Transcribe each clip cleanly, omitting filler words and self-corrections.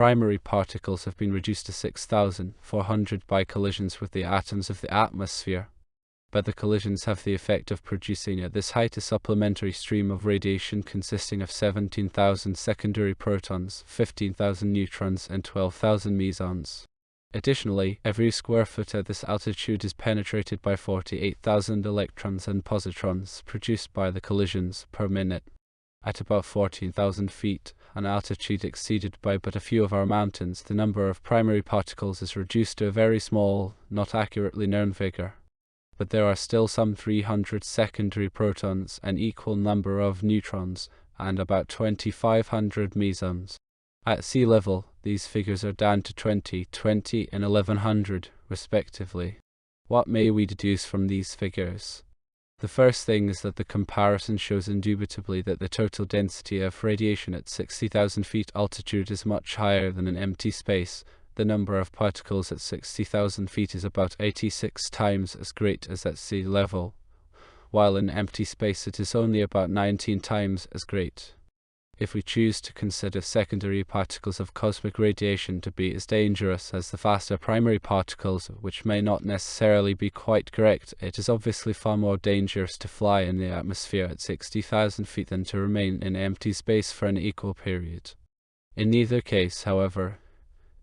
Primary particles have been reduced to 6,400 by collisions with the atoms of the atmosphere, but the collisions have the effect of producing at this height a supplementary stream of radiation consisting of 17,000 secondary protons, 15,000 neutrons, and 12,000 mesons. Additionally, every square foot at this altitude is penetrated by 48,000 electrons and positrons produced by the collisions per minute. At about 14,000 feet, an altitude exceeded by but a few of our mountains, the number of primary particles is reduced to a very small, not accurately known figure. But there are still some 300 secondary protons, an equal number of neutrons, and about 2,500 mesons. At sea level, these figures are down to 20, 20, and 1100, respectively. What may we deduce from these figures? The first thing is that the comparison shows indubitably that the total density of radiation at 60,000 feet altitude is much higher than in empty space. The number of particles at 60,000 feet is about 86 times as great as at sea level, while in empty space it is only about 19 times as great. If we choose to consider secondary particles of cosmic radiation to be as dangerous as the faster primary particles, which may not necessarily be quite correct, it is obviously far more dangerous to fly in the atmosphere at 60,000 feet than to remain in empty space for an equal period. In neither case, however,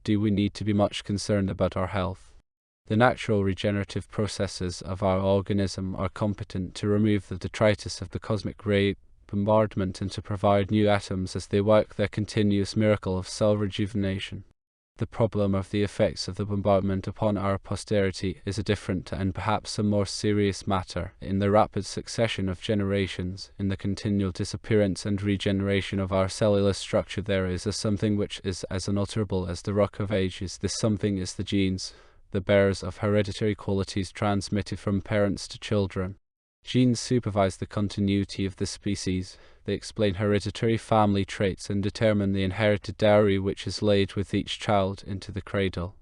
do we need to be much concerned about our health. The natural regenerative processes of our organism are competent to remove the detritus of the cosmic ray bombardment and to provide new atoms as they work their continuous miracle of cell rejuvenation. The problem of the effects of the bombardment upon our posterity is a different and perhaps a more serious matter. In the rapid succession of generations, in the continual disappearance and regeneration of our cellular structure, there is a something which is as unalterable as the rock of ages. This something is the genes, the bearers of hereditary qualities transmitted from parents to children. Genes supervise the continuity of the species. They explain hereditary family traits and determine the inherited dowry which is laid with each child into the cradle.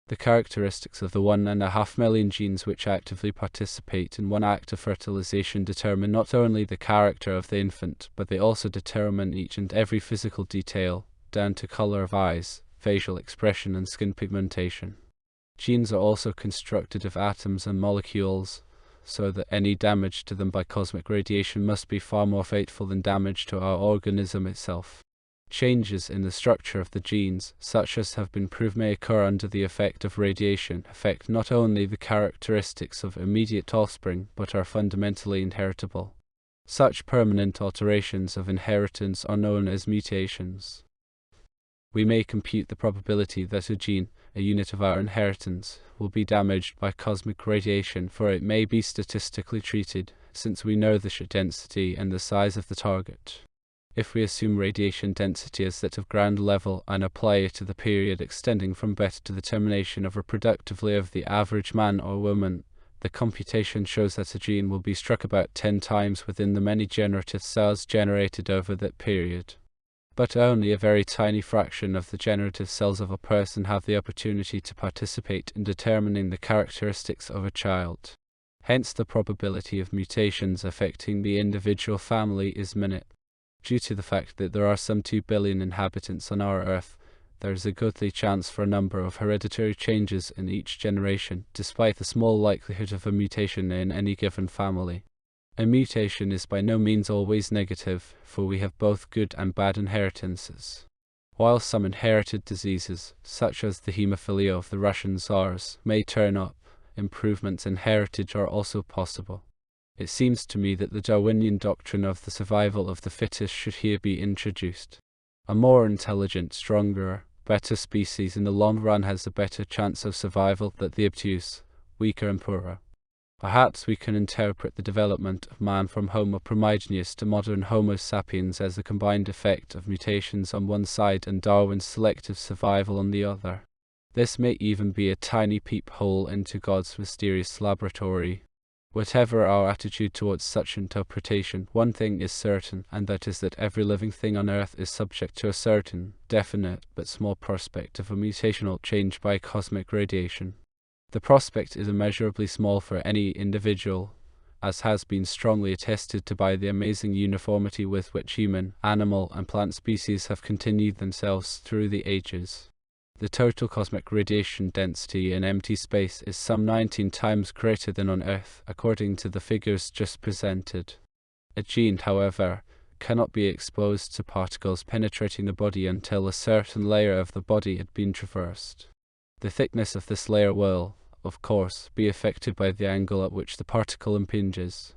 The characteristics of the 1.5 million genes which actively participate in one act of fertilization determine not only the character of the infant, but they also determine each and every physical detail, down to color of eyes, facial expression, and skin pigmentation. Genes are also constructed of atoms and molecules, so that any damage to them by cosmic radiation must be far more fateful than damage to our organism itself. Changes in the structure of the genes, such as have been proved may occur under the effect of radiation, affect not only the characteristics of immediate offspring, but are fundamentally inheritable. Such permanent alterations of inheritance are known as mutations. We may compute the probability that a gene, a unit of our inheritance, will be damaged by cosmic radiation, for it may be statistically treated, since we know the density and the size of the target. If we assume radiation density as that of ground level and apply it to the period extending from birth to the termination of reproductively of the average man or woman, the computation shows that a gene will be struck about 10 times within the many generative cells generated over that period. But only a very tiny fraction of the generative cells of a person have the opportunity to participate in determining the characteristics of a child. Hence the probability of mutations affecting the individual family is minute. Due to the fact that there are some 2 billion inhabitants on our Earth, there is a goodly chance for a number of hereditary changes in each generation, despite the small likelihood of a mutation in any given family. A mutation is by no means always negative, for we have both good and bad inheritances. While some inherited diseases, such as the hemophilia of the Russian Tsars, may turn up, improvements in heritage are also possible. It seems to me that the Darwinian doctrine of the survival of the fittest should here be introduced. A more intelligent, stronger, better species in the long run has a better chance of survival than the obtuse, weaker and poorer. Perhaps we can interpret the development of man from Homo primigenius to modern Homo sapiens as a combined effect of mutations on one side and Darwin's selective survival on the other. This may even be a tiny peephole into God's mysterious laboratory. Whatever our attitude towards such interpretation, one thing is certain, and that is that every living thing on earth is subject to a certain, definite, but small prospect of a mutational change by cosmic radiation. The prospect is immeasurably small for any individual, as has been strongly attested to by the amazing uniformity with which human, animal, and plant species have continued themselves through the ages. The total cosmic radiation density in empty space is some 19 times greater than on Earth, according to the figures just presented. A gene, however, cannot be exposed to particles penetrating the body until a certain layer of the body had been traversed. The thickness of this layer will, of course, be affected by the angle at which the particle impinges.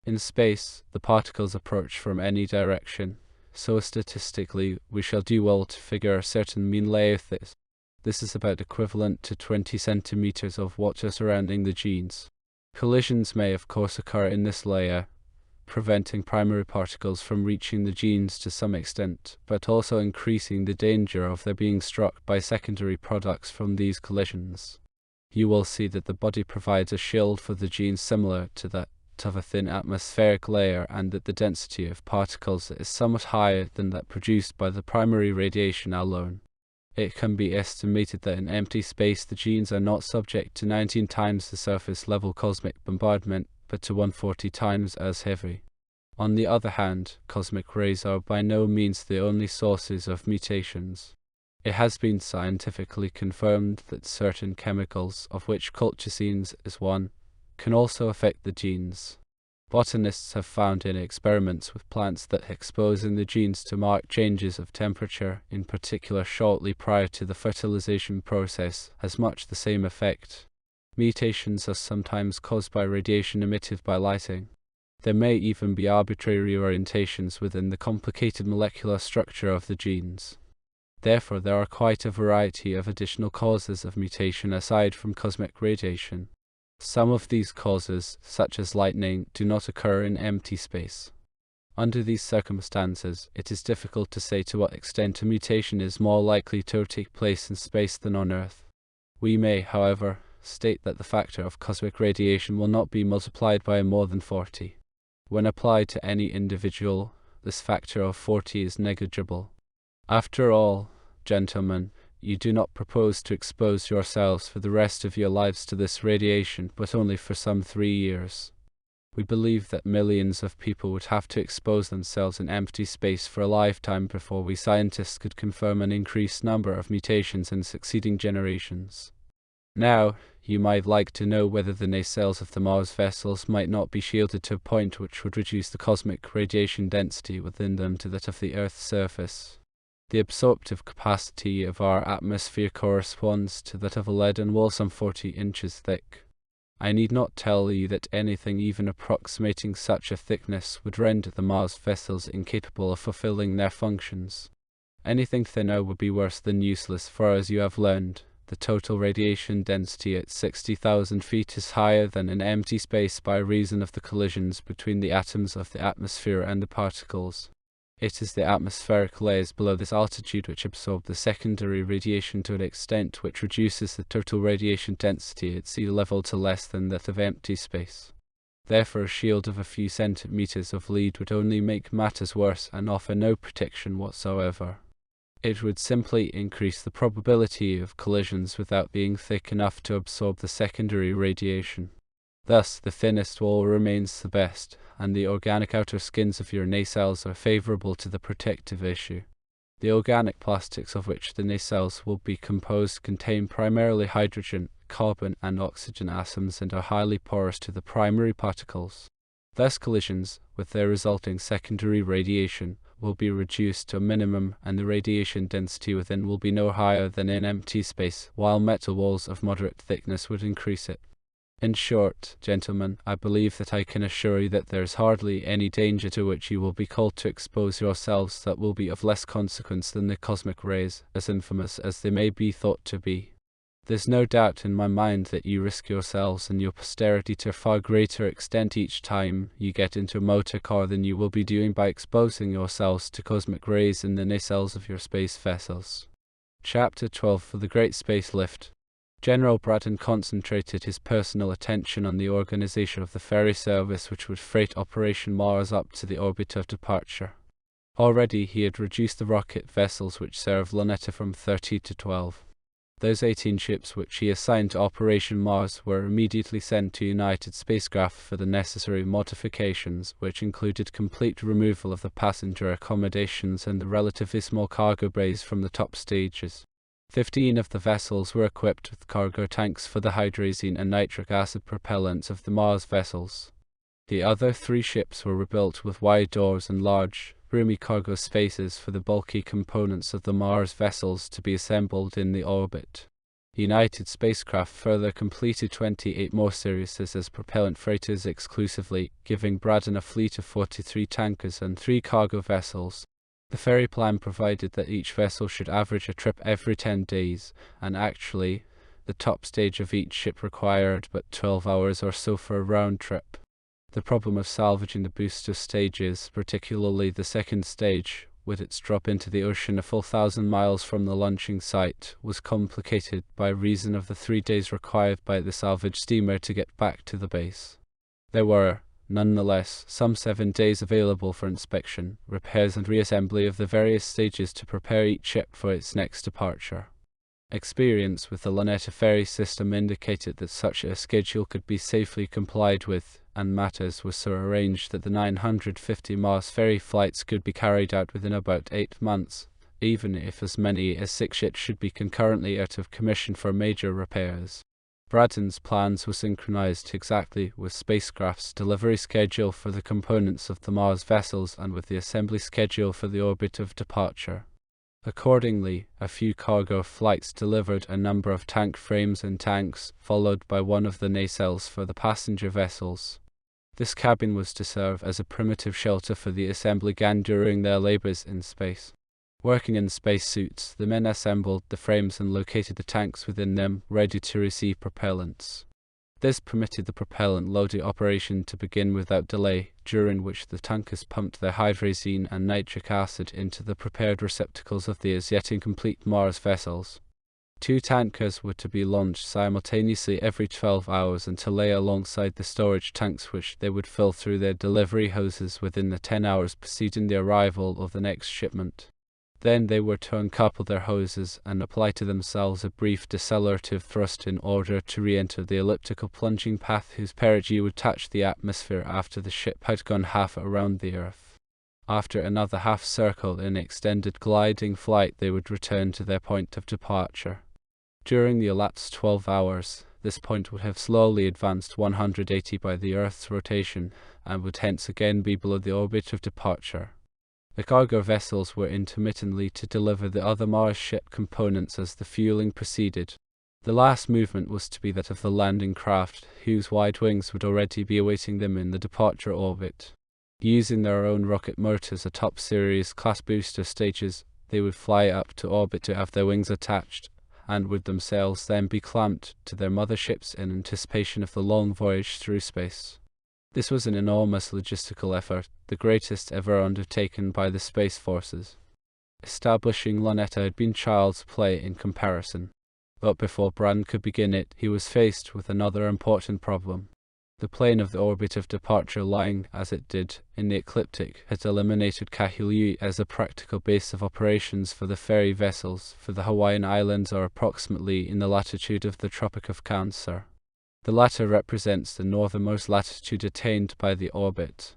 In space, the particles approach from any direction, so statistically we shall do well to figure a certain mean layer thickness. This is about equivalent to 20 centimeters of water surrounding the genes. Collisions may of course occur in this layer, preventing primary particles from reaching the genes to some extent, but also increasing the danger of their being struck by secondary products from these collisions. You will see that the body provides a shield for the genes similar to that of a thin atmospheric layer, and that the density of particles is somewhat higher than that produced by the primary radiation alone. It can be estimated that in empty space the genes are not subject to 19 times the surface level cosmic bombardment, but to 140 times as heavy. On the other hand, cosmic rays are by no means the only sources of mutations. It has been scientifically confirmed that certain chemicals, of which colchicine is one, can also affect the genes. Botanists have found in experiments with plants that exposing the genes to marked changes of temperature, in particular shortly prior to the fertilization process, has much the same effect. Mutations are sometimes caused by radiation emitted by lighting. There may even be arbitrary orientations within the complicated molecular structure of the genes. Therefore, there are quite a variety of additional causes of mutation aside from cosmic radiation. Some of these causes, such as lightning, do not occur in empty space. Under these circumstances, it is difficult to say to what extent a mutation is more likely to take place in space than on Earth. We may, however, state that the factor of cosmic radiation will not be multiplied by more than 40. When applied to any individual, this factor of 40 is negligible. After all, gentlemen, you do not propose to expose yourselves for the rest of your lives to this radiation, but only for some 3 years. We believe that millions of people would have to expose themselves in empty space for a lifetime before we scientists could confirm an increased number of mutations in succeeding generations. Now, you might like to know whether the nacelles of the Mars vessels might not be shielded to a point which would reduce the cosmic radiation density within them to that of the Earth's surface. The absorptive capacity of our atmosphere corresponds to that of a leaden wall some 40 inches thick. I need not tell you that anything even approximating such a thickness would render the Mars vessels incapable of fulfilling their functions. Anything thinner would be worse than useless, for as you have learned, the total radiation density at 60,000 feet is higher than in empty space by reason of the collisions between the atoms of the atmosphere and the particles. It is the atmospheric layers below this altitude which absorb the secondary radiation to an extent which reduces the total radiation density at sea level to less than that of empty space. Therefore, a shield of a few centimeters of lead would only make matters worse and offer no protection whatsoever. It would simply increase the probability of collisions without being thick enough to absorb the secondary radiation. Thus, the thinnest wall remains the best, and the organic outer skins of your nacelles are favorable to the protective issue. The organic plastics of which the nacelles will be composed contain primarily hydrogen, carbon, and oxygen atoms and are highly porous to the primary particles. Thus, collisions, with their resulting secondary radiation, will be reduced to a minimum, and the radiation density within will be no higher than in empty space, while metal walls of moderate thickness would increase it. In short, gentlemen, I believe that I can assure you that there is hardly any danger to which you will be called to expose yourselves that will be of less consequence than the cosmic rays, as infamous as they may be thought to be. There's no doubt in my mind that you risk yourselves and your posterity to a far greater extent each time you get into a motor car than you will be doing by exposing yourselves to cosmic rays in the nacelles of your space vessels. Chapter 12 for the Great Space Lift. General Braun concentrated his personal attention on the organization of the ferry service which would freight Operation Mars up to the orbit of departure. Already he had reduced the rocket vessels which served Luneta from 30 to 12. Those 18 ships which he assigned to Operation Mars were immediately sent to United Spacecraft for the necessary modifications, which included complete removal of the passenger accommodations and the relatively small cargo bays from the top stages. 15 of the vessels were equipped with cargo tanks for the hydrazine and nitric acid propellants of the Mars vessels. The other 3 ships were rebuilt with wide doors and large, roomy cargo spaces for the bulky components of the Mars vessels to be assembled in the orbit. United Spacecraft further completed 28 more Siriuses as propellant freighters exclusively, giving Braun a fleet of 43 tankers and 3 cargo vessels. The ferry plan provided that each vessel should average a trip every 10 days, and actually, the top stage of each ship required but 12 hours or so for a round trip. The problem of salvaging the booster stages, particularly the second stage, with its drop into the ocean a full 1,000 miles from the launching site, was complicated by reason of the 3 days required by the salvage steamer to get back to the base. There were, nonetheless, some 7 days available for inspection, repairs and reassembly of the various stages to prepare each ship for its next departure. Experience with the Luneta ferry system indicated that such a schedule could be safely complied with, and matters were so arranged that the 950 Mars ferry flights could be carried out within about 8 months, even if as many as 6 ships should be concurrently out of commission for major repairs. Braun's plans were synchronized exactly with spacecraft's delivery schedule for the components of the Mars vessels and with the assembly schedule for the orbit of departure. Accordingly, a few cargo flights delivered a number of tank frames and tanks, followed by one of the nacelles for the passenger vessels. This cabin was to serve as a primitive shelter for the assembly gang during their labors in space. Working in spacesuits, the men assembled the frames and located the tanks within them, ready to receive propellants. This permitted the propellant loading operation to begin without delay, during which the tankers pumped their hydrazine and nitric acid into the prepared receptacles of the as yet incomplete Mars vessels. 2 tankers were to be launched simultaneously every 12 hours and to lay alongside the storage tanks, which they would fill through their delivery hoses within the 10 hours preceding the arrival of the next shipment. Then they were to uncouple their hoses and apply to themselves a brief decelerative thrust in order to re-enter the elliptical plunging path whose perigee would touch the atmosphere after the ship had gone half around the Earth. After another half circle in extended gliding flight, they would return to their point of departure. During the elapsed 12 hours, this point would have slowly advanced 180 by the Earth's rotation, and would hence again be below the orbit of departure. The cargo vessels were intermittently to deliver the other Mars ship components as the fueling proceeded. The last movement was to be that of the landing craft, whose wide wings would already be awaiting them in the departure orbit. Using their own rocket motors atop Sirius class booster stages, they would fly up to orbit to have their wings attached, and would themselves then be clamped to their motherships in anticipation of the long voyage through space. This was an enormous logistical effort, the greatest ever undertaken by the Space Forces. Establishing Luneta had been child's play in comparison, but before Braun could begin it, he was faced with another important problem. The plane of the orbit of departure lying, as it did, in the ecliptic had eliminated Kahului as a practical base of operations for the ferry vessels, for the Hawaiian Islands are approximately in the latitude of the Tropic of Cancer. The latter represents the northernmost latitude attained by the orbit.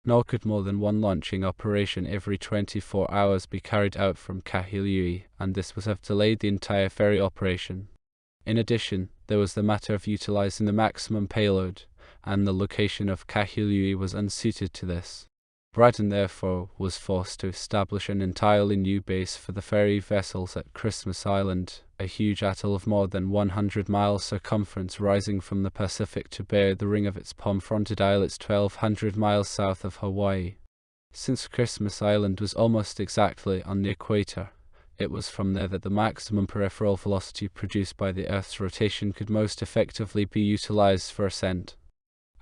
Nor could more than one launching operation every 24 hours be carried out from Kahului, and this would have delayed the entire ferry operation. In addition, there was the matter of utilizing the maximum payload, and the location of Kahului was unsuited to this. Braun therefore was forced to establish an entirely new base for the ferry vessels at Christmas Island, a huge atoll of more than 100 miles circumference rising from the Pacific to bear the ring of its palm-fronted islets 1,200 miles south of Hawaii. Since Christmas Island was almost exactly on the equator, it was from there that the maximum peripheral velocity produced by the Earth's rotation could most effectively be utilized for ascent.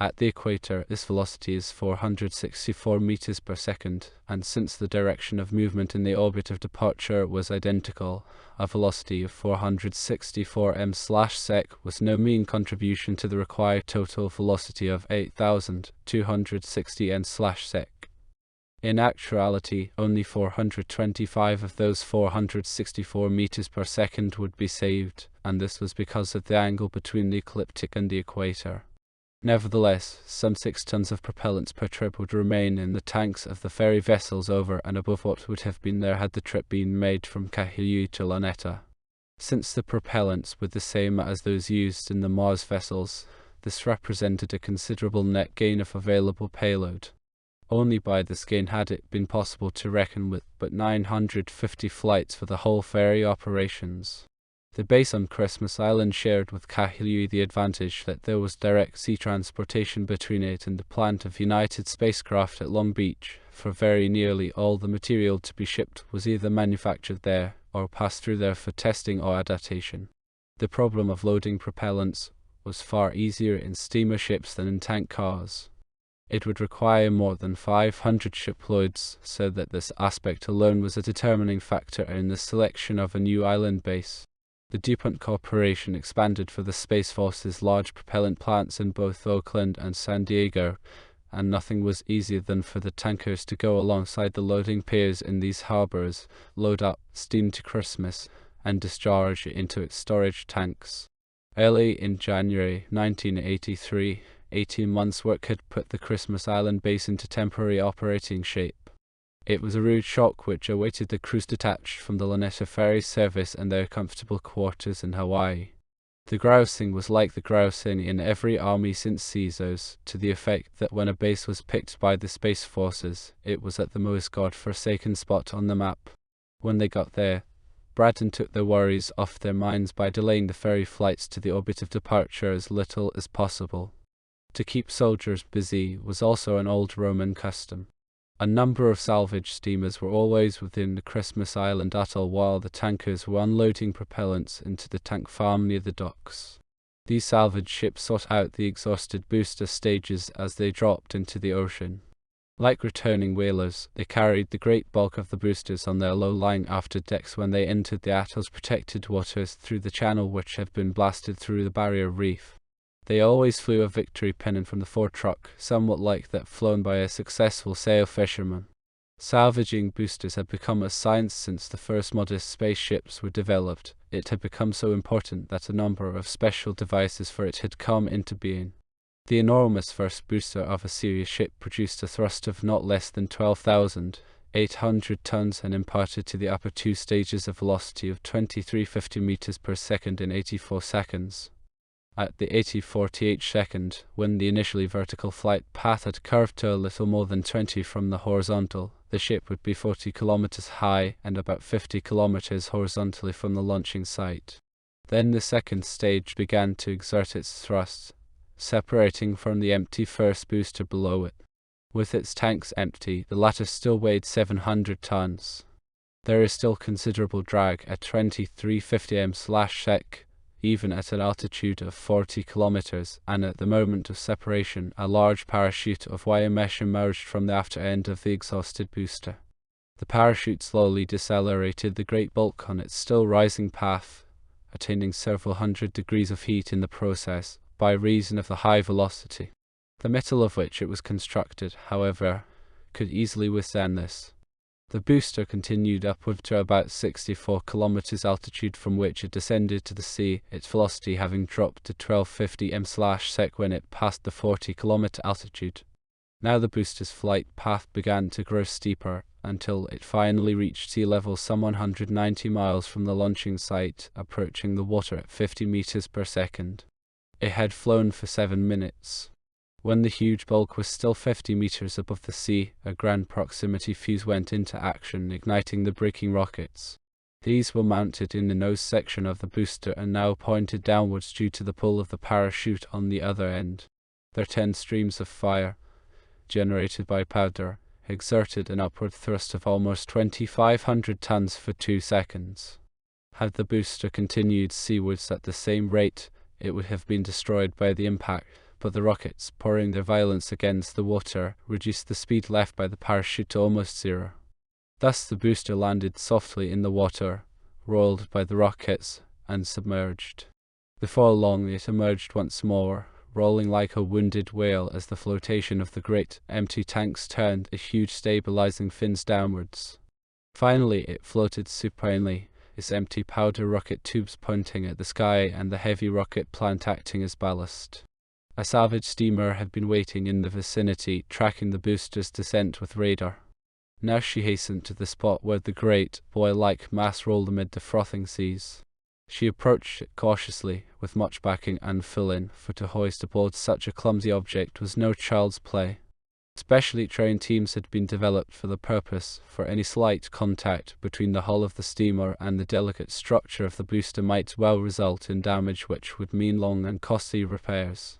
At the equator, this velocity is 464 meters per second, and since the direction of movement in the orbit of departure was identical, a velocity of 464 m/sec was no mean contribution to the required total velocity of 8,260 n/sec. In actuality, only 425 of those 464 meters per second would be saved, and this was because of the angle between the ecliptic and the equator. Nevertheless, some 6 tons of propellants per trip would remain in the tanks of the ferry vessels over and above what would have been there had the trip been made from Kahului to Luneta. Since the propellants were the same as those used in the Mars vessels, this represented a considerable net gain of available payload. Only by this gain had it been possible to reckon with but 950 flights for the whole ferry operations. The base on Christmas Island shared with Kahului the advantage that there was direct sea transportation between it and the plant of United Spacecraft at Long Beach, for very nearly all the material to be shipped was either manufactured there or passed through there for testing or adaptation. The problem of loading propellants was far easier in steamer ships than in tank cars. It would require more than 500 shiploads, so that this aspect alone was a determining factor in the selection of a new island base. The DuPont Corporation expanded for the Space Force's large propellant plants in both Oakland and San Diego, and nothing was easier than for the tankers to go alongside the loading piers in these harbors, load up, steam to Christmas, and discharge into its storage tanks. Early in January 1983, 18 months' work had put the Christmas Island base into temporary operating shape. It was a rude shock which awaited the crews detached from the Luneta ferry service and their comfortable quarters in Hawaii. The grousing was like the grousing in every army since Caesar's, to the effect that when a base was picked by the Space Forces, it was at the most god-forsaken spot on the map. When they got there, Braun took their worries off their minds by delaying the ferry flights to the orbit of departure as little as possible. To keep soldiers busy was also an old Roman custom. A number of salvage steamers were always within the Christmas Island atoll while the tankers were unloading propellants into the tank farm near the docks. These salvage ships sought out the exhausted booster stages as they dropped into the ocean. Like returning whalers, they carried the great bulk of the boosters on their low-lying afterdecks when they entered the atoll's protected waters through the channel which had been blasted through the barrier reef. They always flew a victory pennant from the foretruck, somewhat like that flown by a successful sail fisherman. Salvaging boosters had become a science since the first modest spaceships were developed. It had become so important that a number of special devices for it had come into being. The enormous first booster of a series ship produced a thrust of not less than 12,800 tons and imparted to the upper 2 stages a velocity of 2350 meters per second in 84 seconds. At the 80-48 second, when the initially vertical flight path had curved to a little more than 20 from the horizontal, the ship would be 40 kilometers high and about 50 kilometers horizontally from the launching site. Then the second stage began to exert its thrust, separating from the empty first booster below it. With its tanks empty, the latter still weighed 700 tons. There is still considerable drag at 2350 m/sec, even at an altitude of 40 kilometers, and at the moment of separation, a large parachute of wire mesh emerged from the after end of the exhausted booster. The parachute slowly decelerated the great bulk on its still rising path, attaining several hundred degrees of heat in the process, by reason of the high velocity. The metal of which it was constructed, however, could easily withstand this. The booster continued upward to about 64 kilometers altitude, from which it descended to the sea, its velocity having dropped to 1250 m/sec when it passed the 40-kilometer altitude. Now the booster's flight path began to grow steeper, until it finally reached sea level some 190 miles from the launching site, approaching the water at 50 meters per second. It had flown for 7 minutes. When the huge bulk was still 50 meters above the sea, a grand proximity fuse went into action, igniting the braking rockets. These were mounted in the nose section of the booster and now pointed downwards due to the pull of the parachute on the other end. Their 10 streams of fire, generated by powder, exerted an upward thrust of almost 2,500 tons for 2 seconds. Had the booster continued seawards at the same rate, it would have been destroyed by the impact, but the rockets, pouring their violence against the water, reduced the speed left by the parachute to almost zero. Thus the booster landed softly in the water, roiled by the rockets, and submerged. Before long it emerged once more, rolling like a wounded whale as the flotation of the great, empty tanks turned its huge stabilizing fins downwards. Finally, it floated supinely, its empty powder rocket tubes pointing at the sky and the heavy rocket plant acting as ballast. A salvage steamer had been waiting in the vicinity, tracking the booster's descent with radar. Now she hastened to the spot where the great, buoy-like mass rolled amid the frothing seas. She approached it cautiously, with much backing and fill-in, for to hoist aboard such a clumsy object was no child's play. Specially trained teams had been developed for the purpose, for any slight contact between the hull of the steamer and the delicate structure of the booster might well result in damage which would mean long and costly repairs.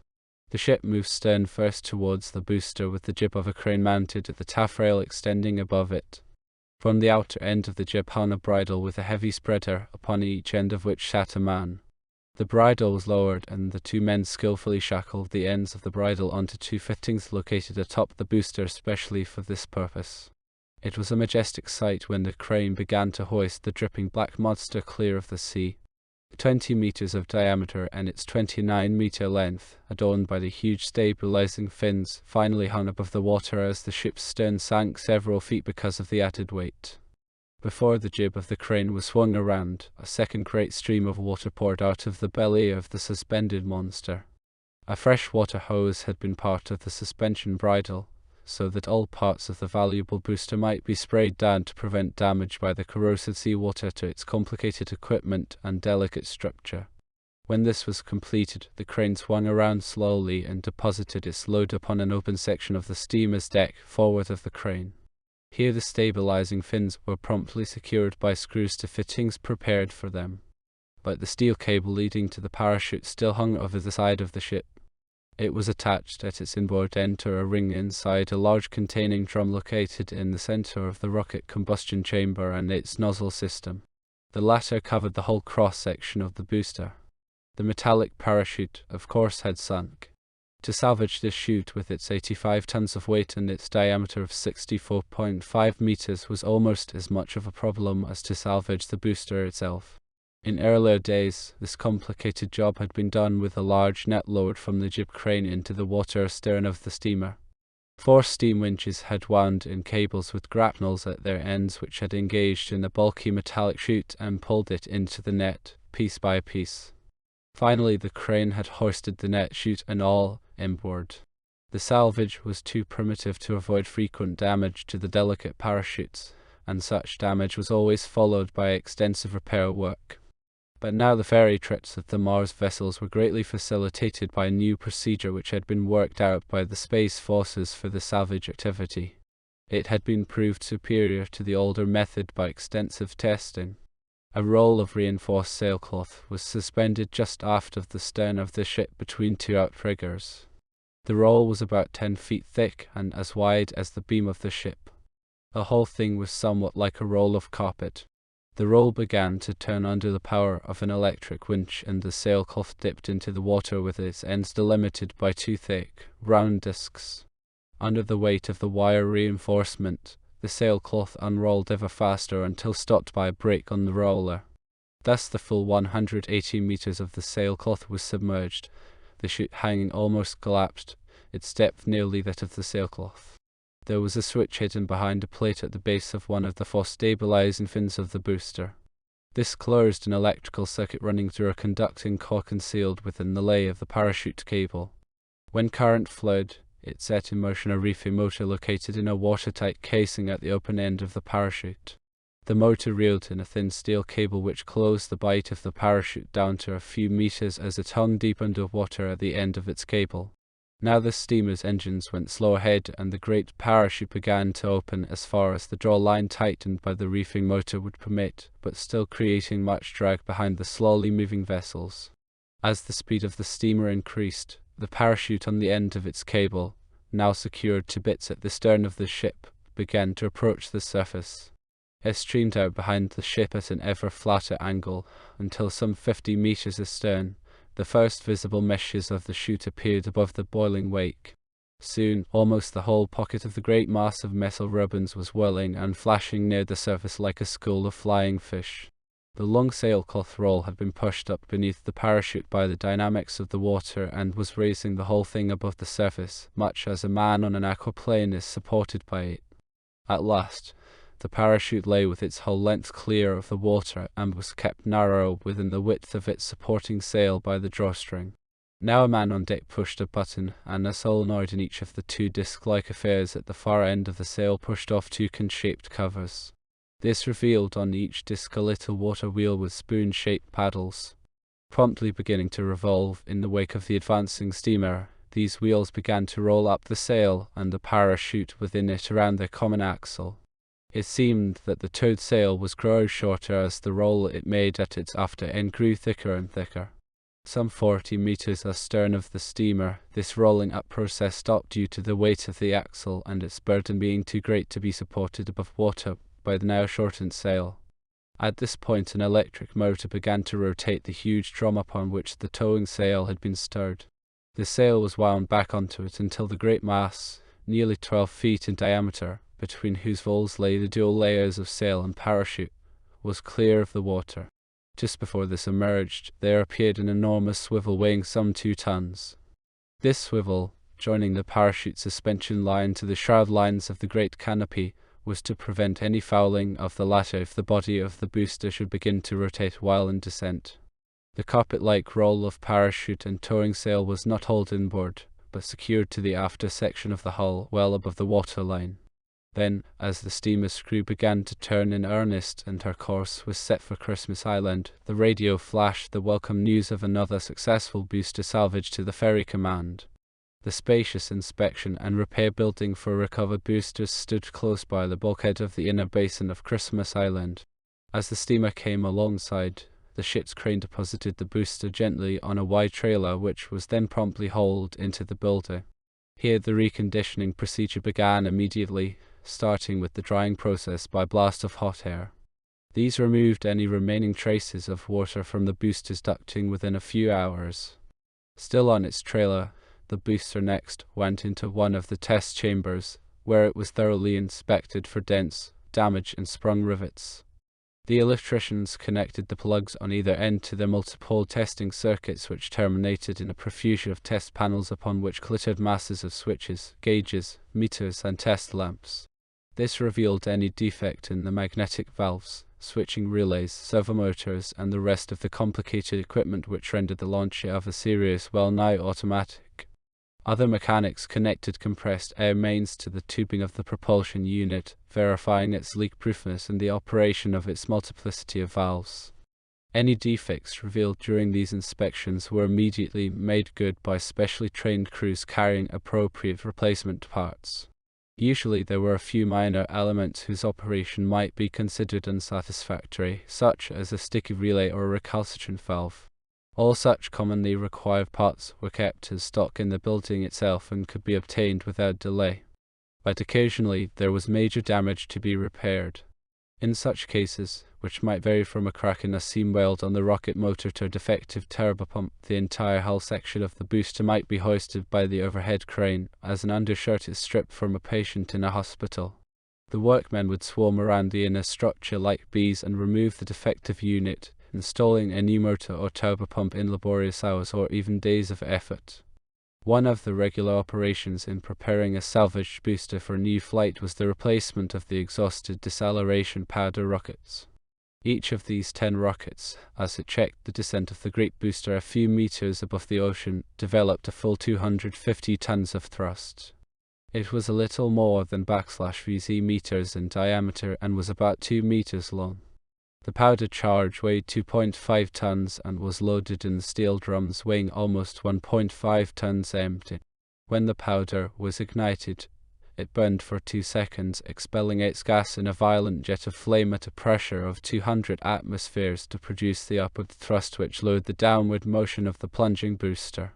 The ship moved stern first towards the booster with the jib of a crane mounted at the taffrail extending above it. From the outer end of the jib hung a bridle with a heavy spreader, upon each end of which sat a man. The bridle was lowered, and the two men skillfully shackled the ends of the bridle onto two fittings located atop the booster specially for this purpose. It was a majestic sight when the crane began to hoist the dripping black monster clear of the sea. 20 meters of diameter and its 29-meter length, adorned by the huge stabilizing fins, finally hung above the water as the ship's stern sank several feet because of the added weight. Before the jib of the crane was swung around, a second great stream of water poured out of the belly of the suspended monster. A fresh-water hose had been part of the suspension bridle, so that all parts of the valuable booster might be sprayed down to prevent damage by the corrosive seawater to its complicated equipment and delicate structure. When this was completed, the crane swung around slowly and deposited its load upon an open section of the steamer's deck forward of the crane. Here the stabilizing fins were promptly secured by screws to fittings prepared for them. But the steel cable leading to the parachute still hung over the side of the ship. It was attached at its inboard end to a ring inside a large containing drum located in the center of the rocket combustion chamber and its nozzle system. The latter covered the whole cross-section of the booster. The metallic parachute, of course, had sunk. To salvage this chute with its 85 tons of weight and its diameter of 64.5 meters was almost as much of a problem as to salvage the booster itself. In earlier days, this complicated job had been done with a large net lowered from the jib crane into the water astern of the steamer. 4 steam winches had wound in cables with grapnels at their ends which had engaged in the bulky metallic chute and pulled it into the net, piece by piece. Finally, the crane had hoisted the net, chute and all, inboard. The salvage was too primitive to avoid frequent damage to the delicate parachutes, and such damage was always followed by extensive repair work. But now the ferry trips of the Mars vessels were greatly facilitated by a new procedure which had been worked out by the Space Forces for the salvage activity. It had been proved superior to the older method by extensive testing. A roll of reinforced sailcloth was suspended just aft of the stern of the ship between 2 outriggers. The roll was about 10 feet thick and as wide as the beam of the ship. The whole thing was somewhat like a roll of carpet. The roll began to turn under the power of an electric winch, and the sailcloth dipped into the water with its ends delimited by 2 thick, round discs. Under the weight of the wire reinforcement, the sailcloth unrolled ever faster until stopped by a break on the roller. Thus the full 180 meters of the sailcloth was submerged, the chute hanging almost collapsed, its depth nearly that of the sailcloth. There was a switch hidden behind a plate at the base of one of the 4 stabilizing fins of the booster. This closed an electrical circuit running through a conducting core concealed within the lay of the parachute cable. When current flowed, it set in motion a reefing motor located in a watertight casing at the open end of the parachute. The motor reeled in a thin steel cable which closed the bight of the parachute down to a few meters as it hung deep under water at the end of its cable. Now the steamer's engines went slow ahead and the great parachute began to open as far as the draw line tightened by the reefing motor would permit, but still creating much drag behind the slowly moving vessels. As the speed of the steamer increased, the parachute on the end of its cable, now secured to bits at the stern of the ship, began to approach the surface. It streamed out behind the ship at an ever flatter angle until some 50 meters astern. The first visible meshes of the chute appeared above the boiling wake. Soon, almost the whole pocket of the great mass of metal ribbons was whirling and flashing near the surface like a school of flying fish. The long sailcloth roll had been pushed up beneath the parachute by the dynamics of the water and was raising the whole thing above the surface, much as a man on an aquaplane is supported by it. At last, the parachute lay with its whole length clear of the water and was kept narrow within the width of its supporting sail by the drawstring. Now a man on deck pushed a button, and a solenoid in each of the two disc-like affairs at the far end of the sail pushed off two cone-shaped covers. This revealed on each disc a little water wheel with spoon-shaped paddles. Promptly beginning to revolve in the wake of the advancing steamer, these wheels began to roll up the sail and the parachute within it around their common axle. It seemed that the towed sail was growing shorter as the roll it made at its after end grew thicker and thicker. Some 40 meters astern of the steamer, this rolling up process stopped due to the weight of the axle and its burden being too great to be supported above water by the now shortened sail. At this point an electric motor began to rotate the huge drum upon which the towing sail had been stirred. The sail was wound back onto it until the great mass, nearly 12 feet in diameter, between whose folds lay the dual layers of sail and parachute, was clear of the water. Just before this emerged, there appeared an enormous swivel weighing some 2 tons. This swivel, joining the parachute suspension line to the shroud lines of the great canopy, was to prevent any fouling of the latter if the body of the booster should begin to rotate while in descent. The carpet-like roll of parachute and towing sail was not hauled inboard, but secured to the after section of the hull, well above the waterline. Then, as the steamer's screw began to turn in earnest and her course was set for Christmas Island, the radio flashed the welcome news of another successful booster salvage to the ferry command. The spacious inspection and repair building for recovered boosters stood close by the bulkhead of the inner basin of Christmas Island. As the steamer came alongside, the ship's crane deposited the booster gently on a wide trailer which was then promptly hauled into the building. Here the reconditioning procedure began immediately, starting with the drying process by blast of hot air. These removed any remaining traces of water from the booster's ducting within a few hours. Still on its trailer, the booster next went into one of the test chambers, where it was thoroughly inspected for dents, damage and sprung rivets. The electricians connected the plugs on either end to their multiple testing circuits, which terminated in a profusion of test panels upon which glittered masses of switches, gauges, meters and test lamps. This revealed any defect in the magnetic valves, switching relays, servomotors and the rest of the complicated equipment which rendered the launch of a serious, well-nigh automatic. Other mechanics connected compressed air mains to the tubing of the propulsion unit, verifying its leak-proofness and the operation of its multiplicity of valves. Any defects revealed during these inspections were immediately made good by specially trained crews carrying appropriate replacement parts. Usually there were a few minor elements whose operation might be considered unsatisfactory, such as a sticky relay or a recalcitrant valve. All such commonly required parts were kept as stock in the building itself and could be obtained without delay. But occasionally there was major damage to be repaired. In such cases, which might vary from a crack in a seam weld on the rocket motor to a defective turbopump, the entire hull section of the booster might be hoisted by the overhead crane, as an undershirt is stripped from a patient in a hospital. The workmen would swarm around the inner structure like bees and remove the defective unit, installing a new motor or turbopump in laborious hours or even days of effort. One of the regular operations in preparing a salvaged booster for a new flight was the replacement of the exhausted deceleration powder rockets. Each of these 10 rockets, as it checked the descent of the great booster a few meters above the ocean, developed a full 250 tons of thrust. It was a little more than /VZ meters in diameter and was about 2 meters long. The powder charge weighed 2.5 tons and was loaded in steel drums weighing almost 1.5 tons empty. When the powder was ignited, it burned for 2 seconds, expelling its gas in a violent jet of flame at a pressure of 200 atmospheres to produce the upward thrust which lowered the downward motion of the plunging booster.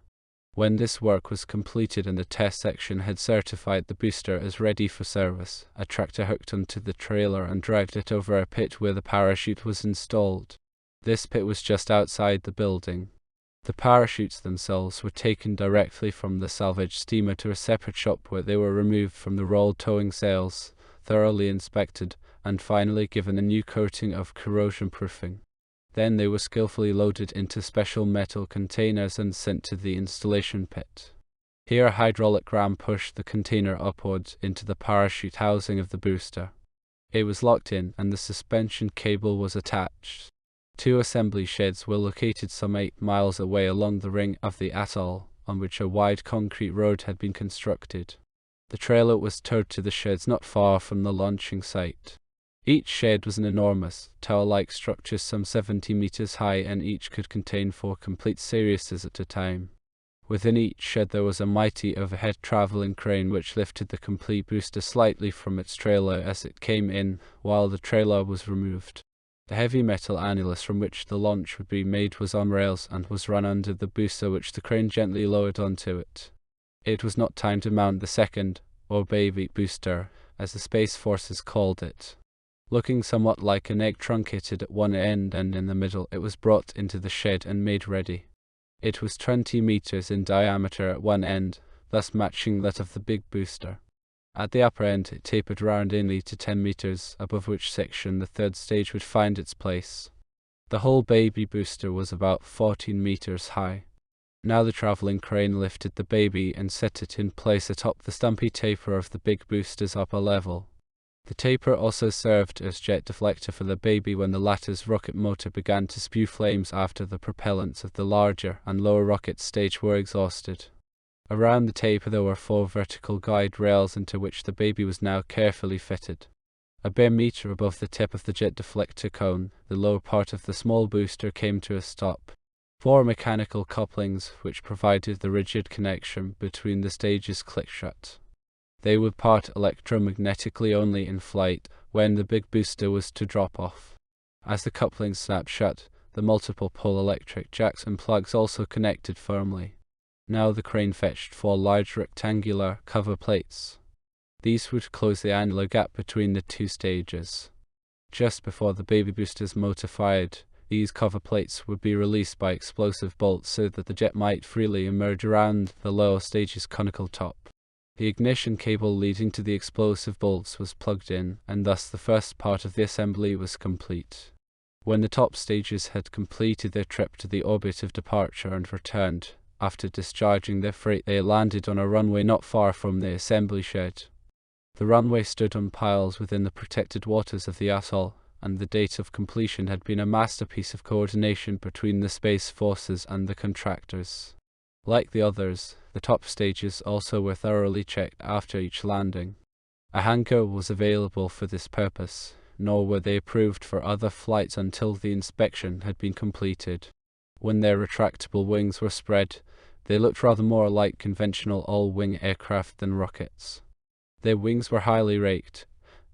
When this work was completed and the test section had certified the booster as ready for service, a tractor hooked onto the trailer and dragged it over a pit where the parachute was installed. This pit was just outside the building. The parachutes themselves were taken directly from the salvage steamer to a separate shop where they were removed from the rolled towing sails, thoroughly inspected, and finally given a new coating of corrosion proofing. Then they were skillfully loaded into special metal containers and sent to the installation pit. Here a hydraulic ram pushed the container upwards into the parachute housing of the booster. It was locked in and the suspension cable was attached. 2 assembly sheds were located some 8 miles away along the ring of the atoll, on which a wide concrete road had been constructed. The trailer was towed to the sheds not far from the launching site. Each shed was an enormous, tower-like structure some 70 meters high, and each could contain 4 complete Siriuses at a time. Within each shed there was a mighty overhead traveling crane which lifted the complete booster slightly from its trailer as it came in, while the trailer was removed. The heavy metal annulus from which the launch would be made was on rails and was run under the booster, which the crane gently lowered onto it. It was not time to mount the second, or baby booster, as the Space Forces called it. Looking somewhat like an egg truncated at one end and in the middle, it was brought into the shed and made ready. It was 20 meters in diameter at one end, thus matching that of the big booster. At the upper end it tapered round inly to 10 meters, above which section the third stage would find its place. The whole baby booster was about 14 meters high. Now the traveling crane lifted the baby and set it in place atop the stumpy taper of the big booster's upper level. The taper also served as jet deflector for the baby when the latter's rocket motor began to spew flames after the propellants of the larger and lower rocket stage were exhausted. Around the taper there were 4 vertical guide rails into which the baby was now carefully fitted. A bare meter above the tip of the jet deflector cone, the lower part of the small booster came to a stop. 4 mechanical couplings which provided the rigid connection between the stages clicked shut. They would part electromagnetically only in flight, when the big booster was to drop off. As the couplings snapped shut, the multiple pole electric jacks and plugs also connected firmly. Now the crane fetched 4 large rectangular cover plates. These would close the annular gap between the 2 stages. Just before the baby booster's motor fired, these cover plates would be released by explosive bolts so that the jet might freely emerge around the lower stage's conical top. The ignition cable leading to the explosive bolts was plugged in, and thus the first part of the assembly was complete. When the top stages had completed their trip to the orbit of departure and returned, after discharging their freight, they landed on a runway not far from the assembly shed. The runway stood on piles within the protected waters of the atoll, and the date of completion had been a masterpiece of coordination between the Space Forces and the contractors. Like the others, the top stages also were thoroughly checked after each landing. A hangar was available for this purpose, nor were they approved for other flights until the inspection had been completed. When their retractable wings were spread, they looked rather more like conventional all-wing aircraft than rockets. Their wings were highly raked,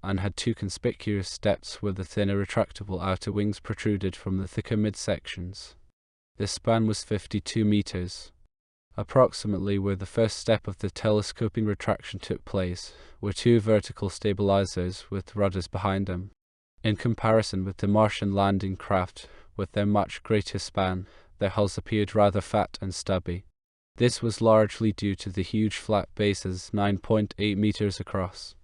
and had 2 conspicuous steps where the thinner retractable outer wings protruded from the thicker midsections. Their span was 52 meters. Approximately where the first step of the telescoping retraction took place were 2 vertical stabilizers with rudders behind them. In comparison with the Martian landing craft, with their much greater span, their hulls appeared rather fat and stubby. This was largely due to the huge flat bases 9.8 meters across.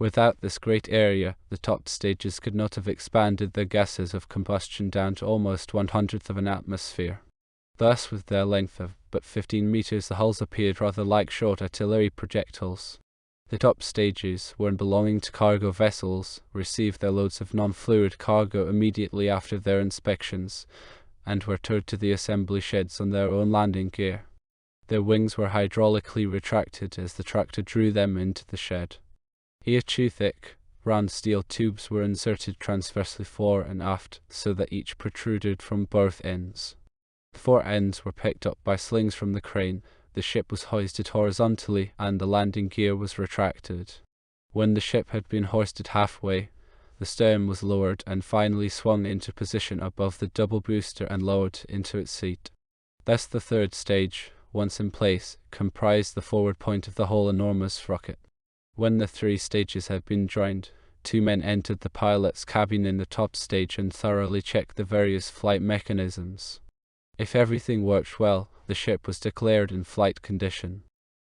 Without this great area, the top stages could not have expanded their gases of combustion down to almost 1/100th of an atmosphere. Thus, with their length of but 15 meters, the hulls appeared rather like short artillery projectiles. The top stages, when belonging to cargo vessels, received their loads of non-fluid cargo immediately after their inspections, and were towed to the assembly sheds on their own landing gear. Their wings were hydraulically retracted as the tractor drew them into the shed. Here 2 thick, round steel tubes were inserted transversely fore and aft so that each protruded from both ends. The 4 ends were picked up by slings from the crane, the ship was hoisted horizontally, and the landing gear was retracted. When the ship had been hoisted halfway, the stern was lowered and finally swung into position above the double booster and lowered into its seat. Thus the third stage, once in place, comprised the forward point of the whole enormous rocket. When the 3 stages had been joined, 2 men entered the pilot's cabin in the top stage and thoroughly checked the various flight mechanisms. If everything worked well, the ship was declared in flight condition.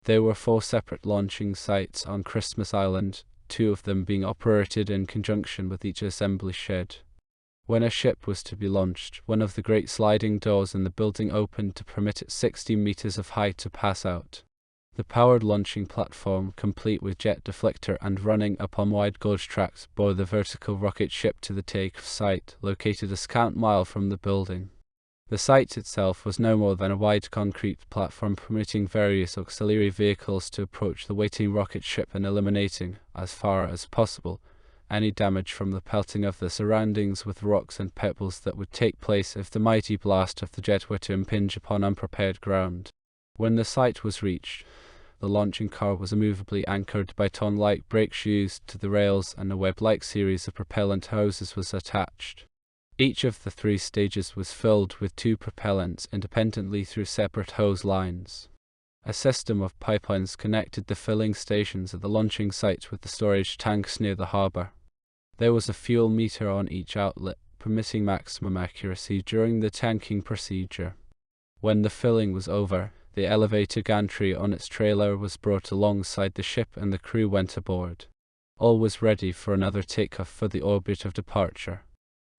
There were 4 separate launching sites on Christmas Island, 2 of them being operated in conjunction with each assembly shed. When a ship was to be launched, one of the great sliding doors in the building opened to permit its 60 meters of height to pass out. The powered launching platform, complete with jet deflector and running upon wide gauge tracks, bore the vertical rocket ship to the take-off site, located a scant mile from the building. The site itself was no more than a wide concrete platform permitting various auxiliary vehicles to approach the waiting rocket ship and eliminating, as far as possible, any damage from the pelting of the surroundings with rocks and pebbles that would take place if the mighty blast of the jet were to impinge upon unprepared ground. When the site was reached, the launching car was immovably anchored by ton-like brake shoes to the rails, and a web-like series of propellant hoses was attached. Each of the 3 stages was filled with 2 propellants independently through separate hose lines. A system of pipelines connected the filling stations at the launching site with the storage tanks near the harbour. There was a fuel meter on each outlet, permitting maximum accuracy during the tanking procedure. When the filling was over, the elevator gantry on its trailer was brought alongside the ship and the crew went aboard. All was ready for another takeoff for the orbit of departure.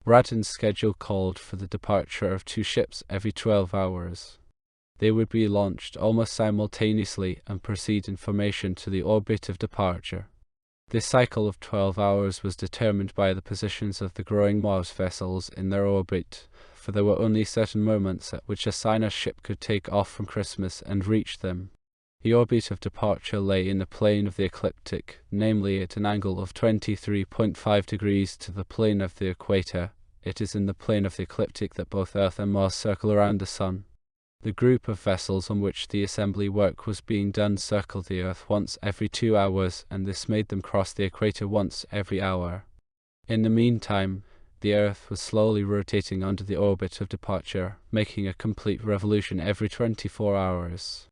Braun's schedule called for the departure of 2 ships every 12 hours. They would be launched almost simultaneously and proceed in formation to the orbit of departure. This cycle of 12 hours was determined by the positions of the growing Mars vessels in their orbit, for there were only certain moments at which a signer ship could take off from Christmas and reach them. The orbit of departure lay in the plane of the ecliptic, namely at an angle of 23.5 degrees to the plane of the equator. It is in the plane of the ecliptic that both Earth and Mars circle around the Sun. The group of vessels on which the assembly work was being done circled the Earth once every 2 hours, and this made them cross the equator once every hour. In the meantime, the Earth was slowly rotating under the orbit of departure, making a complete revolution every 24 hours.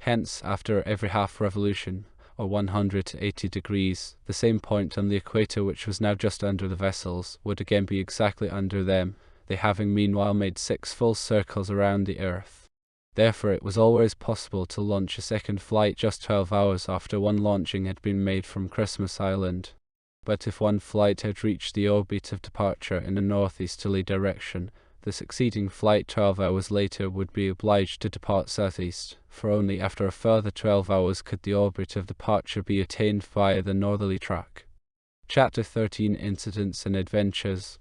Hence, after every half revolution, or 180 degrees, the same point on the equator, which was now just under the vessels, would again be exactly under them, they having meanwhile made 6 full circles around the Earth. Therefore it was always possible to launch a second flight just 12 hours after one launching had been made from Christmas Island. But if one flight had reached the orbit of departure in a northeasterly direction, the succeeding flight 12 hours later would be obliged to depart southeast, for only after a further 12 hours could the orbit of departure be attained via the northerly track. Chapter 13 Incidents and Adventures.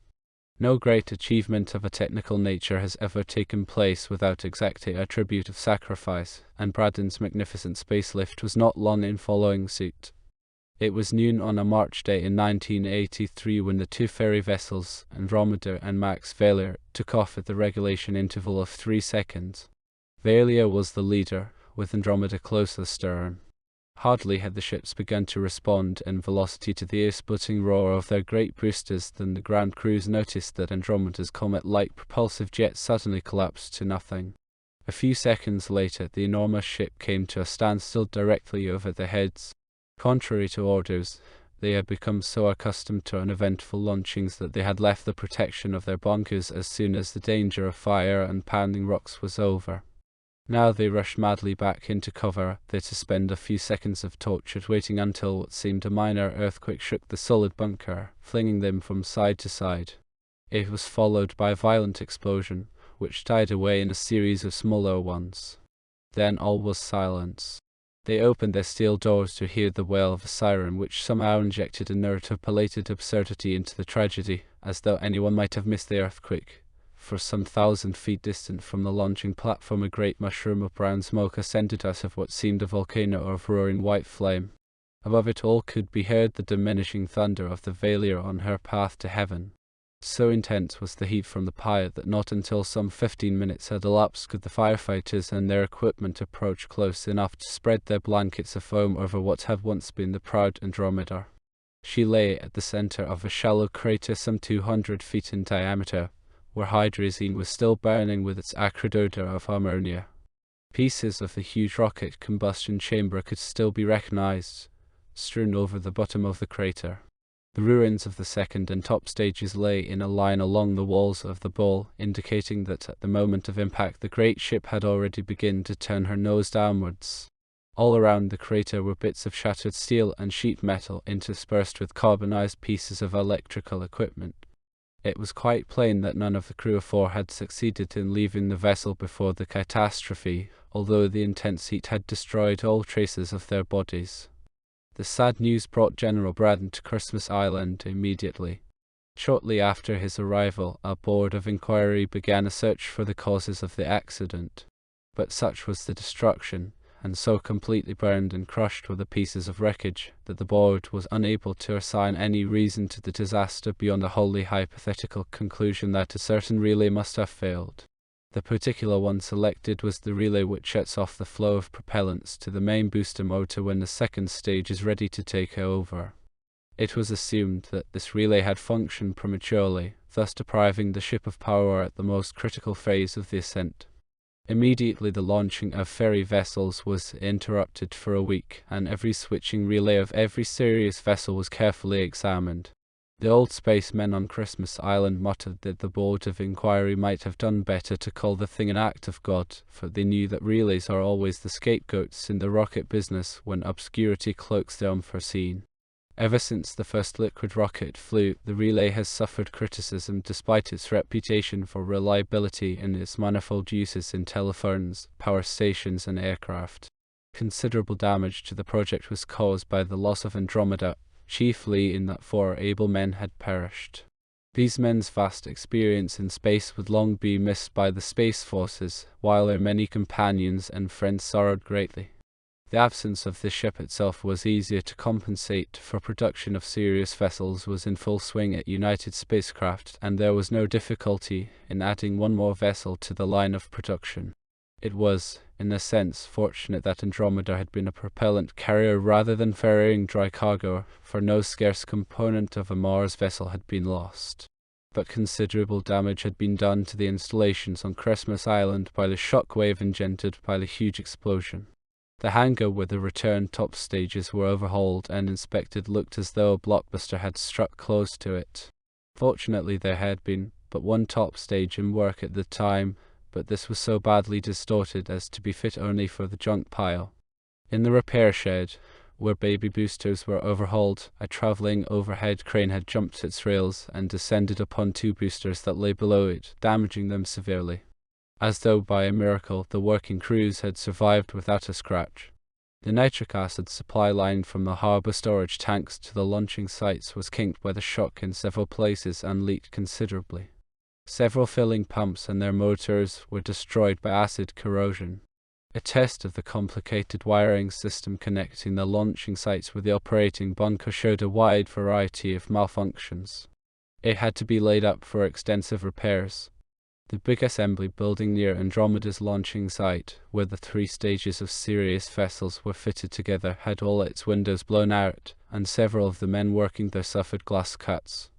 No great achievement of a technical nature has ever taken place without exacting a tribute of sacrifice, and Braun's magnificent spacelift was not long in following suit. It was noon on a March day in 1983 when the 2 ferry vessels, Andromeda and Max Valier, took off at the regulation interval of 3 seconds. Valier was the leader, with Andromeda close astern. Hardly had the ships begun to respond in velocity to the ear-splitting roar of their great boosters than the ground crews noticed that Andromeda's comet-like propulsive jet suddenly collapsed to nothing. A few seconds later, the enormous ship came to a standstill directly over their heads. Contrary to orders, they had become so accustomed to uneventful launchings that they had left the protection of their bunkers as soon as the danger of fire and pounding rocks was over. Now they rushed madly back into cover, there to spend a few seconds of tortured waiting until what seemed a minor earthquake shook the solid bunker, flinging them from side to side. It was followed by a violent explosion, which died away in a series of smaller ones. Then all was silence. They opened their steel doors to hear the wail of a siren, which somehow injected a note of belated absurdity into the tragedy, as though anyone might have missed the earthquake. For some 1,000 feet distant from the launching platform, a great mushroom of brown smoke ascended out of what seemed a volcano of roaring white flame. Above it all could be heard the diminishing thunder of the Valier on her path to heaven. So intense was the heat from the pyre that not until some 15 minutes had elapsed could the firefighters and their equipment approach close enough to spread their blankets of foam over what had once been the proud Andromeda. She lay at the center of a shallow crater some 200 feet in diameter, where hydrazine was still burning with its acrid odor of ammonia. Pieces of the huge rocket combustion chamber could still be recognized, strewn over the bottom of the crater. The ruins of the second and top stages lay in a line along the walls of the bowl, indicating that at the moment of impact the great ship had already begun to turn her nose downwards. All around the crater were bits of shattered steel and sheet metal interspersed with carbonized pieces of electrical equipment. It was quite plain that none of the crew of 4 had succeeded in leaving the vessel before the catastrophe, although the intense heat had destroyed all traces of their bodies. The sad news brought General Braun to Christmas Island immediately. Shortly after his arrival, a board of inquiry began a search for the causes of the accident. But such was the destruction, and so completely burned and crushed were the pieces of wreckage, that the board was unable to assign any reason to the disaster beyond a wholly hypothetical conclusion that a certain relay must have failed. The particular one selected was the relay which shuts off the flow of propellants to the main booster motor when the second stage is ready to take over. It was assumed that this relay had functioned prematurely, thus depriving the ship of power at the most critical phase of the ascent. Immediately the launching of ferry vessels was interrupted for a week, and every switching relay of every serious vessel was carefully examined. The old spacemen on Christmas Island muttered that the board of inquiry might have done better to call the thing an act of God, for they knew that relays are always the scapegoats in the rocket business when obscurity cloaks the unforeseen. Ever since the first liquid rocket flew, the relay has suffered criticism despite its reputation for reliability in its manifold uses in telephones, power stations, and aircraft. Considerable damage to the project was caused by the loss of Andromeda, chiefly in that 4 able men had perished. These men's vast experience in space would long be missed by the Space Forces, while their many companions and friends sorrowed greatly. The absence of the ship itself was easier to compensate, for production of serious vessels was in full swing at United Spacecraft, and there was no difficulty in adding one more vessel to the line of production. It was, in a sense, fortunate that Andromeda had been a propellant carrier rather than ferrying dry cargo, for no scarce component of a Mars vessel had been lost. But considerable damage had been done to the installations on Christmas Island by the shock wave engendered by the huge explosion. The hangar where the return top stages were overhauled and inspected looked as though a blockbuster had struck close to it. Fortunately, there had been but one top stage in work at the time, but this was so badly distorted as to be fit only for the junk pile. In the repair shed, where baby boosters were overhauled, a travelling overhead crane had jumped its rails and descended upon 2 boosters that lay below it, damaging them severely. As though by a miracle, the working crews had survived without a scratch. The nitric acid supply line from the harbour storage tanks to the launching sites was kinked by the shock in several places and leaked considerably. Several filling pumps and their motors were destroyed by acid corrosion. A test of the complicated wiring system connecting the launching sites with the operating bunker showed a wide variety of malfunctions. It had to be laid up for extensive repairs. The big assembly building near Andromeda's launching site, where the 3 stages of Sirius vessels were fitted together, had all its windows blown out, and several of the men working there suffered glass cuts.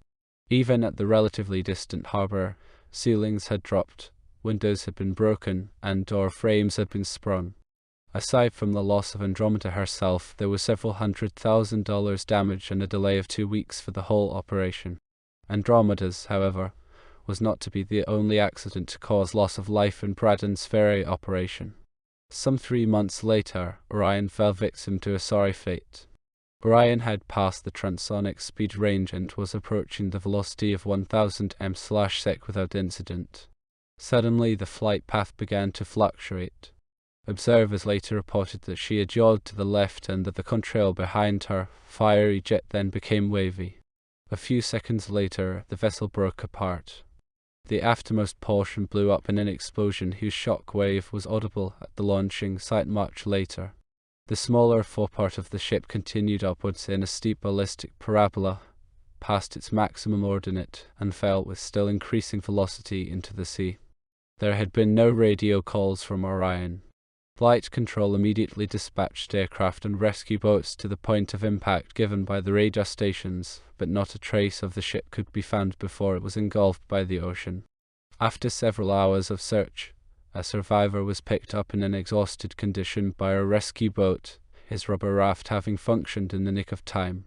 Even at the relatively distant harbour, ceilings had dropped, windows had been broken, and door frames had been sprung. Aside from the loss of Andromeda herself, there was several $100,000 damage and a delay of 2 weeks for the whole operation. Andromeda's, however, was not to be the only accident to cause loss of life in Braun's ferry operation. Some 3 months later, Orion fell victim to a sorry fate. Orion had passed the transonic speed range and was approaching the velocity of 1000 mph without incident. Suddenly, the flight path began to fluctuate. Observers later reported that she had yawed to the left and that the contrail behind her fiery jet then became wavy. A few seconds later, the vessel broke apart. The aftermost portion blew up in an explosion whose shock wave was audible at the launching site much later. The smaller forepart of the ship continued upwards in a steep ballistic parabola, past its maximum ordinate, and fell with still increasing velocity into the sea. There had been no radio calls from Orion. Flight control immediately dispatched aircraft and rescue boats to the point of impact given by the radar stations, but not a trace of the ship could be found before it was engulfed by the ocean. After several hours of search, a survivor was picked up in an exhausted condition by a rescue boat, his rubber raft having functioned in the nick of time.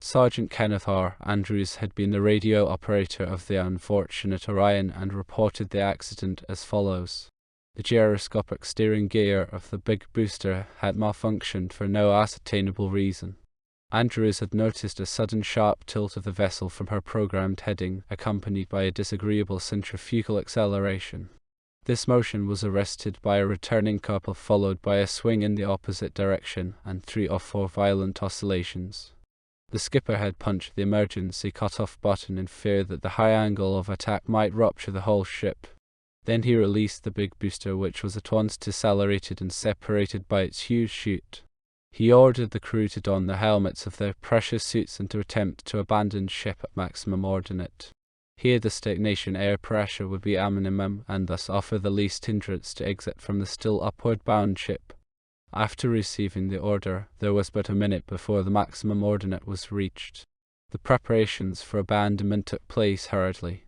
Sergeant Kenneth R. Andrews had been the radio operator of the unfortunate Orion and reported the accident as follows. The gyroscopic steering gear of the big booster had malfunctioned for no ascertainable reason. Andrews had noticed a sudden sharp tilt of the vessel from her programmed heading, accompanied by a disagreeable centrifugal acceleration. This motion was arrested by a returning couple, followed by a swing in the opposite direction and 3 or 4 violent oscillations. The skipper had punched the emergency cut-off button in fear that the high angle of attack might rupture the whole ship. Then he released the big booster, which was at once decelerated and separated by its huge chute. He ordered the crew to don the helmets of their precious suits and to attempt to abandon ship at maximum ordinate. Here the stagnation air pressure would be at minimum and thus offer the least hindrance to exit from the still upward-bound ship. After receiving the order, there was but a minute before the maximum ordinate was reached. The preparations for abandonment took place hurriedly.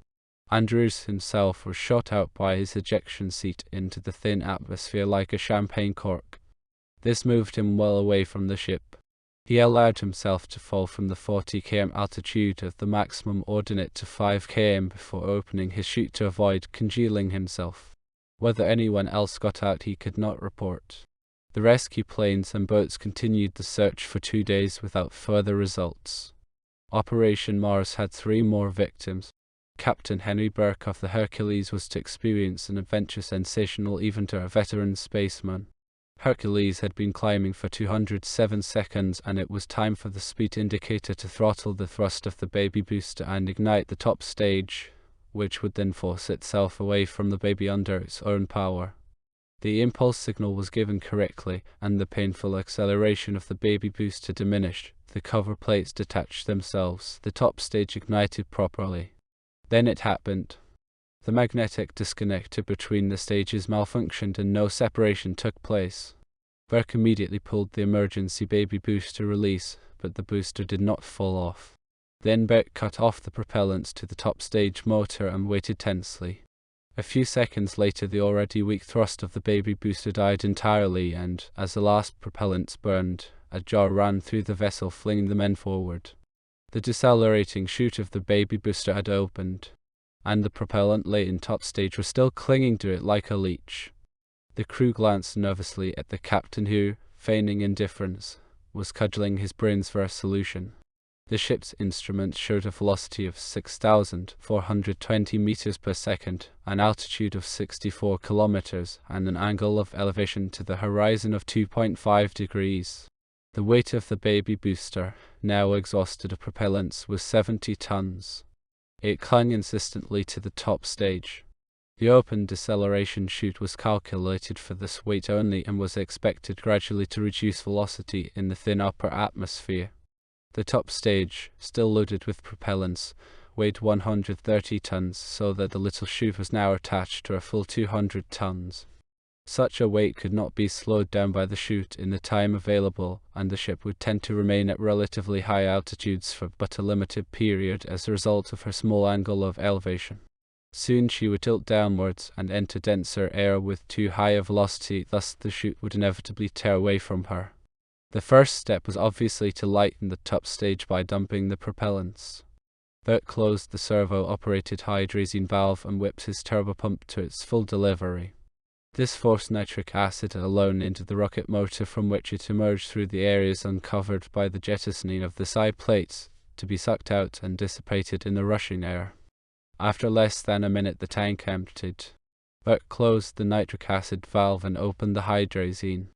Andrews himself was shot out by his ejection seat into the thin atmosphere like a champagne cork. This moved him well away from the ship. He allowed himself to fall from the 40 km altitude of the maximum ordinate to 5 km before opening his chute to avoid congealing himself. Whether anyone else got out he could not report. The rescue planes and boats continued the search for 2 days without further results. Operation Mars had 3 more victims. Captain Henry Burke of the Hercules was to experience an adventure sensational even to a veteran spaceman. Hercules had been climbing for 207 seconds, and it was time for the speed indicator to throttle the thrust of the baby booster and ignite the top stage, which would then force itself away from the baby under its own power. The impulse signal was given correctly, and the painful acceleration of the baby booster diminished. The cover plates detached themselves. The top stage ignited properly. Then it happened. The magnetic disconnector between the stages malfunctioned and no separation took place. Burke immediately pulled the emergency baby booster release, but the booster did not fall off. Then Burke cut off the propellants to the top stage motor and waited tensely. A few seconds later, the already weak thrust of the baby booster died entirely, and, as the last propellants burned, a jar ran through the vessel, flinging the men forward. The decelerating chute of the baby booster had opened, and the propellant-laden top stage was still clinging to it like a leech. The crew glanced nervously at the captain who, feigning indifference, was cudgelling his brains for a solution. The ship's instruments showed a velocity of 6,420 meters per second, an altitude of 64 kilometers, and an angle of elevation to the horizon of 2.5 degrees. The weight of the baby booster, now exhausted of propellants, was 70 tons. It clung insistently to the top stage. The open deceleration chute was calculated for this weight only and was expected gradually to reduce velocity in the thin upper atmosphere. The top stage, still loaded with propellants, weighed 130 tons, so that the little chute was now attached to a full 200 tons. Such a weight could not be slowed down by the chute in the time available, and the ship would tend to remain at relatively high altitudes for but a limited period as a result of her small angle of elevation. Soon she would tilt downwards and enter denser air with too high a velocity, thus the chute would inevitably tear away from her. The first step was obviously to lighten the top stage by dumping the propellants. Burke closed the servo-operated hydrazine valve and whipped his turbopump to its full delivery. This forced nitric acid alone into the rocket motor, from which it emerged through the areas uncovered by the jettisoning of the side plates, to be sucked out and dissipated in the rushing air. After less than a minute the tank emptied. Burke closed the nitric acid valve and opened the hydrazine.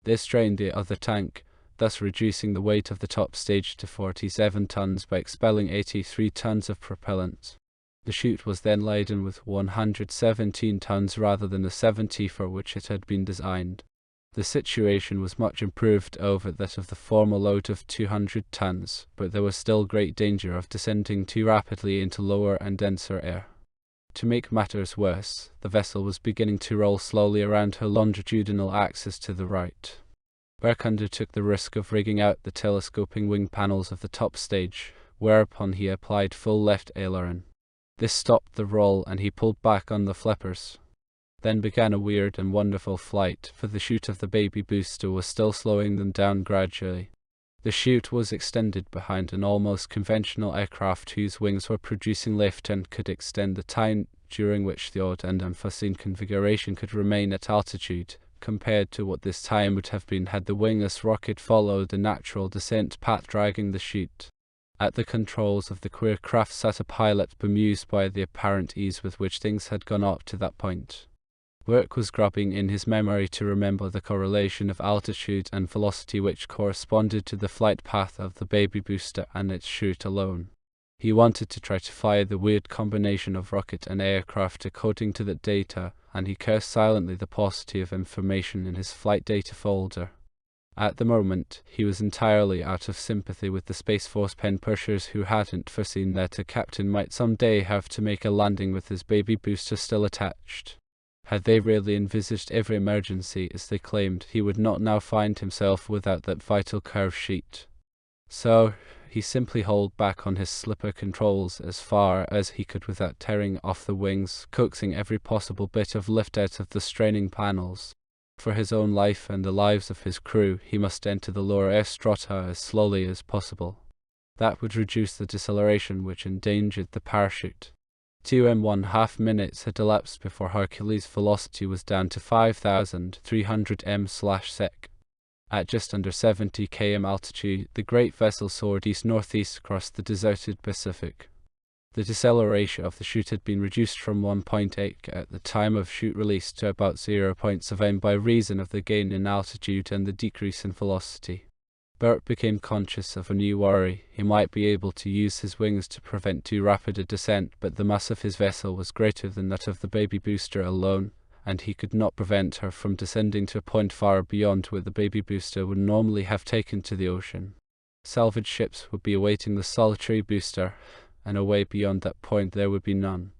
This drained the other tank, thus reducing the weight of the top stage to 47 tons by expelling 83 tons of propellant. The chute was then laden with 117 tons rather than the 70 for which it had been designed. The situation was much improved over that of the former load of 200 tons, but there was still great danger of descending too rapidly into lower and denser air. To make matters worse, the vessel was beginning to roll slowly around her longitudinal axis to the right. Burke undertook the risk of rigging out the telescoping wing panels of the top stage, whereupon he applied full left aileron. This stopped the roll, and he pulled back on the flippers. Then began a weird and wonderful flight, for the chute of the baby booster was still slowing them down gradually. The chute was extended behind an almost conventional aircraft whose wings were producing lift and could extend the time during which the odd and unforeseen configuration could remain at altitude, compared to what this time would have been had the wingless rocket followed a natural descent path dragging the chute. At the controls of the queer craft sat a pilot bemused by the apparent ease with which things had gone up to that point. Work was grubbing in his memory to remember the correlation of altitude and velocity which corresponded to the flight path of the baby booster and its chute alone. He wanted to try to fire the weird combination of rocket and aircraft according to that data, and he cursed silently the paucity of information in his flight data folder. At the moment, he was entirely out of sympathy with the Space Force pen pushers who hadn't foreseen that a captain might someday have to make a landing with his baby booster still attached. Had they really envisaged every emergency, as they claimed, he would not now find himself without that vital curve sheet. So, he simply hauled back on his slipper controls as far as he could without tearing off the wings, coaxing every possible bit of lift out of the straining panels. For his own life and the lives of his crew, he must enter the lower air strata as slowly as possible. That would reduce the deceleration which endangered the parachute. 2.5 minutes had elapsed before Hercules' velocity was down to 5,300 m/sec. At just under 70 km altitude, the great vessel soared east-northeast across the deserted Pacific. The deceleration of the chute had been reduced from 1.8 at the time of chute release to about 0.7 by reason of the gain in altitude and the decrease in velocity. Bert became conscious of a new worry. He might be able to use his wings to prevent too rapid a descent, but the mass of his vessel was greater than that of the baby booster alone, and he could not prevent her from descending to a point far beyond where the baby booster would normally have taken to the ocean. Salvage ships would be awaiting the solitary booster, and away beyond that point there would be none.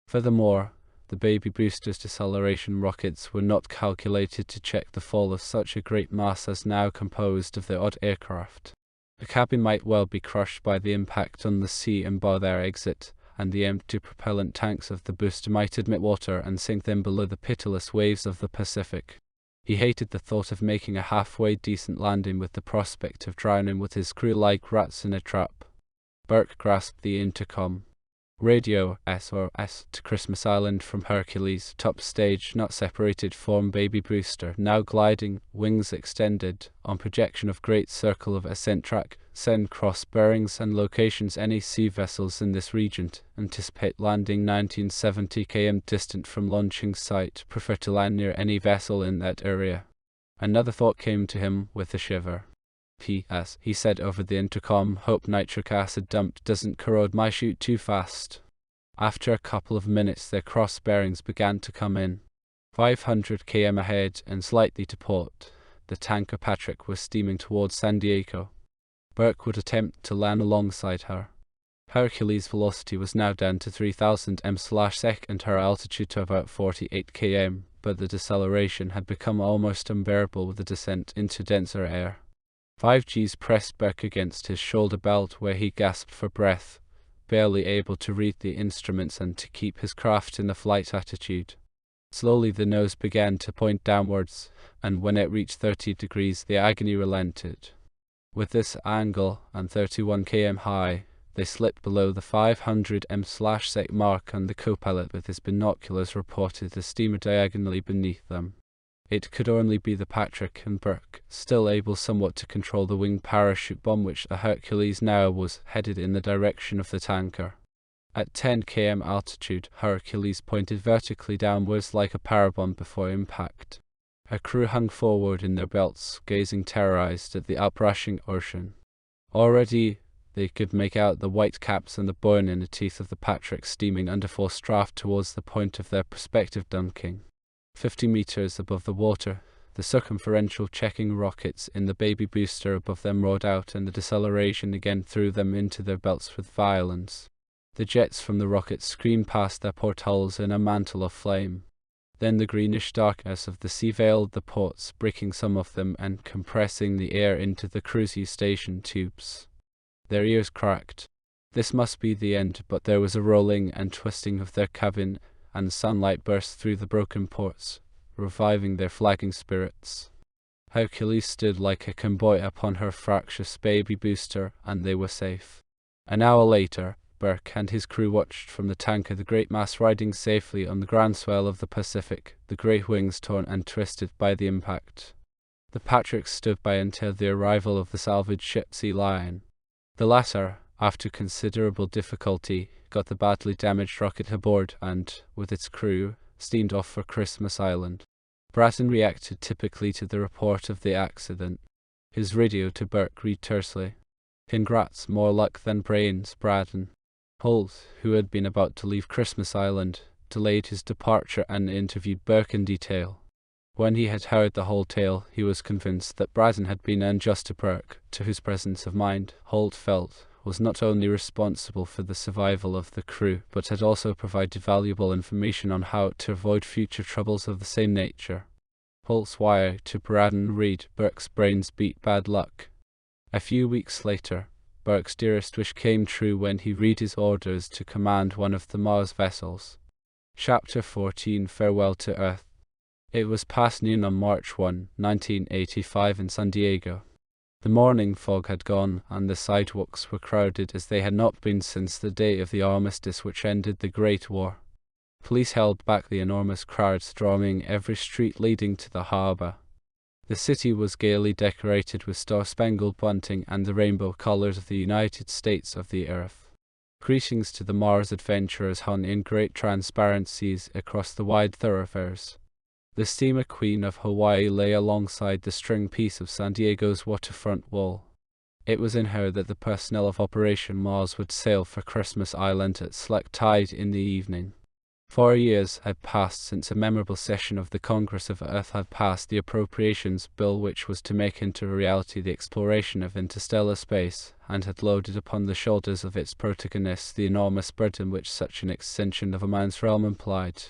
Furthermore, the baby booster's deceleration rockets were not calculated to check the fall of such a great mass as now composed of the odd aircraft. The cabin might well be crushed by the impact on the sea and bar their exit, and the empty propellant tanks of the booster might admit water and sink them below the pitiless waves of the Pacific. He hated the thought of making a halfway decent landing with the prospect of drowning with his crew like rats in a trap. Burke grasped the intercom. Radio SOS to Christmas Island from Hercules, top stage not separated from baby booster, now gliding, wings extended, on projection of great circle of ascent track. Send cross bearings and locations any sea vessels in this region. Anticipate landing 1970 km distant from launching site. Prefer to land near any vessel in that area. Another thought came to him with a shiver. P.S. he said over the intercom, hope nitric acid dump doesn't corrode my chute too fast. After a couple of minutes their cross bearings began to come in. 500 km ahead and slightly to port, the tanker Patrick was steaming towards San Diego. Burke would attempt to land alongside her. Hercules' velocity was now down to 3,000 m/sec and her altitude to about 48 km, but the deceleration had become almost unbearable with the descent into denser air. 5Gs pressed Burke against his shoulder belt where he gasped for breath, barely able to read the instruments and to keep his craft in the flight attitude. Slowly the nose began to point downwards, and when it reached 30 degrees the agony relented. With this angle and 31 km high, they slipped below the 500 m/sec mark, and the co-pilot with his binoculars reported the steamer diagonally beneath them. It could only be the Patrick and Burke, still able somewhat to control the wing parachute bomb which the Hercules now was headed in the direction of the tanker. At 10 km altitude, Hercules pointed vertically downwards like a parabomb before impact. Her crew hung forward in their belts, gazing terrorized at the uprushing ocean. Already they could make out the white caps and the bone in the teeth of the Patrick steaming under forced draft towards the point of their prospective dunking. 50 meters above the water, the circumferential checking rockets in the baby booster above them roared out, and the deceleration again threw them into their belts with violence. The jets from the rockets screamed past their portholes in a mantle of flame. Then the greenish darkness of the sea veiled the ports, breaking some of them and compressing the air into the cruise station tubes. Their ears cracked. This must be the end, but there was a rolling and twisting of their cabin, and sunlight burst through the broken ports, reviving their flagging spirits. Hercules stood like a convoy upon her fractious baby booster, and they were safe. An hour later, Burke and his crew watched from the tanker the great mass riding safely on the grand swell of the Pacific, the great wings torn and twisted by the impact. The Patrick stood by until the arrival of the salvage ship Sea Lion. The latter, after considerable difficulty, got the badly damaged rocket aboard and, with its crew, steamed off for Christmas Island. Bratton reacted typically to the report of the accident. His radio to Burke read tersely, "Congrats, more luck than brains, Bratton." Holt, who had been about to leave Christmas Island, delayed his departure and interviewed Burke in detail. When he had heard the whole tale, he was convinced that Bratton had been unjust to Burke, to whose presence of mind, Holt felt, was not only responsible for the survival of the crew, but had also provided valuable information on how to avoid future troubles of the same nature. Holt's wire to Bratton read, "Burke's brains beat bad luck." A few weeks later, Burke's dearest wish came true when he read his orders to command one of the Mars vessels. Chapter 14, Farewell to Earth. It was past noon on March 1, 1985 in San Diego. The morning fog had gone, and the sidewalks were crowded as they had not been since the day of the armistice which ended the Great War. Police held back the enormous crowds thronging every street leading to the harbor. The city was gaily decorated with star-spangled bunting and the rainbow colors of the United States of the Earth. Greetings to the Mars adventurers hung in great transparencies across the wide thoroughfares. The steamer Queen of Hawaii lay alongside the string piece of San Diego's waterfront wall. It was in her that the personnel of Operation Mars would sail for Christmas Island at slack tide in the evening. 4 years had passed since a memorable session of the Congress of Earth had passed the appropriations bill which was to make into a reality the exploration of interstellar space, and had loaded upon the shoulders of its protagonists the enormous burden which such an extension of a man's realm implied.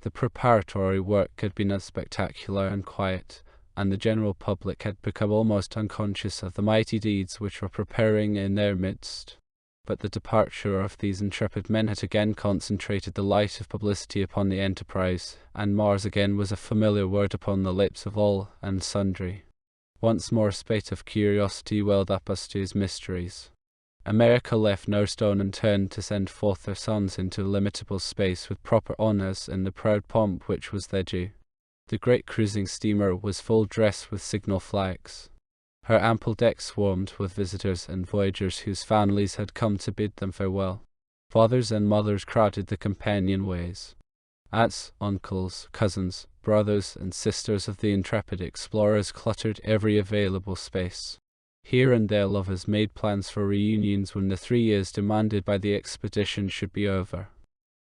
The preparatory work had been unspectacular and quiet, and the general public had become almost unconscious of the mighty deeds which were preparing in their midst. But the departure of these intrepid men had again concentrated the light of publicity upon the enterprise, and Mars again was a familiar word upon the lips of all and sundry. Once more a spate of curiosity welled up as to his mysteries. America left no stone unturned to send forth their sons into illimitable space with proper honors and the proud pomp which was their due. The great cruising steamer was full dressed with signal flags. Her ample deck swarmed with visitors and voyagers whose families had come to bid them farewell. Fathers and mothers crowded the companionways. Aunts, uncles, cousins, brothers, and sisters of the intrepid explorers cluttered every available space. Here and there lovers made plans for reunions when the 3 years demanded by the expedition should be over.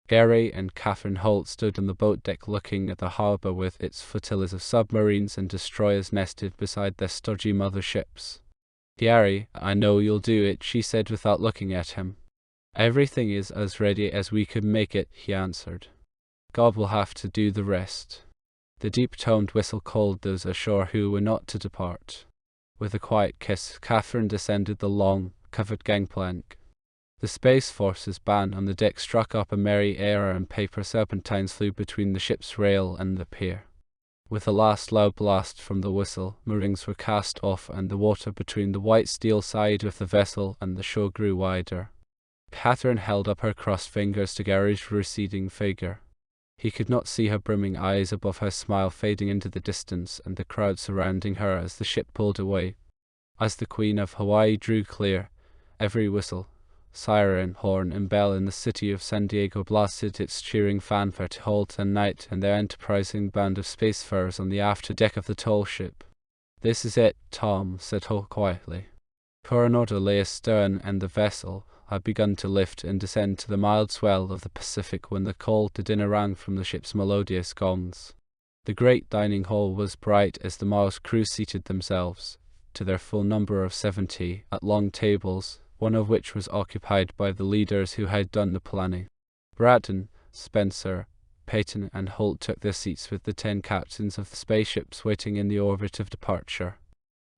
Gary and Catherine Holt stood on the boat deck looking at the harbor with its flotillas of submarines and destroyers nested beside their stodgy motherships. "Gary, I know you'll do it," she said without looking at him. "Everything is as ready as we could make it," he answered. "God will have to do the rest." The deep-toned whistle called those ashore who were not to depart. With a quiet kiss, Catherine descended the long, covered gangplank. The Space Force's band on the deck struck up a merry air and paper serpentines flew between the ship's rail and the pier. With a last loud blast from the whistle, moorings were cast off and the water between the white steel side of the vessel and the shore grew wider. Catherine held up her crossed fingers to Gary's receding figure. He could not see her brimming eyes above her smile fading into the distance and the crowd surrounding her as the ship pulled away. As the Queen of Hawaii drew clear, every whistle, siren, horn, and bell in the city of San Diego blasted its cheering fanfare to Holt and Knight and their enterprising band of spacefarers on the after deck of the tall ship. "This is it, Tom," said Holt quietly. Coronado lay astern and the vessel had begun to lift and descend to the mild swell of the Pacific when the call to dinner rang from the ship's melodious gongs. The great dining hall was bright as the Mars crew seated themselves, to their full number of 70, at long tables, one of which was occupied by the leaders who had done the planning. Bratton, Spencer, Peyton, and Holt took their seats with the 10 captains of the spaceships waiting in the orbit of departure.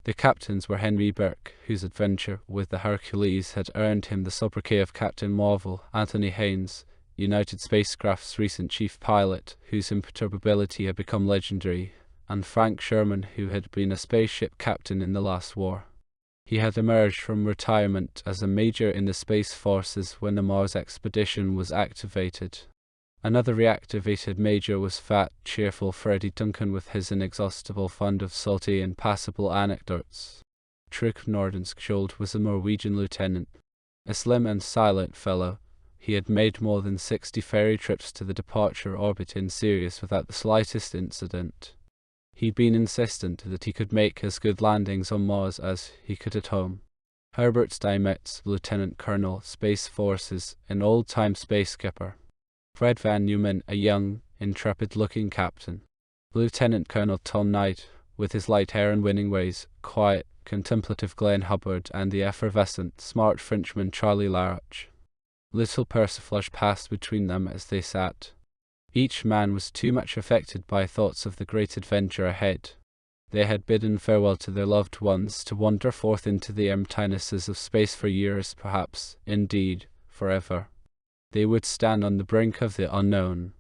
The captains were Henry Burke, whose adventure with the Hercules had earned him the sobriquet of Captain Marvel; Anthony Haynes, United Spacecraft's recent chief pilot, whose imperturbability had become legendary; and Frank Sherman, who had been a spaceship captain in the last war. He had emerged from retirement as a major in the Space Forces when the Mars expedition was activated. Another reactivated major was fat, cheerful Freddie Duncan with his inexhaustible fund of salty and passable anecdotes. Trygve Nordenskjold was a Norwegian lieutenant. A slim and silent fellow, he had made more than 60 ferry trips to the departure orbit in Sirius without the slightest incident. He'd been insistent that he could make as good landings on Mars as he could at home. Herbert Steinmetz, Lieutenant Colonel, Space Forces, an old-time space skipper. Fred Van Neumann, a young, intrepid-looking captain. Lieutenant Colonel Tom Knight, with his light hair and winning ways, quiet, contemplative Glenn Hubbard, and the effervescent, smart Frenchman Charlie Larach. Little persiflage passed between them as they sat. Each man was too much affected by thoughts of the great adventure ahead. They had bidden farewell to their loved ones to wander forth into the emptinesses of space for years, perhaps, indeed, forever. They would stand on the brink of the unknown.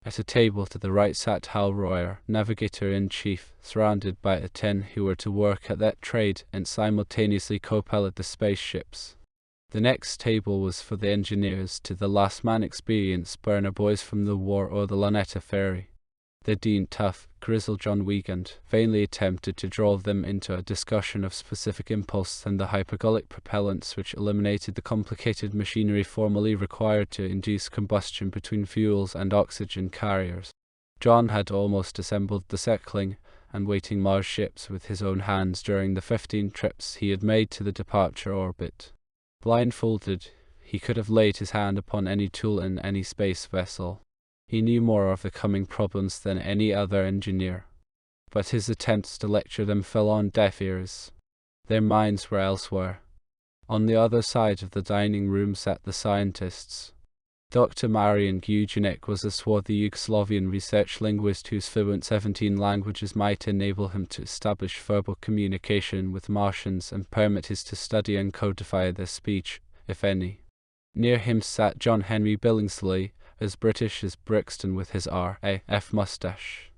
At a table to the right sat Hal Royer, Navigator-in-Chief, surrounded by the 10 who were to work at that trade and simultaneously co-pilot the spaceships. The next table was for the engineers, to the last man experienced burner boys from the war or the Luneta ferry. The Dean tough, grizzled John Wiegand vainly attempted to draw them into a discussion of specific impulse and the hypergolic propellants which eliminated the complicated machinery formerly required to induce combustion between fuels and oxygen carriers. John had almost assembled the circling and waiting Mars ships with his own hands during the 15 trips he had made to the departure orbit. Blindfolded, he could have laid his hand upon any tool in any space vessel. He knew more of the coming problems than any other engineer. But his attempts to lecture them fell on deaf ears. Their minds were elsewhere. On the other side of the dining room sat the scientists. Dr. Marian Gujanek was a swarthy Yugoslavian research linguist whose fluent 17 languages might enable him to establish verbal communication with Martians and permit his to study and codify their speech, if any. Near him sat John Henry Billingsley, as British as Brixton with his R.A.F. moustache.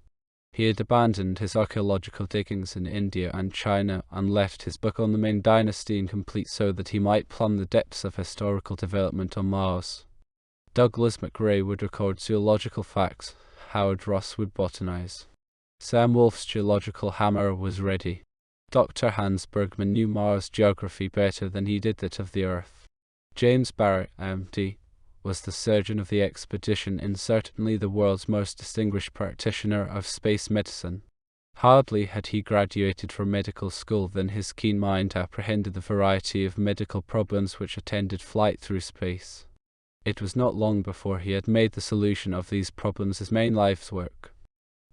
He had abandoned his archaeological diggings in India and China and left his book on the Ming Dynasty incomplete so that he might plumb the depths of historical development on Mars. Douglas MacRae would record zoological facts, Howard Ross would botanize. Sam Wolf's geological hammer was ready. Dr. Hans Bergman knew Mars geography better than he did that of the Earth. James Barrett, M.D., was the surgeon of the expedition and certainly the world's most distinguished practitioner of space medicine. Hardly had he graduated from medical school than his keen mind apprehended the variety of medical problems which attended flight through space. It was not long before he had made the solution of these problems his main life's work.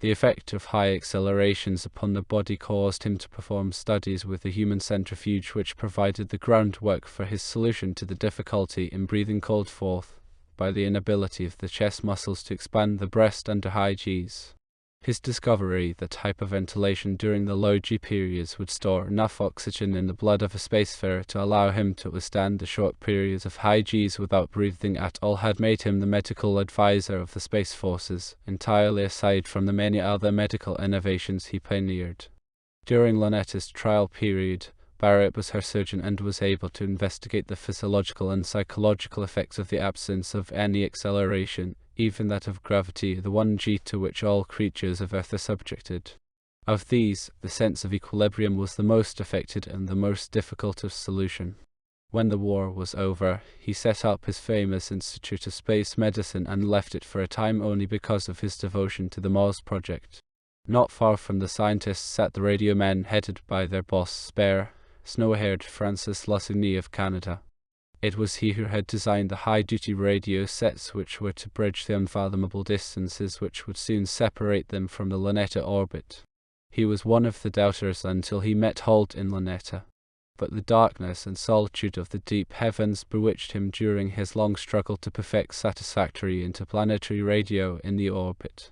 The effect of high accelerations upon the body caused him to perform studies with the human centrifuge which provided the groundwork for his solution to the difficulty in breathing cold forth by the inability of the chest muscles to expand the breast under high Gs. His discovery that hyperventilation during the low G periods would store enough oxygen in the blood of a spacefarer to allow him to withstand the short periods of high Gs without breathing at all had made him the medical advisor of the Space Forces, entirely aside from the many other medical innovations he pioneered. During Luneta's trial period, Barrett was her surgeon and was able to investigate the physiological and psychological effects of the absence of any acceleration, even that of gravity, the 1G to which all creatures of Earth are subjected. Of these, the sense of equilibrium was the most affected and the most difficult of solution. When the war was over, he set up his famous Institute of Space Medicine and left it for a time only because of his devotion to the Mars project. Not far from the scientists sat the radio men headed by their boss, spare, snow-haired Francis Lussigny of Canada. It was he who had designed the high-duty radio sets which were to bridge the unfathomable distances which would soon separate them from the Luneta orbit. He was one of the doubters until he met Holt in Luneta, but the darkness and solitude of the deep heavens bewitched him during his long struggle to perfect satisfactory interplanetary radio in the orbit.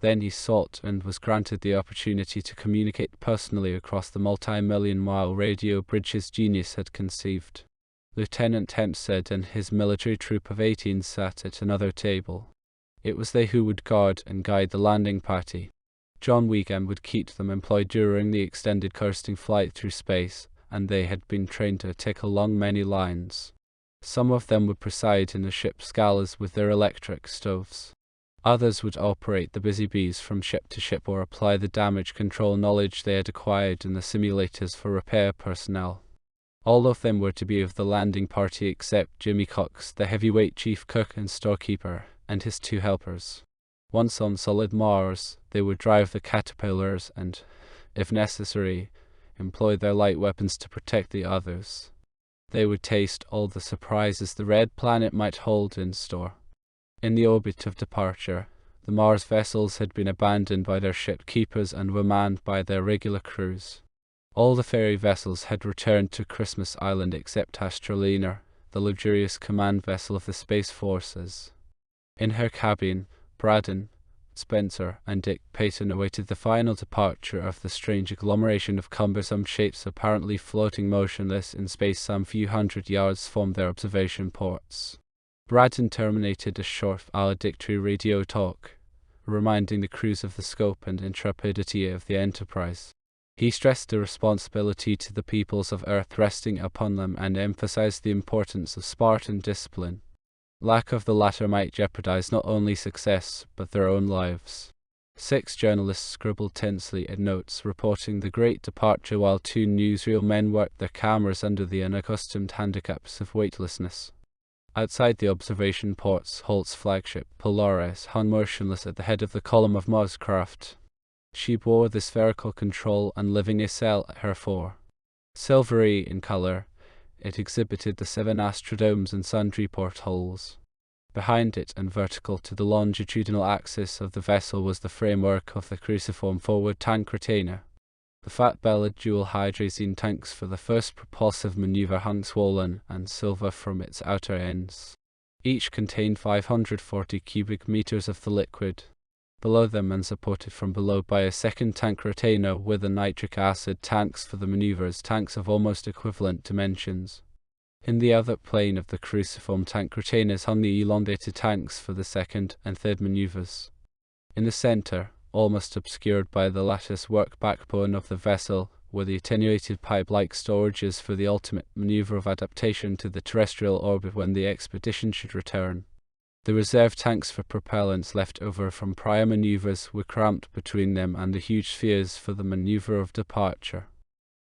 Then he sought and was granted the opportunity to communicate personally across the multi-million-mile radio bridge his genius had conceived. Lieutenant Hempstead and his military troop of 18 sat at another table. It was they who would guard and guide the landing party. John Wiegand would keep them employed during the extended coasting flight through space, and they had been trained to tick along many lines. Some of them would preside in the ship's galas with their electric stoves. Others would operate the busy bees from ship to ship or apply the damage control knowledge they had acquired in the simulators for repair personnel. All of them were to be of the landing party except Jimmy Cox, the heavyweight chief cook and storekeeper, and his 2 helpers. Once on solid Mars, they would drive the caterpillars and, if necessary, employ their light weapons to protect the others. They would taste all the surprises the red planet might hold in store. In the orbit of departure, the Mars vessels had been abandoned by their ship keepers and were manned by their regular crews. All the ferry vessels had returned to Christmas Island except Astrolina, the luxurious command vessel of the Space Forces. In her cabin, Braun, Spencer, and Dick Payton awaited the final departure of the strange agglomeration of cumbersome shapes apparently floating motionless in space some few hundred yards from their observation ports. Braun terminated a short valedictory radio talk, reminding the crews of the scope and intrepidity of the enterprise. He stressed the responsibility to the peoples of Earth resting upon them and emphasized the importance of Spartan discipline. Lack of the latter might jeopardize not only success, but their own lives. 6 journalists scribbled tensely in notes reporting the great departure while 2 newsreel men worked their cameras under the unaccustomed handicaps of weightlessness. Outside the observation ports, Holt's flagship, Polaris, hung motionless at the head of the column of Mars craft. She bore the spherical control and living nacelle at her fore. Silvery in color, it exhibited the 7 astrodomes and sundry portholes. Behind it and vertical to the longitudinal axis of the vessel was the framework of the cruciform forward tank retainer. The fat-bellied dual hydrazine tanks for the first propulsive maneuver hung swollen and silver from its outer ends. Each contained 540 cubic meters of the liquid. Below them and supported from below by a second tank retainer were the nitric acid tanks for the maneuvers, tanks of almost equivalent dimensions. In the other plane of the cruciform tank retainers hung the elongated tanks for the second and third maneuvers. In the center, almost obscured by the lattice work backbone of the vessel, were the attenuated pipe-like storages for the ultimate maneuver of adaptation to the terrestrial orbit when the expedition should return. The reserve tanks for propellants left over from prior maneuvers were cramped between them and the huge spheres for the maneuver of departure.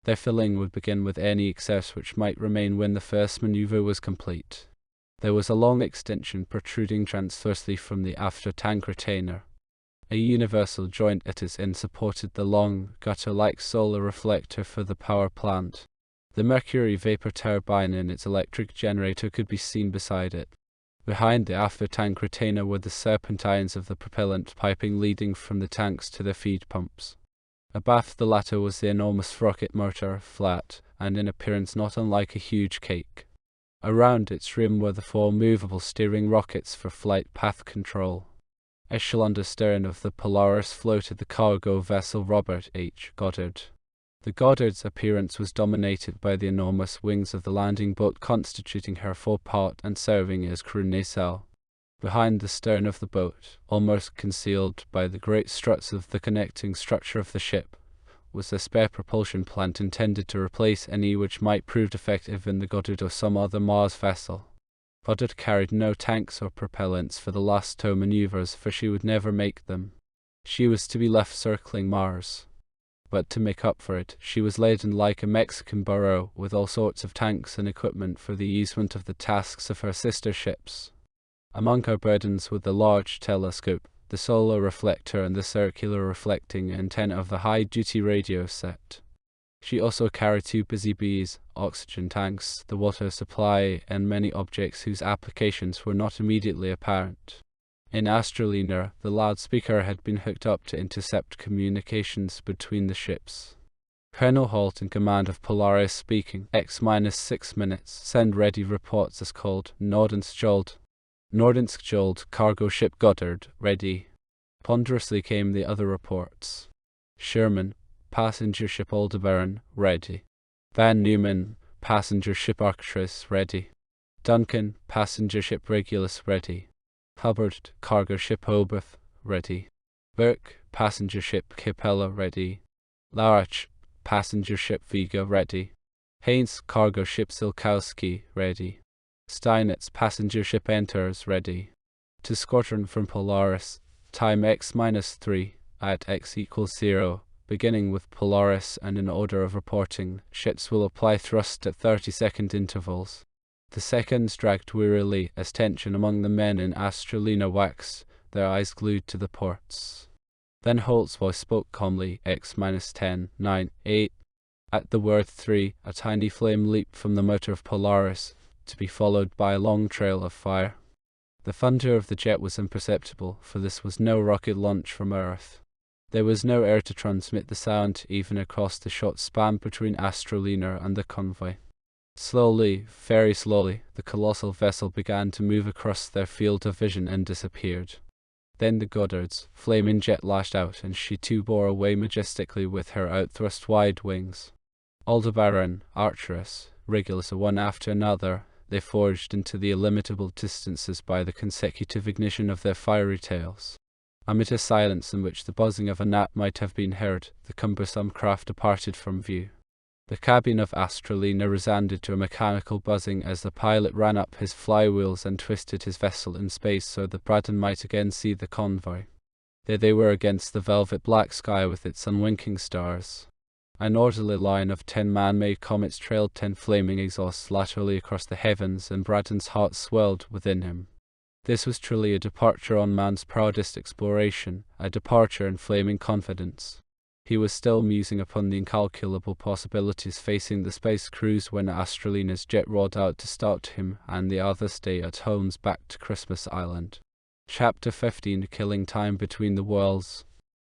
Their filling would begin with any excess which might remain when the first maneuver was complete. There was a long extension protruding transversely from the after tank retainer. A universal joint at its end supported the long, gutter-like solar reflector for the power plant. The mercury vapor turbine and its electric generator could be seen beside it. Behind the after-tank retainer were the serpentines of the propellant piping leading from the tanks to the feed pumps. Abaft the latter was the enormous rocket motor, flat, and in appearance not unlike a huge cake. Around its rim were the 4 movable steering rockets for flight path control. Echeloned astern of the Polaris floated the cargo vessel Robert H. Goddard. The Goddard's appearance was dominated by the enormous wings of the landing boat constituting her forepart and serving as crew nacelle. Behind the stern of the boat, almost concealed by the great struts of the connecting structure of the ship, was a spare propulsion plant intended to replace any which might prove defective in the Goddard or some other Mars vessel. Goddard carried no tanks or propellants for the last tow maneuvers, for she would never make them. She was to be left circling Mars. But to make up for it, she was laden like a Mexican burro with all sorts of tanks and equipment for the easement of the tasks of her sister ships. Among her burdens were the large telescope, the solar reflector, and the circular reflecting antenna of the high-duty radio set. She also carried 2 busy bees, oxygen tanks, the water supply, and many objects whose applications were not immediately apparent. In Astrolina, the loudspeaker had been hooked up to intercept communications between the ships. Colonel Holt in command of Polaris speaking, X-6 minutes, send ready reports as called, Nordenskjold. Nordenskjold, cargo ship Goddard, ready. Ponderously came the other reports. Sherman, passenger ship Aldebaran, ready. Van Neumann, passenger ship Arcturus, ready. Duncan, passenger ship Regulus, ready. Hubbard, cargo ship Hobart, ready. Burke, passenger ship Capella, ready. Larach, passenger ship Vega, ready. Heinz, cargo ship Silkowski, ready. Steinitz, passenger ship enters, ready. To squadron from Polaris, time X-3, at X equals 0, beginning with Polaris and in order of reporting, ships will apply thrust at 30-second intervals. The seconds dragged wearily as tension among the men in Astrolina waxed, their eyes glued to the ports. Then Holt's voice spoke calmly, X-10, 9, 8. At the word 3, a tiny flame leaped from the motor of Polaris, to be followed by a long trail of fire. The thunder of the jet was imperceptible, for this was no rocket launch from Earth. There was no air to transmit the sound even across the short span between Astrolina and the convoy. Slowly, very slowly, the colossal vessel began to move across their field of vision and disappeared. Then the Goddard's flaming jet lashed out, and she too bore away majestically with her outthrust wide wings. Aldebaran, Archeress, Regulus one after another, they forged into the illimitable distances by the consecutive ignition of their fiery tails. Amid a silence in which the buzzing of a gnat might have been heard, the cumbersome craft departed from view. The cabin of Astrolina resounded to a mechanical buzzing as the pilot ran up his flywheels and twisted his vessel in space so that Braun might again see the convoy. There they were against the velvet black sky with its unwinking stars. An orderly line of 10 man-made comets trailed 10 flaming exhausts laterally across the heavens, and Braun's heart swelled within him. This was truly a departure on man's proudest exploration, a departure in flaming confidence. He was still musing upon the incalculable possibilities facing the space cruise when Astrolina's jet rolled out to start him and the other stay-at-homes back to Christmas Island. Chapter 15: Killing Time Between the Worlds.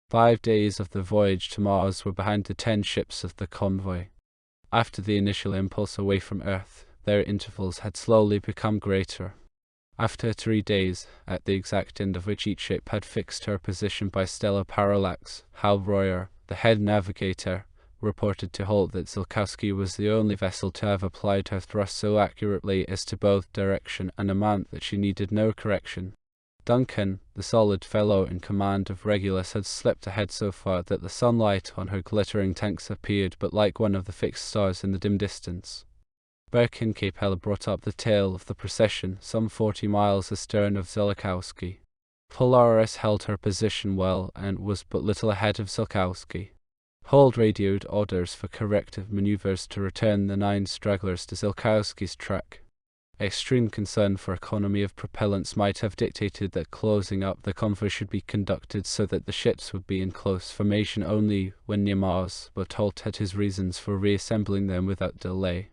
5 days of the voyage to Mars were behind the 10 ships of the convoy. After the initial impulse away from Earth, their intervals had slowly become greater. After 3 days, at the exact end of which each ship had fixed her position by stellar parallax, Hal Royer, the head navigator, reported to Holt that Silkowski was the only vessel to have applied her thrust so accurately as to both direction and amount that she needed no correction. Duncan, the solid fellow in command of Regulus, had slipped ahead so far that the sunlight on her glittering tanks appeared but like one of the fixed stars in the dim distance. Birkin Capella brought up the tail of the procession, some 40 miles astern of Silkowski. Polaris held her position well and was but little ahead of Silkowski. Hold radioed orders for corrective maneuvers to return the 9 stragglers to Silkowski's track. Extreme concern for economy of propellants might have dictated that closing up the convoy should be conducted so that the ships would be in close formation only when near Mars, but Holt had his reasons for reassembling them without delay.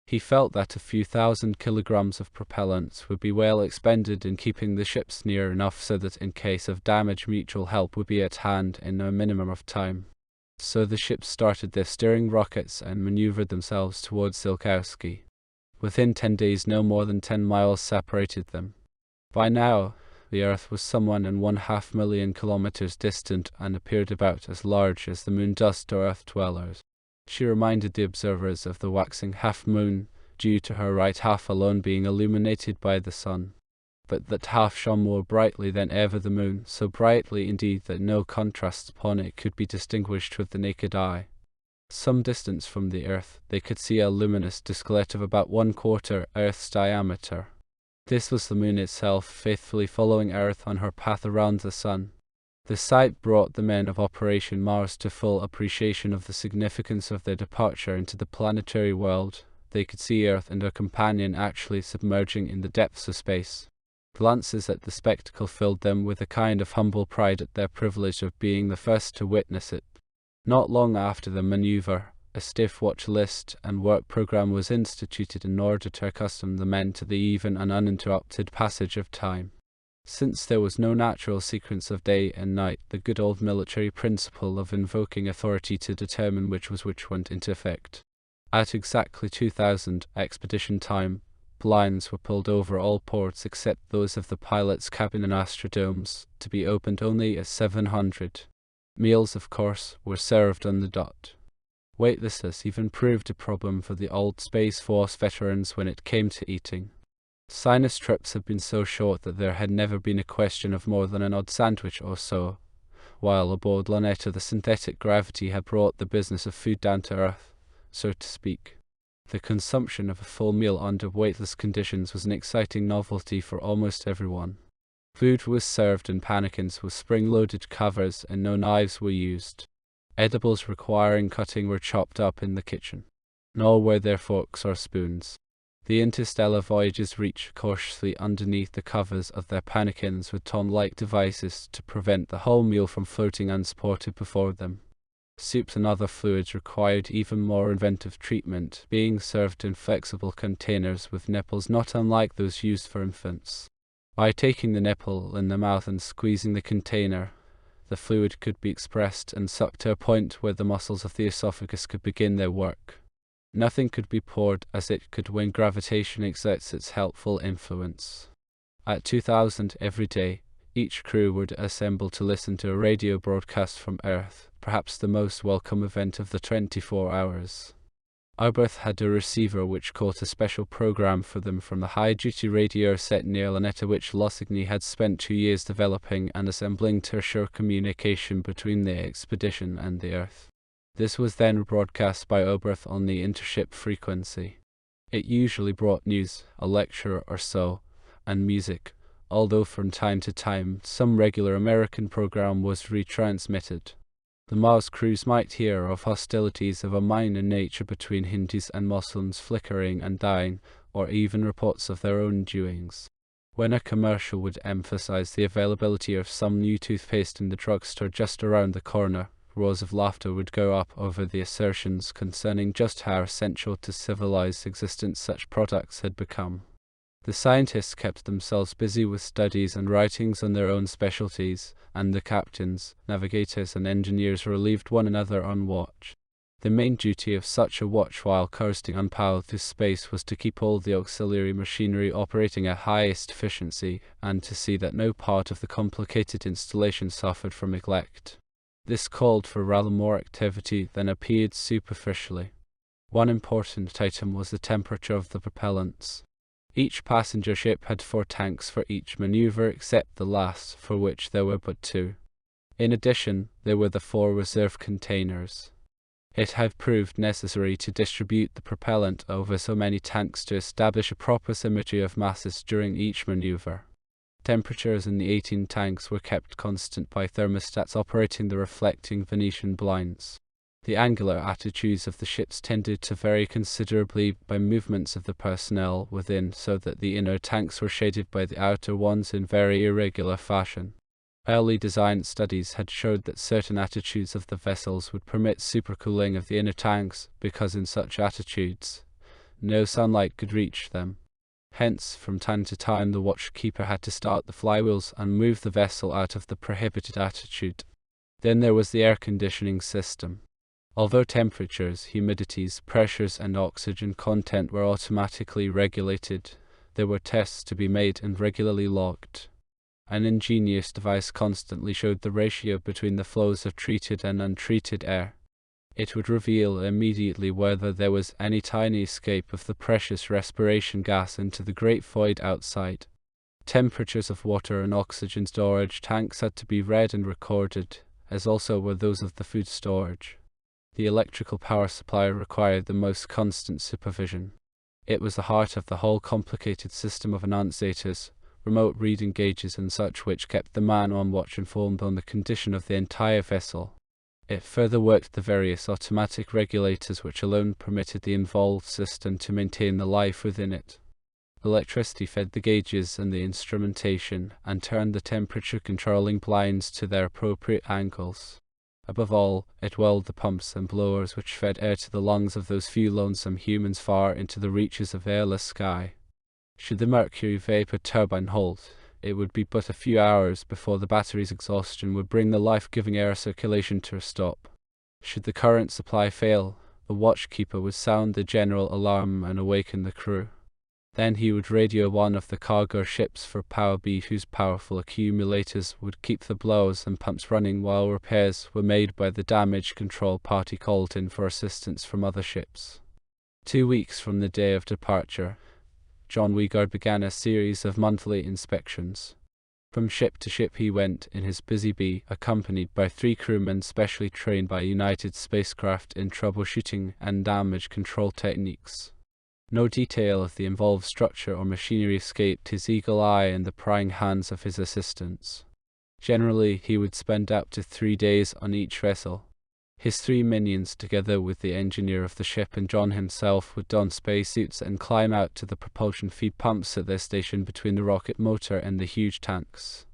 He felt that a few thousand kilograms of propellants would be well expended in keeping the ships near enough so that in case of damage mutual help would be at hand in a minimum of time. So the ships started their steering rockets and maneuvered themselves towards Silkowski. Within 10 days no more than 10 miles separated them. By now, the Earth was some 1.5 million kilometers distant and appeared about as large as the moon does to Earth dwellers. She reminded the observers of the waxing half-moon, due to her right half alone being illuminated by the sun. But that half shone more brightly than ever the moon, so brightly indeed that no contrasts upon it could be distinguished with the naked eye. Some distance from the Earth, they could see a luminous disklet of about 1/4 Earth's diameter. This was the moon itself, faithfully following Earth on her path around the sun. The sight brought the men of Operation Mars to full appreciation of the significance of their departure into the planetary world. They could see Earth and her companion actually submerging in the depths of space. Glances at the spectacle filled them with a kind of humble pride at their privilege of being the first to witness it. Not long after the maneuver, a stiff watch list and work program was instituted in order to accustom the men to the even and uninterrupted passage of time. Since there was no natural sequence of day and night, the good old military principle of invoking authority to determine which was which went into effect. At exactly 2000 expedition time, blinds were pulled over all ports except those of the pilot's cabin and astrodomes, to be opened only at 700. Meals, of course, were served on the dot. Weightlessness even proved a problem for the old Space Force veterans when it came to eating. Sinus trips had been so short that there had never been a question of more than an odd sandwich or so, while aboard Lonetta the synthetic gravity had brought the business of food down to earth, so to speak. The consumption of a full meal under weightless conditions was an exciting novelty for almost everyone. Food was served in pannikins with spring-loaded covers and no knives were used. Edibles requiring cutting were chopped up in the kitchen. Nor were there forks or spoons. The interstellar voyagers reached cautiously underneath the covers of their pannikins with tongue-like devices to prevent the whole meal from floating unsupported before them. Soups and other fluids required even more inventive treatment, being served in flexible containers with nipples not unlike those used for infants. By taking the nipple in the mouth and squeezing the container, the fluid could be expressed and sucked to a point where the muscles of the esophagus could begin their work. Nothing could be poured as it could when gravitation exerts its helpful influence. At 2000 every day, each crew would assemble to listen to a radio broadcast from Earth, perhaps the most welcome event of the 24 hours. Arbeth had a receiver which caught a special program for them from the high-duty radio set near Lanetta which Lossigny had spent 2 years developing and assembling to assure communication between the expedition and the Earth. This was then broadcast by Oberth on the intership frequency. It usually brought news, a lecture or so, and music, although from time to time some regular American program was retransmitted. The Mars crews might hear of hostilities of a minor nature between Hindus and Muslims flickering and dying, or even reports of their own doings. When a commercial would emphasize the availability of some new toothpaste in the drugstore just around the corner, roars of laughter would go up over the assertions concerning just how essential to civilized existence such products had become. The scientists kept themselves busy with studies and writings on their own specialties, and the captains, navigators, and engineers relieved one another on watch. The main duty of such a watch while coasting unpowered through space was to keep all the auxiliary machinery operating at highest efficiency, and to see that no part of the complicated installation suffered from neglect. This called for rather more activity than appeared superficially. One important item was the temperature of the propellants. Each passenger ship had 4 tanks for each maneuver except the last, for which there were but 2. In addition, there were the 4 reserve containers. It had proved necessary to distribute the propellant over so many tanks to establish a proper symmetry of masses during each maneuver. Temperatures in the 18 tanks were kept constant by thermostats operating the reflecting Venetian blinds. The angular attitudes of the ships tended to vary considerably by movements of the personnel within, so that the inner tanks were shaded by the outer ones in very irregular fashion. Early design studies had showed that certain attitudes of the vessels would permit supercooling of the inner tanks, because in such attitudes, no sunlight could reach them. Hence, from time to time the watchkeeper had to start the flywheels and move the vessel out of the prohibited attitude. Then there was the air conditioning system. Although temperatures, humidities, pressures, and oxygen content were automatically regulated, there were tests to be made and regularly logged. An ingenious device constantly showed the ratio between the flows of treated and untreated air. It would reveal immediately whether there was any tiny escape of the precious respiration gas into the great void outside. Temperatures of water and oxygen storage tanks had to be read and recorded, as also were those of the food storage. The electrical power supply required the most constant supervision. It was the heart of the whole complicated system of annunciators, remote reading gauges and such which kept the man on watch informed on the condition of the entire vessel. It further worked the various automatic regulators which alone permitted the involved system to maintain the life within it. Electricity fed the gauges and the instrumentation, and turned the temperature-controlling blinds to their appropriate angles. Above all, it whirled the pumps and blowers which fed air to the lungs of those few lonesome humans far into the reaches of airless sky. Should the mercury vapor turbine halt, it would be but a few hours before the battery's exhaustion would bring the life-giving air circulation to a stop. Should the current supply fail, the watchkeeper would sound the general alarm and awaken the crew. Then he would radio one of the cargo ships for Power B, whose powerful accumulators would keep the blowers and pumps running while repairs were made by the damage control party called in for assistance from other ships. 2 weeks from the day of departure, John Weigard began a series of monthly inspections. From ship to ship he went in his busy bee, accompanied by 3 crewmen specially trained by United Spacecraft in troubleshooting and damage control techniques. No detail of the involved structure or machinery escaped his eagle eye and the prying hands of his assistants. Generally, he would spend up to 3 days on each vessel. His 3 minions, together with the engineer of the ship and John himself, would don spacesuits and climb out to the propulsion feed pumps at their station between the rocket motor and the huge tanks.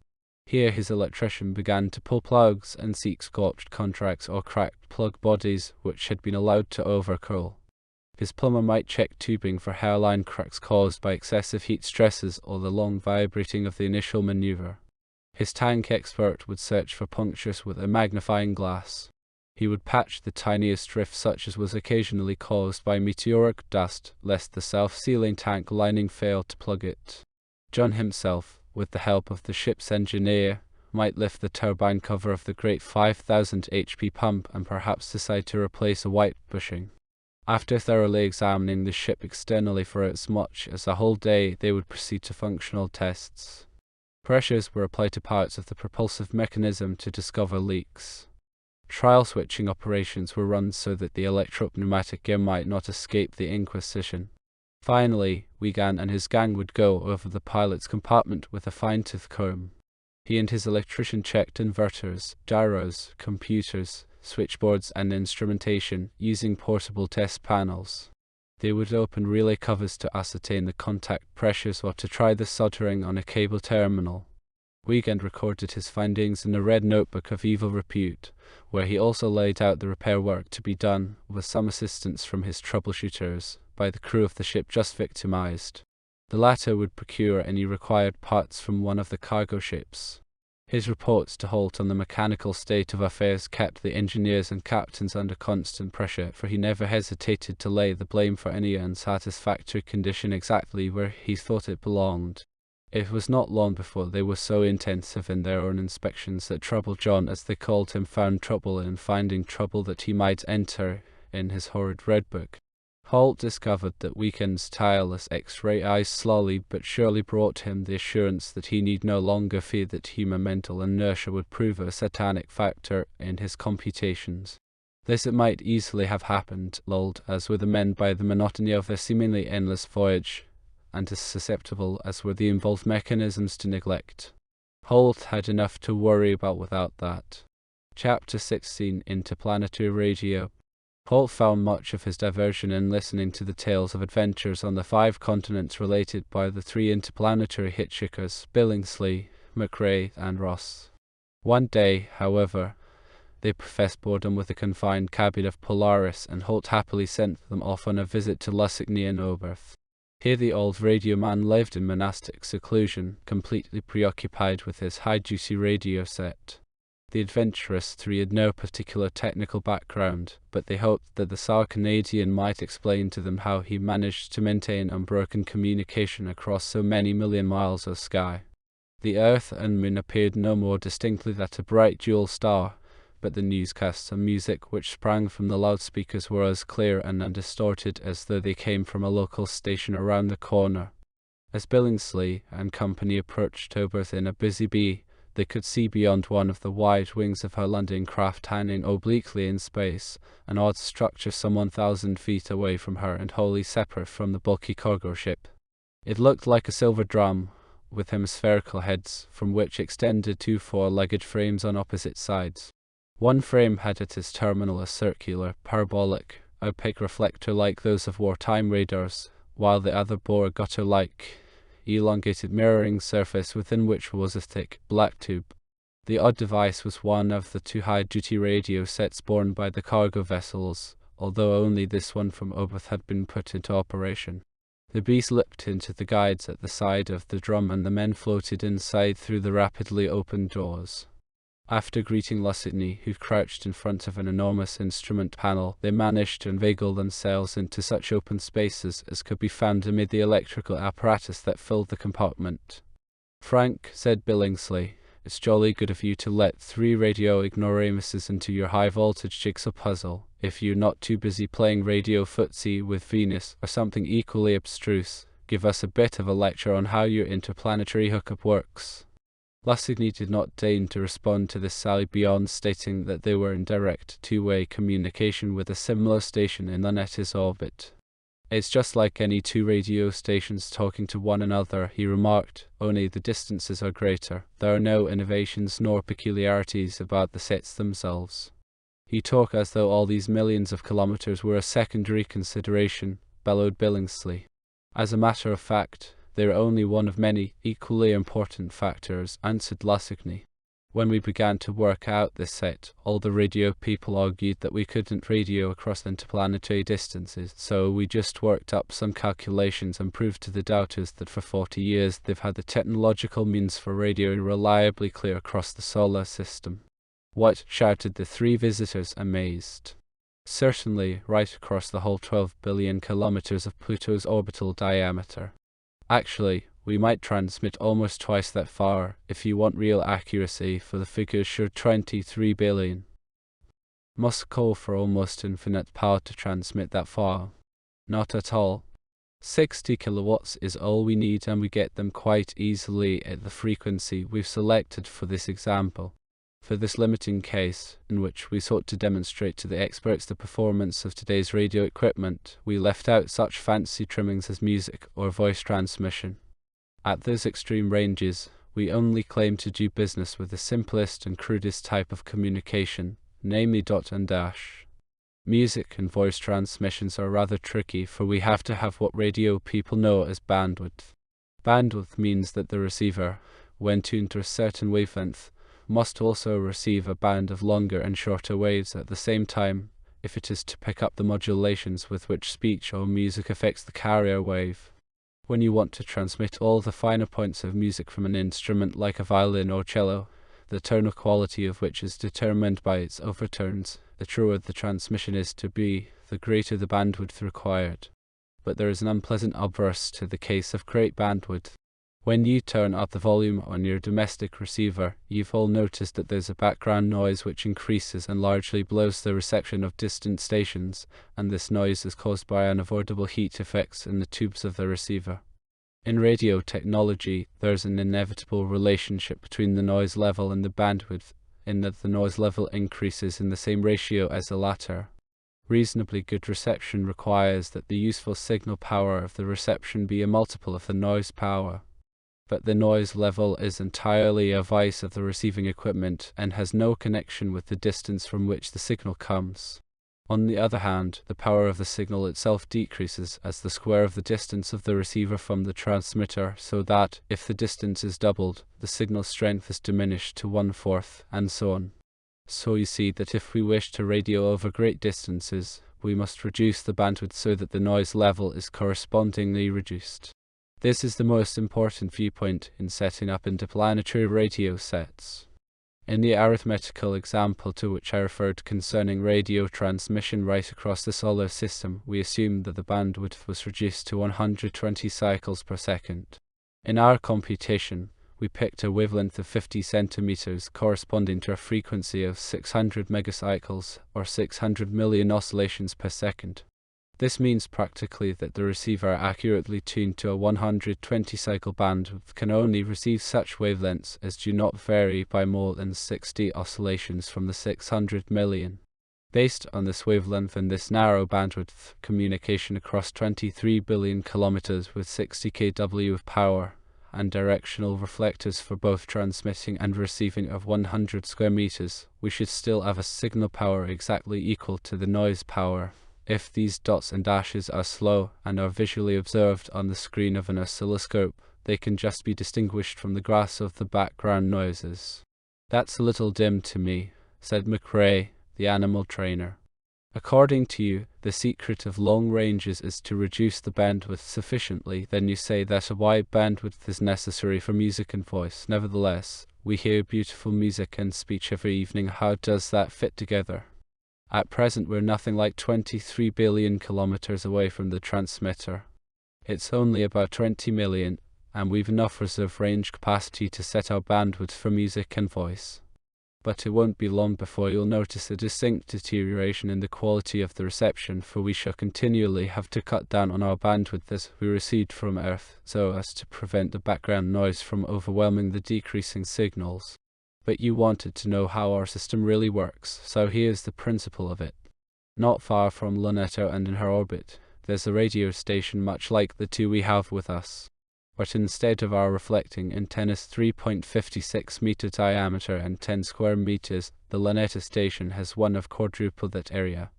Here his electrician began to pull plugs and seek scorched contracts or cracked plug bodies which had been allowed to overcool. His plumber might check tubing for hairline cracks caused by excessive heat stresses or the long vibrating of the initial maneuver. His tank expert would search for punctures with a magnifying glass. He would patch the tiniest rift such as was occasionally caused by meteoric dust, lest the self-sealing tank lining fail to plug it. John himself, with the help of the ship's engineer, might lift the turbine cover of the great 5,000 HP pump and perhaps decide to replace a white bushing. After thoroughly examining the ship externally for as much as a whole day, they would proceed to functional tests. Pressures were applied to parts of the propulsive mechanism to discover leaks. Trial switching operations were run so that the electro-pneumatic gear might not escape the Inquisition. Finally, Wiegand and his gang would go over the pilot's compartment with a fine-tooth comb. He and his electrician checked inverters, gyros, computers, switchboards and instrumentation using portable test panels. They would open relay covers to ascertain the contact pressures or to try the soldering on a cable terminal. Wiegand recorded his findings in a red notebook of evil repute, where he also laid out the repair work to be done, with some assistance from his troubleshooters, by the crew of the ship just victimized. The latter would procure any required parts from one of the cargo ships. His reports to Holt on the mechanical state of affairs kept the engineers and captains under constant pressure, for he never hesitated to lay the blame for any unsatisfactory condition exactly where he thought it belonged. It was not long before they were so intensive in their own inspections that Trouble John, as they called him, found trouble in finding trouble that he might enter in his horrid red book. Holt discovered that Wiegand's tireless X-ray eyes slowly but surely brought him the assurance that he need no longer fear that human mental inertia would prove a satanic factor in his computations. This it might easily have happened, lulled as were the men by the monotony of their seemingly endless voyage, and as susceptible as were the involved mechanisms to neglect. Holt had enough to worry about without that. Chapter 16, Interplanetary Radio. Holt found much of his diversion in listening to the tales of adventures on the 5 continents related by the 3 interplanetary hitchhikers, Billingsley, McRae, and Ross. One day, however, they professed boredom with the confined cabin of Polaris, and Holt happily sent them off on a visit to Lusigny and Oberth. Here the old radio man lived in monastic seclusion, completely preoccupied with his high-duty radio set. The adventurous 3 had no particular technical background, but they hoped that the sour Canadian might explain to them how he managed to maintain unbroken communication across so many million miles of sky. The earth and moon appeared no more distinctly than a bright jewel star, but the newscasts and music which sprang from the loudspeakers were as clear and undistorted as though they came from a local station around the corner. As Billingsley and company approached Oberth in a busy bee, they could see beyond one of the wide wings of her landing craft hanging obliquely in space, an odd structure some 1,000 feet away from her and wholly separate from the bulky cargo ship. It looked like a silver drum, with hemispherical heads, from which extended 2 4-legged frames on opposite sides. One frame had at its terminal a circular, parabolic, opaque reflector like those of wartime radars, while the other bore a gutter-like, elongated mirroring surface within which was a thick, black tube. The odd device was one of the 2 high-duty radio sets borne by the cargo vessels, although only this one from Oberth had been put into operation. The bee slipped into the guides at the side of the drum, and the men floated inside through the rapidly opened doors. After greeting Lusigny, who crouched in front of an enormous instrument panel, they managed to inveigle themselves into such open spaces as could be found amid the electrical apparatus that filled the compartment. "Frank," said Billingsley, "it's jolly good of you to let 3 radio ignoramuses into your high-voltage jigsaw puzzle, if you're not too busy playing radio footsie with Venus, or something equally abstruse. Give us a bit of a lecture on how your interplanetary hookup works." Lassigny did not deign to respond to this sally beyond stating that they were in direct two-way communication with a similar station in Lunetti's orbit. "It's just like any two radio stations talking to one another," he remarked, "only the distances are greater. There are no innovations nor peculiarities about the sets themselves." "You talk as though all these millions of kilometers were a secondary consideration," bellowed Billingsley. "As a matter of fact, they are only one of many equally important factors," answered Lassigny. "When we began to work out this set, all the radio people argued that we couldn't radio across interplanetary distances, so we just worked up some calculations and proved to the doubters that for 40 years they've had the technological means for radioing reliably clear across the solar system." "What?" shouted the three visitors, amazed. "Certainly, right across the whole 12 billion kilometers of Pluto's orbital diameter. Actually, we might transmit almost twice that far, if you want real accuracy, for the figures show 23 billion. Must call for almost infinite power to transmit that far." "Not at all. 60 kilowatts is all we need, and we get them quite easily at the frequency we've selected for this example. For this limiting case, in which we sought to demonstrate to the experts the performance of today's radio equipment, we left out such fancy trimmings as music or voice transmission. At those extreme ranges, we only claim to do business with the simplest and crudest type of communication, namely dot and dash. Music and voice transmissions are rather tricky, for we have to have what radio people know as bandwidth. Bandwidth means that the receiver, when tuned to a certain wavelength, must also receive a band of longer and shorter waves at the same time, if it is to pick up the modulations with which speech or music affects the carrier wave. When you want to transmit all the finer points of music from an instrument like a violin or cello, the tonal quality of which is determined by its overtones, the truer the transmission is to be, the greater the bandwidth required. But there is an unpleasant obverse to the case of great bandwidth. When you turn up the volume on your domestic receiver, you've all noticed that there's a background noise which increases and largely blows the reception of distant stations, and this noise is caused by unavoidable heat effects in the tubes of the receiver. In radio technology, there's an inevitable relationship between the noise level and the bandwidth, in that the noise level increases in the same ratio as the latter. Reasonably good reception requires that the useful signal power of the reception be a multiple of the noise power. But the noise level is entirely a vice of the receiving equipment and has no connection with the distance from which the signal comes. On the other hand, the power of the signal itself decreases as the square of the distance of the receiver from the transmitter, so that, if the distance is doubled, the signal strength is diminished to 1/4, and so on. So you see that if we wish to radio over great distances, we must reduce the bandwidth so that the noise level is correspondingly reduced. This is the most important viewpoint in setting up interplanetary radio sets. In the arithmetical example to which I referred concerning radio transmission right across the solar system, we assumed that the bandwidth was reduced to 120 cycles per second. In our computation, we picked a wavelength of 50 centimeters corresponding to a frequency of 600 megacycles, or 600 million oscillations per second. This means practically that the receiver accurately tuned to a 120 cycle bandwidth can only receive such wavelengths as do not vary by more than 60 oscillations from the 600 million. Based on this wavelength and this narrow bandwidth, communication across 23 billion kilometers with 60 kW of power, and directional reflectors for both transmitting and receiving of 100 square meters, we should still have a signal power exactly equal to the noise power. If these dots and dashes are slow and are visually observed on the screen of an oscilloscope, they can just be distinguished from the grass of the background noises. "That's a little dim to me," said McRae, the animal trainer. "According to you, the secret of long ranges is to reduce the bandwidth sufficiently. Then you say that a wide bandwidth is necessary for music and voice. Nevertheless, we hear beautiful music and speech every evening. How does that fit together? At present, we're nothing like 23 billion kilometers away from the transmitter. It's only about 20 million, and we've enough reserve range capacity to set our bandwidth for music and voice. but it won't be long before you'll notice a distinct deterioration in the quality of the reception, for we shall continually have to cut down on our bandwidth as we recede from Earth, so as to prevent the background noise from overwhelming the decreasing signals. But you wanted to know how our system really works, so here's the principle of it. Not far from Luneta and in her orbit, there's a radio station much like the two we have with us. But instead of our reflecting antenna's 3.56 meter diameter and 10 square meters, the Luneta station has one of quadruple that area.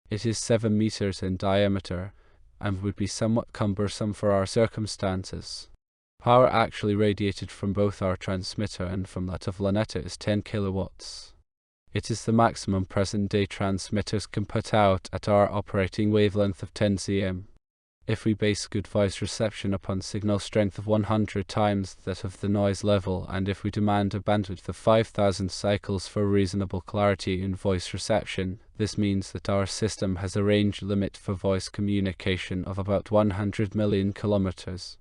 It is 7 meters in diameter, and would be somewhat cumbersome for our circumstances. Power actually radiated from both our transmitter and from that of Luneta is 10 kilowatts. It is the maximum present-day transmitters can put out at our operating wavelength of 10 cm. If we base good voice reception upon signal strength of 100 times that of the noise level, and if we demand a bandwidth of 5,000 cycles for reasonable clarity in voice reception, this means that our system has a range limit for voice communication of about 100 million kilometers.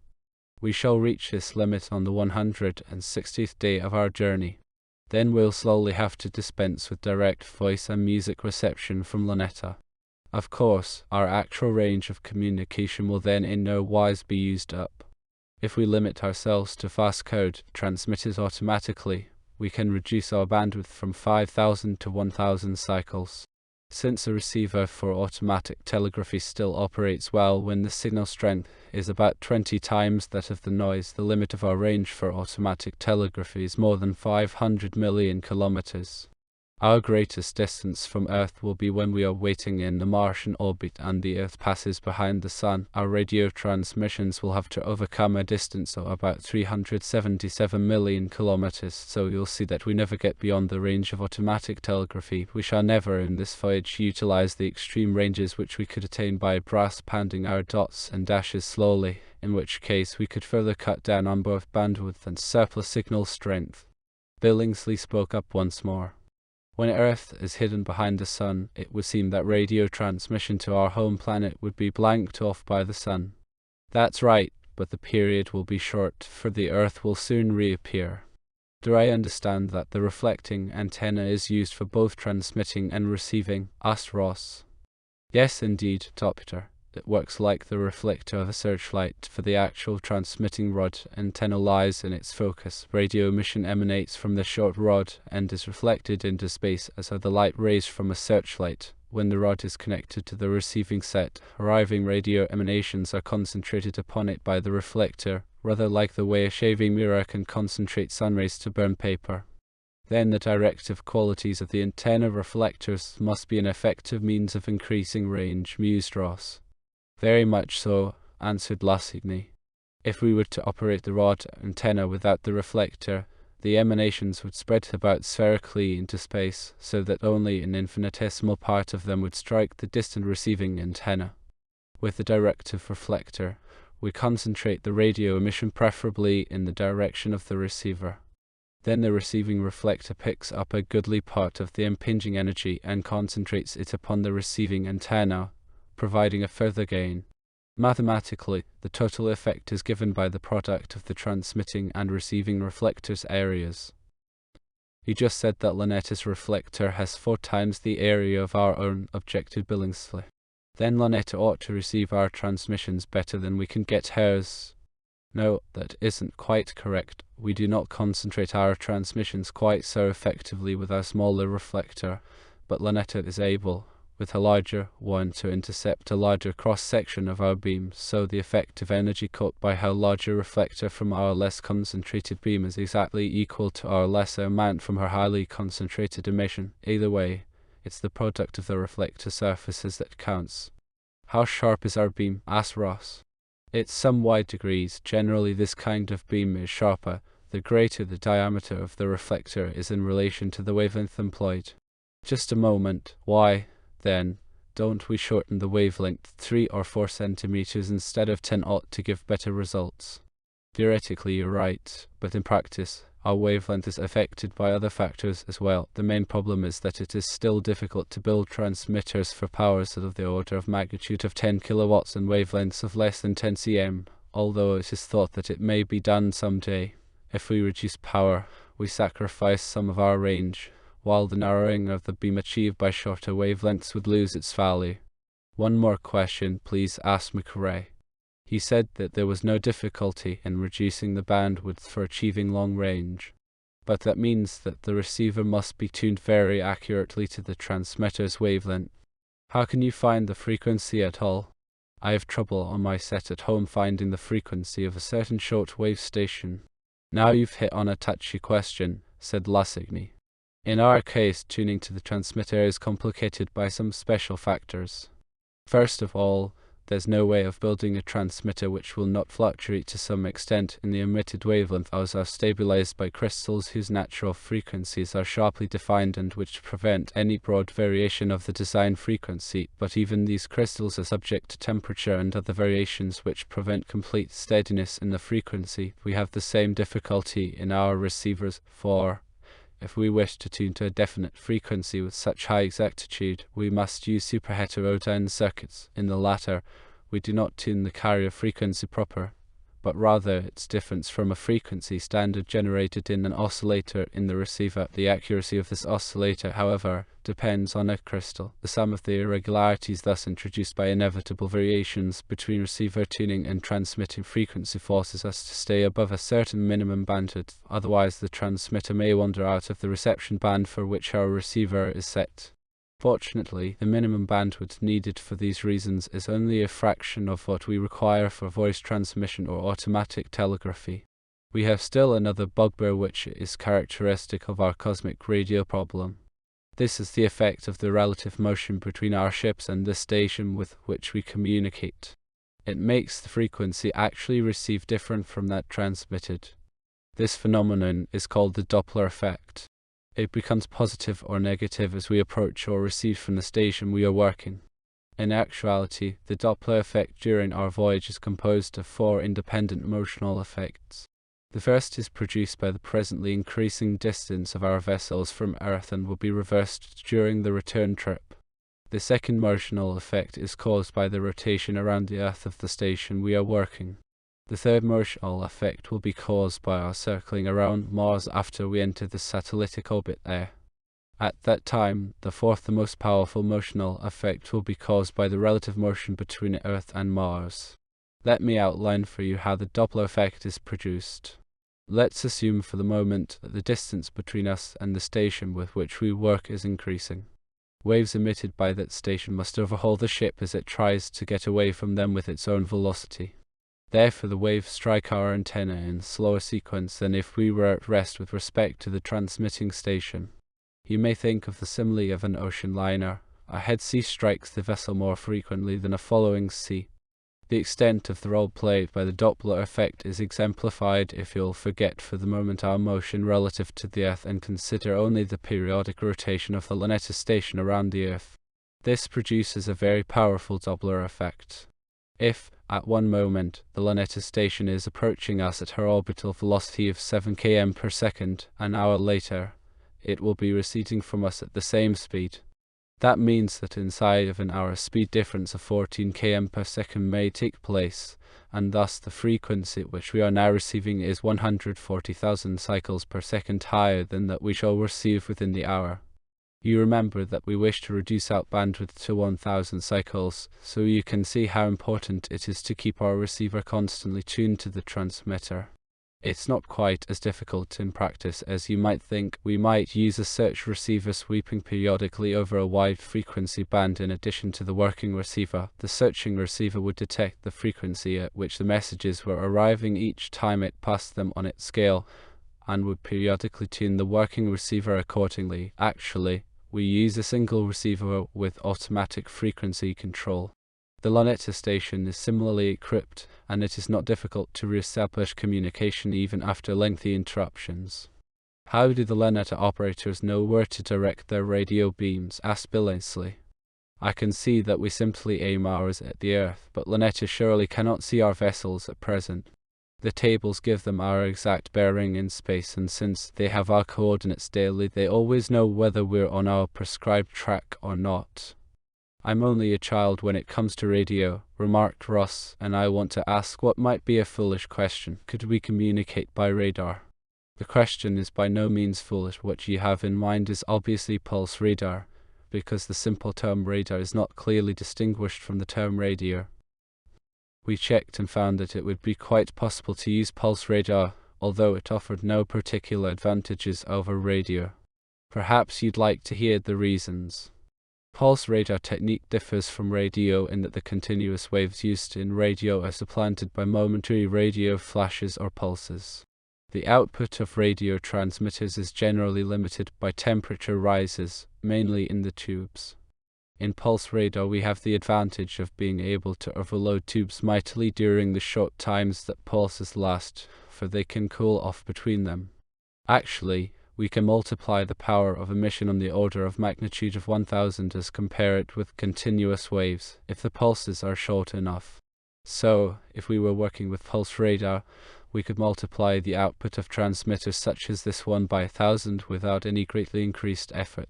We shall reach this limit on the 160th day of our journey. Then we'll slowly have to dispense with direct voice and music reception from Luneta. Of course, our actual range of communication will then in no wise be used up. If we limit ourselves to fast code transmitted automatically, we can reduce our bandwidth from 5,000 to 1,000 cycles. Since a receiver for automatic telegraphy still operates well when the signal strength is about 20 times that of the noise, the limit of our range for automatic telegraphy is more than 500 million kilometers. Our greatest distance from Earth will be when we are waiting in the Martian orbit and the Earth passes behind the Sun. Our radio transmissions will have to overcome a distance of about 377 million kilometers, so you'll see that we never get beyond the range of automatic telegraphy. We shall never in this voyage utilize the extreme ranges which we could attain by brass pounding our dots and dashes slowly, in which case we could further cut down on both bandwidth and surplus signal strength. Billingsley spoke up once more. When Earth is hidden behind the Sun, it would seem that radio transmission to our home planet would be blanked off by the Sun. That's right, but the period will be short, for the Earth will soon reappear. Do I understand that the reflecting antenna is used for both transmitting and receiving? Asked Ross. Yes, indeed, Doctor. It works like the reflector of a searchlight, for the actual transmitting rod antenna lies in its focus. Radio emission emanates from the short rod and is reflected into space as are the light rays from a searchlight. When the rod is connected to the receiving set, arriving radio emanations are concentrated upon it by the reflector, rather like the way a shaving mirror can concentrate sunrays to burn paper. Then the directive qualities of the antenna reflectors must be an effective means of increasing range, mused Ross. Very much so, answered Lassigny. If we were to operate the rod antenna without the reflector, the emanations would spread about spherically into space, so that only an infinitesimal part of them would strike the distant receiving antenna. With the directive reflector, we concentrate the radio emission preferably in the direction of the receiver. Then the receiving reflector picks up a goodly part of the impinging energy and concentrates it upon the receiving antenna, providing a further gain. Mathematically, the total effect is given by the product of the transmitting and receiving reflectors' areas. You just said that Luneta's reflector has 4 times the area of our own, objected Billingsley. Then Luneta ought to receive our transmissions better than we can get hers. No, that isn't quite correct. We do not concentrate our transmissions quite so effectively with our smaller reflector, but Luneta is able, with a larger one, to intercept a larger cross-section of our beam, so the effective energy caught by her larger reflector from our less concentrated beam is exactly equal to our lesser amount from her highly concentrated emission. Either way, it's the product of the reflector surfaces that counts. How sharp is our beam? Asked Ross. It's some wide degrees. Generally this kind of beam is sharper, the greater the diameter of the reflector is in relation to the wavelength employed. Just a moment. Why, then, don't we shorten the wavelength 3 or 4 centimeters instead of 10 ought to give better results? Theoretically you're right, but in practice, our wavelength is affected by other factors as well. The main problem is that it is still difficult to build transmitters for powers of the order of magnitude of 10 kilowatts and wavelengths of less than 10 cm, although it is thought that it may be done someday. If we reduce power, we sacrifice some of our range. while the narrowing of the beam achieved by shorter wavelengths would lose its value. "One more question, please," asked McRae. He said that there was no difficulty in reducing the bandwidth for achieving long range, but that means that the receiver must be tuned very accurately to the transmitter's wavelength. "How can you find the frequency at all?" "I have trouble on my set at home finding the frequency of a certain shortwave station." "Now you've hit on a touchy question," said Lassigny. "In our case, tuning to the transmitter is complicated by some special factors. First of all, there's no way of building a transmitter which will not fluctuate to some extent in the emitted wavelength, as are stabilized by crystals whose natural frequencies are sharply defined and which prevent any broad variation of the design frequency, but even these crystals are subject to temperature and other variations which prevent complete steadiness in the frequency. We have the same difficulty in our receivers, for if we wish to tune to a definite frequency with such high exactitude, we must use superheterodyne circuits. In the latter, we do not tune the carrier frequency proper, but rather its difference from a frequency standard generated in an oscillator in the receiver. The accuracy of this oscillator, however, depends on a crystal. The sum of the irregularities thus introduced by inevitable variations between receiver tuning and transmitting frequency forces us to stay above a certain minimum bandwidth, otherwise the transmitter may wander out of the reception band for which our receiver is set. Fortunately, the minimum bandwidth needed for these reasons is only a fraction of what we require for voice transmission or automatic telegraphy. We have still another bugbear which is characteristic of our cosmic radio problem. This is the effect of the relative motion between our ships and the station with which we communicate. It makes the frequency actually received different from that transmitted. This phenomenon is called the Doppler effect. It becomes positive or negative as we approach or recede from the station we are working. In actuality, the Doppler effect during our voyage is composed of 4 independent motional effects. The first is produced by the presently increasing distance of our vessels from Earth and will be reversed during the return trip. The second motional effect is caused by the rotation around the Earth of the station we are working. The third motional effect will be caused by our circling around Mars after we enter the satellitic orbit there. At that time, the fourth, the most powerful motional effect will be caused by the relative motion between Earth and Mars. Let me outline for you how the Doppler effect is produced. Let's assume for the moment that the distance between us and the station with which we work is increasing. Waves emitted by that station must overhaul the ship as it tries to get away from them with its own velocity. Therefore, the waves strike our antenna in slower sequence than if we were at rest with respect to the transmitting station. You may think of the simile of an ocean liner. A head sea strikes the vessel more frequently than a following sea. The extent of the role played by the Doppler effect is exemplified if you'll forget for the moment our motion relative to the Earth and consider only the periodic rotation of the Luneta station around the Earth. This produces a very powerful Doppler effect. If, at one moment, the Luneta station is approaching us at her orbital velocity of 7 km per second, an hour later, it will be receding from us at the same speed. That means that inside of an hour, a speed difference of 14 km per second may take place, and thus the frequency which we are now receiving is 140,000 cycles per second higher than that we shall receive within the hour. You remember that we wish to reduce out bandwidth to 1000 cycles, so you can see how important it is to keep our receiver constantly tuned to the transmitter. It's not quite as difficult in practice as you might think. We might use a search receiver sweeping periodically over a wide frequency band in addition to the working receiver. The searching receiver would detect the frequency at which the messages were arriving each time it passed them on its scale, and would periodically tune the working receiver accordingly. Actually, we use a single receiver with automatic frequency control. The Luneta station is similarly equipped, and it is not difficult to re-establish communication even after lengthy interruptions. "How do the Luneta operators know where to direct their radio beams?" asked Billingsley. "I can see that we simply aim ours at the Earth, but Luneta surely cannot see our vessels at present. The tables give them our exact bearing in space, and since they have our coordinates daily, they always know whether we're on our prescribed track or not." "I'm only a child when it comes to radio," remarked Ross, "and I want to ask what might be a foolish question. Could we communicate by radar?" The question is by no means foolish. What you have in mind is obviously pulse radar, because the simple term radar is not clearly distinguished from the term radio. We checked and found that it would be quite possible to use pulse radar, although it offered no particular advantages over radio. Perhaps you'd like to hear the reasons. Pulse radar technique differs from radio in that the continuous waves used in radio are supplanted by momentary radio flashes or pulses. The output of radio transmitters is generally limited by temperature rises, mainly in the tubes. In pulse radar we have the advantage of being able to overload tubes mightily during the short times that pulses last, for they can cool off between them. Actually, we can multiply the power of emission on the order of magnitude of 1000 as compare it with continuous waves, if the pulses are short enough. So, if we were working with pulse radar, we could multiply the output of transmitters such as this one by 1000 without any greatly increased effort.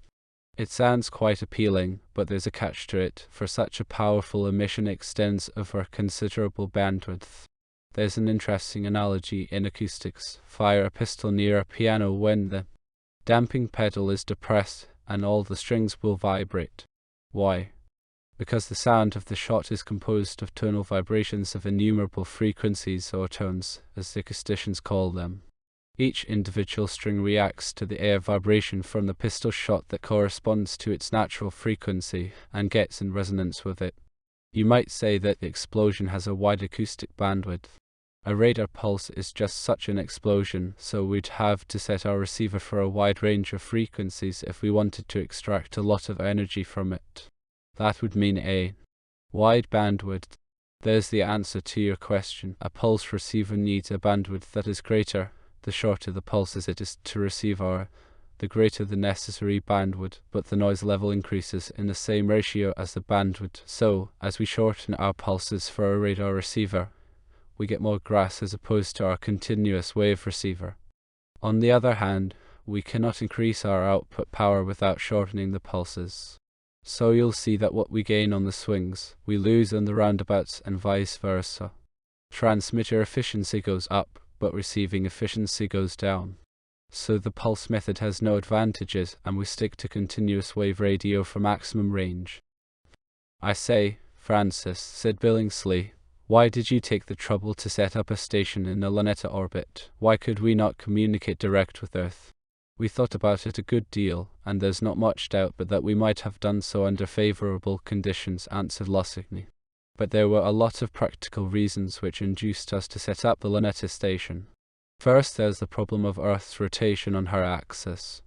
It sounds quite appealing, but there's a catch to it, for such a powerful emission extends over considerable bandwidth. There's an interesting analogy in acoustics. Fire a pistol near a piano when the damping pedal is depressed and all the strings will vibrate. Why? Because the sound of the shot is composed of tonal vibrations of innumerable frequencies or tones, as the acousticians call them. Each individual string reacts to the air vibration from the pistol shot that corresponds to its natural frequency and gets in resonance with it. You might say that the explosion has a wide acoustic bandwidth. A radar pulse is just such an explosion, so we'd have to set our receiver for a wide range of frequencies if we wanted to extract a lot of energy from it. That would mean a wide bandwidth. There's the answer to your question. A pulse receiver needs a bandwidth that is greater. The shorter the pulses it is to receive the greater the necessary bandwidth, but the noise level increases in the same ratio as the bandwidth. So, as we shorten our pulses for a radar receiver, we get more grass as opposed to our continuous wave receiver. On the other hand, we cannot increase our output power without shortening the pulses. So you'll see that what we gain on the swings, we lose on the roundabouts and vice versa. Transmitter efficiency goes up, but receiving efficiency goes down. So the pulse method has no advantages, and we stick to continuous wave radio for maximum range. I say, Francis, said Billingsley, why did you take the trouble to set up a station in the Luneta orbit? Why could we not communicate direct with Earth? We thought about it a good deal, and there's not much doubt but that we might have done so under favourable conditions, answered Lusigny. But there were a lot of practical reasons which induced us to set up the Luneta station. First, there's the problem of Earth's rotation on her axis.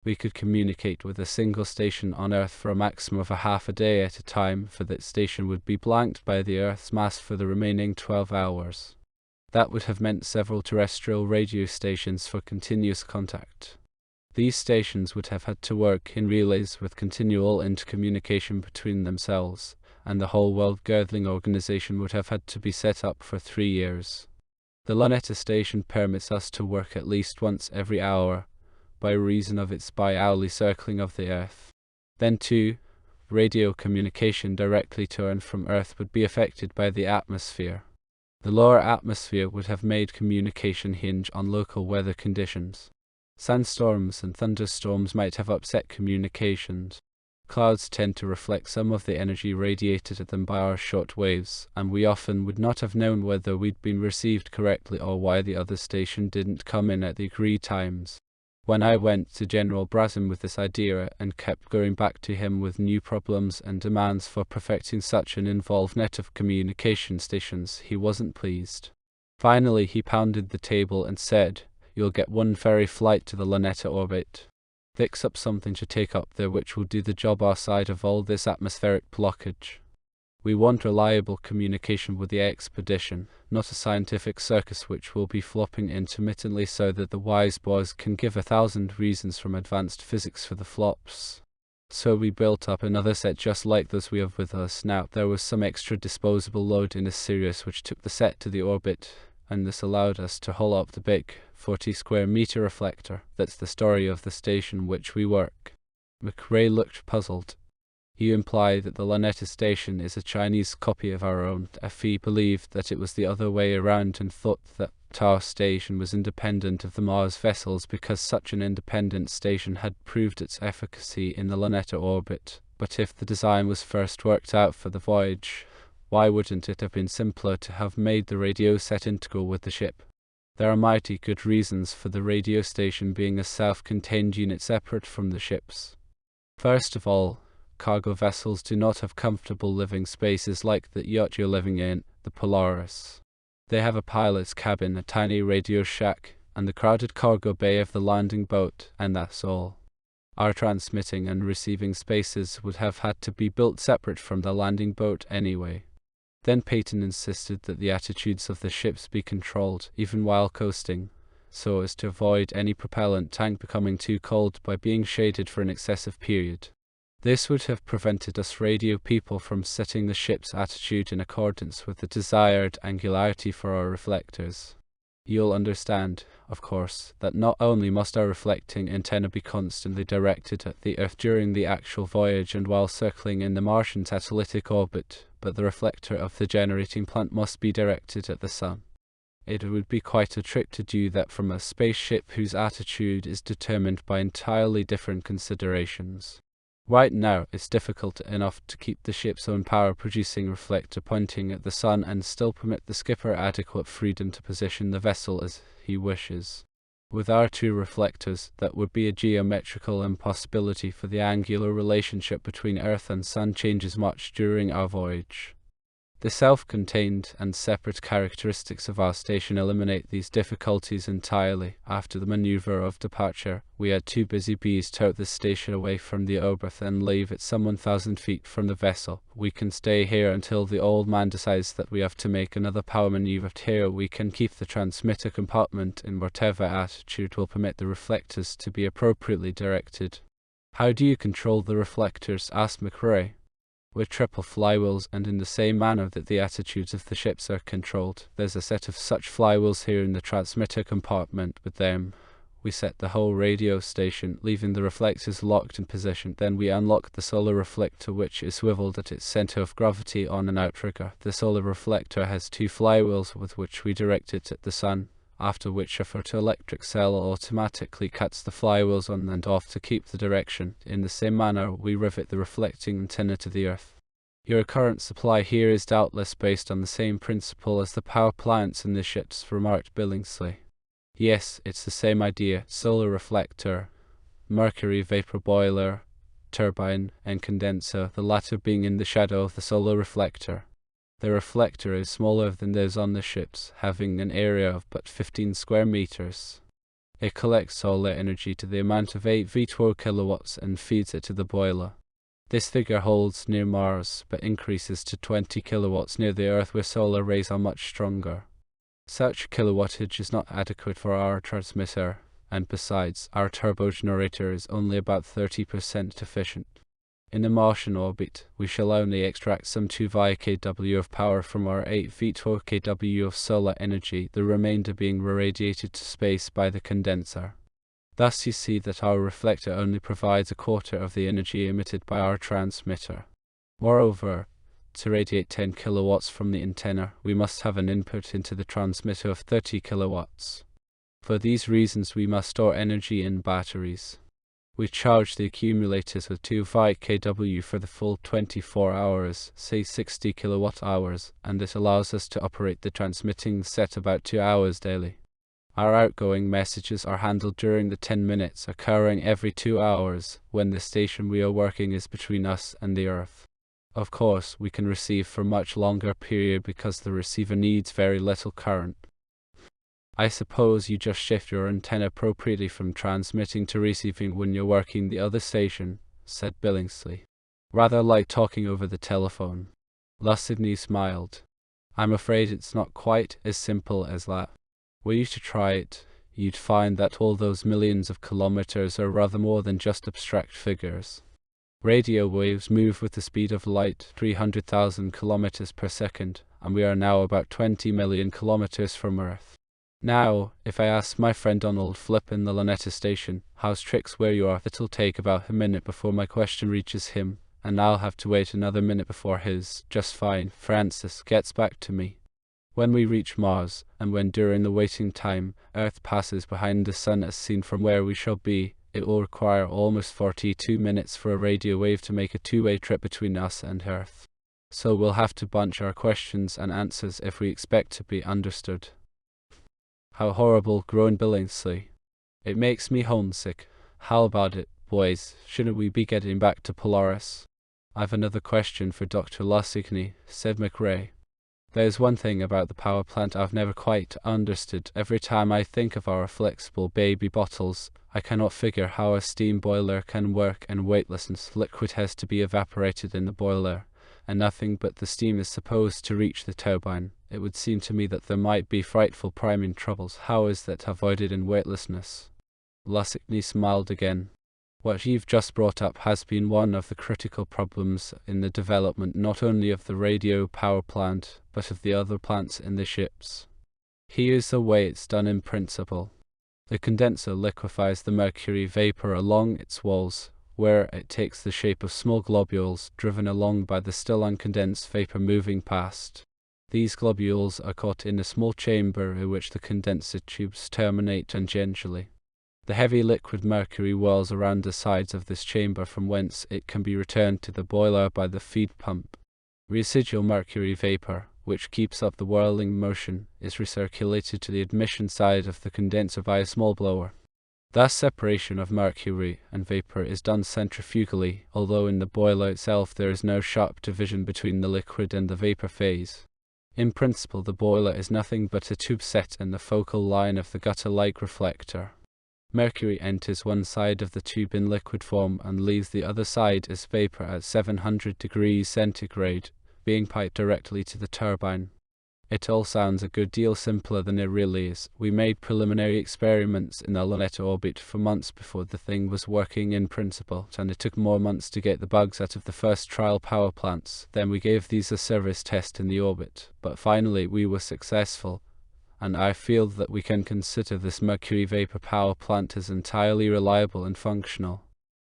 We could communicate with a single station on Earth for a maximum of half a day at a time, for that station would be blanked by the Earth's mass for the remaining 12 hours. That would have meant several terrestrial radio stations for continuous contact. These stations would have had to work in relays with continual intercommunication between themselves, and the whole world-girdling organization would have had to be set up for 3 years. The Luneta station permits us to work at least once every hour, by reason of its bi-hourly circling of the Earth. Then too, radio communication directly to and from Earth would be affected by the atmosphere. The lower atmosphere would have made communication hinge on local weather conditions. Sandstorms and thunderstorms might have upset communications. Clouds tend to reflect some of the energy radiated at them by our short waves, and we often would not have known whether we'd been received correctly or why the other station didn't come in at the agreed times. When I went to General Braun with this idea and kept going back to him with new problems and demands for perfecting such an involved net of communication stations, he wasn't pleased. Finally he pounded the table and said, "You'll get one ferry flight to the Luneta orbit. Fix up something to take up there which will do the job our side of all this atmospheric blockage. We want reliable communication with the expedition, not a scientific circus which will be flopping intermittently so that the wise boys can give 1,000 reasons from advanced physics for the flops." So we built up another set just like those we have with us now. There was some extra disposable load in a Sirius which took the set to the orbit, and this allowed us to haul up the big 40 square meter reflector. That's the story of the station which we work. McRae looked puzzled. You imply that the Luneta station is a Chinese copy of our own. Fe believed that it was the other way around and thought that our station was independent of the Mars vessels because such an independent station had proved its efficacy in the Luneta orbit. But if the design was first worked out for the voyage, why wouldn't it have been simpler to have made the radio set integral with the ship? There are mighty good reasons for the radio station being a self-contained unit separate from the ships. First of all, cargo vessels do not have comfortable living spaces like the yacht you're living in, the Polaris. They have a pilot's cabin, a tiny radio shack, and the crowded cargo bay of the landing boat, and that's all. Our transmitting and receiving spaces would have had to be built separate from the landing boat anyway. Then Peyton insisted that the attitudes of the ships be controlled, even while coasting, so as to avoid any propellant tank becoming too cold by being shaded for an excessive period. This would have prevented us radio people from setting the ship's attitude in accordance with the desired angularity for our reflectors. You'll understand, of course, that not only must our reflecting antenna be constantly directed at the Earth during the actual voyage and while circling in the Martian satellitic orbit, but the reflector of the generating plant must be directed at the Sun. It would be quite a trick to do that from a spaceship whose attitude is determined by entirely different considerations. Right now, it's difficult enough to keep the ship's own power-producing reflector pointing at the Sun and still permit the skipper adequate freedom to position the vessel as he wishes. With our two reflectors, that would be a geometrical impossibility, for the angular relationship between Earth and Sun changes much during our voyage. The self-contained and separate characteristics of our station eliminate these difficulties entirely. After the maneuver of departure, we had two busy bees tow the station away from the orbit and leave it some 1,000 feet from the vessel. We can stay here until the old man decides that we have to make another power maneuver. Here we can keep the transmitter compartment in whatever attitude will permit the reflectors to be appropriately directed. How do you control the reflectors? Asked McRae. With triple flywheels, and in the same manner that the attitudes of the ships are controlled. There's a set of such flywheels here in the transmitter compartment. With them, we set the whole radio station, leaving the reflectors locked in position. Then we unlock the solar reflector, which is swiveled at its center of gravity on an outrigger. The solar reflector has two flywheels with which we direct it at the Sun, after which a photoelectric cell automatically cuts the flywheels on and off to keep the direction. In the same manner, we rivet the reflecting antenna to the Earth. Your current supply here is doubtless based on the same principle as the power plants in the ships, remarked Billingsley. Yes, it's the same idea. Solar reflector, mercury vapor boiler, turbine, and condenser, the latter being in the shadow of the solar reflector. The reflector is smaller than those on the ships, having an area of but 15 square meters. It collects solar energy to the amount of 8 V12 kilowatts and feeds it to the boiler. This figure holds near Mars, but increases to 20 kilowatts near the Earth, where solar rays are much stronger. Such kilowattage is not adequate for our transmitter, and besides, our turbo generator is only about 30% efficient. In the Martian orbit, we shall only extract some 2 kW of power from our 8 V12 kW of solar energy, the remainder being irradiated to space by the condenser. Thus you see that our reflector only provides a quarter of the energy emitted by our transmitter. Moreover, to radiate 10 kilowatts from the antenna, we must have an input into the transmitter of 30 kilowatts. For these reasons we must store energy in batteries. We charge the accumulators with 2 kW for the full 24 hours, say 60 kilowatt hours, and this allows us to operate the transmitting set about 2 hours daily. Our outgoing messages are handled during the 10 minutes, occurring every 2 hours, when the station we are working is between us and the Earth. Of course, we can receive for much longer period because the receiver needs very little current. I suppose you just shift your antenna appropriately from transmitting to receiving when you're working the other station, said Billingsley. Rather like talking over the telephone. Lucidny smiled. I'm afraid it's not quite as simple as that. Were you to try it, you'd find that all those millions of kilometers are rather more than just abstract figures. Radio waves move with the speed of light, 300,000 kilometers per second, and we are now about 20 million kilometers from Earth. Now, if I ask my friend Donald Flip in the Luneta station, how's tricks where you are, it'll take about a minute before my question reaches him, and I'll have to wait another minute before his just fine Francis gets back to me. When we reach Mars, and when during the waiting time Earth passes behind the Sun as seen from where we shall be, it will require almost 42 minutes for a radio wave to make a two-way trip between us and Earth. So we'll have to bunch our questions and answers if we expect to be understood. How horrible, groaned Billingsley. It makes me homesick. How about it, boys? Shouldn't we be getting back to Polaris? I've another question for Dr. Lussigny, said McRae. There's one thing about the power plant I've never quite understood. Every time I think of our flexible baby bottles, I cannot figure how a steam boiler can work in weightlessness. Liquid has to be evaporated in the boiler, and nothing but the steam is supposed to reach the turbine. It would seem to me that there might be frightful priming troubles. How is that avoided in weightlessness? Lussigny smiled again. What you've just brought up has been one of the critical problems in the development not only of the radio power plant, but of the other plants in the ships. Here's the way it's done in principle. The condenser liquefies the mercury vapor along its walls, where it takes the shape of small globules driven along by the still uncondensed vapor moving past. These globules are caught in a small chamber in which the condenser tubes terminate tangentially. The heavy liquid mercury whirls around the sides of this chamber, from whence it can be returned to the boiler by the feed pump. Residual mercury vapor, which keeps up the whirling motion, is recirculated to the admission side of the condenser by a small blower. Thus separation of mercury and vapor is done centrifugally, although in the boiler itself there is no sharp division between the liquid and the vapor phase. In principle, the boiler is nothing but a tube set in the focal line of the gutter-like reflector. Mercury enters one side of the tube in liquid form and leaves the other side as vapor at 700 degrees centigrade, being piped directly to the turbine. It all sounds a good deal simpler than it really is. We made preliminary experiments in the Luneta orbit for months before the thing was working in principle, and it took more months to get the bugs out of the first trial power plants. Then we gave these a service test in the orbit, but finally we were successful, and I feel that we can consider this mercury vapor power plant as entirely reliable and functional.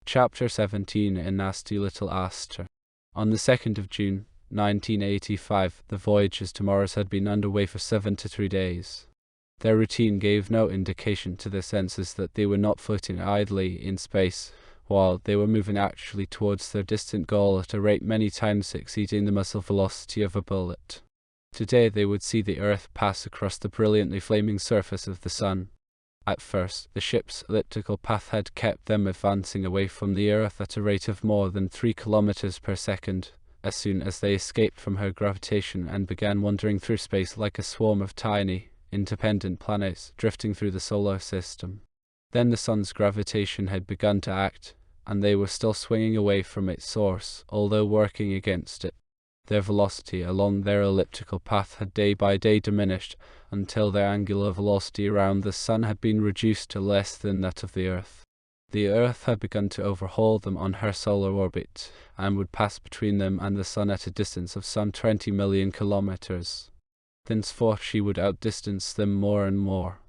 Chapter 17 in Nasty Little Aster. On the 2nd of June, 1985, the voyages to Mars had been underway for 73 days. Their routine gave no indication to their senses that they were not floating idly in space, while they were moving actually towards their distant goal at a rate many times exceeding the muzzle velocity of a bullet. Today they would see the Earth pass across the brilliantly flaming surface of the Sun. At first, the ship's elliptical path had kept them advancing away from the Earth at a rate of more than 3 kilometers per second. As soon as they escaped from her gravitation and began wandering through space like a swarm of tiny, independent planets drifting through the solar system. Then the Sun's gravitation had begun to act, and they were still swinging away from its source, although working against it. Their velocity along their elliptical path had day by day diminished, until their angular velocity around the Sun had been reduced to less than that of the Earth. The Earth had begun to overhaul them on her solar orbit, and would pass between them and the Sun at a distance of some 20 million kilometers. Thenceforth she would outdistance them more and more.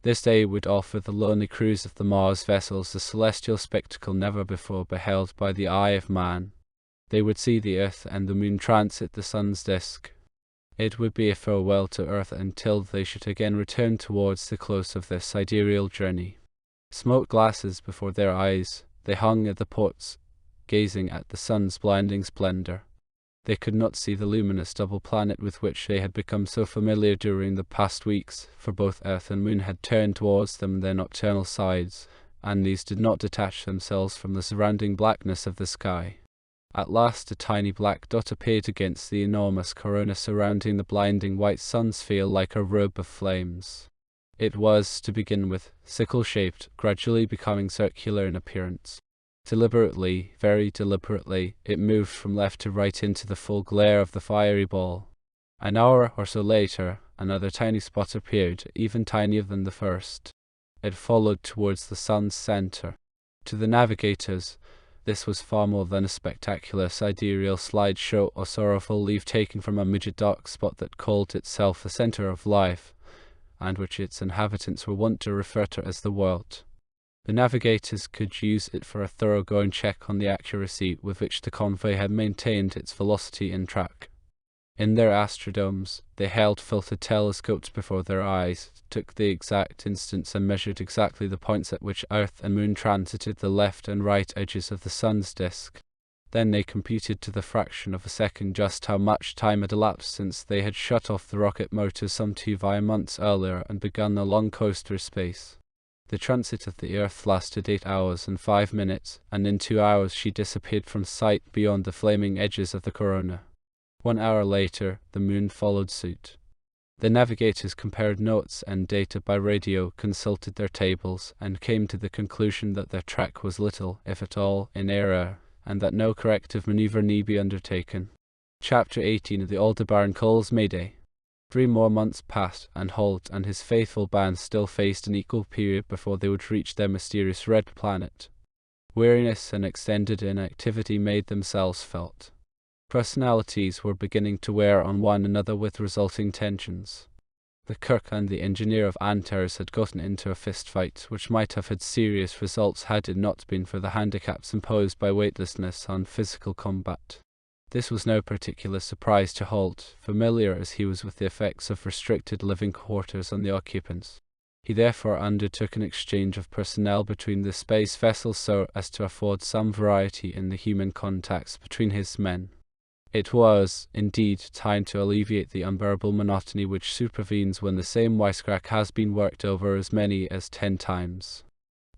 This day would offer the lonely crews of the Mars vessels a celestial spectacle never before beheld by the eye of man. They would see the Earth and the Moon transit the Sun's disk. It would be a farewell to Earth until they should again return towards the close of their sidereal journey. Smoke glasses before their eyes, they hung at the ports, gazing at the Sun's blinding splendor. They could not see the luminous double planet with which they had become so familiar during the past weeks, for both Earth and Moon had turned towards them their nocturnal sides, and these did not detach themselves from the surrounding blackness of the sky. At last a tiny black dot appeared against the enormous corona surrounding the blinding white sun sphere like a robe of flames. It was, to begin with, sickle-shaped, gradually becoming circular in appearance. Deliberately, very deliberately, it moved from left to right into the full glare of the fiery ball. An hour or so later, another tiny spot appeared, even tinier than the first. It followed towards the Sun's center. To the navigators, this was far more than a spectacular sidereal slideshow or sorrowful leave-taking from a midget dark spot that called itself the center of life, and which its inhabitants were wont to refer to as the world. The navigators could use it for a thoroughgoing check on the accuracy with which the convoy had maintained its velocity and track. In their astrodomes, they held filtered telescopes before their eyes, took the exact instants and measured exactly the points at which Earth and Moon transited the left and right edges of the Sun's disk. Then they computed to the fraction of a second just how much time had elapsed since they had shut off the rocket motors some 2 months earlier and begun a long coast through space. The transit of the Earth lasted 8 hours and 5 minutes, and in 2 hours she disappeared from sight beyond the flaming edges of the corona. 1 hour later, the Moon followed suit. The navigators compared notes and data by radio, consulted their tables, and came to the conclusion that their track was little, if at all, in error, and that no corrective maneuver need be undertaken. Chapter 18 of the Aldebaran calls Mayday. 3 more months passed, and Holt and his faithful band still faced an equal period before they would reach their mysterious red planet. Weariness and extended inactivity made themselves felt. Personalities were beginning to wear on one another with resulting tensions. The cook and the engineer of Antares had gotten into a fistfight, which might have had serious results had it not been for the handicaps imposed by weightlessness on physical combat. This was no particular surprise to Holt, familiar as he was with the effects of restricted living quarters on the occupants. He therefore undertook an exchange of personnel between the space vessels so as to afford some variety in the human contacts between his men. It was, indeed, time to alleviate the unbearable monotony which supervenes when the same wisecrack has been worked over as many as 10 times.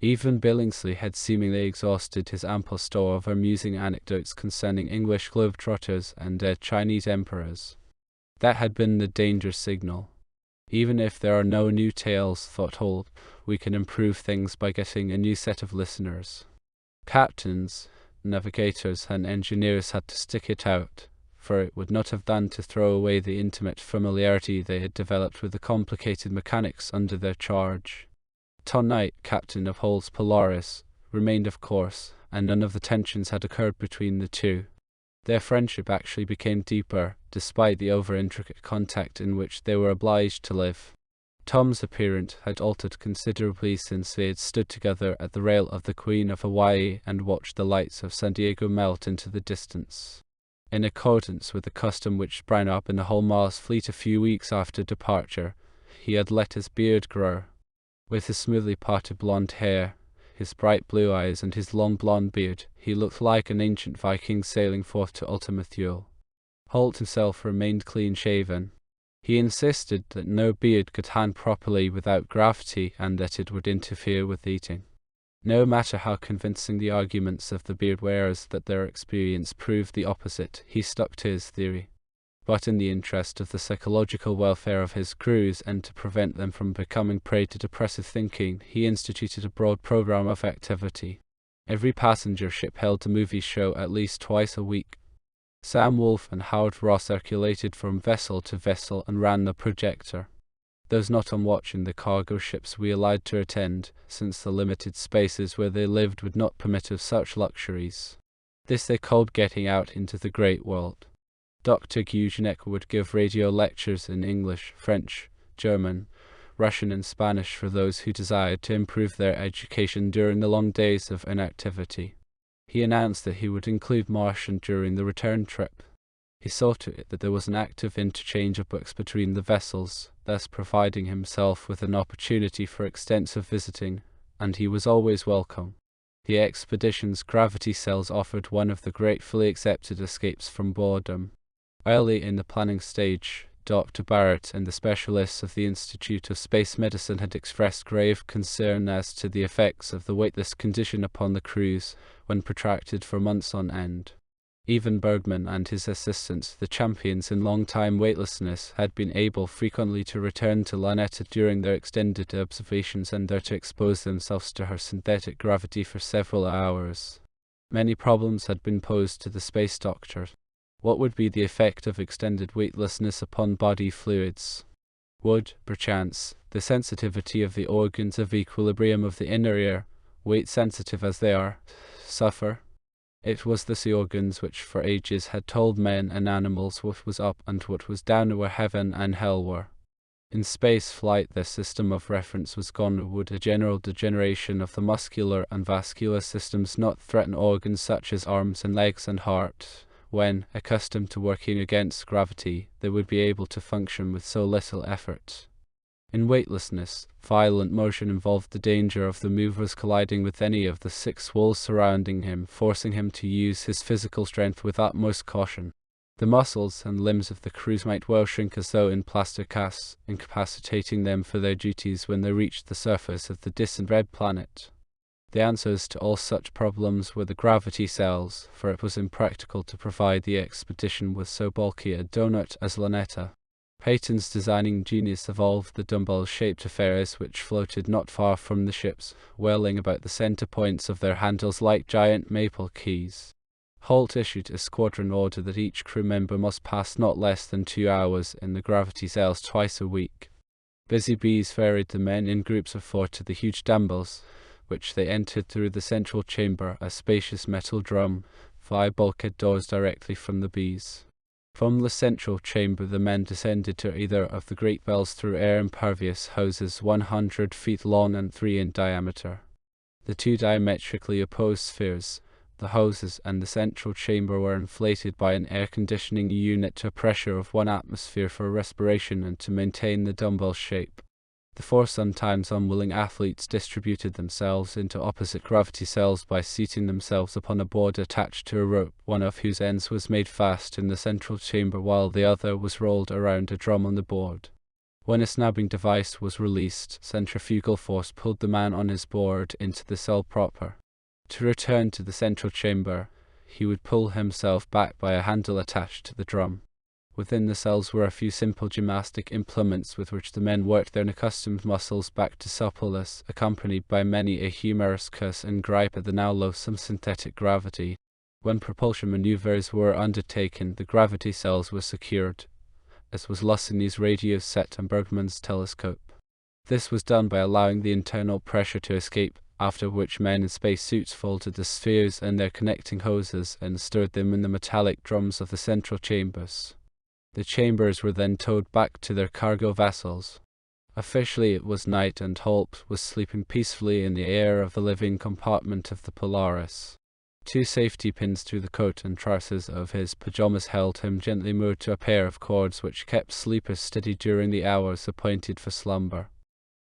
Even Billingsley had seemingly exhausted his ample store of amusing anecdotes concerning English globetrotters and dead Chinese emperors. That had been the danger signal. Even if there are no new tales, thought Holt, we can improve things by getting a new set of listeners. Captains, navigators, and engineers had to stick it out, for it would not have done to throw away the intimate familiarity they had developed with the complicated mechanics under their charge. Tom Knight, captain of Holt's Polaris, remained of course, and none of the tensions had occurred between the two. Their friendship actually became deeper, despite the over-intricate contact in which they were obliged to live. Tom's appearance had altered considerably since they had stood together at the rail of the Queen of Hawaii and watched the lights of San Diego melt into the distance. In accordance with the custom which sprang up in the Hallmars fleet a few weeks after departure, he had let his beard grow. With his smoothly parted blonde hair, his bright blue eyes, and his long blonde beard, he looked like an ancient Viking sailing forth to Ultima Thule. Holt himself remained clean-shaven. He insisted that no beard could hang properly without gravity and that it would interfere with eating. No matter how convincing the arguments of the beard wearers that their experience proved the opposite, he stuck to his theory. But in the interest of the psychological welfare of his crews and to prevent them from becoming prey to depressive thinking, he instituted a broad program of activity. Every passenger ship held a movie show at least twice a week. Sam Wolfe and Howard Ross circulated from vessel to vessel and ran the projector. Those not on watch in the cargo ships we allowed to attend, since the limited spaces where they lived would not permit of such luxuries. This they called getting out into the great world. Dr. Guzenek would give radio lectures in English, French, German, Russian and Spanish for those who desired to improve their education during the long days of inactivity. He announced that he would include Martian during the return trip. He saw to it that there was an active interchange of books between the vessels, thus providing himself with an opportunity for extensive visiting, and he was always welcome. The expedition's gravity cells offered one of the gratefully accepted escapes from boredom. Early in the planning stage, Dr. Barrett and the specialists of the Institute of Space Medicine had expressed grave concern as to the effects of the weightless condition upon the crews when protracted for months on end. Even Bergman and his assistants, the champions in long-time weightlessness, had been able frequently to return to Lanetta during their extended observations and there to expose themselves to her synthetic gravity for several hours. Many problems had been posed to the space doctor. What would be the effect of extended weightlessness upon body fluids? Would, perchance, the sensitivity of the organs of equilibrium of the inner ear, weight-sensitive as they are, suffer? It was the organs which for ages had told men and animals what was up and what was down where heaven and hell were. In space flight, their system of reference was gone. Would a general degeneration of the muscular and vascular systems not threaten organs such as arms and legs and heart, when, accustomed to working against gravity, they would be able to function with so little effort? In weightlessness, violent motion involved the danger of the movers colliding with any of the 6 walls surrounding him, forcing him to use his physical strength with utmost caution. The muscles and limbs of the crews might well shrink as though in plaster casts, incapacitating them for their duties when they reached the surface of the distant red planet. The answers to all such problems were the gravity cells, for it was impractical to provide the expedition with so bulky a donut as Lanetta. Peyton's designing genius evolved the dumbbell-shaped affairs which floated not far from the ships, whirling about the center points of their handles like giant maple keys. Holt issued a squadron order that each crew member must pass not less than 2 hours in the gravity cells twice a week. Busy bees ferried the men in groups of 4 to the huge dumbbells, which they entered through the central chamber, a spacious metal drum, via bulkhead doors directly from the bees. From the central chamber the men descended to either of the great bells through air-impervious hoses 100 feet long and 3 in diameter. The 2 diametrically opposed spheres, the hoses and the central chamber, were inflated by an air conditioning unit to a pressure of 1 atmosphere for respiration and to maintain the dumbbell shape. The 4 sometimes unwilling athletes distributed themselves into opposite gravity cells by seating themselves upon a board attached to a rope, one of whose ends was made fast in the central chamber while the other was rolled around a drum on the board. When a snapping device was released, centrifugal force pulled the man on his board into the cell proper. To return to the central chamber, he would pull himself back by a handle attached to the drum. Within the cells were a few simple gymnastic implements with which the men worked their unaccustomed muscles back to suppleness, accompanied by many a humorous curse and gripe at the now loathsome synthetic gravity. When propulsion maneuvers were undertaken, the gravity cells were secured, as was Lussini's radio set and Bergmann's telescope. This was done by allowing the internal pressure to escape, after which men in spacesuits folded the spheres and their connecting hoses and stored them in the metallic drums of the central chambers. The chambers were then towed back to their cargo vessels. Officially it was night, and Holt was sleeping peacefully in the air of the living compartment of the Polaris. 2 safety pins through the coat and trousers of his pajamas held him gently moored to a pair of cords which kept sleepers steady during the hours appointed for slumber.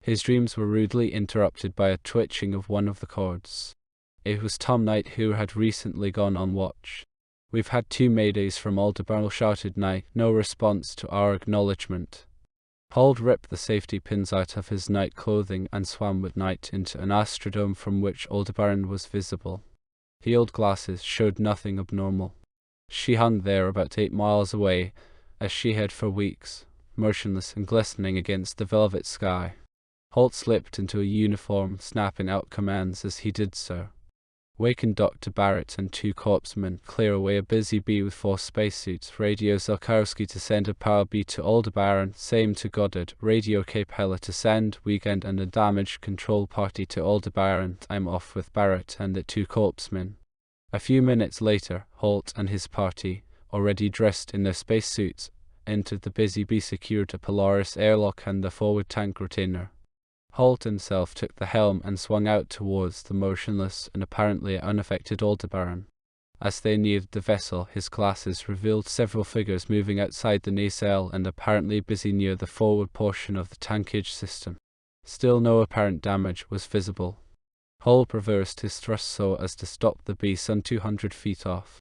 His dreams were rudely interrupted by a twitching of one of the cords. It was Tom Knight, who had recently gone on watch. "We've had 2 maydays from Aldebaran," shouted Knight. "No response to our acknowledgement." Holt ripped the safety pins out of his night clothing and swam with Knight into an astrodome from which Aldebaran was visible. The old glasses showed nothing abnormal. She hung there about 8 miles away, as she had for weeks, motionless and glistening against the velvet sky. Holt slipped into a uniform, snapping out commands as he did so. "Waken Dr. Barrett and 2 corpsmen. Clear away a busy bee with 4 spacesuits. Radio Zelkowski to send a power bee to Aldebaran. Same to Goddard. Radio Capella to send Weekend and a damage control party to Aldebaran. I'm off with Barrett and the 2 corpsmen." A few minutes later, Holt and his party, already dressed in their spacesuits, entered the busy bee, secured a Polaris airlock and the forward tank retainer. Holt himself took the helm and swung out towards the motionless and apparently unaffected Aldebaran. As they neared the vessel, his glasses revealed several figures moving outside the nacelle and apparently busy near the forward portion of the tankage system. Still no apparent damage was visible. Holt reversed his thrust so as to stop the bee some 200 feet off.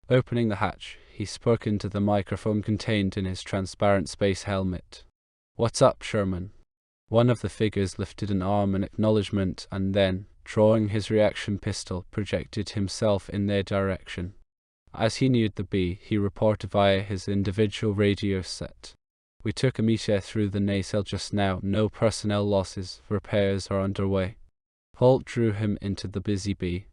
Opening the hatch, he spoke into the microphone contained in his transparent space helmet. "What's up, Sherman?" One of the figures lifted an arm in acknowledgement and then, drawing his reaction pistol, projected himself in their direction. As he neared the bee, he reported via his individual radio set. "We took a meteor through the nacelle just now. No personnel losses. Repairs are underway." Holt drew him into the busy bee.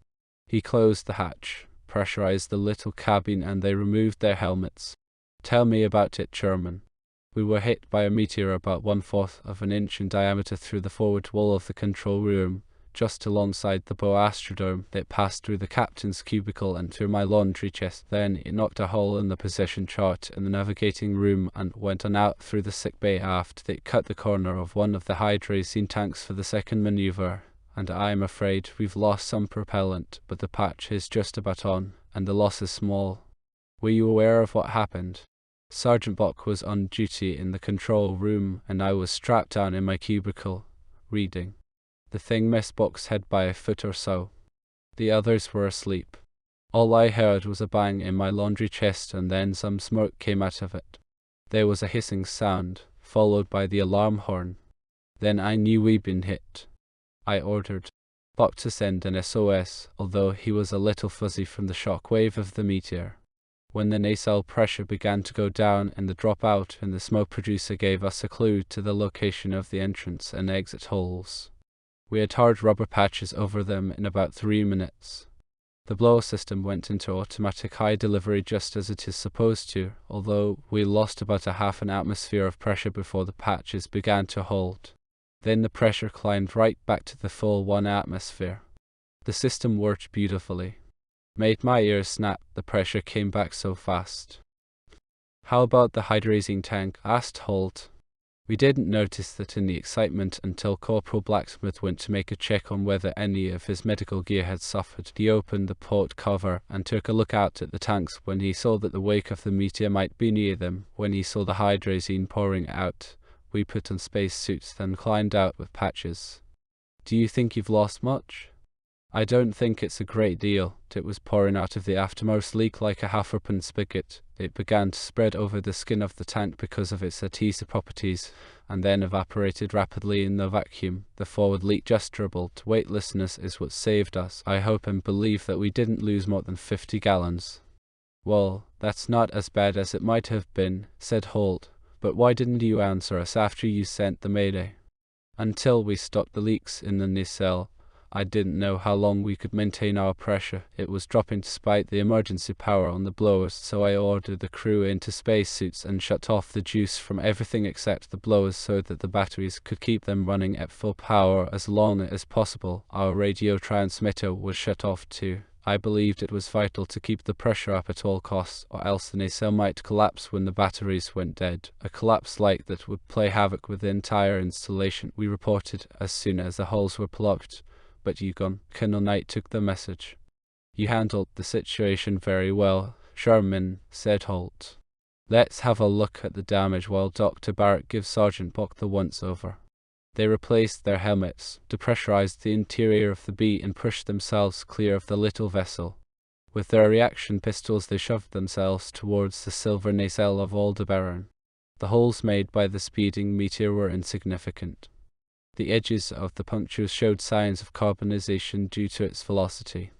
He closed the hatch, pressurized the little cabin, and they removed their helmets. "Tell me about it, Sherman." "We were hit by a meteor about 1/4 of an inch in diameter through the forward wall of the control room. just alongside the bow astrodome. It passed through the captain's cubicle and through my laundry chest. Then it knocked a hole in the position chart in the navigating room and went on out through the sickbay aft. It cut the corner of one of the hydrazine tanks for the second maneuver, and I'm afraid we've lost some propellant, but the patch is just about on, and the loss is small. Were you aware of what happened? Sergeant Bock was on duty in the control room, and I was strapped down in my cubicle, reading. The thing missed Bock's head by a foot or so. The others were asleep. All I heard was a bang in my laundry chest, and then some smoke came out of it. There was a hissing sound, followed by the alarm horn. Then I knew we'd been hit. I ordered Bock to send an SOS, although he was a little fuzzy from the shock wave of the meteor. When the nacelle pressure began to go down and the drop out and the smoke producer gave us a clue to the location of the entrance and exit holes. We had hard rubber patches over them in about 3 minutes. The blower system went into automatic high delivery just as it is supposed to, although we lost about a half an atmosphere of pressure before the patches began to hold. Then the pressure climbed right back to the full 1 atmosphere. The system worked beautifully. Made my ears snap, the pressure came back so fast. How about the hydrazine tank? Asked Holt. We didn't notice that in the excitement until Corporal Blacksmith went to make a check on whether any of his medical gear had suffered. He opened the port cover and took a look out at the tanks when he saw that the wake of the meteor might be near them. When he saw the hydrazine pouring out, we put on space suits, then climbed out with patches. Do you think you've lost much? I don't think it's a great deal. It was pouring out of the aftermost leak like a half-open spigot. It began to spread over the skin of the tank because of its adhesive properties, and then evaporated rapidly in the vacuum. The forward leak just dribbled. Weightlessness is what saved us. I hope and believe that we didn't lose more than 50 gallons. Well, that's not as bad as it might have been, said Holt. But why didn't you answer us after you sent the mayday? Until we stopped the leaks in the nacelle, I didn't know how long we could maintain our pressure. It was dropping despite the emergency power on the blowers, so I ordered the crew into spacesuits and shut off the juice from everything except the blowers so that the batteries could keep them running at full power as long as possible. Our radio transmitter was shut off too. I believed it was vital to keep the pressure up at all costs, or else the nacelle might collapse when the batteries went dead. A collapse like that would play havoc with the entire installation, we reported as soon as the holes were plugged. But you gone. Colonel Knight took the message. You handled the situation very well, Sherman, said Holt. Let's have a look at the damage while Dr. Barrett gives Sergeant Bock the once-over. They replaced their helmets, depressurized the interior of the bee and pushed themselves clear of the little vessel. With their reaction pistols they shoved themselves towards the silver nacelle of Aldebaran. The holes made by the speeding meteor were insignificant. The edges of the punctures showed signs of carbonization due to its velocity.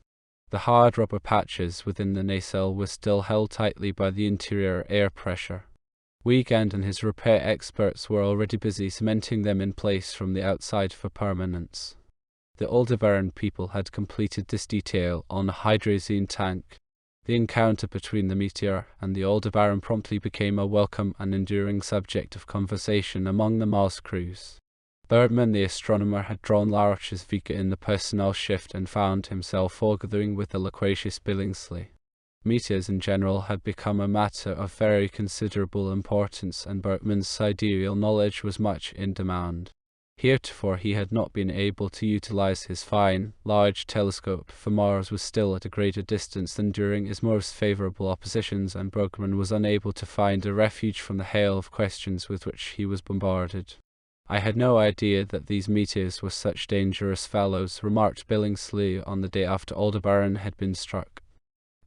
The hard rubber patches within the nacelle were still held tightly by the interior air pressure. Wiegand and his repair experts were already busy cementing them in place from the outside for permanence. The Aldebaran people had completed this detail on a hydrazine tank. The encounter between the meteor and the Aldebaran promptly became a welcome and enduring subject of conversation among the Mars crews. Bergman, the astronomer, had drawn Larch's Vika in the personnel shift and found himself foregathering with the loquacious Billingsley. Meteors in general had become a matter of very considerable importance, and Bergman's sidereal knowledge was much in demand. Heretofore he had not been able to utilize his fine, large telescope, for Mars was still at a greater distance than during his most favorable oppositions, and Bergman was unable to find a refuge from the hail of questions with which he was bombarded. I had no idea that these meteors were such dangerous fellows, remarked Billingsley on the day after Aldebaran had been struck.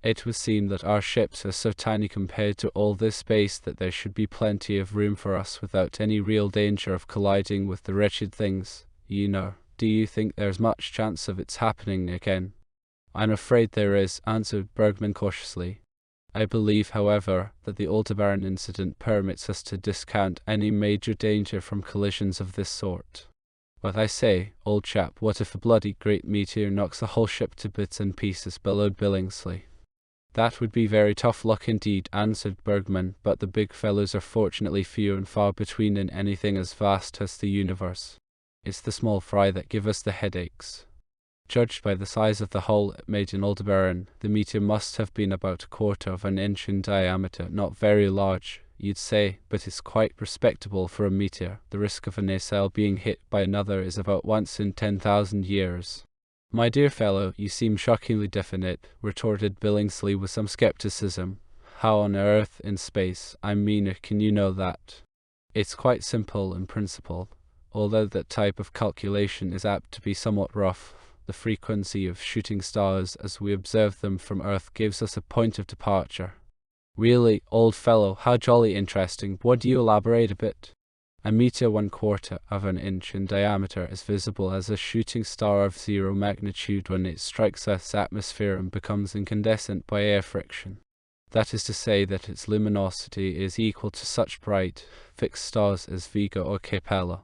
It would seem that our ships are so tiny compared to all this space that there should be plenty of room for us without any real danger of colliding with the wretched things, you know. Do you think there's much chance of its happening again? I'm afraid there is, answered Bergman cautiously. I believe, however, that the Aldebaran incident permits us to discount any major danger from collisions of this sort. But I say, old chap, what if a bloody great meteor knocks the whole ship to bits and pieces, bellowed Billingsley. That would be very tough luck indeed, answered Bergman, but the big fellows are fortunately few and far between in anything as vast as the universe. It's the small fry that give us the headaches. Judged by the size of the hole it made in Aldebaran, the meteor must have been about 1/4 of an inch in diameter, not very large, you'd say, but it's quite respectable for a meteor. The risk of a nacelle being hit by another is about once in 10,000 years. My dear fellow, you seem shockingly definite, retorted Billingsley with some skepticism. How on earth in space, I mean, can you know that? It's quite simple in principle, although that type of calculation is apt to be somewhat rough. The frequency of shooting stars as we observe them from Earth gives us a point of departure. Really, old fellow, how jolly interesting. Would you elaborate a bit? A meteor 1/4 of an inch in diameter is visible as a shooting star of 0 magnitude when it strikes Earth's atmosphere and becomes incandescent by air friction. That is to say that its luminosity is equal to such bright, fixed stars as Vega or Capella.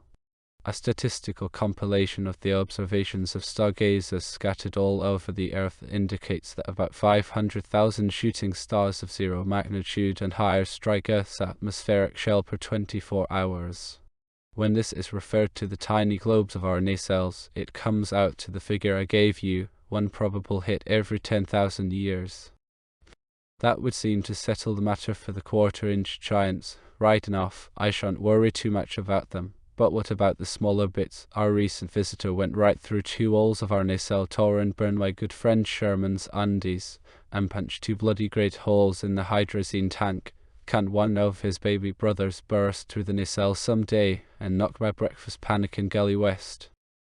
A statistical compilation of the observations of stargazers scattered all over the Earth indicates that about 500,000 shooting stars of 0 magnitude and higher strike Earth's atmospheric shell per 24 hours. When this is referred to the tiny globes of our nacelles, it comes out to the figure I gave you, one probable hit every 10,000 years. That would seem to settle the matter for the 1/4-inch giants. Right enough, I shan't worry too much about them. But what about the smaller bits? Our recent visitor went right through 2 walls of our nacelle tower and burned my good friend Sherman's undies, and punched 2 bloody great holes in the hydrazine tank. Can't one of his baby brothers burst through the nacelle some day and knock my breakfast panic in Gully West?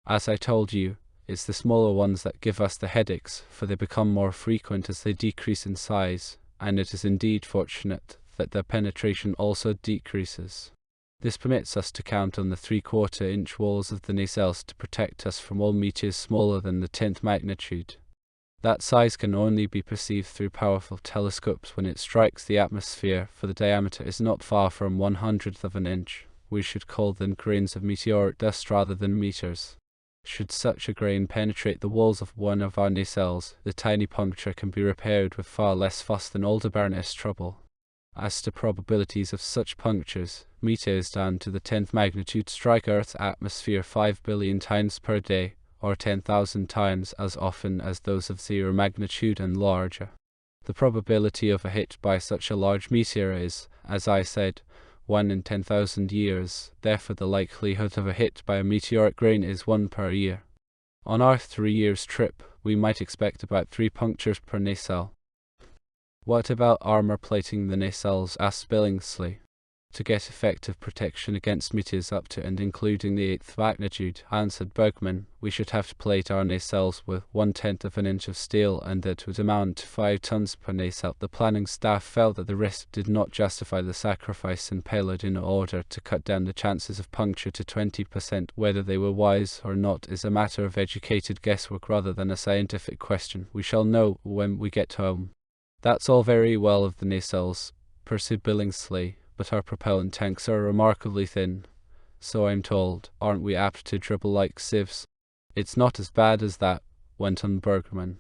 As I told you, it's the smaller ones that give us the headaches, for they become more frequent as they decrease in size, and it is indeed fortunate that their penetration also decreases. This permits us to count on the 3/4-inch walls of the nacelles to protect us from all meteors smaller than the 10th magnitude. That size can only be perceived through powerful telescopes when it strikes the atmosphere, for the diameter is not far from 1/100th of an inch. We should call them grains of meteoric dust rather than meters. Should such a grain penetrate the walls of one of our nacelles, the tiny puncture can be repaired with far less fuss than Aldebaran trouble. As to probabilities of such punctures, meteors down to the 10th magnitude strike Earth's atmosphere 5 billion times per day, or 10,000 times as often as those of 0 magnitude and larger. The probability of a hit by such a large meteor is, as I said, 1 in 10,000 years. Therefore the likelihood of a hit by a meteoric grain is 1 per year. On our 3 years trip, we might expect about 3 punctures per nacelle. What about armor plating the nacelles? Asked Billingsley. To get effective protection against meteors up to and including the 8th magnitude, answered Bergman, we should have to plate our nacelles with 1/10 of an inch of steel, and that would amount to 5 tons per nacelle. The planning staff felt that the risk did not justify the sacrifice and payload in order to cut down the chances of puncture to 20%. Whether they were wise or not is a matter of educated guesswork rather than a scientific question. We shall know when we get home. That's all very well of the nacelles, pursued Billingsley, but our propellant tanks are remarkably thin. So I'm told. Aren't we apt to dribble like sieves? It's not as bad as that, went on Bergman.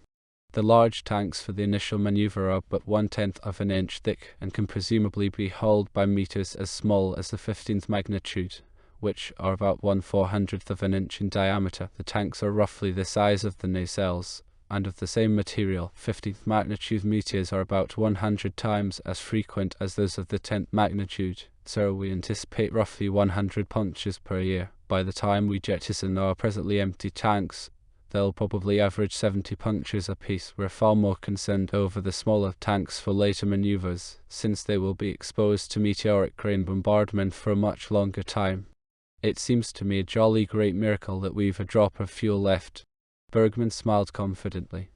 The large tanks for the initial maneuver are but 1/10 of an inch thick and can presumably be hauled by meters as small as the 15th magnitude, which are about 1/400th of an inch in diameter. The tanks are roughly the size of the nacelles, and of the same material. 15th magnitude meteors are about 100 times as frequent as those of the 10th magnitude, so we anticipate roughly 100 punctures per year. By the time we jettison our presently empty tanks, they'll probably average 70 punctures apiece. We're far more concerned over the smaller tanks for later maneuvers, since they will be exposed to meteoric grain bombardment for a much longer time. It seems to me a jolly great miracle that we've a drop of fuel left. Bergman smiled confidently.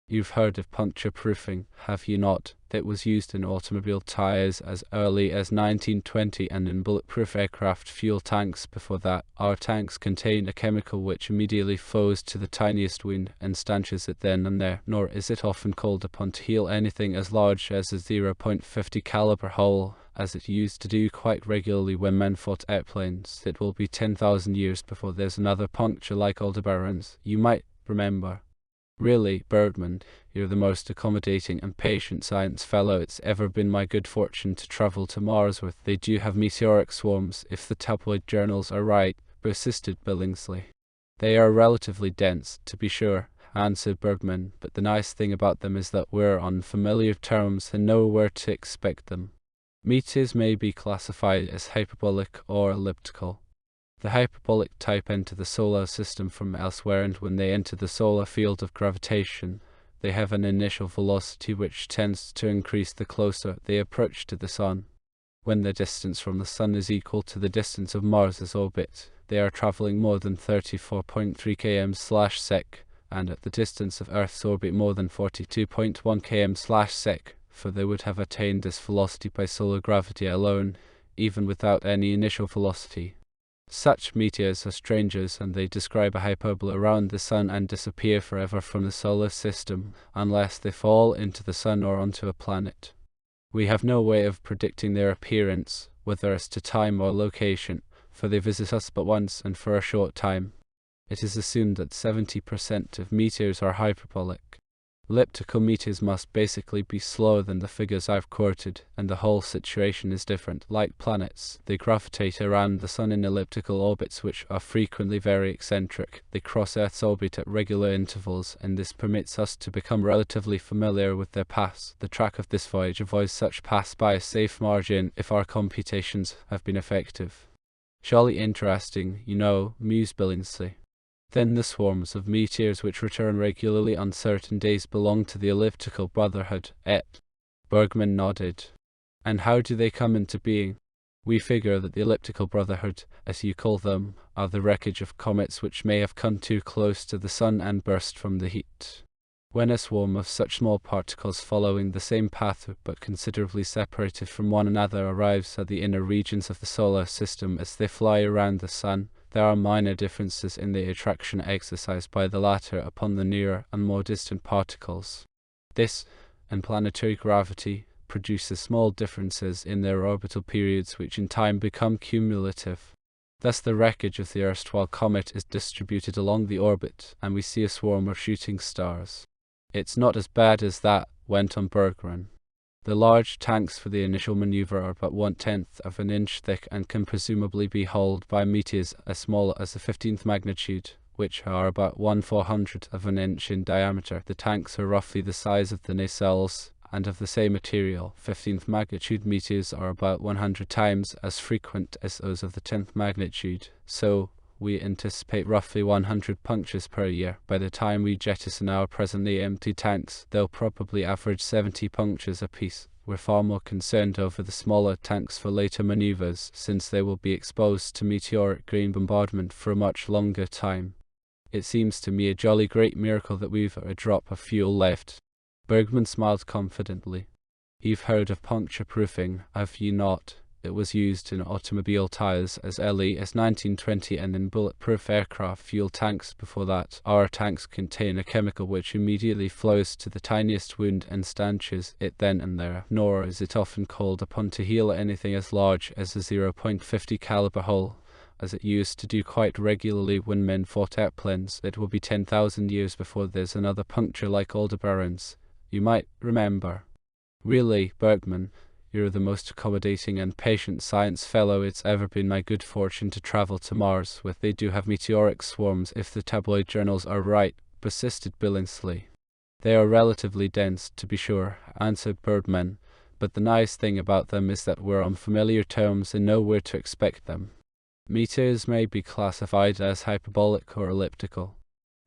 You've heard of puncture proofing, have you not? That was used in automobile tires as early as 1920 and in bulletproof aircraft fuel tanks before that. Our tanks contain a chemical which immediately flows to the tiniest wound and stanches it then and there, nor is it often called upon to heal anything as large as a 0.50 caliber hole, as it used to do quite regularly when men fought airplanes. It will be 10,000 years before there's another puncture like Aldebaran's. You might remember. Really, Bergman, you're the most accommodating and patient science fellow it's ever been my good fortune to travel to Mars with. They do have meteoric swarms, if the tabloid journals are right, persisted Billingsley. They are relatively dense, to be sure, answered Bergman, but the nice thing about them is that we're on familiar terms and know where to expect them. Meteors may be classified as hyperbolic or elliptical. The hyperbolic type enter the solar system from elsewhere, and when they enter the solar field of gravitation, they have an initial velocity which tends to increase the closer they approach to the Sun. When the distance from the Sun is equal to the distance of Mars's orbit, they are traveling more than 34.3 km/sec, and at the distance of Earth's orbit more than 42.1 km/sec, for they would have attained this velocity by solar gravity alone, even without any initial velocity. Such meteors are strangers, and they describe a hyperbola around the Sun and disappear forever from the solar system, unless they fall into the Sun or onto a planet. We have no way of predicting their appearance, whether as to time or location, for they visit us but once and for a short time. It is assumed that 70% of meteors are hyperbolic. Elliptical meteors must basically be slower than the figures I've quoted, and the whole situation is different. Like planets, they gravitate around the Sun in elliptical orbits which are frequently very eccentric. They cross Earth's orbit at regular intervals, and this permits us to become relatively familiar with their paths. The track of this voyage avoids such paths by a safe margin if our computations have been effective. Jolly interesting, you know, mused Billingsley. Then the swarms of meteors which return regularly on certain days belong to the elliptical brotherhood, Bergman nodded. And how do they come into being? We figure that the elliptical brotherhood, as you call them, are the wreckage of comets which may have come too close to the Sun and burst from the heat. When a swarm of such small particles following the same path but considerably separated from one another arrives at the inner regions of the solar system as they fly around the Sun, there are minor differences in the attraction exercised by the latter upon the nearer and more distant particles. This, and planetary gravity, produces small differences in their orbital periods which in time become cumulative. Thus the wreckage of the erstwhile comet is distributed along the orbit, and we see a swarm of shooting stars. It's not as bad as that, went on Bergman. The large tanks for the initial maneuver are about 1/10 of an inch thick and can presumably be hauled by meteors as small as the 15th magnitude, which are about 1/400 of an inch in diameter. The tanks are roughly the size of the nacelles and of the same material. 15th magnitude meteors are about 100 times as frequent as those of the 10th magnitude, so we anticipate roughly 100 punctures per year. By the time we jettison our presently empty tanks, they'll probably average 70 punctures apiece. We're far more concerned over the smaller tanks for later maneuvers, since they will be exposed to meteoric grain bombardment for a much longer time. It seems to me a jolly great miracle that we've a drop of fuel left. Bergman smiled confidently. You've heard of puncture proofing, have you not? It was used in automobile tires as early as 1920 and in bulletproof aircraft fuel tanks before that. Our tanks contain a chemical which immediately flows to the tiniest wound and stanches it then and there, nor is it often called upon to heal anything as large as a 0.50 caliber hole, as it used to do quite regularly when men fought airplanes. It will be 10,000 years before there's another puncture like Aldebaran's. You might remember. Really, Bergman, you're the most accommodating and patient science fellow it's ever been my good fortune to travel to Mars with. They do have meteoric swarms if the tabloid journals are right, persisted Billingsley. They are relatively dense, to be sure, answered Bergman, but the nice thing about them is that we're on familiar terms and know where to expect them. Meteors may be classified as hyperbolic or elliptical.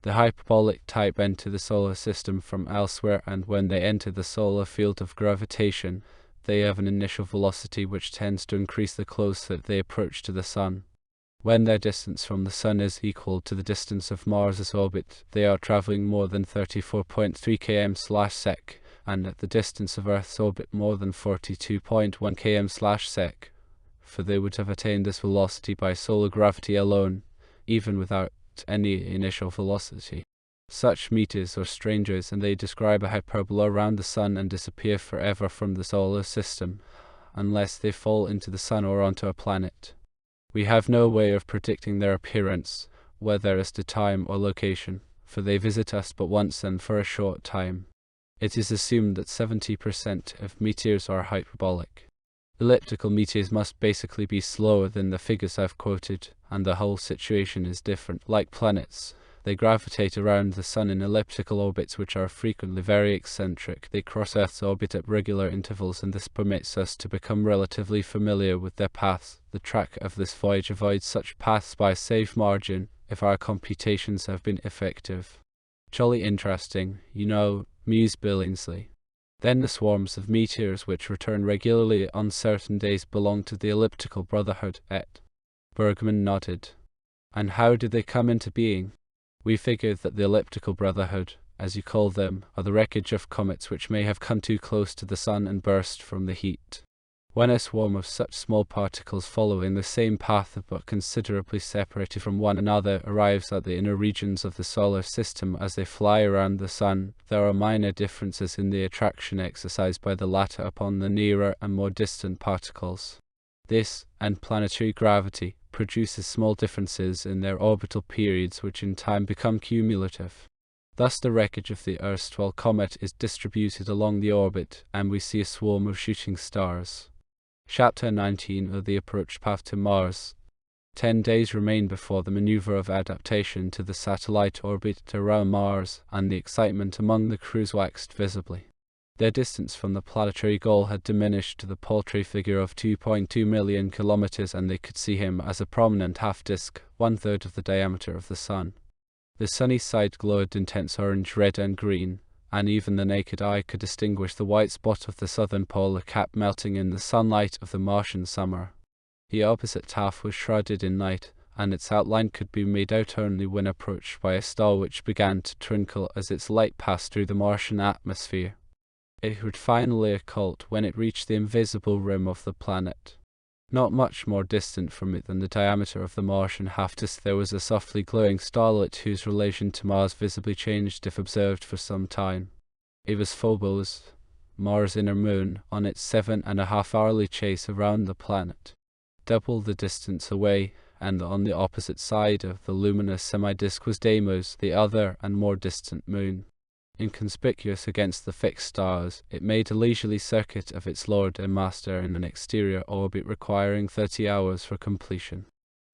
The hyperbolic type enter the solar system from elsewhere, and when they enter the solar field of gravitation, they have an initial velocity which tends to increase the closer they approach to the Sun. When their distance from the Sun is equal to the distance of Mars's orbit, they are traveling more than 34.3 km/sec, and at the distance of Earth's orbit more than 42.1 km/sec, for they would have attained this velocity by solar gravity alone, even without any initial velocity. Such meteors are strangers, and they describe a hyperbola around the Sun and disappear forever from the solar system, unless they fall into the Sun or onto a planet. We have no way of predicting their appearance, whether as to time or location, for they visit us but once and for a short time. It is assumed that 70% of meteors are hyperbolic. Elliptical meteors must basically be slower than the figures I've quoted, and the whole situation is different. Like planets, They gravitate around the Sun in elliptical orbits which are frequently very eccentric. They cross Earth's orbit at regular intervals, and this permits us to become relatively familiar with their paths. The track of this voyage avoids such paths by a safe margin if our computations have been effective. Jolly interesting, you know, mused Billingsley. Then the swarms of meteors which return regularly on certain days belong to the elliptical brotherhood, et. Bergman nodded. And how did they come into being? We figured that the elliptical brotherhood, as you call them, are the wreckage of comets which may have come too close to the Sun and burst from the heat. When a swarm of such small particles following the same path but considerably separated from one another arrives at the inner regions of the solar system as they fly around the Sun, there are minor differences in the attraction exercised by the latter upon the nearer and more distant particles. This, and planetary gravity, produces small differences in their orbital periods which in time become cumulative. Thus the wreckage of the erstwhile comet is distributed along the orbit, and we see a swarm of shooting stars. Chapter 19 of the Approach Path to Mars. 10 days remain before the maneuver of adaptation to the satellite orbit around Mars, and the excitement among the crews waxed visibly. Their distance from the planetary goal had diminished to the paltry figure of 2.2 million kilometers, and they could see him as a prominent half-disk, 1/3 of the diameter of the Sun. The sunny side glowed intense orange, red, and green, and even the naked eye could distinguish the white spot of the southern polar cap melting in the sunlight of the Martian summer. The opposite half was shrouded in night, and its outline could be made out only when approached by a star which began to twinkle as its light passed through the Martian atmosphere. It would finally occult when it reached the invisible rim of the planet. Not much more distant from it than the diameter of the Martian half-disk, there was a softly glowing starlet whose relation to Mars visibly changed if observed for some time. It was Phobos, Mars' inner moon, on its 7.5-hourly chase around the planet. Double the distance away, and on the opposite side of the luminous semi-disk was Deimos, the other and more distant moon. Inconspicuous against the fixed stars, it made a leisurely circuit of its lord and master in an exterior orbit requiring 30 hours for completion.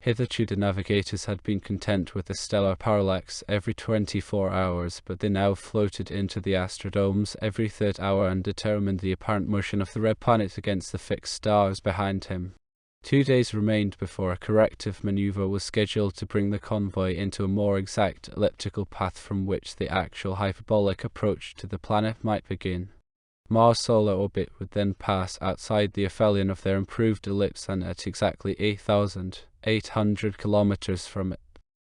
Hitherto the navigators had been content with a stellar parallax every 24 hours, but they now floated into the astrodomes every third hour and determined the apparent motion of the red planet against the fixed stars behind him. 2 days remained before a corrective maneuver was scheduled to bring the convoy into a more exact elliptical path from which the actual hyperbolic approach to the planet might begin. Mars' solar orbit would then pass outside the aphelion of their improved ellipse and at exactly 8,800 kilometers from it.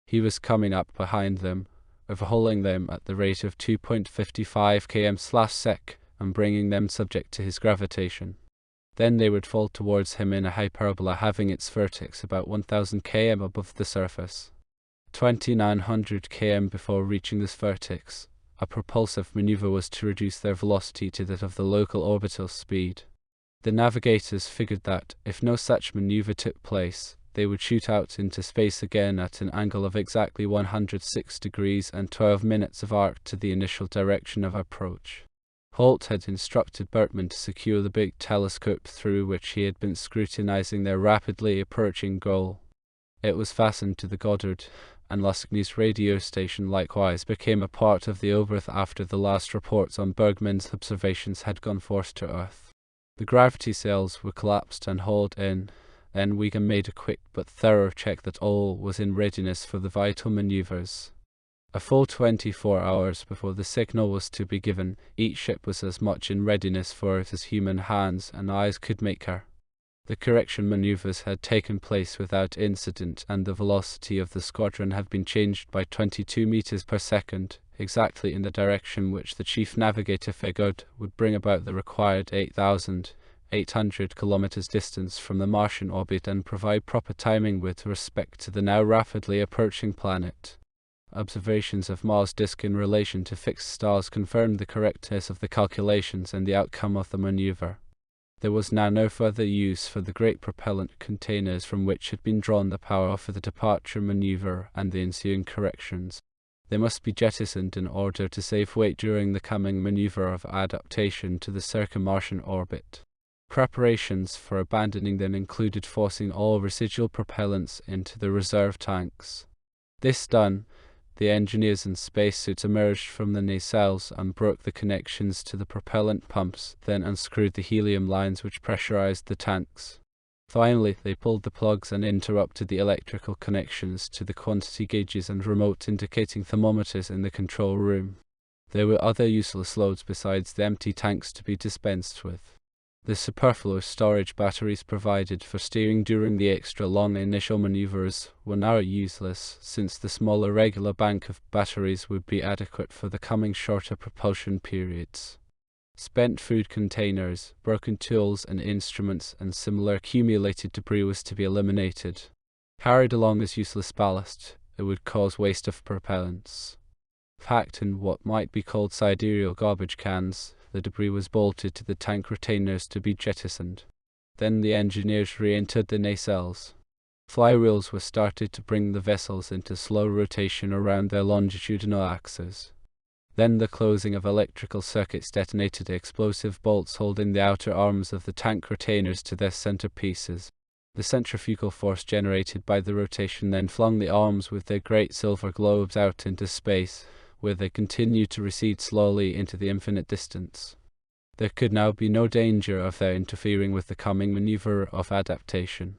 He was coming up behind them, overhauling them at the rate of 2.55 km/sec and bringing them subject to his gravitation. Then they would fall towards him in a hyperbola having its vertex about 1,000 km above the surface. 2,900 km before reaching this vertex, a propulsive maneuver was to reduce their velocity to that of the local orbital speed. The navigators figured that, if no such maneuver took place, they would shoot out into space again at an angle of exactly 106 degrees and 12 minutes of arc to the initial direction of approach. Holt had instructed Bertman to secure the big telescope through which he had been scrutinizing their rapidly approaching goal. It was fastened to the Goddard, and Lascagne's radio station likewise became a part of the Oberth after the last reports on Bergman's observations had gone forth to Earth. The gravity cells were collapsed and hauled in. Then Wigan made a quick but thorough check that all was in readiness for the vital maneuvers. A full 24 hours before the signal was to be given, each ship was as much in readiness for it as human hands and eyes could make her. The correction maneuvers had taken place without incident, and the velocity of the squadron had been changed by 22 meters per second, exactly in the direction which the chief navigator figured would bring about the required 8,800 kilometers distance from the Martian orbit and provide proper timing with respect to the now rapidly approaching planet. Observations of Mars' disk in relation to fixed stars confirmed the correctness of the calculations and the outcome of the maneuver. There was now no further use for the great propellant containers from which had been drawn the power for the departure maneuver and the ensuing corrections. They must be jettisoned in order to save weight during the coming maneuver of adaptation to the circum-Martian orbit. Preparations for abandoning them included forcing all residual propellants into the reserve tanks. This done, The engineers in spacesuits emerged from the nacelles and broke the connections to the propellant pumps, then unscrewed the helium lines which pressurized the tanks. Finally, they pulled the plugs and interrupted the electrical connections to the quantity gauges and remote indicating thermometers in the control room. There were other useless loads besides the empty tanks to be dispensed with. The superfluous storage batteries provided for steering during the extra long initial maneuvers were now useless, since the smaller regular bank of batteries would be adequate for the coming shorter propulsion periods. Spent food containers, broken tools and instruments, and similar accumulated debris was to be eliminated. Carried along as useless ballast, it would cause waste of propellants. Packed in what might be called sidereal garbage cans, the debris was bolted to the tank retainers to be jettisoned. Then the engineers re-entered the nacelles. Flywheels were started to bring the vessels into slow rotation around their longitudinal axes. Then the closing of electrical circuits detonated the explosive bolts holding the outer arms of the tank retainers to their centerpieces. The centrifugal force generated by the rotation then flung the arms with their great silver globes out into space, where they continued to recede slowly into the infinite distance. There could now be no danger of their interfering with the coming maneuver of adaptation.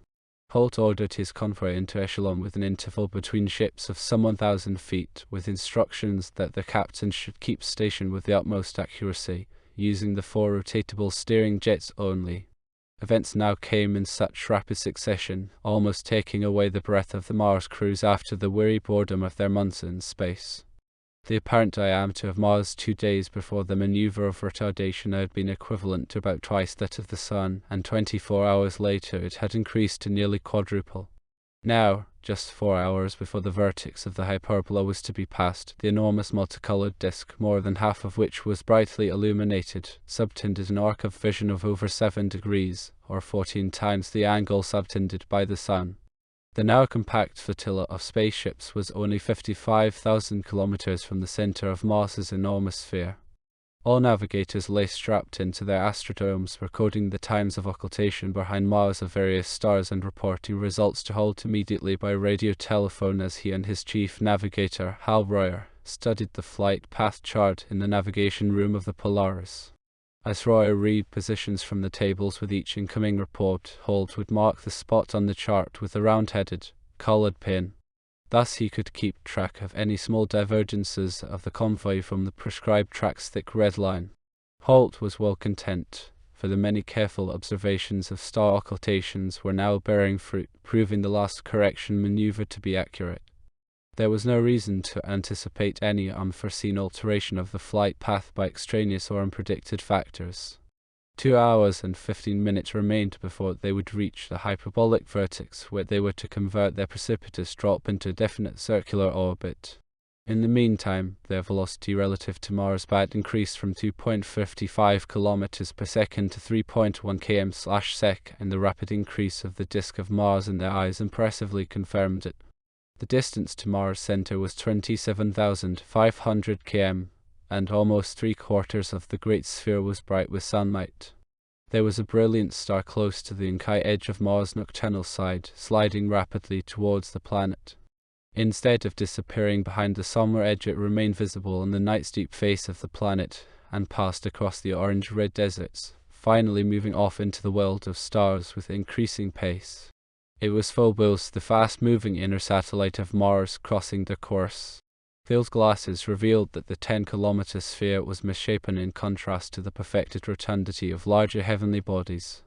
Holt ordered his convoy into echelon with an interval between ships of some 1,000 feet, with instructions that the captain should keep station with the utmost accuracy, using the 4 rotatable steering jets only. Events now came in such rapid succession, almost taking away the breath of the Mars crews after the weary boredom of their months in space. The apparent diameter of Mars 2 days before the maneuver of retardation had been equivalent to about twice that of the Sun, and 24 hours later it had increased to nearly quadruple. Now, just 4 hours before the vertex of the hyperbola was to be passed, the enormous multicolored disk, more than half of which was brightly illuminated, subtended an arc of vision of over 7 degrees, or 14 times the angle subtended by the Sun. The now compact flotilla of spaceships was only 55,000 kilometers from the center of Mars's enormous sphere. All navigators lay strapped into their astrodomes, recording the times of occultation behind Mars of various stars and reporting results to Holt immediately by radio telephone as he and his chief navigator, Hal Royer, studied the flight path chart in the navigation room of the Polaris. As Royer read positions from the tables with each incoming report, Holt would mark the spot on the chart with a round-headed, colored pin. Thus he could keep track of any small divergences of the convoy from the prescribed track's thick red line. Holt was well content, for the many careful observations of star occultations were now bearing fruit, proving the last correction maneuver to be accurate. There was no reason to anticipate any unforeseen alteration of the flight path by extraneous or unpredicted factors. 2 hours and 15 minutes remained before they would reach the hyperbolic vertex, where they were to convert their precipitous drop into a definite circular orbit. In the meantime, their velocity relative to Mars had increased from 2.55 kilometers per second to 3.1 km/sec, and the rapid increase of the disk of Mars in their eyes impressively confirmed it. The distance to Mars' center was 27,500 km, and almost 3/4 of the great sphere was bright with sunlight. There was a brilliant star close to the inky edge of Mars' nocturnal side, sliding rapidly towards the planet. Instead of disappearing behind the somber edge, it remained visible on the night's deep face of the planet, and passed across the orange-red deserts, finally moving off into the world of stars with increasing pace. It was Phobos, the fast-moving inner satellite of Mars, crossing their course. Field glasses revealed that the 10-kilometer sphere was misshapen in contrast to the perfected rotundity of larger heavenly bodies.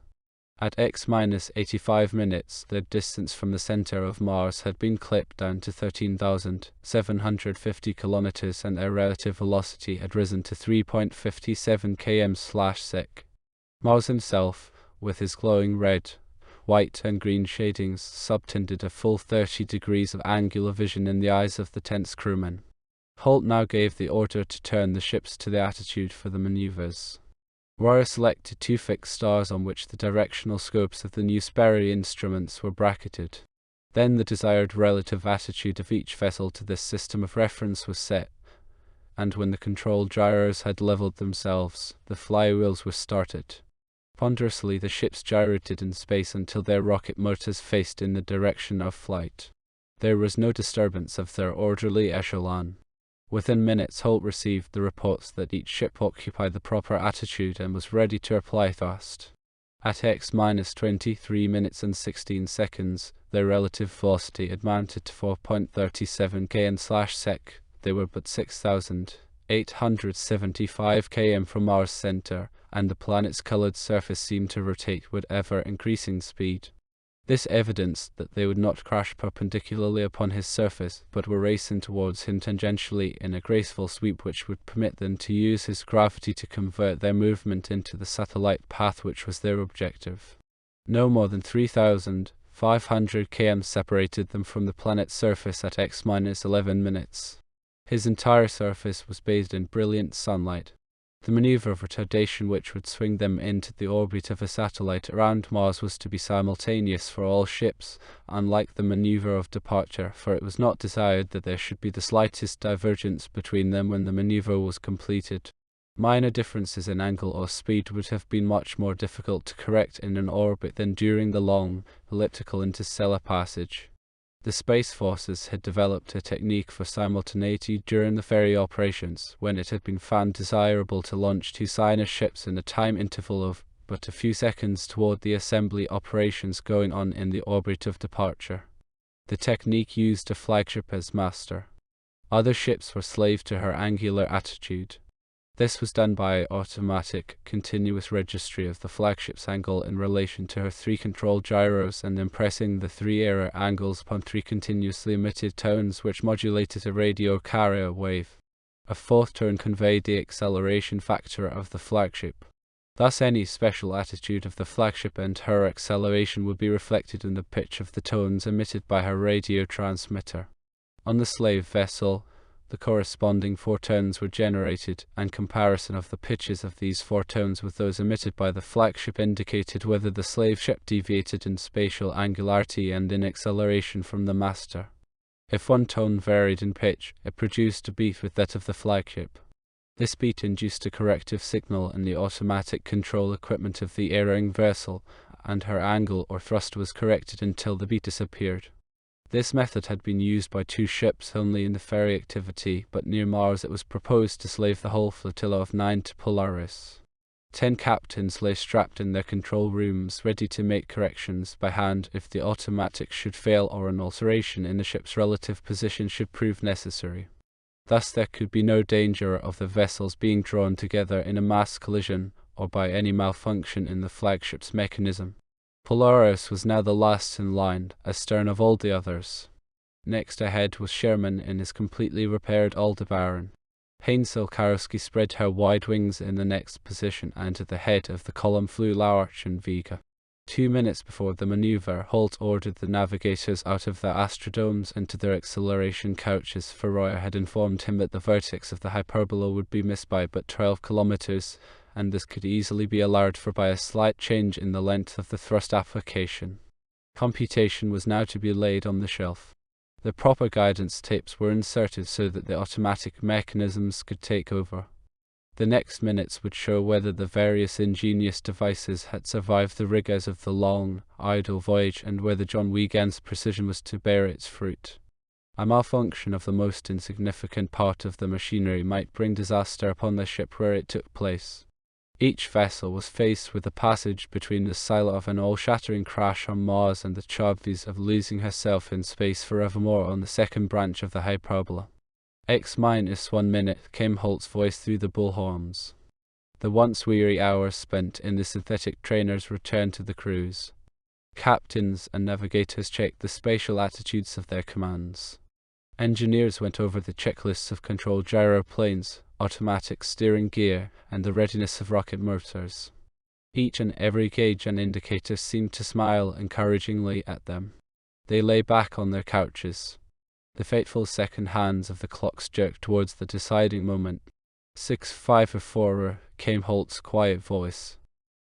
At X-85 minutes, their distance from the center of Mars had been clipped down to 13,750 kilometers, and their relative velocity had risen to 3.57 km/sec. Mars himself, with his glowing red, white and green shadings, subtended a full 30 degrees of angular vision in the eyes of the tense crewmen. Holt now gave the order to turn the ships to the attitude for the maneuvers. Royer selected 2 fixed stars on which the directional scopes of the new Sperry instruments were bracketed. Then the desired relative attitude of each vessel to this system of reference was set, and when the control gyros had leveled themselves, the flywheels were started. Ponderously the ships gyrated in space until their rocket motors faced in the direction of flight. There was no disturbance of their orderly echelon. Within minutes, Holt received the reports that each ship occupied the proper attitude and was ready to apply thrust. At X-23 minutes and 16 seconds, their relative velocity had mounted to 4.37 km/sec. They were but 6,875 km from Mars' center, and the planet's colored surface seemed to rotate with ever-increasing speed. This evidenced that they would not crash perpendicularly upon his surface, but were racing towards him tangentially in a graceful sweep which would permit them to use his gravity to convert their movement into the satellite path which was their objective. No more than 3,500 km separated them from the planet's surface at X-11 minutes. His entire surface was bathed in brilliant sunlight. The maneuver of retardation which would swing them into the orbit of a satellite around Mars was to be simultaneous for all ships, unlike the maneuver of departure, for it was not desired that there should be the slightest divergence between them when the maneuver was completed. Minor differences in angle or speed would have been much more difficult to correct in an orbit than during the long, elliptical interstellar passage. The Space Forces had developed a technique for simultaneity during the ferry operations, when it had been found desirable to launch two Sinus ships in a time interval of but a few seconds toward the assembly operations going on in the orbit of departure. The technique used a flagship as master. Other ships were slave to her angular attitude. This was done by automatic, continuous registry of the flagship's angle in relation to her three control gyros and impressing the three error angles upon three continuously emitted tones which modulated a radio carrier wave. A fourth tone conveyed the acceleration factor of the flagship. Thus any special attitude of the flagship and her acceleration would be reflected in the pitch of the tones emitted by her radio transmitter. On the slave vessel, the corresponding four tones were generated, and comparison of the pitches of these four tones with those emitted by the flagship indicated whether the slave ship deviated in spatial angularity and in acceleration from the master. If one tone varied in pitch, it produced a beat with that of the flagship. This beat induced a corrective signal in the automatic control equipment of the erring vessel, and her angle or thrust was corrected until the beat disappeared. This method had been used by two ships only in the ferry activity, but near Mars it was proposed to slave the whole flotilla of 9 to Polaris. 10 captains lay strapped in their control rooms, ready to make corrections by hand if the automatic should fail or an alteration in the ship's relative position should prove necessary. Thus there could be no danger of the vessels being drawn together in a mass collision or by any malfunction in the flagship's mechanism. Polaris was now the last in line, astern of all the others. Next ahead was Sherman in his completely repaired Aldebaran. Hainzel-Karowski spread her wide wings in the next position, and at the head of the column flew Lauerch and Vega. 2 minutes before the maneuver, Holt ordered the navigators out of their astrodomes into their acceleration couches, for Royer had informed him that the vertex of the hyperbola would be missed by but 12 kilometers, and this could easily be allowed for by a slight change in the length of the thrust application. Computation was now to be laid on the shelf. The proper guidance tapes were inserted so that the automatic mechanisms could take over. The next minutes would show whether the various ingenious devices had survived the rigors of the long, idle voyage and whether John Wiegand's precision was to bear its fruit. A malfunction of the most insignificant part of the machinery might bring disaster upon the ship where it took place. Each vessel was faced with the passage between the silo of an all-shattering crash on Mars and the chances of losing herself in space forevermore on the second branch of the hyperbola. X-1 minute came Holt's voice through the bullhorns. The once weary hours spent in the synthetic trainers returned to the crews. Captains and navigators checked the spatial attitudes of their commands. Engineers went over the checklists of control gyroplanes, automatic steering gear, and the readiness of rocket motors. Each and every gauge and indicator seemed to smile encouragingly at them. They lay back on their couches. The fateful second hands of the clocks jerked towards the deciding moment. 6:54 came Holt's quiet voice.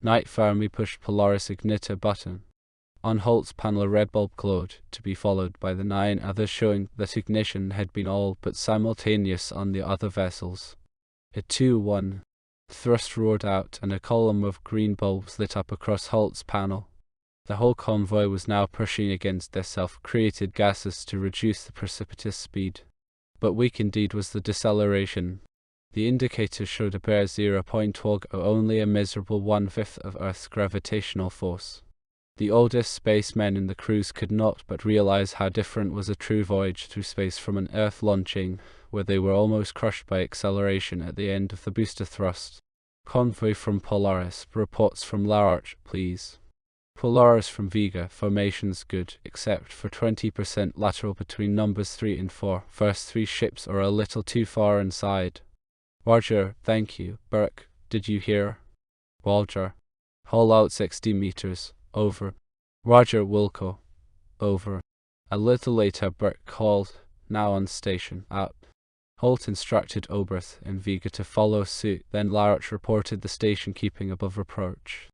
Knight firmly pushed Polaris' igniter button. On Holt's panel a red bulb glowed, to be followed by the 9 others showing that ignition had been all but simultaneous on the other vessels. At 2:01, thrust roared out and a column of green bulbs lit up across Holt's panel. The whole convoy was now pushing against their self-created gases to reduce the precipitous speed. But weak indeed was the deceleration. The indicator showed a bare 0.12, only a miserable 1/5 of Earth's gravitational force. The oldest spacemen in the crews could not but realize how different was a true voyage through space from an Earth launching, where they were almost crushed by acceleration at the end of the booster thrust. Convoy from Polaris, reports from Larch, please. Polaris from Vega, formations good, except for 20% lateral between numbers 3 and 4. First 3 ships are a little too far inside. Roger, thank you. Burke, did you hear? Roger. Hull out 60 meters. Over. Roger, Wilco. Over. A little later Burke called, now on station, up. Holt instructed Oberth and Vega to follow suit, then Larch reported the station keeping above reproach.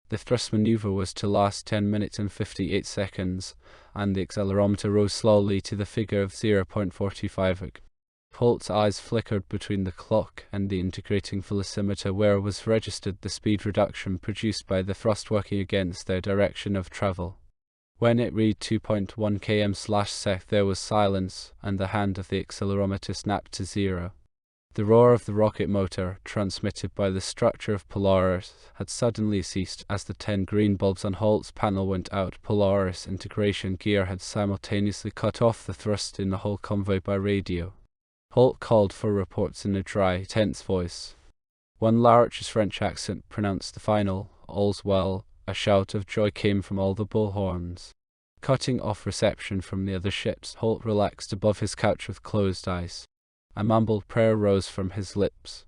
The thrust maneuver was to last 10 minutes and 58 seconds, and the accelerometer rose slowly to the figure of 0.45. Holt's eyes flickered between the clock and the integrating velocimeter, where was registered the speed reduction produced by the thrust working against their direction of travel. When it read 2.1 km/sec, there was silence, and the hand of the accelerometer snapped to 0. The roar of the rocket motor, transmitted by the structure of Polaris, had suddenly ceased as the 10 green bulbs on Holt's panel went out. Polaris integration gear had simultaneously cut off the thrust in the whole convoy by radio. Holt called for reports in a dry, tense voice. When Larch's French accent pronounced the final, "All's well," a shout of joy came from all the bullhorns. Cutting off reception from the other ships, Holt relaxed above his couch with closed eyes. A mumbled prayer rose from his lips.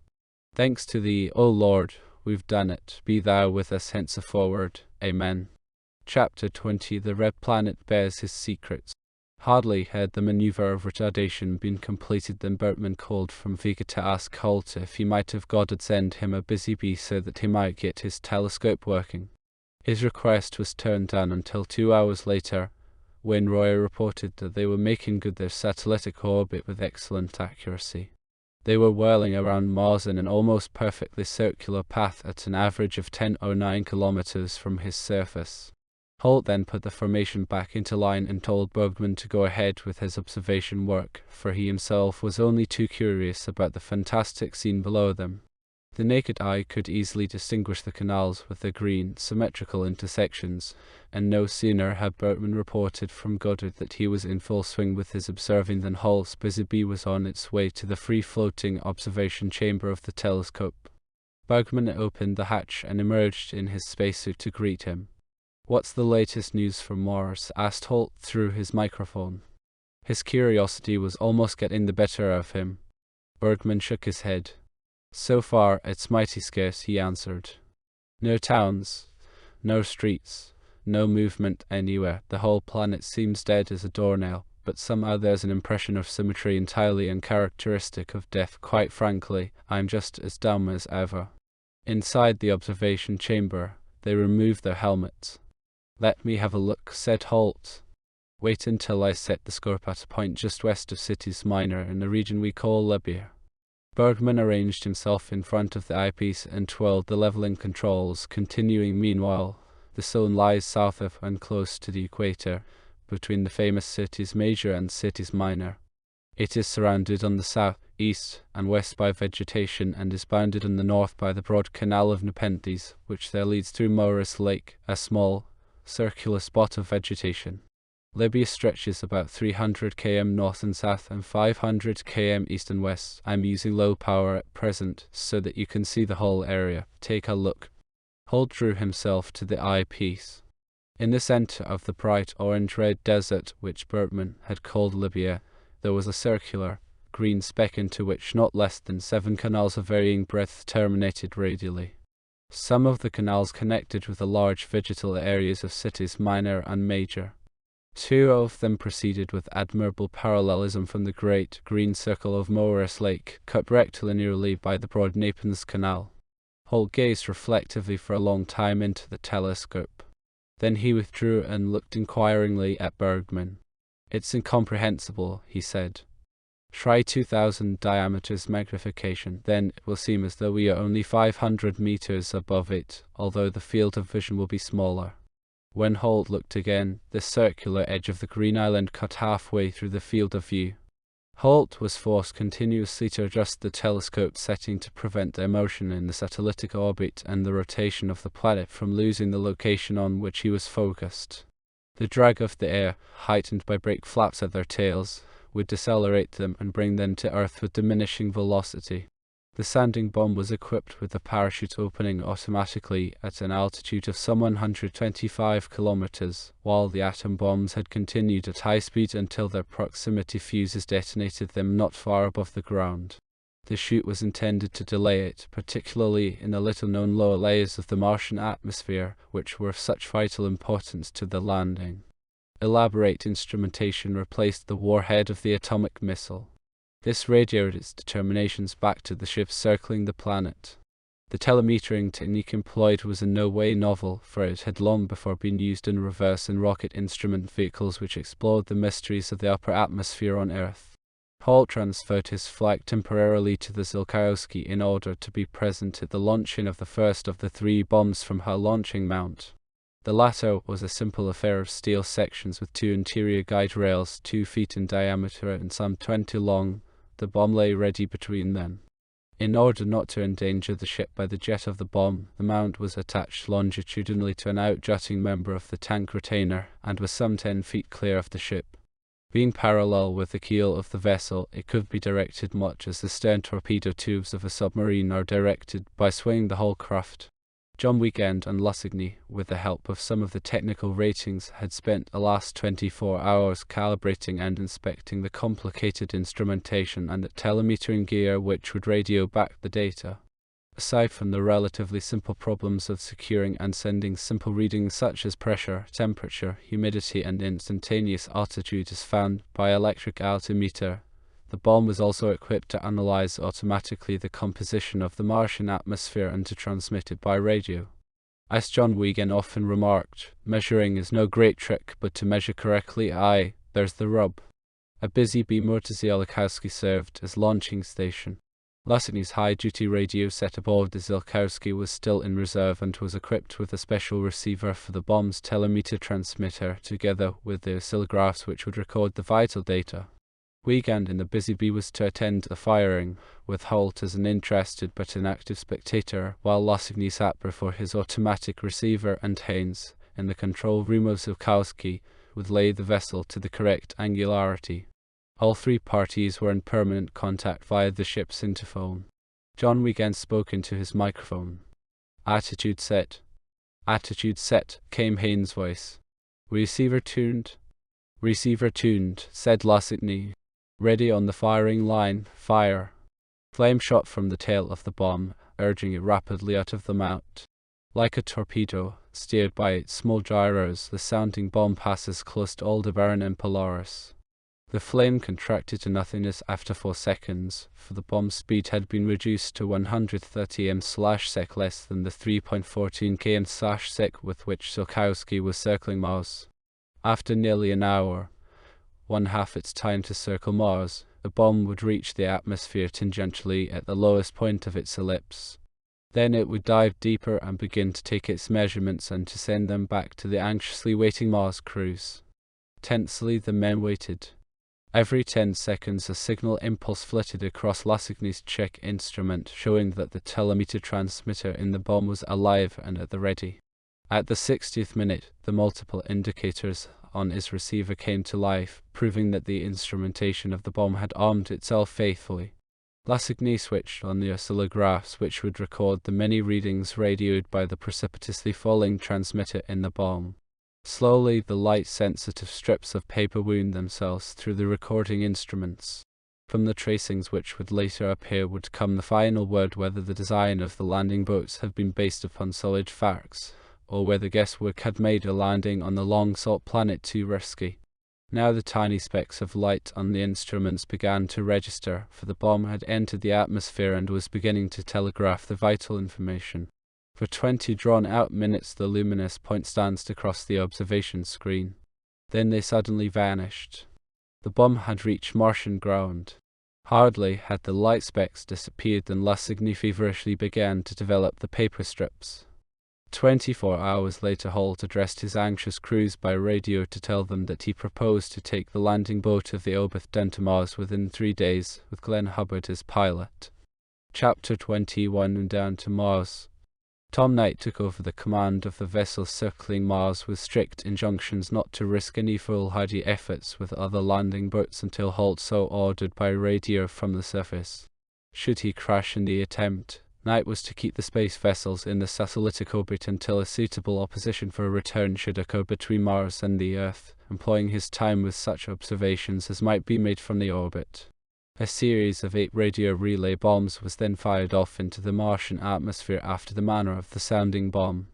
"Thanks to thee, O Lord, we've done it. Be thou with us henceforward. Amen." Chapter 20. The Red Planet bears his secrets. Hardly had the maneuver of retardation been completed than Bertman called from Vega to ask Holt if he might have God send him a busy bee so that he might get his telescope working. His request was turned down until 2 hours later, when Roy reported that they were making good their satellitic orbit with excellent accuracy. They were whirling around Mars in an almost perfectly circular path at an average of 10.09 kilometers from his surface. Holt then put the formation back into line and told Bergman to go ahead with his observation work, for he himself was only too curious about the fantastic scene below them. The naked eye could easily distinguish the canals with their green, symmetrical intersections, and no sooner had Bergman reported from Goddard that he was in full swing with his observing than Holt's busy bee was on its way to the free-floating observation chamber of the telescope. Bergman opened the hatch and emerged in his spacesuit to greet him. "What's the latest news from Mars?" asked Holt through his microphone. His curiosity was almost getting the better of him. Bergman shook his head. "So far, it's mighty scarce," he answered. "No towns, no streets, no movement anywhere. The whole planet seems dead as a doornail, but somehow there's an impression of symmetry entirely uncharacteristic of death. Quite frankly, I'm just as dumb as ever." Inside the observation chamber, they removed their helmets. "Let me have a look," said Holt. "Wait until I set the scope at a point just west of Cities Minor in the region we call Libya." Bergman arranged himself in front of the eyepiece and twirled the leveling controls, continuing meanwhile. The zone lies south of and close to the equator, between the famous Cities Major and Cities Minor. It is surrounded on the south, east, and west by vegetation, and is bounded on the north by the broad Canal of Nepenthes, which there leads through Maurus Lake, a small, circular spot of vegetation. Libya stretches about 300 km north and south and 500 km east and west. I'm using low power at present so that you can see the whole area. Take a look. Holt drew himself to the eyepiece. In the center of the bright orange-red desert which Bergman had called Libya, there was a circular, green speck into which not less than 7 canals of varying breadth terminated radially. Some of the canals connected with the large vegetal areas of Cities Minor and Major. 2 of them proceeded with admirable parallelism from the great green circle of Maurus Lake, cut rectilinearly by the broad Naples Canal. Holt gazed reflectively for a long time into the telescope. Then he withdrew and looked inquiringly at Bergman. "It's incomprehensible," he said. "Try 2000 diameters magnification, then it will seem as though we are only 500 meters above it, although the field of vision will be smaller." When Holt looked again, the circular edge of the green island cut halfway through the field of view. Holt was forced continuously to adjust the telescope setting to prevent their motion in the satellitic orbit and the rotation of the planet from losing the location on which he was focused. The drag of the air, heightened by brake flaps at their tails, would decelerate them and bring them to Earth with diminishing velocity. The sanding bomb was equipped with a parachute opening automatically at an altitude of some 125 kilometers, while the atom bombs had continued at high speed until their proximity fuses detonated them not far above the ground. The chute was intended to delay it, particularly in the little-known lower layers of the Martian atmosphere, which were of such vital importance to the landing. Elaborate instrumentation replaced the warhead of the atomic missile. This radioed its determinations back to the ships circling the planet. The telemetering technique employed was in no way novel, for it had long before been used in reverse in rocket instrument vehicles which explored the mysteries of the upper atmosphere on Earth. Holt transferred his flag temporarily to the Ziolkowski in order to be present at the launching of the first of the 3 bombs from her launching mount. The latter was a simple affair of steel sections with 2 interior guide rails 2 feet in diameter and some 20 long. The bomb lay ready between them. In order not to endanger the ship by the jet of the bomb, the mount was attached longitudinally to an out-jutting member of the tank retainer and was some 10 feet clear of the ship. Being parallel with the keel of the vessel, it could be directed much as the stern torpedo tubes of a submarine are directed by swaying the whole craft. John Weekend and Lusigny, with the help of some of the technical ratings, had spent the last 24 hours calibrating and inspecting the complicated instrumentation and the telemetering gear which would radio back the data. Aside from the relatively simple problems of securing and sending simple readings such as pressure, temperature, humidity, and instantaneous altitude as found by electric altimeter, the bomb was also equipped to analyze automatically the composition of the Martian atmosphere and to transmit it by radio. As John Wigan often remarked, measuring is no great trick, but to measure correctly, aye, there's the rub. A busy bee motor Ziolkowski served as launching station. Lusigny's high-duty radio set aboard the Ziolkowski was still in reserve and was equipped with a special receiver for the bomb's telemeter transmitter, together with the oscillographs which would record the vital data. Wiegand in the Busy Bee was to attend the firing, with Holt as an interested but inactive spectator, while Lusigny sat before his automatic receiver and Haynes, in the control room of Ziolkowski, would lay the vessel to the correct angularity. All 3 parties were in permanent contact via the ship's interphone. John Wiegand spoke into his microphone. Attitude set. Attitude set, came Haynes' voice. Receiver tuned. Receiver tuned, said Lusigny. Ready on the firing line, fire. Flame shot from the tail of the bomb, urging it rapidly out of the mount. Like a torpedo, steered by its small gyros, the sounding bomb passes close to Aldebaran and Polaris. The flame contracted to nothingness after 4 seconds, for the bomb's speed had been reduced to 130 m/sec less than the 3.14 km/sec with which Ziolkowski was circling Mars. After nearly an hour, 1/2 its time to circle Mars, the bomb would reach the atmosphere tangentially at the lowest point of its ellipse. Then it would dive deeper and begin to take its measurements and to send them back to the anxiously waiting Mars crews. Tensely the men waited. Every 10 seconds a signal impulse flitted across Lusigny's check instrument, showing that the telemeter transmitter in the bomb was alive and at the ready. At the 60th minute, the multiple indicators on his receiver came to life, proving that the instrumentation of the bomb had armed itself faithfully. Lusigny switched on the oscillographs which would record the many readings radioed by the precipitously falling transmitter in the bomb. Slowly the light-sensitive strips of paper wound themselves through the recording instruments. From the tracings which would later appear would come the final word whether the design of the landing boats had been based upon solid facts, or whether guesswork had made a landing on the long salt planet too risky. Now the tiny specks of light on the instruments began to register, for the bomb had entered the atmosphere and was beginning to telegraph the vital information. For 20 drawn-out minutes the luminous points danced across the observation screen. Then they suddenly vanished. The bomb had reached Martian ground. Hardly had the light specks disappeared than Lusigny feverishly began to develop the paper strips. 24 hours later, Holt addressed his anxious crews by radio to tell them that he proposed to take the landing boat of the Obeth down to Mars within 3 days, with Glenn Hubbard as pilot. Chapter 21. Down to Mars. Tom Knight took over the command of the vessel circling Mars with strict injunctions not to risk any foolhardy efforts with other landing boats until Holt so ordered by radio from the surface. Should he crash in the attempt, Knight was to keep the space vessels in the satellitic orbit until a suitable opposition for a return should occur between Mars and the Earth, employing his time with such observations as might be made from the orbit. A series of 8 radio relay bombs was then fired off into the Martian atmosphere after the manner of the sounding bomb.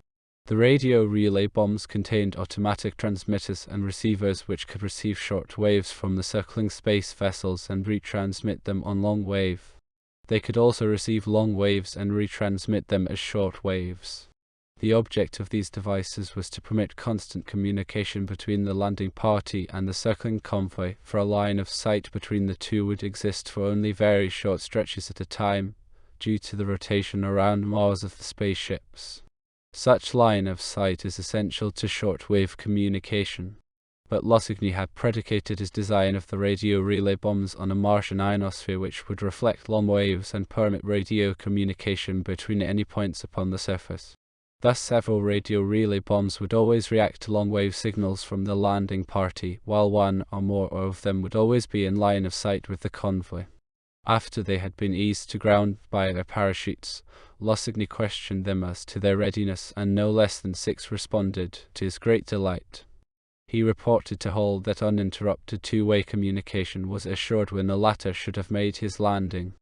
The radio relay bombs contained automatic transmitters and receivers which could receive short waves from the circling space vessels and retransmit them on long wave. They could also receive long waves and retransmit them as short waves. The object of these devices was to permit constant communication between the landing party and the circling convoy, for a line of sight between the two would exist for only very short stretches at a time, due to the rotation around Mars of the spaceships. Such line of sight is essential to shortwave communication. But Losigny had predicated his design of the radio relay bombs on a Martian ionosphere which would reflect long waves and permit radio communication between any points upon the surface. Thus several radio relay bombs would always react to long wave signals from the landing party, while one or more of them would always be in line of sight with the convoy. After they had been eased to ground by their parachutes, Losigny questioned them as to their readiness, and no less than 6 responded, to his great delight. He reported to Hull that uninterrupted two-way communication was assured when the latter should have made his landing.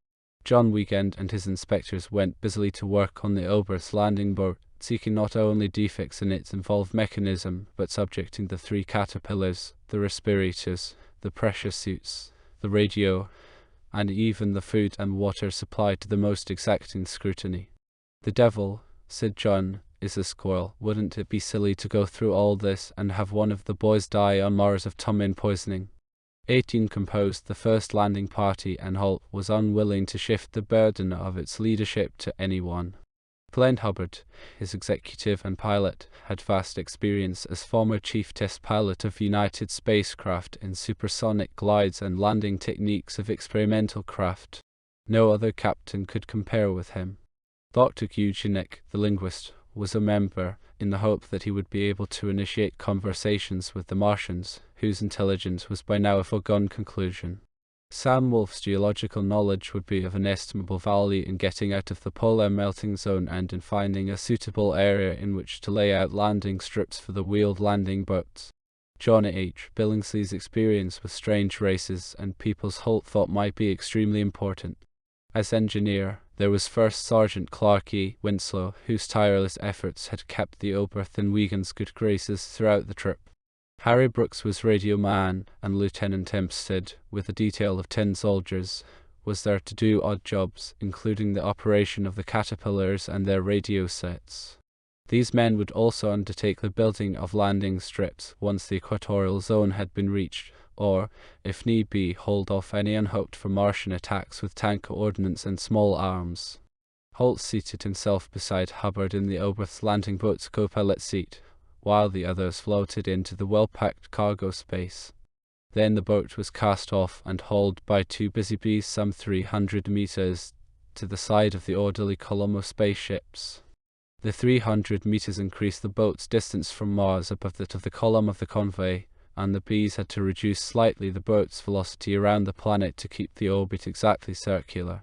John Wiegand and his inspectors went busily to work on the Obeth's landing boat, seeking not only defects in its involved mechanism, but subjecting the 3 caterpillars, the respirators, the pressure suits, the radio, and even the food and water supply to the most exacting scrutiny. "The devil," said John, "is a squirrel. Wouldn't it be silly to go through all this and have one of the boys die on Mars of ptomaine poisoning?" 18 composed the first landing party, and Holt was unwilling to shift the burden of its leadership to anyone. Glenn Hubbard, his executive and pilot, had vast experience as former chief test pilot of United spacecraft in supersonic glides and landing techniques of experimental craft. No other captain could compare with him. Dr. Kujanek, the linguist, was a member, in the hope that he would be able to initiate conversations with the Martians, whose intelligence was by now a foregone conclusion. Sam Wolfe's geological knowledge would be of inestimable value in getting out of the polar melting zone and in finding a suitable area in which to lay out landing strips for the wheeled landing boats. John H. Billingsley's experience with strange races and peoples Holt thought might be extremely important. As engineer, there was First Sergeant Clark E. Winslow, whose tireless efforts had kept the Obeth in Wiegand's good graces throughout the trip. Harry Brooks was radio man, and Lieutenant Hempstead, with a detail of 10 soldiers, was there to do odd jobs, including the operation of the caterpillars and their radio sets. These men would also undertake the building of landing strips once the equatorial zone had been reached, or, if need be, hold off any unhoped-for Martian attacks with tank ordnance and small arms. Holt seated himself beside Hubbard in the Obeth's landing boat's co-pilot seat, while the others floated into the well-packed cargo space. Then the boat was cast off and hauled by 2 busy bees some 300 meters to the side of the orderly column of spaceships. The 300 meters increased the boat's distance from Mars above that of the column of the convoy, and the bees had to reduce slightly the boat's velocity around the planet to keep the orbit exactly circular.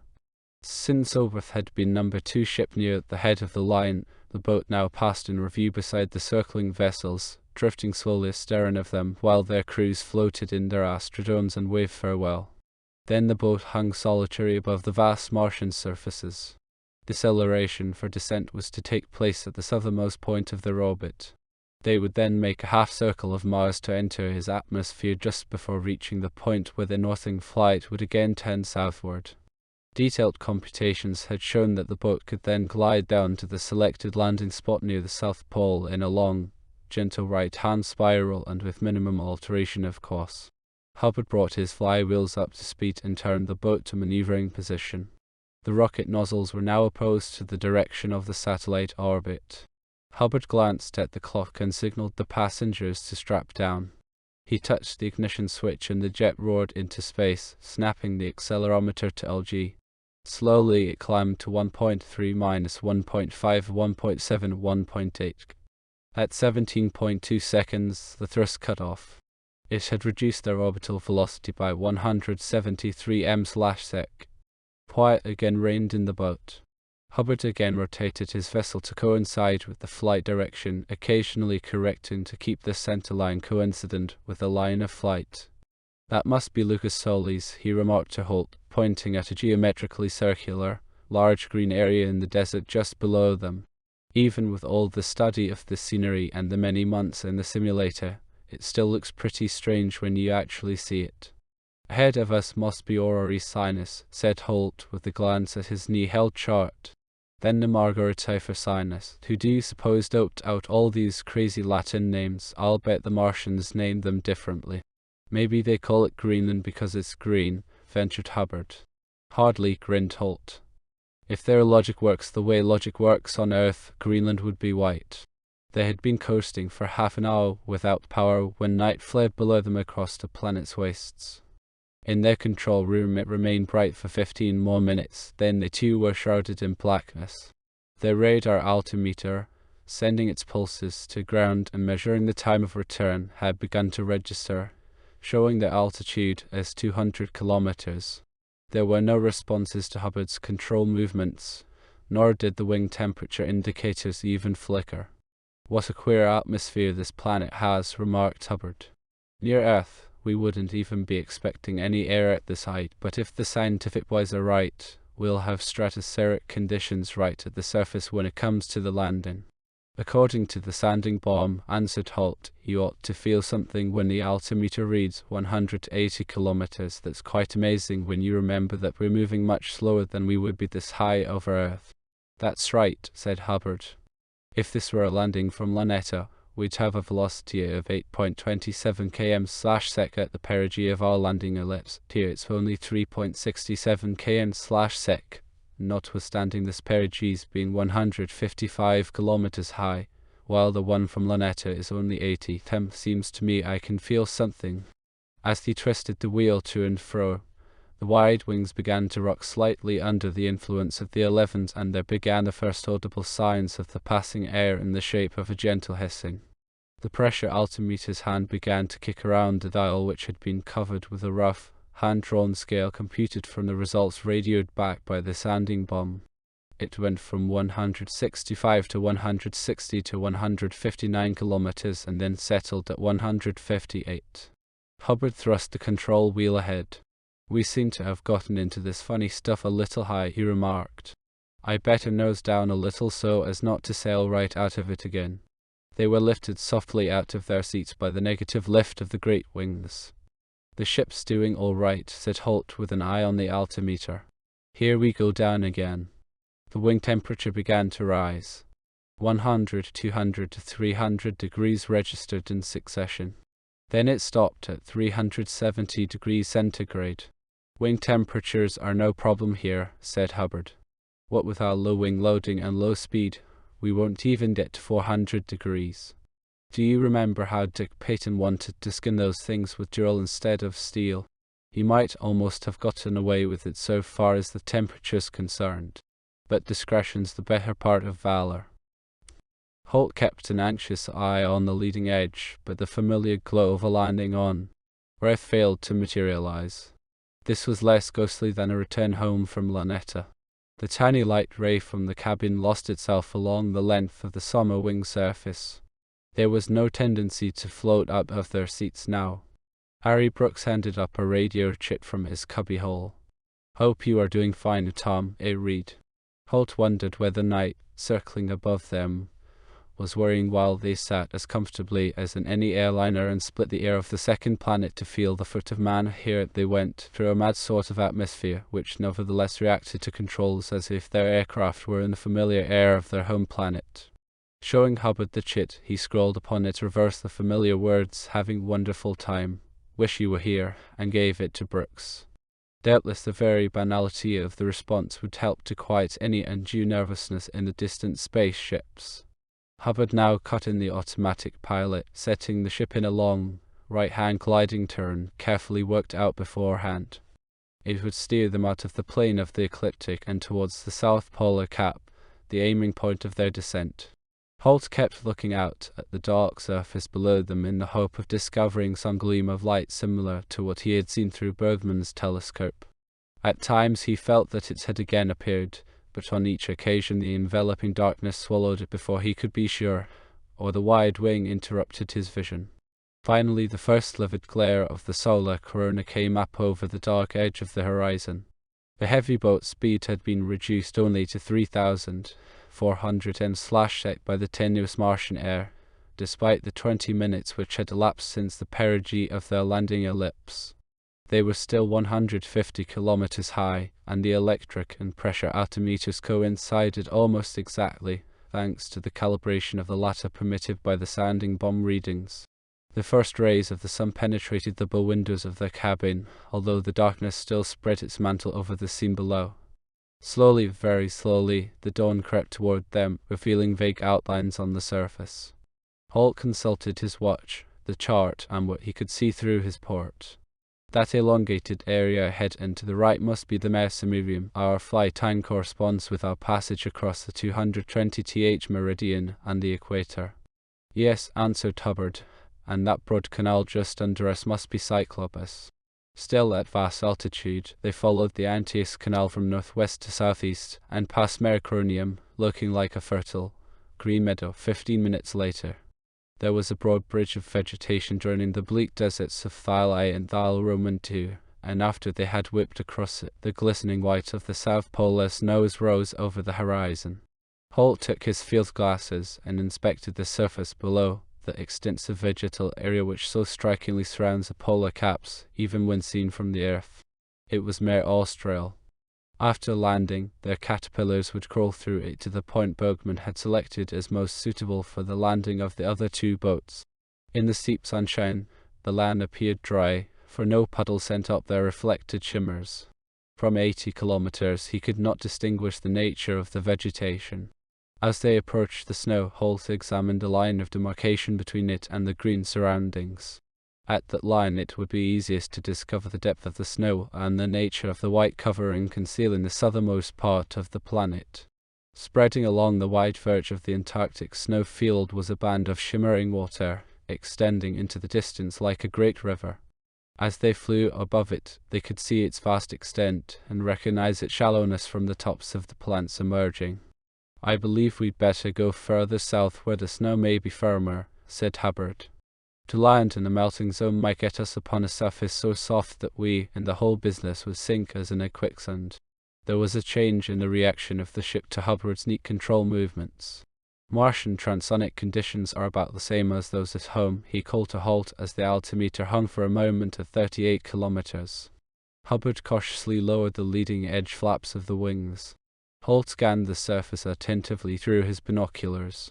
Since Obeth had been number 2 ship near the head of the line, the boat now passed in review beside the circling vessels, drifting slowly astern of them while their crews floated in their astrodromes and waved farewell. Then the boat hung solitary above the vast Martian surfaces. Deceleration for descent was to take place at the southernmost point of their orbit. They would then make a half-circle of Mars to enter his atmosphere just before reaching the point where the northing flight would again turn southward. Detailed computations had shown that the boat could then glide down to the selected landing spot near the South Pole in a long, gentle right-hand spiral and with minimum alteration of course. Hubbard brought his flywheels up to speed and turned the boat to maneuvering position. The rocket nozzles were now opposed to the direction of the satellite orbit. Hubbard glanced at the clock and signaled the passengers to strap down. He touched the ignition switch and the jet roared into space, snapping the accelerometer to LG. Slowly it climbed to 1.3 minus 1.5, 1.7, 1.8. At 17.2 seconds, the thrust cut off. It had reduced their orbital velocity by 173 m/sec. Quiet again reigned in the boat. Hubbard again rotated his vessel to coincide with the flight direction, occasionally correcting to keep the center line coincident with the line of flight. "That must be Lucas Solis," he remarked to Holt, pointing at a geometrically circular, large green area in the desert just below them. Even with all the study of the scenery and the many months in the simulator, it still looks pretty strange when you actually see it. "Ahead of us must be Aurora Sinus," said Holt with a glance at his knee-held chart. "Then the Margarita Sinus. Who do you suppose doped out all these crazy Latin names? I'll bet the Martians named them differently." "Maybe they call it Greenland because it's green," ventured Hubbard. "Hardly," grinned Holt. "If their logic works the way logic works on Earth, Greenland would be white." They had been coasting for half an hour without power when night fled below them across the planet's wastes. In their control room it remained bright for 15 more minutes, then they too were shrouded in blackness. Their radar altimeter, sending its pulses to ground and measuring the time of return, had begun to register, showing their altitude as 200 kilometers. There were no responses to Hubbard's control movements, nor did the wing temperature indicators even flicker. "What a queer atmosphere this planet has," remarked Hubbard. "Near Earth, we wouldn't even be expecting any air at this height, but if the scientific boys are right, we'll have stratospheric conditions right at the surface when it comes to the landing." "According to the sounding bomb," answered Holt, "you ought to feel something when the altimeter reads 180 kilometers. That's quite amazing when you remember that we're moving much slower than we would be this high over Earth." "That's right," said Hubbard. "If this were a landing from Lanetta, we'd have a velocity of 8.27 km/sec at the perigee of our landing ellipse. Here it's only 3.67 km/sec. Notwithstanding this perigee's being 155 kilometers high, while the one from Lanetta is only 80. Seems to me I can feel something." As he twisted the wheel to and fro, the wide wings began to rock slightly under the influence of the 11th, and there began the first audible signs of the passing air in the shape of a gentle hissing. The pressure altimeter's hand began to kick around the dial, which had been covered with a rough, hand-drawn scale computed from the results radioed back by the sounding bomb. It went from 165 to 160 to 159 kilometers and then settled at 158. Hubbard thrust the control wheel ahead. "We seem to have gotten into this funny stuff a little high," he remarked. "I better nose down a little so as not to sail right out of it again." They were lifted softly out of their seats by the negative lift of the great wings. "The ship's doing all right," said Holt with an eye on the altimeter. "Here we go down again." The wing temperature began to rise. 100, 200 to 300 degrees registered in succession. Then it stopped at 370 degrees centigrade. "Wing temperatures are no problem here," said Hubbard. "What with our low wing loading and low speed, we won't even get to 400 degrees. Do you remember how Dick Payton wanted to skin those things with dural instead of steel? He might almost have gotten away with it so far as the temperature's concerned. But discretion's the better part of valor." Holt kept an anxious eye on the leading edge, but the familiar glow of a landing on Earth failed to materialize. This was less ghostly than a return home from Lanetta. The tiny light ray from the cabin lost itself along the length of the summer wing surface. There was no tendency to float up of their seats now. Harry Brooks handed up a radio chit from his cubbyhole. "Hope you are doing fine, Tom," it read. Holt wondered whether night, circling above them, was worrying while they sat as comfortably as in any airliner and split the air of the second planet to feel the foot of man. Here they went, through a mad sort of atmosphere, which nevertheless reacted to controls as if their aircraft were in the familiar air of their home planet. Showing Hubbard the chit, he scrawled upon it reverse the familiar words, "Having wonderful time. Wish you were here," and gave it to Brooks. Doubtless the very banality of the response would help to quiet any undue nervousness in the distant spaceships. Hubbard now cut in the automatic pilot, setting the ship in a long, right-hand gliding turn, carefully worked out beforehand. It would steer them out of the plane of the ecliptic and towards the South Polar Cap, the aiming point of their descent. Holt kept looking out at the dark surface below them in the hope of discovering some gleam of light similar to what he had seen through Bergman's telescope. At times he felt that it had again appeared, but on each occasion the enveloping darkness swallowed it before he could be sure, or the wide wing interrupted his vision. Finally the first livid glare of the solar corona came up over the dark edge of the horizon. The heavy boat's speed had been reduced only to 3,400 /sec by the tenuous Martian air, despite the 20 minutes which had elapsed since the perigee of their landing ellipse. They were still 150 kilometers high, and the electric and pressure altimeters coincided almost exactly, thanks to the calibration of the latter permitted by the sounding bomb readings. The first rays of the sun penetrated the bow windows of their cabin, although the darkness still spread its mantle over the scene below. Slowly, very slowly, the dawn crept toward them, revealing vague outlines on the surface. Holt consulted his watch, the chart, and what he could see through his port. That elongated area ahead and to the right must be the Mare Serenum. Our flight time corresponds with our passage across the 220th meridian and the equator. Yes, answered Hubbard, and that broad canal just under us must be Cyclopus. Still at vast altitude, they followed the Antaeus Canal from northwest to southeast, and passed Mericornium, looking like a fertile, green meadow. 15 minutes later, there was a broad bridge of vegetation joining the bleak deserts of Thylae and Thyle Roman II, and after they had whipped across it, the glistening white of the South Polar snows rose over the horizon. Holt took his field glasses and inspected the surface below, the extensive vegetal area which so strikingly surrounds the polar caps, even when seen from the earth. It was Mare Austral. After landing, their caterpillars would crawl through it to the point Bergman had selected as most suitable for the landing of the other two boats. In the steep sunshine, the land appeared dry, for no puddles sent up their reflected shimmers. From 80 kilometers he could not distinguish the nature of the vegetation. As they approached the snow, Holt examined a line of demarcation between it and the green surroundings. At that line it would be easiest to discover the depth of the snow and the nature of the white covering concealing the southernmost part of the planet. Spreading along the wide verge of the Antarctic snow field was a band of shimmering water, extending into the distance like a great river. As they flew above it, they could see its vast extent and recognize its shallowness from the tops of the plants emerging. "I believe we'd better go further south where the snow may be firmer," said Hubbard. "To land in a melting zone might get us upon a surface so soft that we, and the whole business, would sink as in a quicksand." There was a change in the reaction of the ship to Hubbard's neat control movements. "Martian transonic conditions are about the same as those at home," he called to halt as the altimeter hung for a moment at 38 kilometers. Hubbard cautiously lowered the leading edge flaps of the wings. Holt scanned the surface attentively through his binoculars.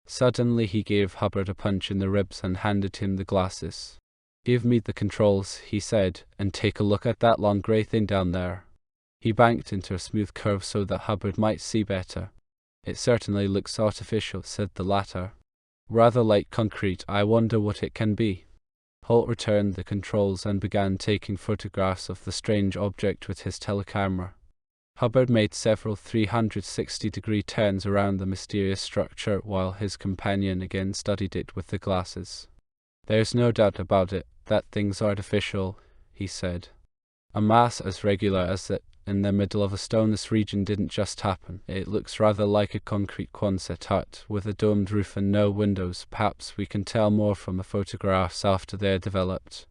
Suddenly he gave Hubbard a punch in the ribs and handed him the glasses. "Give me the controls," he said, "and take a look at that long grey thing down there." He banked into a smooth curve so that Hubbard might see better. "It certainly looks artificial," said the latter. "Rather like concrete. I wonder what it can be." Holt returned the controls and began taking photographs of the strange object with his telecamera. Hubbard made several 360-degree turns around the mysterious structure while his companion again studied it with the glasses. "There's no doubt about it, that thing's artificial," he said. "A mass as regular as that in the middle of a stone. This region didn't just happen. It looks rather like a concrete Quonset hut with a domed roof and no windows. Perhaps we can tell more from the photographs after they're developed."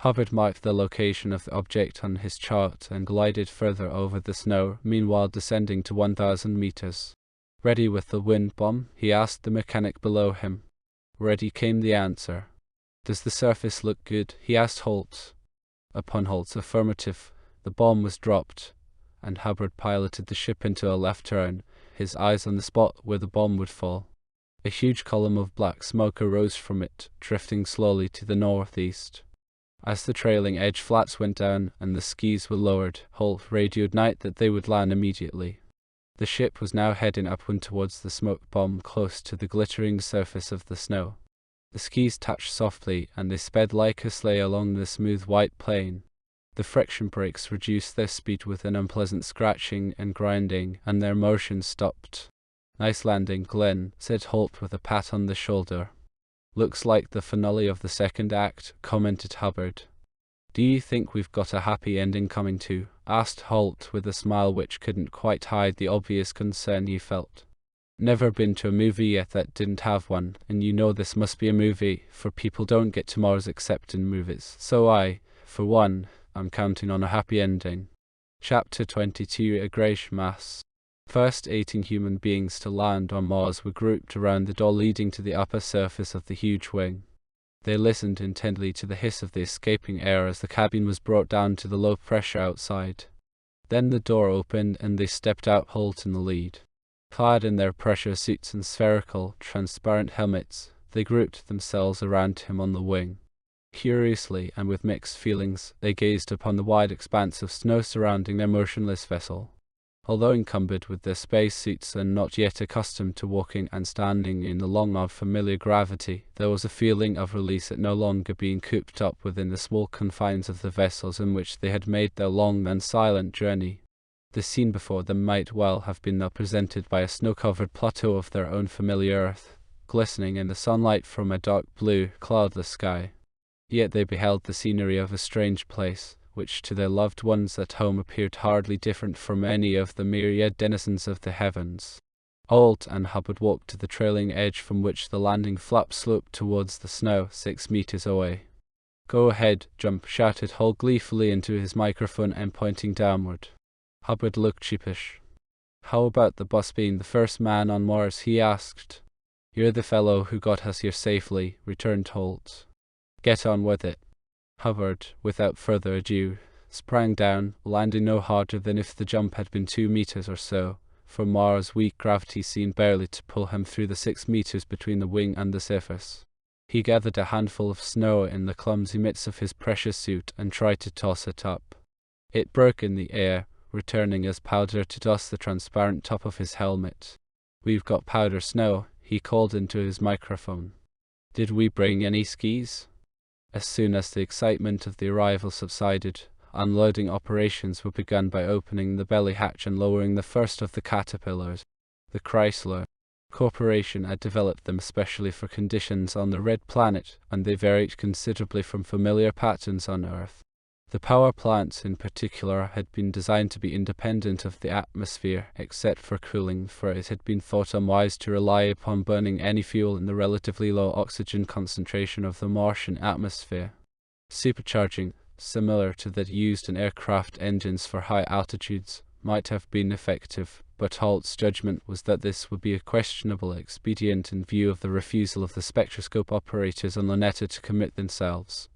Hubbard marked the location of the object on his chart and glided further over the snow, meanwhile descending to 1,000 meters. "Ready with the wind bomb?" he asked the mechanic below him. Ready came the answer. "Does the surface look good?" he asked Holt. Upon Holt's affirmative, the bomb was dropped, and Hubbard piloted the ship into a left turn, his eyes on the spot where the bomb would fall. A huge column of black smoke arose from it, drifting slowly to the northeast. As the trailing edge flats went down and the skis were lowered, Holt radioed Knight that they would land immediately. The ship was now heading upwind towards the smoke bomb close to the glittering surface of the snow. The skis touched softly, and they sped like a sleigh along the smooth white plain. The friction brakes reduced their speed with an unpleasant scratching and grinding, and their motion stopped. "Nice landing, Glenn," said Holt with a pat on the shoulder. "Looks like the finale of the second act," commented Hubbard. "Do you think we've got a happy ending coming too?" asked Holt with a smile which couldn't quite hide the obvious concern he felt. "Never been to a movie yet that didn't have one, and you know this must be a movie, for people don't get tomorrows except in movies. So I, for one, I'm counting on a happy ending." Chapter 22: A Great Mass. First 18 human beings to land on Mars were grouped around the door leading to the upper surface of the huge wing. They listened intently to the hiss of the escaping air as the cabin was brought down to the low pressure outside. Then the door opened and they stepped out, Holt in the lead. Clad in their pressure suits and spherical, transparent helmets, they grouped themselves around him on the wing. Curiously and with mixed feelings, they gazed upon the wide expanse of snow surrounding their motionless vessel. Although encumbered with their space suits and not yet accustomed to walking and standing in the long unfamiliar gravity, there was a feeling of release at no longer being cooped up within the small confines of the vessels in which they had made their long and silent journey. The scene before them might well have been represented by a snow-covered plateau of their own familiar Earth, glistening in the sunlight from a dark blue, cloudless sky. Yet they beheld the scenery of a strange place, which to their loved ones at home appeared hardly different from any of the myriad denizens of the heavens. Holt and Hubbard walked to the trailing edge from which the landing flap sloped towards the snow 6 meters away. "Go ahead, jump," shouted Holt gleefully into his microphone and pointing downward. Hubbard looked sheepish. "How about the boss being the first man on Mars?" he asked. "You're the fellow who got us here safely," returned Holt. "Get on with it." Hubbard, without further ado, sprang down, landing no harder than if the jump had been 2 meters or so, for Mars' weak gravity seemed barely to pull him through the 6 meters between the wing and the surface. He gathered a handful of snow in the clumsy mitts of his precious suit and tried to toss it up. It broke in the air, returning as powder to dust the transparent top of his helmet. "We've got powder snow," he called into his microphone. "Did we bring any skis?" As soon as the excitement of the arrival subsided, unloading operations were begun by opening the belly hatch and lowering the first of the caterpillars. The Chrysler Corporation had developed them specially for conditions on the Red Planet, and they varied considerably from familiar patterns on Earth. The power plants in particular had been designed to be independent of the atmosphere except for cooling, for it had been thought unwise to rely upon burning any fuel in the relatively low oxygen concentration of the Martian atmosphere. Supercharging, similar to that used in aircraft engines for high altitudes, might have been effective, but Holt's judgment was that this would be a questionable expedient in view of the refusal of the spectroscope operators on Luneta to commit themselves.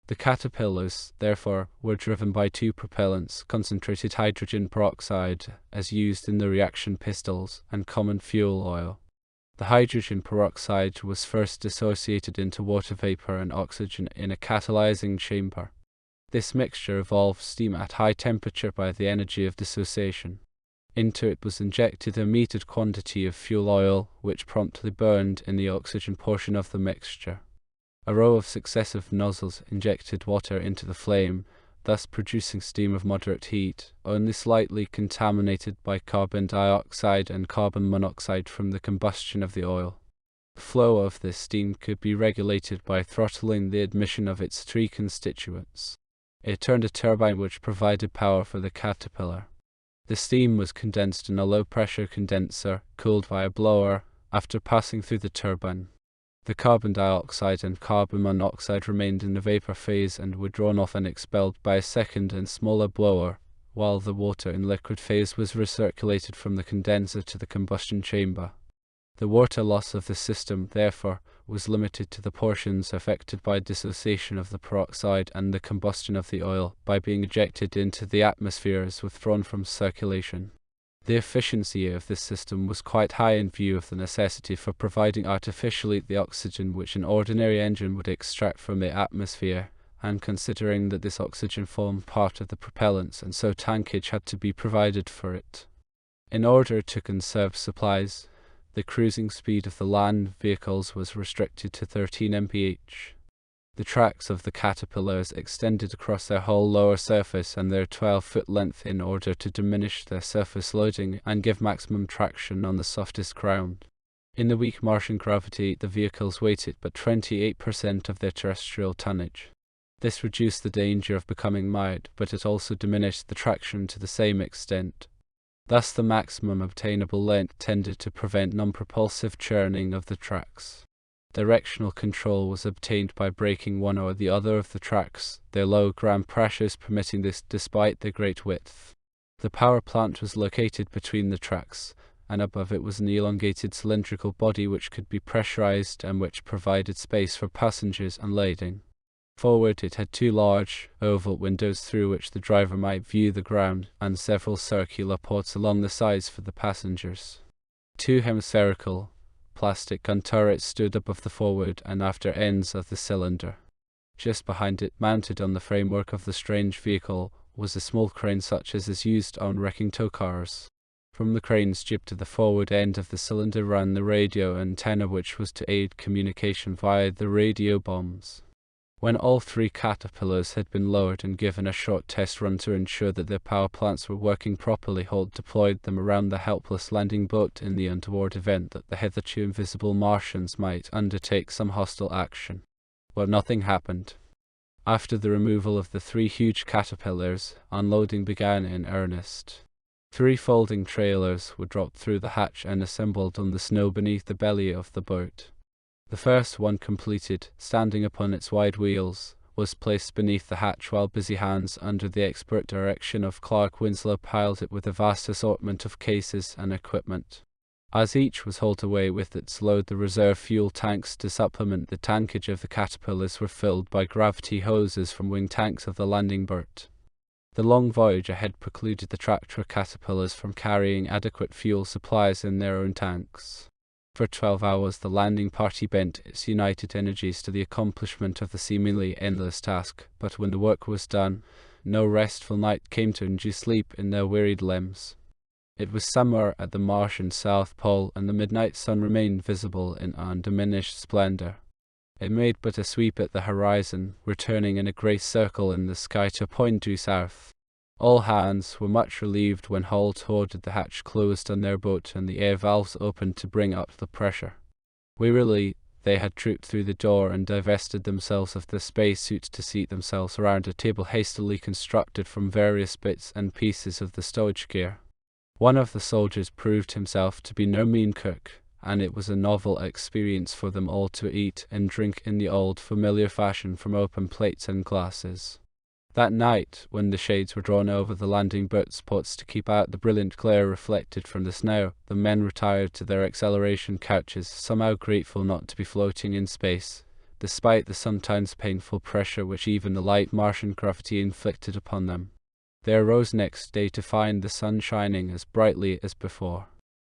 The caterpillars, therefore, were driven by 2 propellants, concentrated hydrogen peroxide, as used in the reaction pistols, and common fuel oil. The hydrogen peroxide was first dissociated into water vapor and oxygen in a catalyzing chamber. This mixture evolved steam at high temperature by the energy of dissociation. Into it was injected a metered quantity of fuel oil, which promptly burned in the oxygen portion of the mixture. A row of successive nozzles injected water into the flame, thus producing steam of moderate heat, only slightly contaminated by carbon dioxide and carbon monoxide from the combustion of the oil. The flow of this steam could be regulated by throttling the admission of its 3 constituents. It turned a turbine which provided power for the caterpillar. The steam was condensed in a low-pressure condenser, cooled by a blower, after passing through the turbine. The carbon dioxide and carbon monoxide remained in the vapor phase and were drawn off and expelled by a second and smaller blower, while the water in liquid phase was recirculated from the condenser to the combustion chamber. The water loss of the system, therefore, was limited to the portions affected by dissociation of the peroxide and the combustion of the oil by being ejected into the atmosphere as withdrawn from circulation. The efficiency of this system was quite high in view of the necessity for providing artificially the oxygen which an ordinary engine would extract from the atmosphere, and considering that this oxygen formed part of the propellants and so tankage had to be provided for it. In order to conserve supplies, the cruising speed of the land vehicles was restricted to 13 mph. The tracks of the caterpillars extended across their whole lower surface and their 12-foot length in order to diminish their surface loading and give maximum traction on the softest ground. In the weak Martian gravity, the vehicles weighted but 28% of their terrestrial tonnage. This reduced the danger of becoming mired, but it also diminished the traction to the same extent. Thus, the maximum obtainable length tended to prevent non-propulsive churning of the tracks. Directional control was obtained by braking one or the other of the tracks, their low ground pressures permitting this despite their great width. The power plant was located between the tracks, and above it was an elongated cylindrical body which could be pressurized and which provided space for passengers and lading. Forward it had two large, oval windows through which the driver might view the ground, and several circular ports along the sides for the passengers. Two hemispherical, plastic gun turrets stood above the forward and after ends of the cylinder. Just behind it, mounted on the framework of the strange vehicle, was a small crane such as is used on wrecking tow cars. From the crane's jib to the forward end of the cylinder ran the radio antenna which was to aid communication via the radio bombs. When all three caterpillars had been lowered and given a short test run to ensure that their power plants were working properly, Holt deployed them around the helpless landing boat in the untoward event that the hitherto invisible Martians might undertake some hostile action. But nothing happened. After the removal of the three huge caterpillars, unloading began in earnest. 3 folding trailers were dropped through the hatch and assembled on the snow beneath the belly of the boat. The first one completed, standing upon its wide wheels, was placed beneath the hatch while busy hands under the expert direction of Clark Winslow piled it with a vast assortment of cases and equipment. As each was hauled away with its load, the reserve fuel tanks to supplement the tankage of the caterpillars were filled by gravity hoses from wing tanks of the landing berth. The long voyage ahead precluded the tractor caterpillars from carrying adequate fuel supplies in their own tanks. For 12 hours the landing party bent its united energies to the accomplishment of the seemingly endless task, but when the work was done, no restful night came to induce sleep in their wearied limbs. It was summer at the Martian South Pole, and the midnight sun remained visible in undiminished splendor. It made but a sweep at the horizon, returning in a grey circle in the sky to a point due south. All hands were much relieved when Holt ordered the hatch closed on their boat and the air valves opened to bring up the pressure. Wearily, they had trooped through the door and divested themselves of their space suits to seat themselves around a table hastily constructed from various bits and pieces of the stowage gear. One of the soldiers proved himself to be no mean cook, and it was a novel experience for them all to eat and drink in the old familiar fashion from open plates and glasses. That night, when the shades were drawn over the landing boat spots to keep out the brilliant glare reflected from the snow, the men retired to their acceleration couches, somehow grateful not to be floating in space, despite the sometimes painful pressure which even the light Martian gravity inflicted upon them. They arose next day to find the sun shining as brightly as before.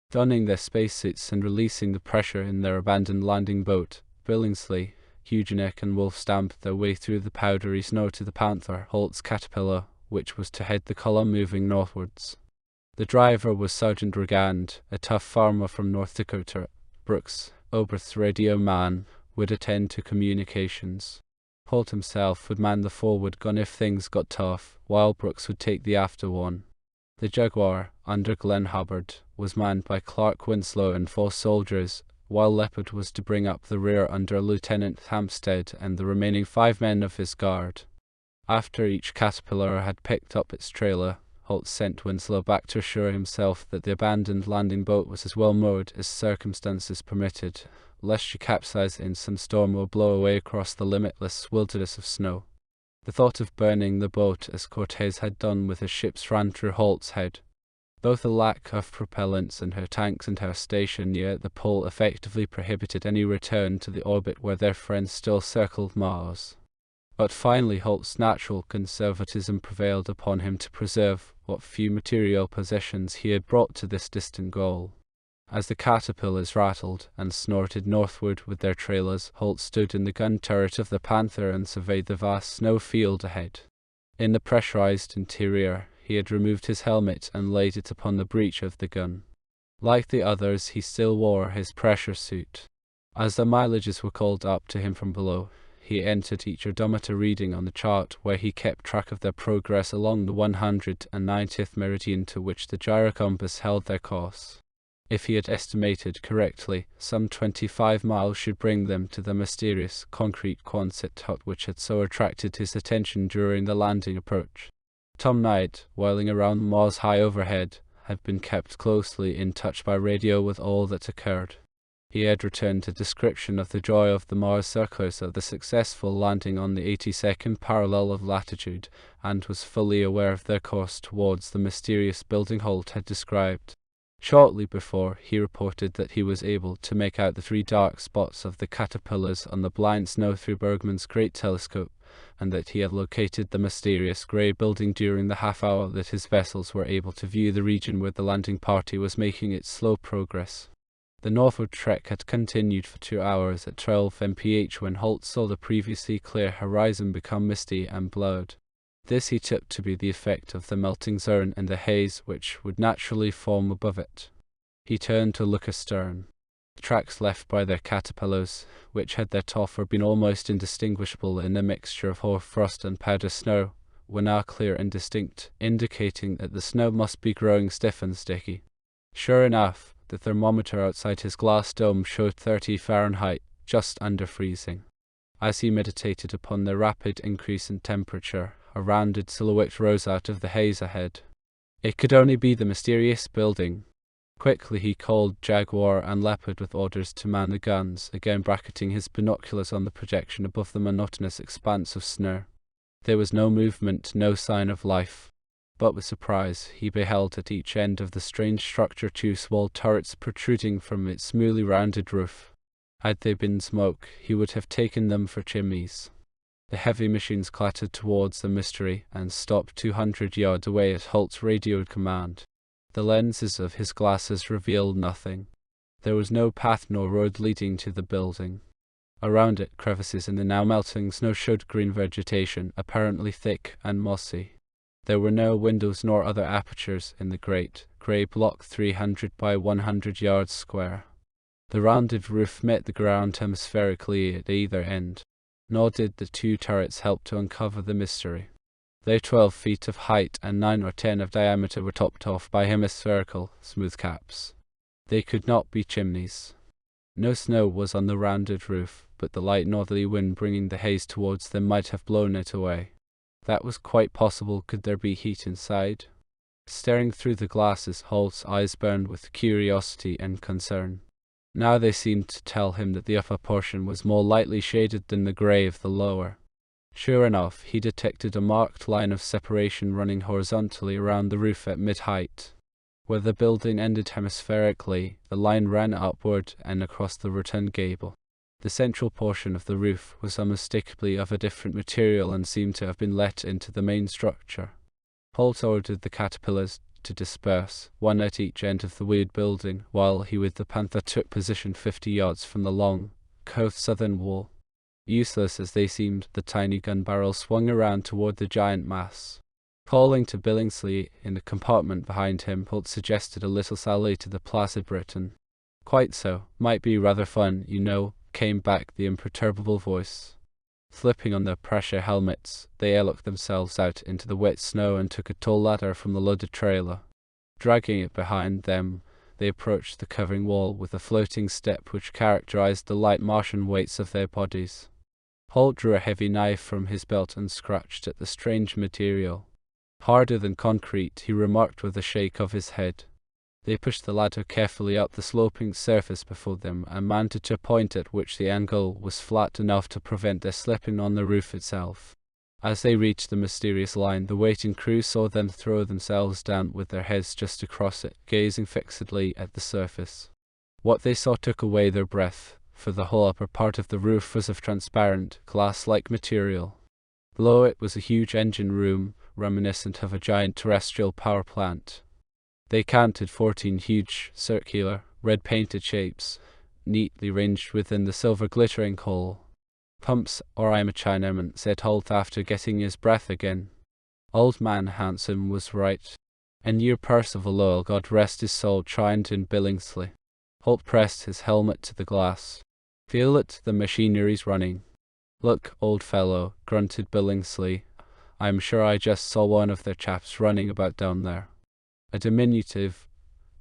Donning their spacesuits and releasing the pressure in their abandoned landing boat, Billingsley, Hugenik and Wolf stamped their way through the powdery snow to the Panther, Holt's caterpillar, which was to head the column moving northwards. The driver was Sergeant Regand, a tough farmer from North Dakota. Brooks, Oberth's radio man, would attend to communications. Holt himself would man the forward gun if things got tough, while Brooks would take the after one. The Jaguar, under Glenn Hubbard, was manned by Clark Winslow and 4 soldiers, while Leopard was to bring up the rear under Lieutenant Hampstead and the remaining 5 men of his guard. After each caterpillar had picked up its trailer, Holt sent Winslow back to assure himself that the abandoned landing boat was as well moored as circumstances permitted, lest she capsize in some storm or blow away across the limitless wilderness of snow. The thought of burning the boat, as Cortez had done with his ships, ran through Holt's head. Though the lack of propellants in her tanks and her station near the pole effectively prohibited any return to the orbit where their friends still circled Mars. But finally Holt's natural conservatism prevailed upon him to preserve what few material possessions he had brought to this distant goal. As the caterpillars rattled and snorted northward with their trailers, Holt stood in the gun turret of the Panther and surveyed the vast snow field ahead. In the pressurized interior, he had removed his helmet and laid it upon the breech of the gun. Like the others, he still wore his pressure suit. As the mileages were called up to him from below, he entered each odometer reading on the chart, where he kept track of their progress along the 190th meridian to which the gyrocompass held their course. If he had estimated correctly, some 25 miles should bring them to the mysterious concrete Quonset hut which had so attracted his attention during the landing approach. Tom Knight, whirling around miles high overhead, had been kept closely in touch by radio with all that occurred. He had returned a description of the joy of the Mars circlers of the successful landing on the 82nd parallel of latitude, and was fully aware of their course towards the mysterious building Holt had described. Shortly before, he reported that he was able to make out the 3 dark spots of the caterpillars on the blind snow through Bergman's great telescope, and that he had located the mysterious grey building during the half hour that his vessels were able to view the region where the landing party was making its slow progress. The northward trek had continued for 2 hours at 12 mph when Holt saw the previously clear horizon become misty and blurred. This he took to be the effect of the melting zone and the haze which would naturally form above it. He turned to look astern. The tracks left by their caterpillars, which had theretofore been almost indistinguishable in a mixture of hoar frost and powder snow, were now clear and distinct, indicating that the snow must be growing stiff and sticky. Sure enough, the thermometer outside his glass dome showed 30 Fahrenheit, just under freezing. As he meditated upon the rapid increase in temperature, a rounded silhouette rose out of the haze ahead. It could only be the mysterious building. Quickly he called Jaguar and Leopard with orders to man the guns, again bracketing his binoculars on the projection above the monotonous expanse of snow. There was no movement, no sign of life. But with surprise, he beheld at each end of the strange structure 2 small turrets protruding from its smoothly rounded roof. Had they been smoke, he would have taken them for chimneys. The heavy machines clattered towards the mystery and stopped 200 yards away at Holt's radioed command. The lenses of his glasses revealed nothing. There was no path nor road leading to the building. Around it, crevices in the now melting snow showed green vegetation, apparently thick and mossy. There were no windows nor other apertures in the great, grey block 300 by 100 yards square. The rounded roof met the ground hemispherically at either end, nor did the 2 turrets help to uncover the mystery. They 12 feet of height and 9 or 10 of diameter were topped off by hemispherical, smooth caps. They could not be chimneys. No snow was on the rounded roof, but the light northerly wind bringing the haze towards them might have blown it away. That was quite possible. Could there be heat inside? Staring through the glasses, Holt's eyes burned with curiosity and concern. Now they seemed to tell him that the upper portion was more lightly shaded than the grey of the lower. Sure enough, he detected a marked line of separation running horizontally around the roof at mid-height. Where the building ended hemispherically, the line ran upward and across the rotund gable. The central portion of the roof was unmistakably of a different material and seemed to have been let into the main structure. Holt ordered the caterpillars to disperse, 1 at each end of the weird building, while he with the Panther took position 50 yards from the long, curved southern wall. Useless as they seemed, the tiny gun barrel swung around toward the giant mass. Calling to Billingsley in the compartment behind him, Holt suggested a little sally to the placid Briton. "Quite so. Might be rather fun, you know," came back the imperturbable voice. Slipping on their pressure helmets, they airlocked themselves out into the wet snow and took a tall ladder from the loaded trailer. Dragging it behind them, they approached the covering wall with a floating step which characterized the light Martian weights of their bodies. Holt drew a heavy knife from his belt and scratched at the strange material. "Harder than concrete," he remarked with a shake of his head. They pushed the ladder carefully up the sloping surface before them and mounted to a point at which the angle was flat enough to prevent their slipping on the roof itself. As they reached the mysterious line, the waiting crew saw them throw themselves down with their heads just across it, gazing fixedly at the surface. What they saw took away their breath, for the whole upper part of the roof was of transparent, glass-like material. Below it was a huge engine room, reminiscent of a giant terrestrial power plant. They counted 14 huge, circular, red-painted shapes, neatly ranged within the silver glittering hull. "Pumps, or I'm a Chinaman," said Holt after getting his breath again. Old Man Handsome was right. And your Percival Lowell, God rest his soul, trained in Billingsley. Holt pressed his helmet to the glass. Feel it, the machinery's running. Look, old fellow, grunted Billingsley. I'm sure I just saw one of their chaps running about down there. A diminutive,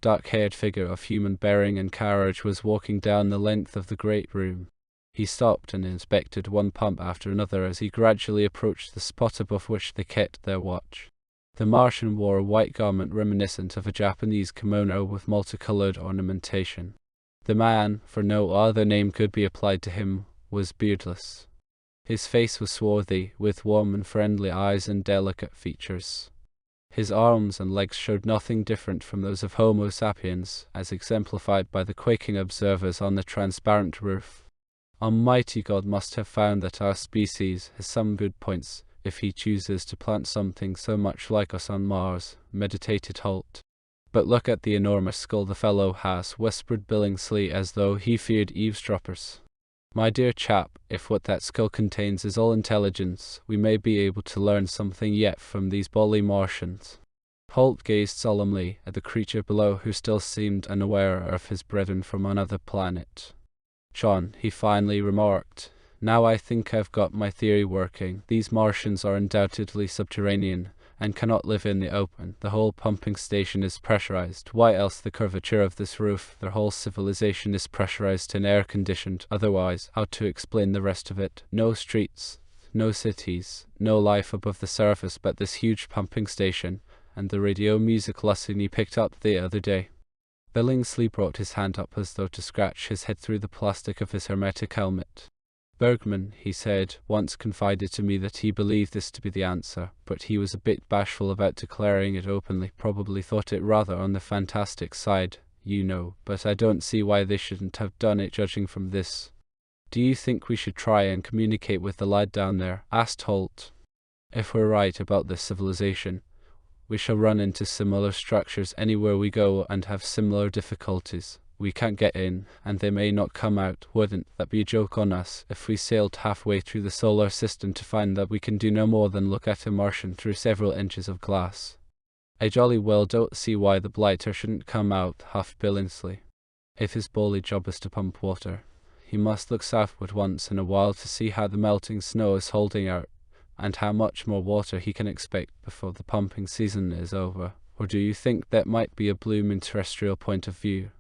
dark-haired figure of human bearing and carriage was walking down the length of the great room. He stopped and inspected one pump after another as he gradually approached the spot above which they kept their watch. The Martian wore a white garment reminiscent of a Japanese kimono with multicolored ornamentation. The man, for no other name could be applied to him, was beardless. His face was swarthy, with warm and friendly eyes and delicate features. His arms and legs showed nothing different from those of Homo sapiens, as exemplified by the quaking observers on the transparent roof. Almighty God must have found that our species has some good points, if he chooses to plant something so much like us on Mars, meditated Holt. But look at the enormous skull the fellow has, whispered Billingsley as though he feared eavesdroppers. My dear chap, if what that skull contains is all intelligence, we may be able to learn something yet from these bully Martians. Holt gazed solemnly at the creature below, who still seemed unaware of his brethren from another planet. John, he finally remarked, now I think I've got my theory working. These Martians are undoubtedly subterranean, and cannot live in the open. The whole pumping station is pressurized. Why else the curvature of this roof? Their whole civilization is pressurized and air-conditioned. Otherwise, how to explain the rest of it? No streets, no cities, no life above the surface but this huge pumping station, and the radio music lesson he picked up the other day. Billingsley brought his hand up as though to scratch his head through the plastic of his hermetic helmet. Bergman, he said, once confided to me that he believed this to be the answer, but he was a bit bashful about declaring it openly, probably thought it rather on the fantastic side, you know, but I don't see why they shouldn't have done it judging from this. Do you think we should try and communicate with the lad down there? Asked Holt. If we're right about this civilization, we shall run into similar structures anywhere we go and have similar difficulties. We can't get in, and they may not come out. Wouldn't that be a joke on us, if we sailed halfway through the solar system to find that we can do no more than look at a Martian through several inches of glass? I jolly well don't see why the blighter shouldn't come out, huffed Billingsley. If his bully job is to pump water, he must look southward once in a while to see how the melting snow is holding out, and how much more water he can expect before the pumping season is over. Or do you think that might be a blooming terrestrial point of view?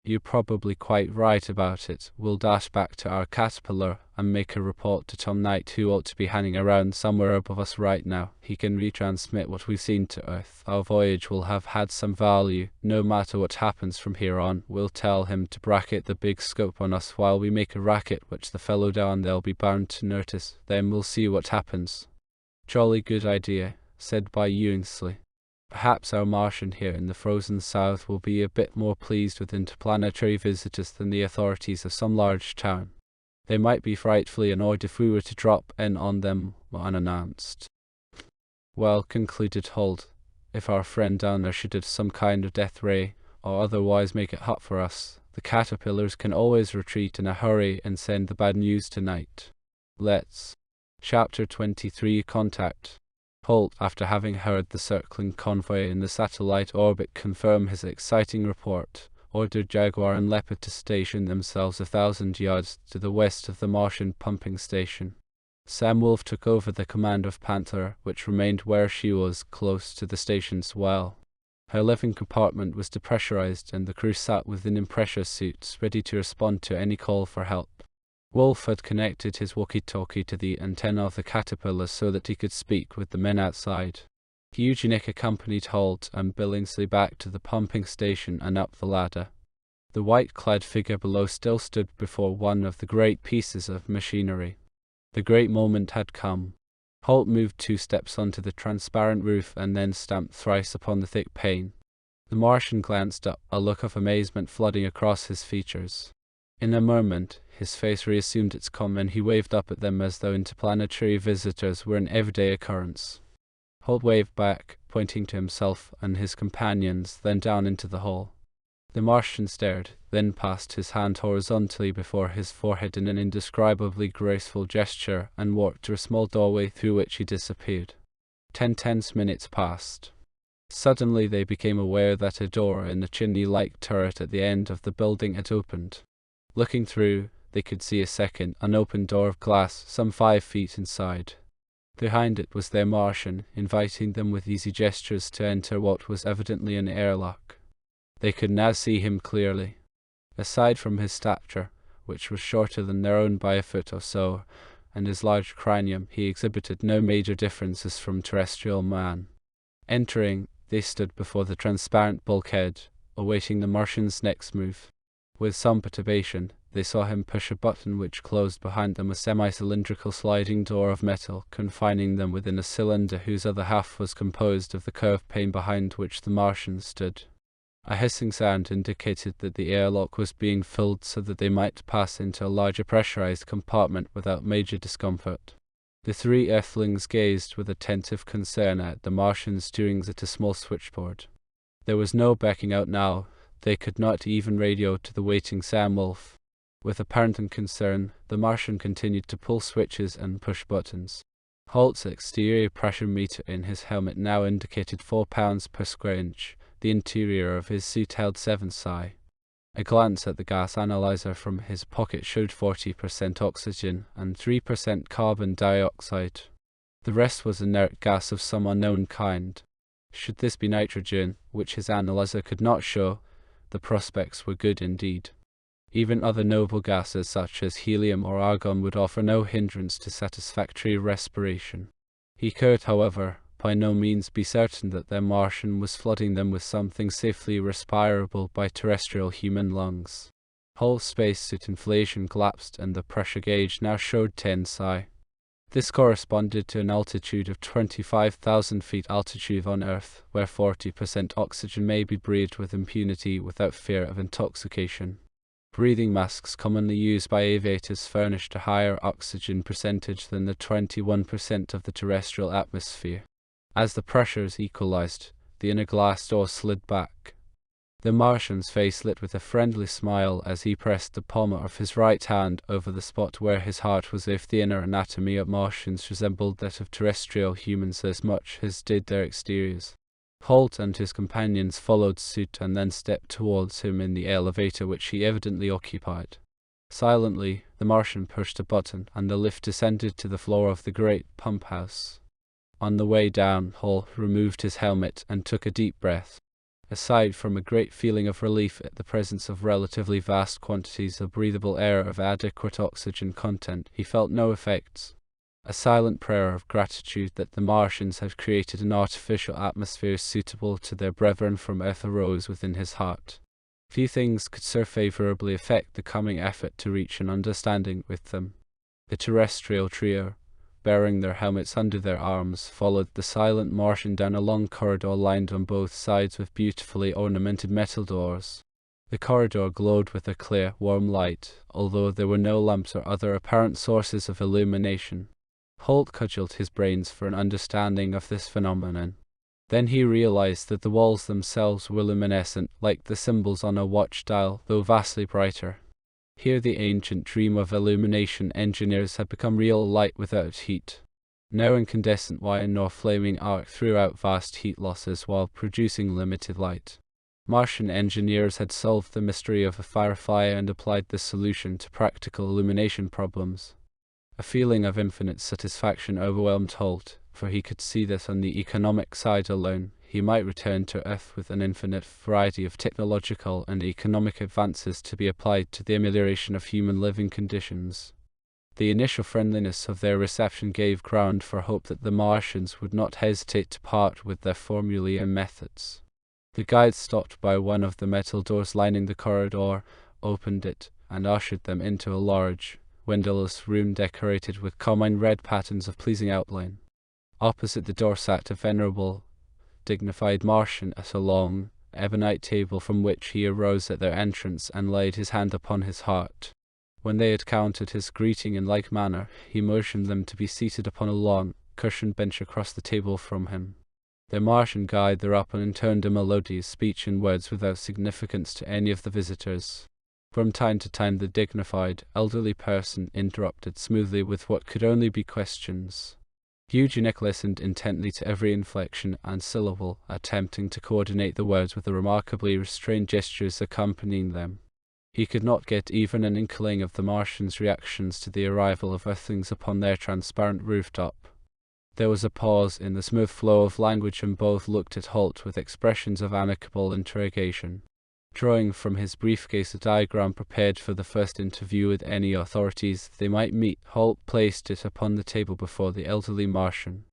You're probably quite right about it. We'll dash back to our caterpillar and make a report to Tom Knight, who ought to be hanging around somewhere above us right now. He can retransmit what we've seen to Earth. Our voyage will have had some value. No matter what happens from here on, we'll tell him to bracket the big scope on us while we make a racket, which the fellow down there'll be bound to notice. Then we'll see what happens. Jolly good idea, said Billingsley. Perhaps our Martian here in the frozen south will be a bit more pleased with interplanetary visitors than the authorities of some large town. They might be frightfully annoyed if we were to drop in on them unannounced. Well, concluded Holt, if our friend down there should have some kind of death ray, or otherwise make it hot for us, the caterpillars can always retreat in a hurry and send the bad news tonight. Let's. Chapter 23 Contact. Holt, after having heard the circling convoy in the satellite orbit confirm his exciting report, ordered Jaguar and Leopard to station themselves 1,000 yards to the west of the Martian pumping station. Sam Wolf took over the command of Panther, which remained where she was, close to the station's well. Her living compartment was depressurized, and the crew sat within pressure suits, ready to respond to any call for help. Wolf had connected his walkie-talkie to the antenna of the caterpillar so that he could speak with the men outside. Eugenic accompanied Holt and Billingsley back to the pumping station and up the ladder. The white-clad figure below still stood before one of the great pieces of machinery. The great moment had come. Holt moved 2 steps onto the transparent roof and then stamped thrice upon the thick pane. The Martian glanced up, a look of amazement flooding across his features. In a moment, his face reassumed its calm and he waved up at them as though interplanetary visitors were an everyday occurrence. Holt waved back, pointing to himself and his companions, then down into the hall. The Martian stared, then passed his hand horizontally before his forehead in an indescribably graceful gesture and walked to a small doorway through which he disappeared. 10 tense minutes passed. Suddenly they became aware that a door in the chimney-like turret at the end of the building had opened. Looking through, they could see a second, unopened door of glass some 5 feet inside. Behind it was their Martian, inviting them with easy gestures to enter what was evidently an airlock. They could now see him clearly. Aside from his stature, which was shorter than their own by a foot or so, and his large cranium, he exhibited no major differences from terrestrial man. Entering, they stood before the transparent bulkhead, awaiting the Martian's next move. With some perturbation, they saw him push a button which closed behind them a semi-cylindrical sliding door of metal, confining them within a cylinder whose other half was composed of the curved pane behind which the Martian stood. A hissing sound indicated that the airlock was being filled so that they might pass into a larger pressurized compartment without major discomfort. The 3 Earthlings gazed with attentive concern at the Martian's doings at a small switchboard. There was no backing out now. They could not even radio to the waiting Sam Wolf. With apparent unconcern, the Martian continued to pull switches and push buttons. Holt's exterior pressure meter in his helmet now indicated 4 pounds per square inch. The interior of his suit held 7 psi. A glance at the gas analyzer from his pocket showed 40% oxygen and 3% carbon dioxide. The rest was inert gas of some unknown kind. Should this be nitrogen, which his analyzer could not show, the prospects were good indeed. Even other noble gases such as helium or argon would offer no hindrance to satisfactory respiration. He could, however, by no means be certain that their Martian was flooding them with something safely respirable by terrestrial human lungs. Whole spacesuit inflation collapsed and the pressure gauge now showed 10 psi. This corresponded to an altitude of 25,000 feet altitude on Earth, where 40% oxygen may be breathed with impunity without fear of intoxication. Breathing masks commonly used by aviators furnished a higher oxygen percentage than the 21% of the terrestrial atmosphere. As the pressures equalized, the inner glass door slid back. The Martian's face lit with a friendly smile as he pressed the palm of his right hand over the spot where his heart was. If the inner anatomy of Martians resembled that of terrestrial humans as much as did their exteriors. Holt and his companions followed suit and then stepped towards him in the elevator which he evidently occupied. Silently, the Martian pushed a button and the lift descended to the floor of the great pump house. On the way down, Hall removed his helmet and took a deep breath. Aside from a great feeling of relief at the presence of relatively vast quantities of breathable air of adequate oxygen content, he felt no effects. A silent prayer of gratitude that the Martians had created an artificial atmosphere suitable to their brethren from Earth arose within his heart. Few things could so favorably affect the coming effort to reach an understanding with them. The terrestrial trio, bearing their helmets under their arms, followed the silent Martian down a long corridor lined on both sides with beautifully ornamented metal doors. The corridor glowed with a clear, warm light, although there were no lamps or other apparent sources of illumination. Holt cudgeled his brains for an understanding of this phenomenon. Then he realized that the walls themselves were luminescent, like the symbols on a watch dial, though vastly brighter. Here the ancient dream of illumination engineers had become real light without heat. No incandescent wire nor flaming arc threw out vast heat losses while producing limited light. Martian engineers had solved the mystery of a firefly and applied this solution to practical illumination problems. A feeling of infinite satisfaction overwhelmed Holt, for he could see that on the economic side alone, he might return to Earth with an infinite variety of technological and economic advances to be applied to the amelioration of human living conditions. The initial friendliness of their reception gave ground for hope that the Martians would not hesitate to part with their formulae and methods. The guide stopped by one of the metal doors lining the corridor, opened it, and ushered them into a large, windowless room decorated with carmine red patterns of pleasing outline. Opposite the door sat a venerable, dignified Martian at a long, ebonite table from which he arose at their entrance and laid his hand upon his heart. When they had countered his greeting in like manner, he motioned them to be seated upon a long, cushioned bench across the table from him. Their Martian guide thereupon intoned a melodious speech in words without significance to any of the visitors. From time to time the dignified, elderly person interrupted smoothly with what could only be questions. Eugenic listened intently to every inflection and syllable, attempting to coordinate the words with the remarkably restrained gestures accompanying them. He could not get even an inkling of the Martians' reactions to the arrival of Earthlings upon their transparent rooftop. There was a pause in the smooth flow of language, and both looked at Holt with expressions of amicable interrogation. Drawing from his briefcase a diagram prepared for the first interview with any authorities they might meet, Holt placed it upon the table before the elderly Martian.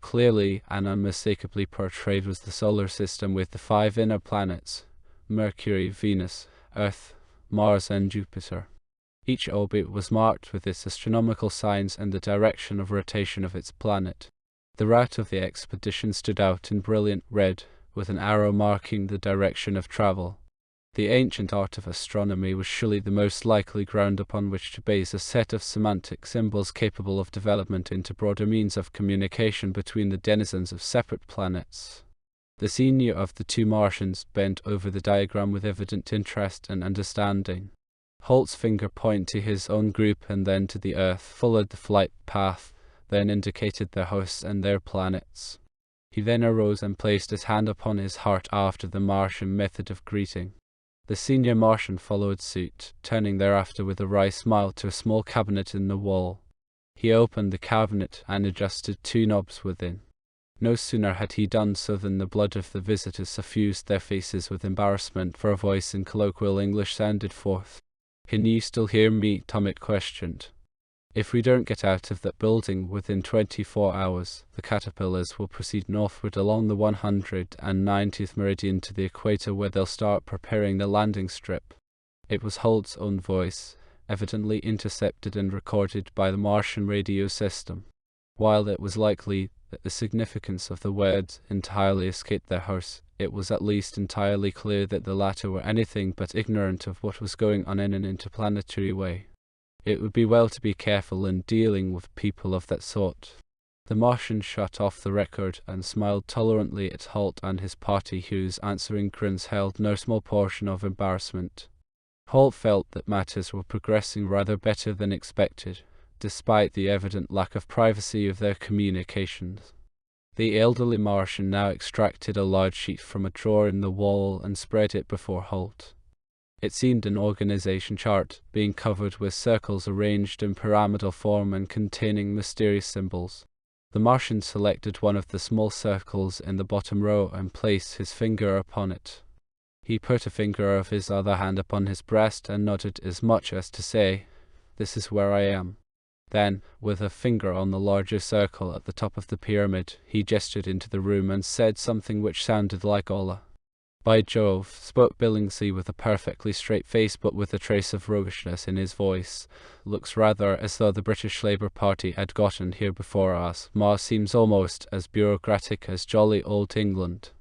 Clearly and unmistakably portrayed was the solar system with the 5 inner planets: Mercury, Venus, Earth, Mars, and Jupiter. Each orbit was marked with its astronomical signs and the direction of rotation of its planet. The route of the expedition stood out in brilliant red, with an arrow marking the direction of travel. The ancient art of astronomy was surely the most likely ground upon which to base a set of semantic symbols capable of development into broader means of communication between the denizens of separate planets. The senior of the 2 Martians bent over the diagram with evident interest and understanding. Holt's finger pointed to his own group and then to the Earth, followed the flight path, then indicated their hosts and their planets. He then arose and placed his hand upon his heart after the Martian method of greeting. The senior Martian followed suit, turning thereafter with a wry smile to a small cabinet in the wall. He opened the cabinet and adjusted 2 knobs within. No sooner had he done so than the blood of the visitors suffused their faces with embarrassment, for a voice in colloquial English sounded forth. "Can you still hear me?" Tomit questioned. "If we don't get out of that building within 24 hours, the caterpillars will proceed northward along the 190th meridian to the equator, where they'll start preparing the landing strip." It was Holt's own voice, evidently intercepted and recorded by the Martian radio system. While it was likely that the significance of the words entirely escaped their hosts, it was at least entirely clear that the latter were anything but ignorant of what was going on in an interplanetary way. It would be well to be careful in dealing with people of that sort. The Martian shut off the record and smiled tolerantly at Holt and his party, whose answering grins held no small portion of embarrassment. Holt felt that matters were progressing rather better than expected, despite the evident lack of privacy of their communications. The elderly Martian now extracted a large sheet from a drawer in the wall and spread it before Holt. It seemed an organization chart, being covered with circles arranged in pyramidal form and containing mysterious symbols. The Martian selected one of the small circles in the bottom row and placed his finger upon it. He put a finger of his other hand upon his breast and nodded, as much as to say, "This is where I am." Then, with a finger on the larger circle at the top of the pyramid, he gestured into the room and said something which sounded like Allah. "By Jove," spoke Billingsley with a perfectly straight face but with a trace of roguishness in his voice. "Looks rather as though the British Labour Party had gotten here before us. Mars seems almost as bureaucratic as jolly old England."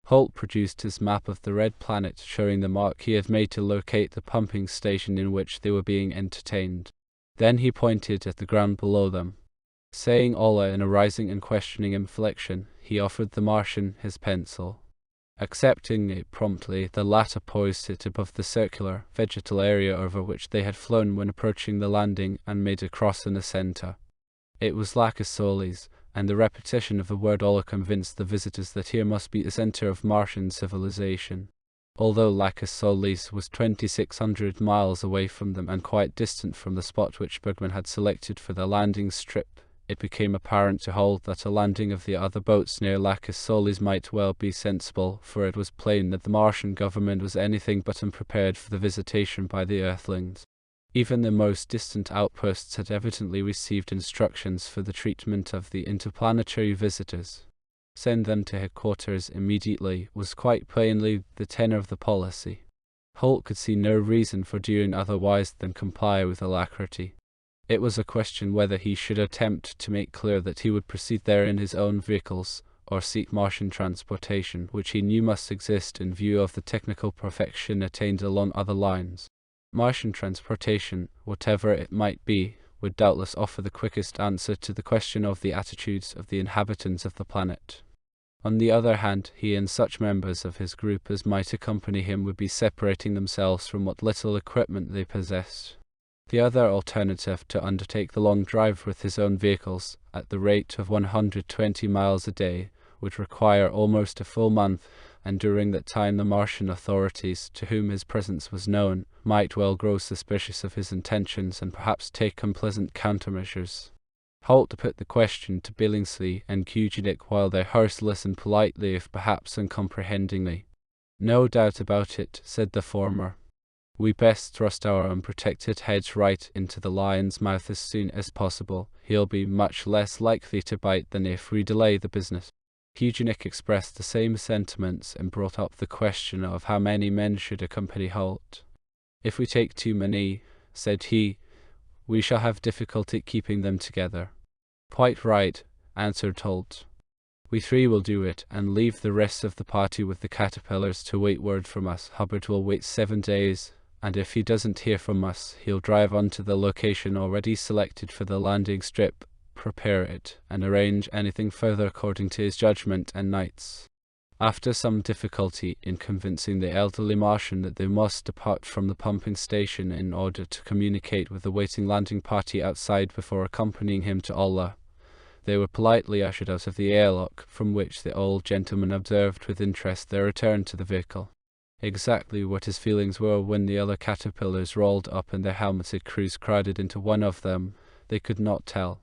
Holt produced his map of the red planet, showing the mark he had made to locate the pumping station in which they were being entertained. Then he pointed at the ground below them. Saying Allah in a rising and questioning inflection, he offered the Martian his pencil. Accepting it promptly, the latter poised it above the circular, vegetal area over which they had flown when approaching the landing and made a cross in the center. It was Lacus Solis, and the repetition of the word Allah convinced the visitors that here must be the center of Martian civilization. Although Lacus Solis was 2,600 miles away from them and quite distant from the spot which Bergman had selected for the landing strip, it became apparent to Holt that a landing of the other boats near Lacus Solis might well be sensible, for it was plain that the Martian government was anything but unprepared for the visitation by the Earthlings. Even the most distant outposts had evidently received instructions for the treatment of the interplanetary visitors. Send them to headquarters immediately was quite plainly the tenor of the policy. Holt could see no reason for doing otherwise than comply with alacrity. It was a question whether he should attempt to make clear that he would proceed there in his own vehicles, or seek Martian transportation, which he knew must exist in view of the technical perfection attained along other lines. Martian transportation, whatever it might be, would doubtless offer the quickest answer to the question of the attitudes of the inhabitants of the planet. On the other hand, he and such members of his group as might accompany him would be separating themselves from what little equipment they possessed. The other alternative, to undertake the long drive with his own vehicles at the rate of 120 miles a day, would require almost a full month, and during that time the Martian authorities, to whom his presence was known, might well grow suspicious of his intentions and perhaps take unpleasant countermeasures. Holt put the question to Billingsley and Kujanik while their host listened politely if perhaps uncomprehendingly. "No doubt about it," said the former. "We best thrust our unprotected heads right into the lion's mouth as soon as possible. He'll be much less likely to bite than if we delay the business." Kujanik expressed the same sentiments and brought up the question of how many men should accompany Holt. "If we take too many," said he, "we shall have difficulty keeping them together." "Quite right," answered Holt. "We three will do it, and leave the rest of the party with the caterpillars to wait word from us. Hubbard will wait 7 days, and if he doesn't hear from us, he'll drive on to the location already selected for the landing strip, prepare it, and arrange anything further according to his judgment and Knight's." After some difficulty in convincing the elderly Martian that they must depart from the pumping station in order to communicate with the waiting landing party outside before accompanying him to Allah, they were politely ushered out of the airlock, from which the old gentleman observed with interest their return to the vehicle. Exactly what his feelings were when the other caterpillars rolled up and their helmeted crews crowded into one of them, they could not tell.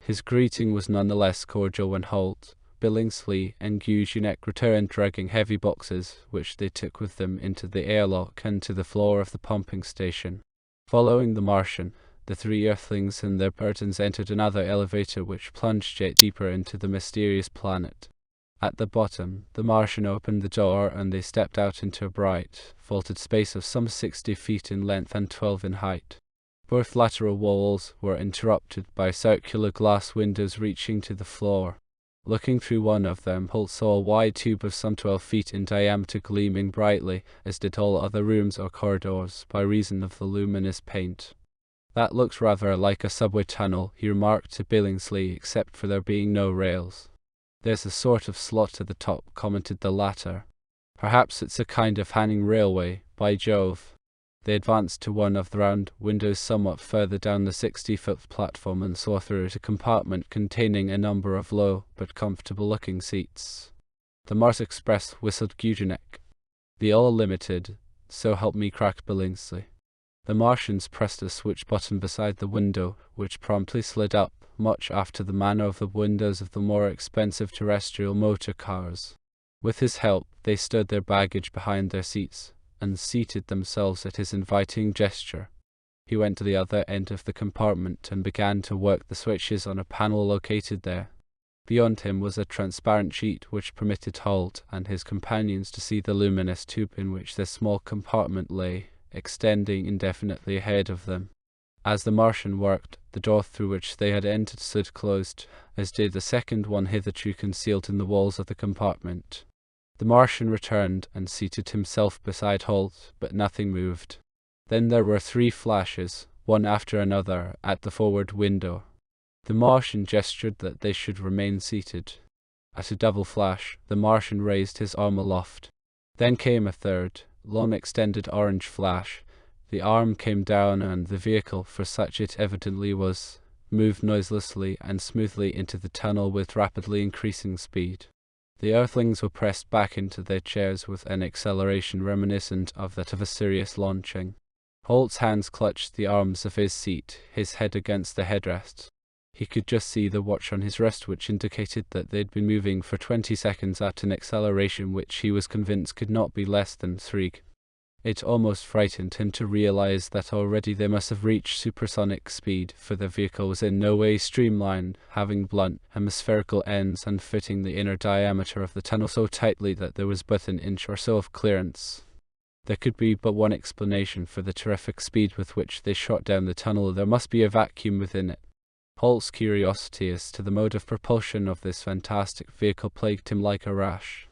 His greeting was none the less cordial when Holt, Billingsley, and Kujanik returned dragging heavy boxes, which they took with them into the airlock and to the floor of the pumping station. Following the Martian, the three Earthlings and their burdens entered another elevator which plunged yet deeper into the mysterious planet. At the bottom, the Martian opened the door and they stepped out into a bright, vaulted space of some 60 feet in length and 12 in height. Both lateral walls were interrupted by circular glass windows reaching to the floor. Looking through one of them, Holt saw a wide tube of some 12 feet in diameter gleaming brightly, as did all other rooms or corridors, by reason of the luminous paint. "That looks rather like a subway tunnel," he remarked to Billingsley, "except for there being no rails." "There's a sort of slot at the top," commented the latter. "Perhaps it's a kind of hanging railway, by Jove." They advanced to one of the round windows somewhat further down the 60-foot platform and saw through it a compartment containing a number of low but comfortable-looking seats. "The Mars Express," whistled Kujanik. "The All Limited, so help me," cracked Billingsley. The Martians pressed a switch button beside the window, which promptly slid up, much after the manner of the windows of the more expensive terrestrial motor cars. With his help, they stowed their baggage behind their seats, and seated themselves at his inviting gesture. He went to the other end of the compartment and began to work the switches on a panel located there. Beyond him was a transparent sheet which permitted Holt and his companions to see the luminous tube in which their small compartment lay, extending indefinitely ahead of them. As the Martian worked, the door through which they had entered stood closed, as did the second one hitherto concealed in the walls of the compartment. The Martian returned and seated himself beside Holt, but nothing moved. Then there were 3 flashes, one after another, at the forward window. The Martian gestured that they should remain seated. At a double flash, the Martian raised his arm aloft. Then came a third, long extended orange flash. The arm came down and the vehicle, for such it evidently was, moved noiselessly and smoothly into the tunnel with rapidly increasing speed. The Earthlings were pressed back into their chairs with an acceleration reminiscent of that of a serious launching. Holt's hands clutched the arms of his seat, his head against the headrest. He could just see the watch on his wrist, which indicated that they'd been moving for 20 seconds at an acceleration which he was convinced could not be less than 3. It almost frightened him to realize that already they must have reached supersonic speed, for the vehicle was in no way streamlined, having blunt, hemispherical ends and fitting the inner diameter of the tunnel so tightly that there was but an inch or so of clearance. There could be but one explanation for the terrific speed with which they shot down the tunnel. There must be a vacuum within it. Holt's curiosity as to the mode of propulsion of this fantastic vehicle plagued him like a rash.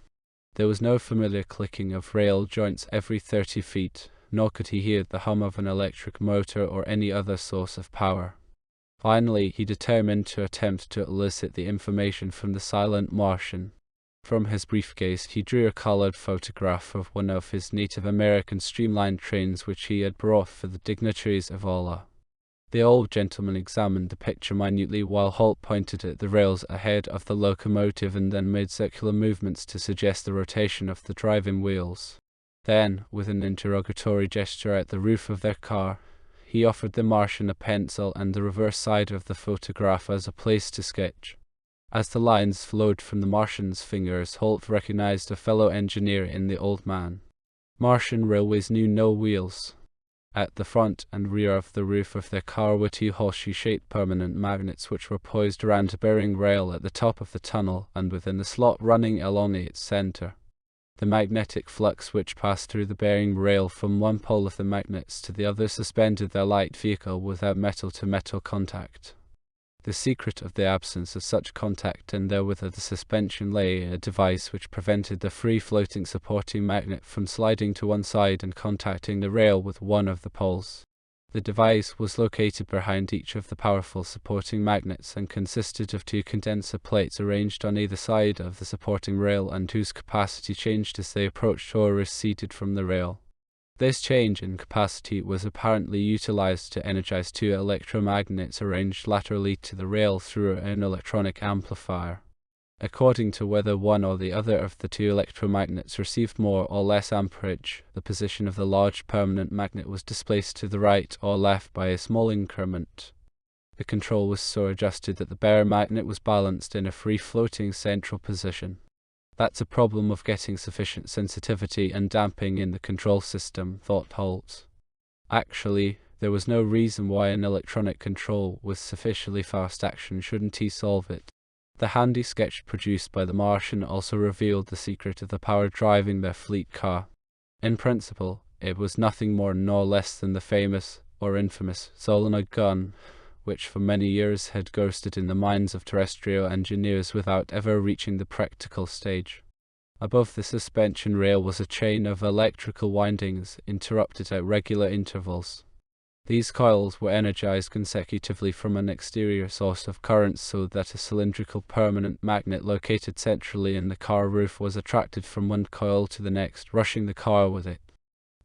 There was no familiar clicking of rail joints every 30 feet, nor could he hear the hum of an electric motor or any other source of power. Finally, he determined to attempt to elicit the information from the silent Martian. From his briefcase, he drew a colored photograph of one of his Native American streamlined trains which he had brought for the dignitaries of Allah. The old gentleman examined the picture minutely while Holt pointed at the rails ahead of the locomotive and then made circular movements to suggest the rotation of the driving wheels. Then, with an interrogatory gesture at the roof of their car, he offered the Martian a pencil and the reverse side of the photograph as a place to sketch. As the lines flowed from the Martian's fingers, Holt recognized a fellow engineer in the old man. Martian railways knew no wheels. At the front and rear of the roof of their car were two horseshoe-shaped permanent magnets which were poised around a bearing rail at the top of the tunnel and within the slot running along its center. The magnetic flux which passed through the bearing rail from one pole of the magnets to the other suspended their light vehicle without metal-to-metal contact. The secret of the absence of such contact and therewith the suspension lay in a device which prevented the free-floating supporting magnet from sliding to one side and contacting the rail with one of the poles. The device was located behind each of the powerful supporting magnets and consisted of two condenser plates arranged on either side of the supporting rail and whose capacity changed as they approached or receded from the rail. This change in capacity was apparently utilized to energize two electromagnets arranged laterally to the rail through an electronic amplifier. According to whether one or the other of the two electromagnets received more or less amperage, the position of the large permanent magnet was displaced to the right or left by a small increment. The control was so adjusted that the bare magnet was balanced in a free-floating central position. That's a problem of getting sufficient sensitivity and damping in the control system, thought Holt. Actually, there was no reason why an electronic control with sufficiently fast action shouldn't solve it. The handy sketch produced by the Martian also revealed the secret of the power driving their fleet car. In principle, it was nothing more nor less than the famous, or infamous, solenoid gun, which for many years had ghosted in the minds of terrestrial engineers without ever reaching the practical stage. Above the suspension rail was a chain of electrical windings interrupted at regular intervals. These coils were energized consecutively from an exterior source of current so that a cylindrical permanent magnet located centrally in the car roof was attracted from one coil to the next, rushing the car with it.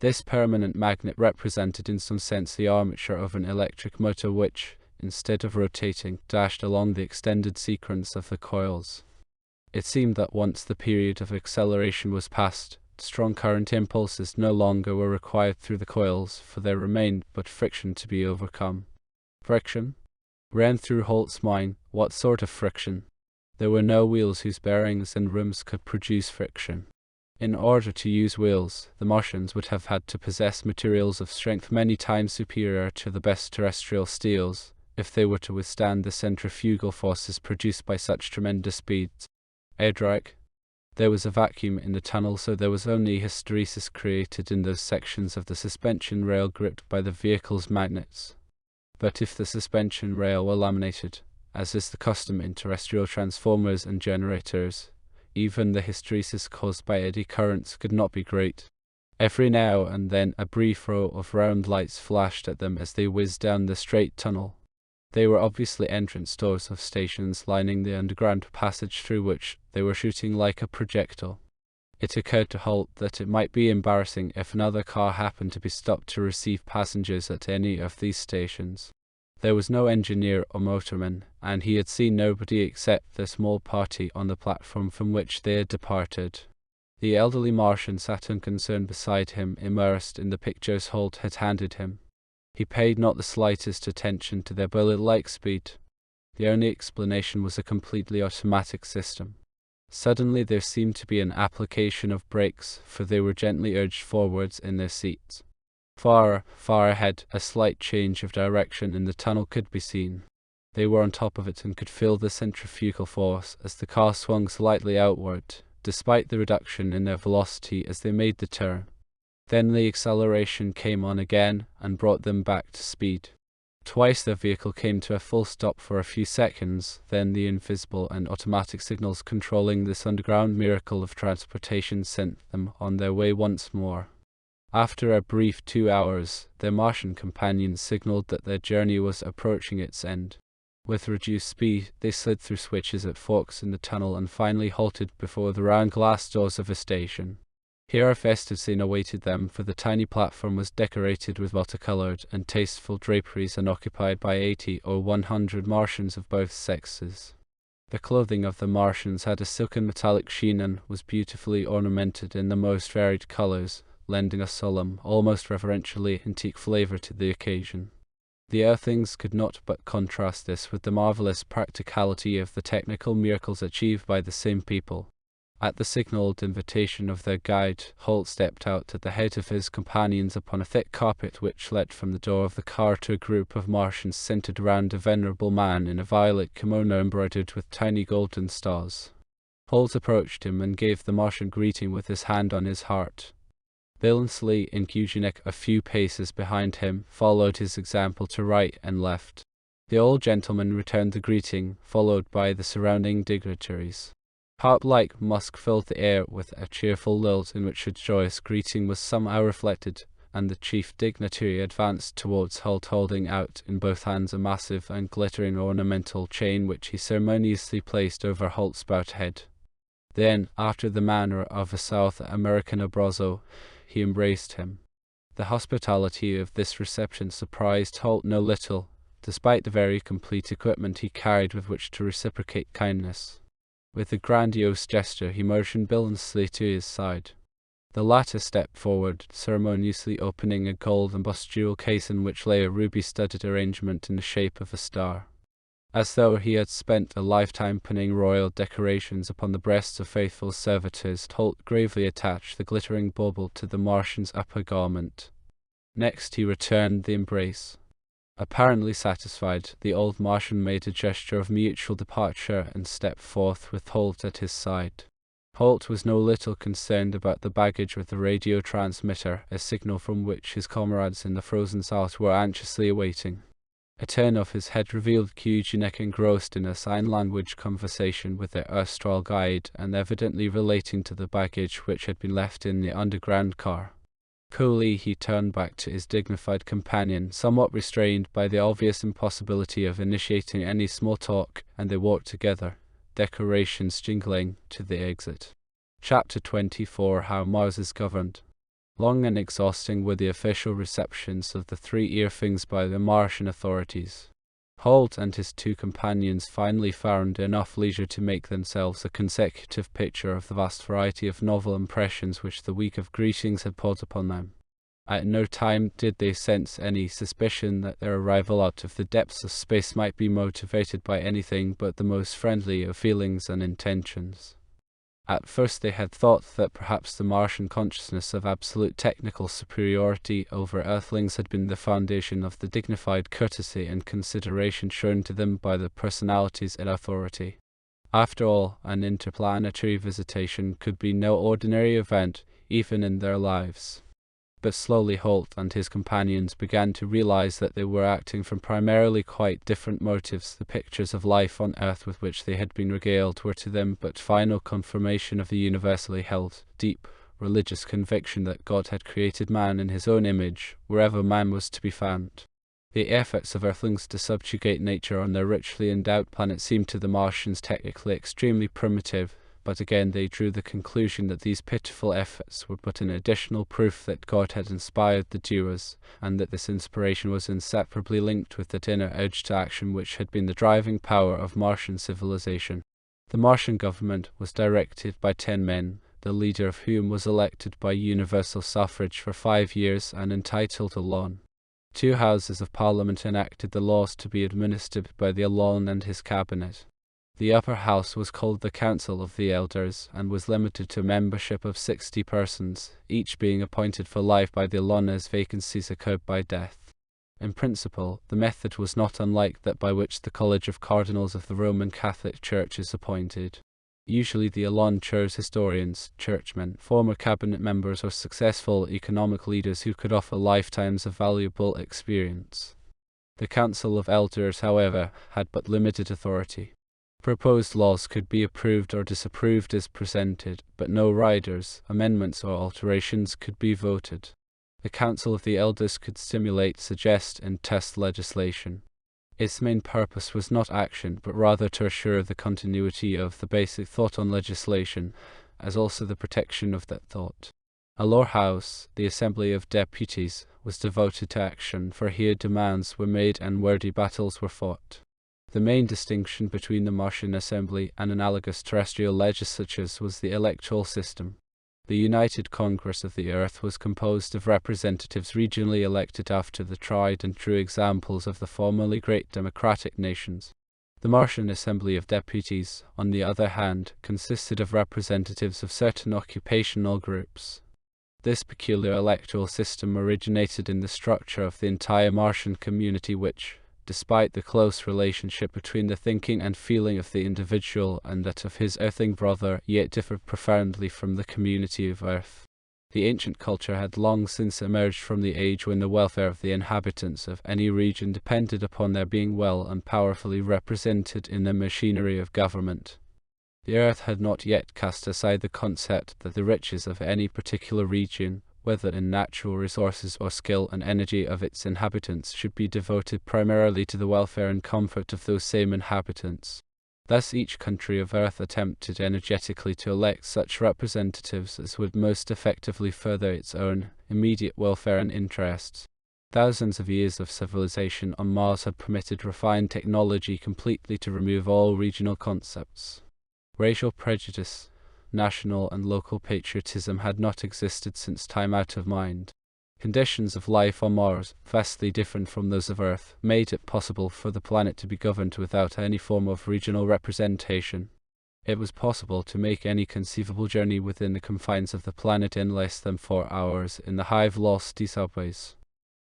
This permanent magnet represented in some sense the armature of an electric motor which, instead of rotating, dashed along the extended sequence of the coils. It seemed that once the period of acceleration was past, strong current impulses no longer were required through the coils, for there remained but friction to be overcome. Friction? Ran through Holt's mind. What sort of friction? There were no wheels whose bearings and rims could produce friction. In order to use wheels, the Martians would have had to possess materials of strength many times superior to the best terrestrial steels, if they were to withstand the centrifugal forces produced by such tremendous speeds. Hydraulic. There was a vacuum in the tunnel, so there was only hysteresis created in those sections of the suspension rail gripped by the vehicle's magnets. But if the suspension rail were laminated, as is the custom in terrestrial transformers and generators, even the hysteresis caused by eddy currents could not be great. Every now and then a brief row of round lights flashed at them as they whizzed down the straight tunnel. They were obviously entrance doors of stations lining the underground passage through which they were shooting like a projectile. It occurred to Holt that it might be embarrassing if another car happened to be stopped to receive passengers at any of these stations. There was no engineer or motorman, and he had seen nobody except the small party on the platform from which they had departed. The elderly Martian sat unconcerned beside him, immersed in the pictures Holt had handed him. He paid not the slightest attention to their bullet-like speed. The only explanation was a completely automatic system. Suddenly there seemed to be an application of brakes, for they were gently urged forwards in their seats. Far, far ahead, a slight change of direction in the tunnel could be seen. They were on top of it and could feel the centrifugal force as the car swung slightly outward, despite the reduction in their velocity as they made the turn. Then the acceleration came on again and brought them back to speed. Twice their vehicle came to a full stop for a few seconds, then the invisible and automatic signals controlling this underground miracle of transportation sent them on their way once more. After a brief 2 hours, their Martian companions signaled that their journey was approaching its end. With reduced speed, they slid through switches at forks in the tunnel and finally halted before the round glass doors of a station. Here a festive scene awaited them, for the tiny platform was decorated with multicolored and tasteful draperies and occupied by 80 or 100 Martians of both sexes. The clothing of the Martians had a silken metallic sheen and was beautifully ornamented in the most varied colors, lending a solemn, almost reverentially antique flavor to the occasion. The Earthlings could not but contrast this with the marvelous practicality of the technical miracles achieved by the same people. At the signaled invitation of their guide, Holt stepped out at the head of his companions upon a thick carpet which led from the door of the car to a group of Martians centered around a venerable man in a violet kimono embroidered with tiny golden stars. Holt approached him and gave the Martian greeting with his hand on his heart. Billingsley and Kujanek, a few paces behind him, followed his example to right and left. The old gentleman returned the greeting, followed by the surrounding dignitaries. Harp-like musk filled the air with a cheerful lilt in which a joyous greeting was somehow reflected, and the chief dignitary advanced towards Holt, holding out in both hands a massive and glittering ornamental chain which he ceremoniously placed over Holt's bowed head. Then, after the manner of a South American abrazo, he embraced him. The hospitality of this reception surprised Holt no little, despite the very complete equipment he carried with which to reciprocate kindness. With a grandiose gesture, he motioned Billingsley to his side. The latter stepped forward, ceremoniously opening a gold embossed jewel case in which lay a ruby-studded arrangement in the shape of a star. As though he had spent a lifetime pinning royal decorations upon the breasts of faithful servitors, Holt gravely attached the glittering bauble to the Martian's upper garment. Next he returned the embrace. Apparently satisfied, the old Martian made a gesture of mutual departure and stepped forth with Holt at his side. Holt was no little concerned about the baggage with the radio transmitter, a signal from which his comrades in the frozen south were anxiously awaiting. A turn of his head revealed Kujanek engrossed in a sign-language conversation with their erstwhile guide, and evidently relating to the baggage which had been left in the underground car. Coolly he turned back to his dignified companion, somewhat restrained by the obvious impossibility of initiating any small talk, and they walked together, decorations jingling, to the exit. Chapter 24: How Mars is Governed. Long and exhausting were the official receptions of the 3 Earthlings by the Martian authorities. Holt and his 2 companions finally found enough leisure to make themselves a consecutive picture of the vast variety of novel impressions which the week of greetings had poured upon them. At no time did they sense any suspicion that their arrival out of the depths of space might be motivated by anything but the most friendly of feelings and intentions. At first they had thought that perhaps the Martian consciousness of absolute technical superiority over Earthlings had been the foundation of the dignified courtesy and consideration shown to them by the personalities in authority. After all, an interplanetary visitation could be no ordinary event, even in their lives. But slowly Holt and his companions began to realize that they were acting from primarily quite different motives. The pictures of life on Earth with which they had been regaled were to them but final confirmation of the universally held, deep, religious conviction that God had created man in his own image, wherever man was to be found. The efforts of Earthlings to subjugate nature on their richly endowed planet seemed to the Martians technically extremely primitive, but again they drew the conclusion that these pitiful efforts were but an additional proof that God had inspired the doers, and that this inspiration was inseparably linked with that inner urge to action which had been the driving power of Martian civilization. The Martian government was directed by 10 men, the leader of whom was elected by universal suffrage for 5 years and entitled to loan. 2 houses of parliament enacted the laws to be administered by the Alon and his cabinet. The upper house was called the Council of the Elders, and was limited to a membership of 60 persons, each being appointed for life by the Alon as vacancies occurred by death. In principle, the method was not unlike that by which the College of Cardinals of the Roman Catholic Church is appointed. Usually the Alon chose historians, churchmen, former cabinet members, or successful economic leaders who could offer lifetimes of valuable experience. The Council of Elders, however, had but limited authority. Proposed laws could be approved or disapproved as presented, but no riders, amendments, or alterations could be voted. The Council of the Elders could stimulate, suggest, and test legislation. Its main purpose was not action, but rather to assure the continuity of the basic thought on legislation, as also the protection of that thought. A lower house, the Assembly of Deputies, was devoted to action, for here demands were made and wordy battles were fought. The main distinction between the Martian Assembly and analogous terrestrial legislatures was the electoral system. The United Congress of the Earth was composed of representatives regionally elected after the tried and true examples of the formerly great democratic nations. The Martian Assembly of Deputies, on the other hand, consisted of representatives of certain occupational groups. This peculiar electoral system originated in the structure of the entire Martian community which, despite the close relationship between the thinking and feeling of the individual and that of his earthling brother, yet differed profoundly from the community of Earth. The ancient culture had long since emerged from the age when the welfare of the inhabitants of any region depended upon their being well and powerfully represented in the machinery of government. The Earth had not yet cast aside the concept that the riches of any particular region, whether in natural resources or skill and energy of its inhabitants, should be devoted primarily to the welfare and comfort of those same inhabitants. Thus each country of Earth attempted energetically to elect such representatives as would most effectively further its own immediate welfare and interests. Thousands of years of civilization on Mars had permitted refined technology completely to remove all regional concepts. Racial prejudice, national and local patriotism had not existed since time out of mind. Conditions of life on Mars, vastly different from those of Earth, made it possible for the planet to be governed without any form of regional representation. It was possible to make any conceivable journey within the confines of the planet in less than 4 hours in the high-velocity subways.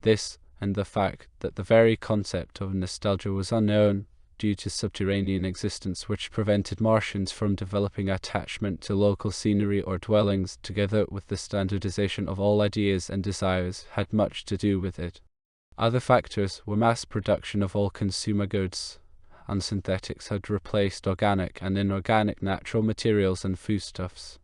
This, and the fact that the very concept of nostalgia was unknown, due to subterranean existence which prevented Martians from developing attachment to local scenery or dwellings, together with the standardization of all ideas and desires, had much to do with it. Other factors were mass production of all consumer goods, and synthetics had replaced organic and inorganic natural materials and foodstuffs.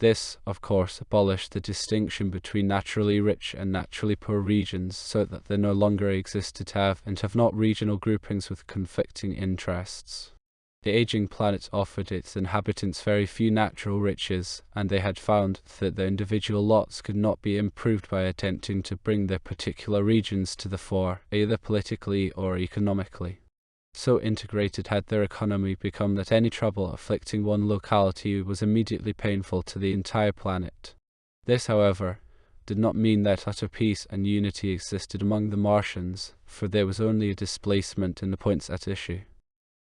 This, of course, abolished the distinction between naturally rich and naturally poor regions, so that there no longer existed have and have not regional groupings with conflicting interests. The aging planet offered its inhabitants very few natural riches, and they had found that their individual lots could not be improved by attempting to bring their particular regions to the fore, either politically or economically. So integrated had their economy become that any trouble afflicting one locality was immediately painful to the entire planet. This, however, did not mean that utter peace and unity existed among the Martians, for there was only a displacement in the points at issue.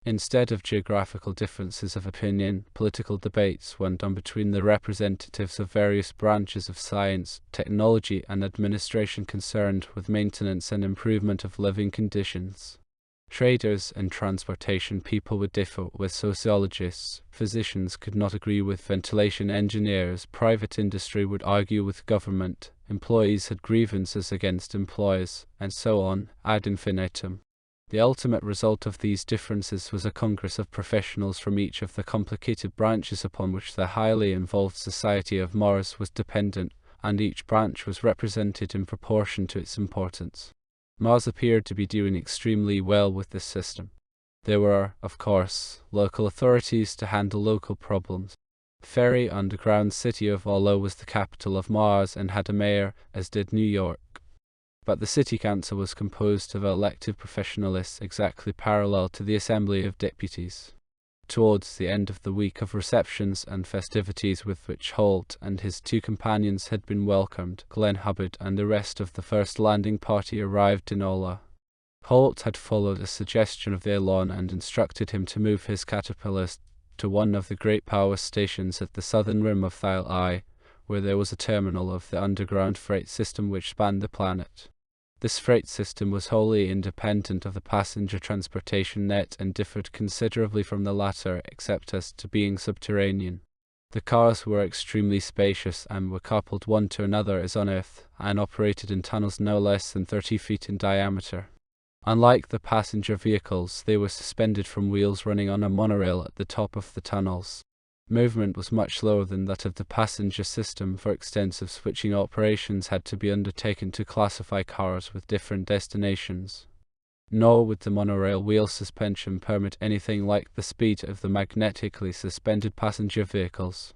Instead of geographical differences of opinion, political debates went on between the representatives of various branches of science, technology, and administration concerned with maintenance and improvement of living conditions. Traders and transportation people would differ with sociologists, physicians could not agree with ventilation engineers, private industry would argue with government, employees had grievances against employers, and so on, ad infinitum. The ultimate result of these differences was a congress of professionals from each of the complicated branches upon which the highly involved society of Mars was dependent, and each branch was represented in proportion to its importance. Mars appeared to be doing extremely well with this system. There were, of course, local authorities to handle local problems. The very underground city of Olo was the capital of Mars and had a mayor, as did New York. But the city council was composed of elected professionalists exactly parallel to the Assembly of Deputies. Towards the end of the week of receptions and festivities with which Holt and his 2 companions had been welcomed, Glenn Hubbard and the rest of the first landing party arrived in Ola. Holt had followed a suggestion of the Elon and instructed him to move his caterpillars to one of the great power stations at the southern rim of Thyle I, where there was a terminal of the underground freight system which spanned the planet. This freight system was wholly independent of the passenger transportation net and differed considerably from the latter except as to being subterranean. The cars were extremely spacious and were coupled one to another as on Earth, and operated in tunnels no less than 30 feet in diameter. Unlike the passenger vehicles, they were suspended from wheels running on a monorail at the top of the tunnels. Movement was much slower than that of the passenger system, for extensive switching operations had to be undertaken to classify cars with different destinations. Nor would the monorail wheel suspension permit anything like the speed of the magnetically suspended passenger vehicles.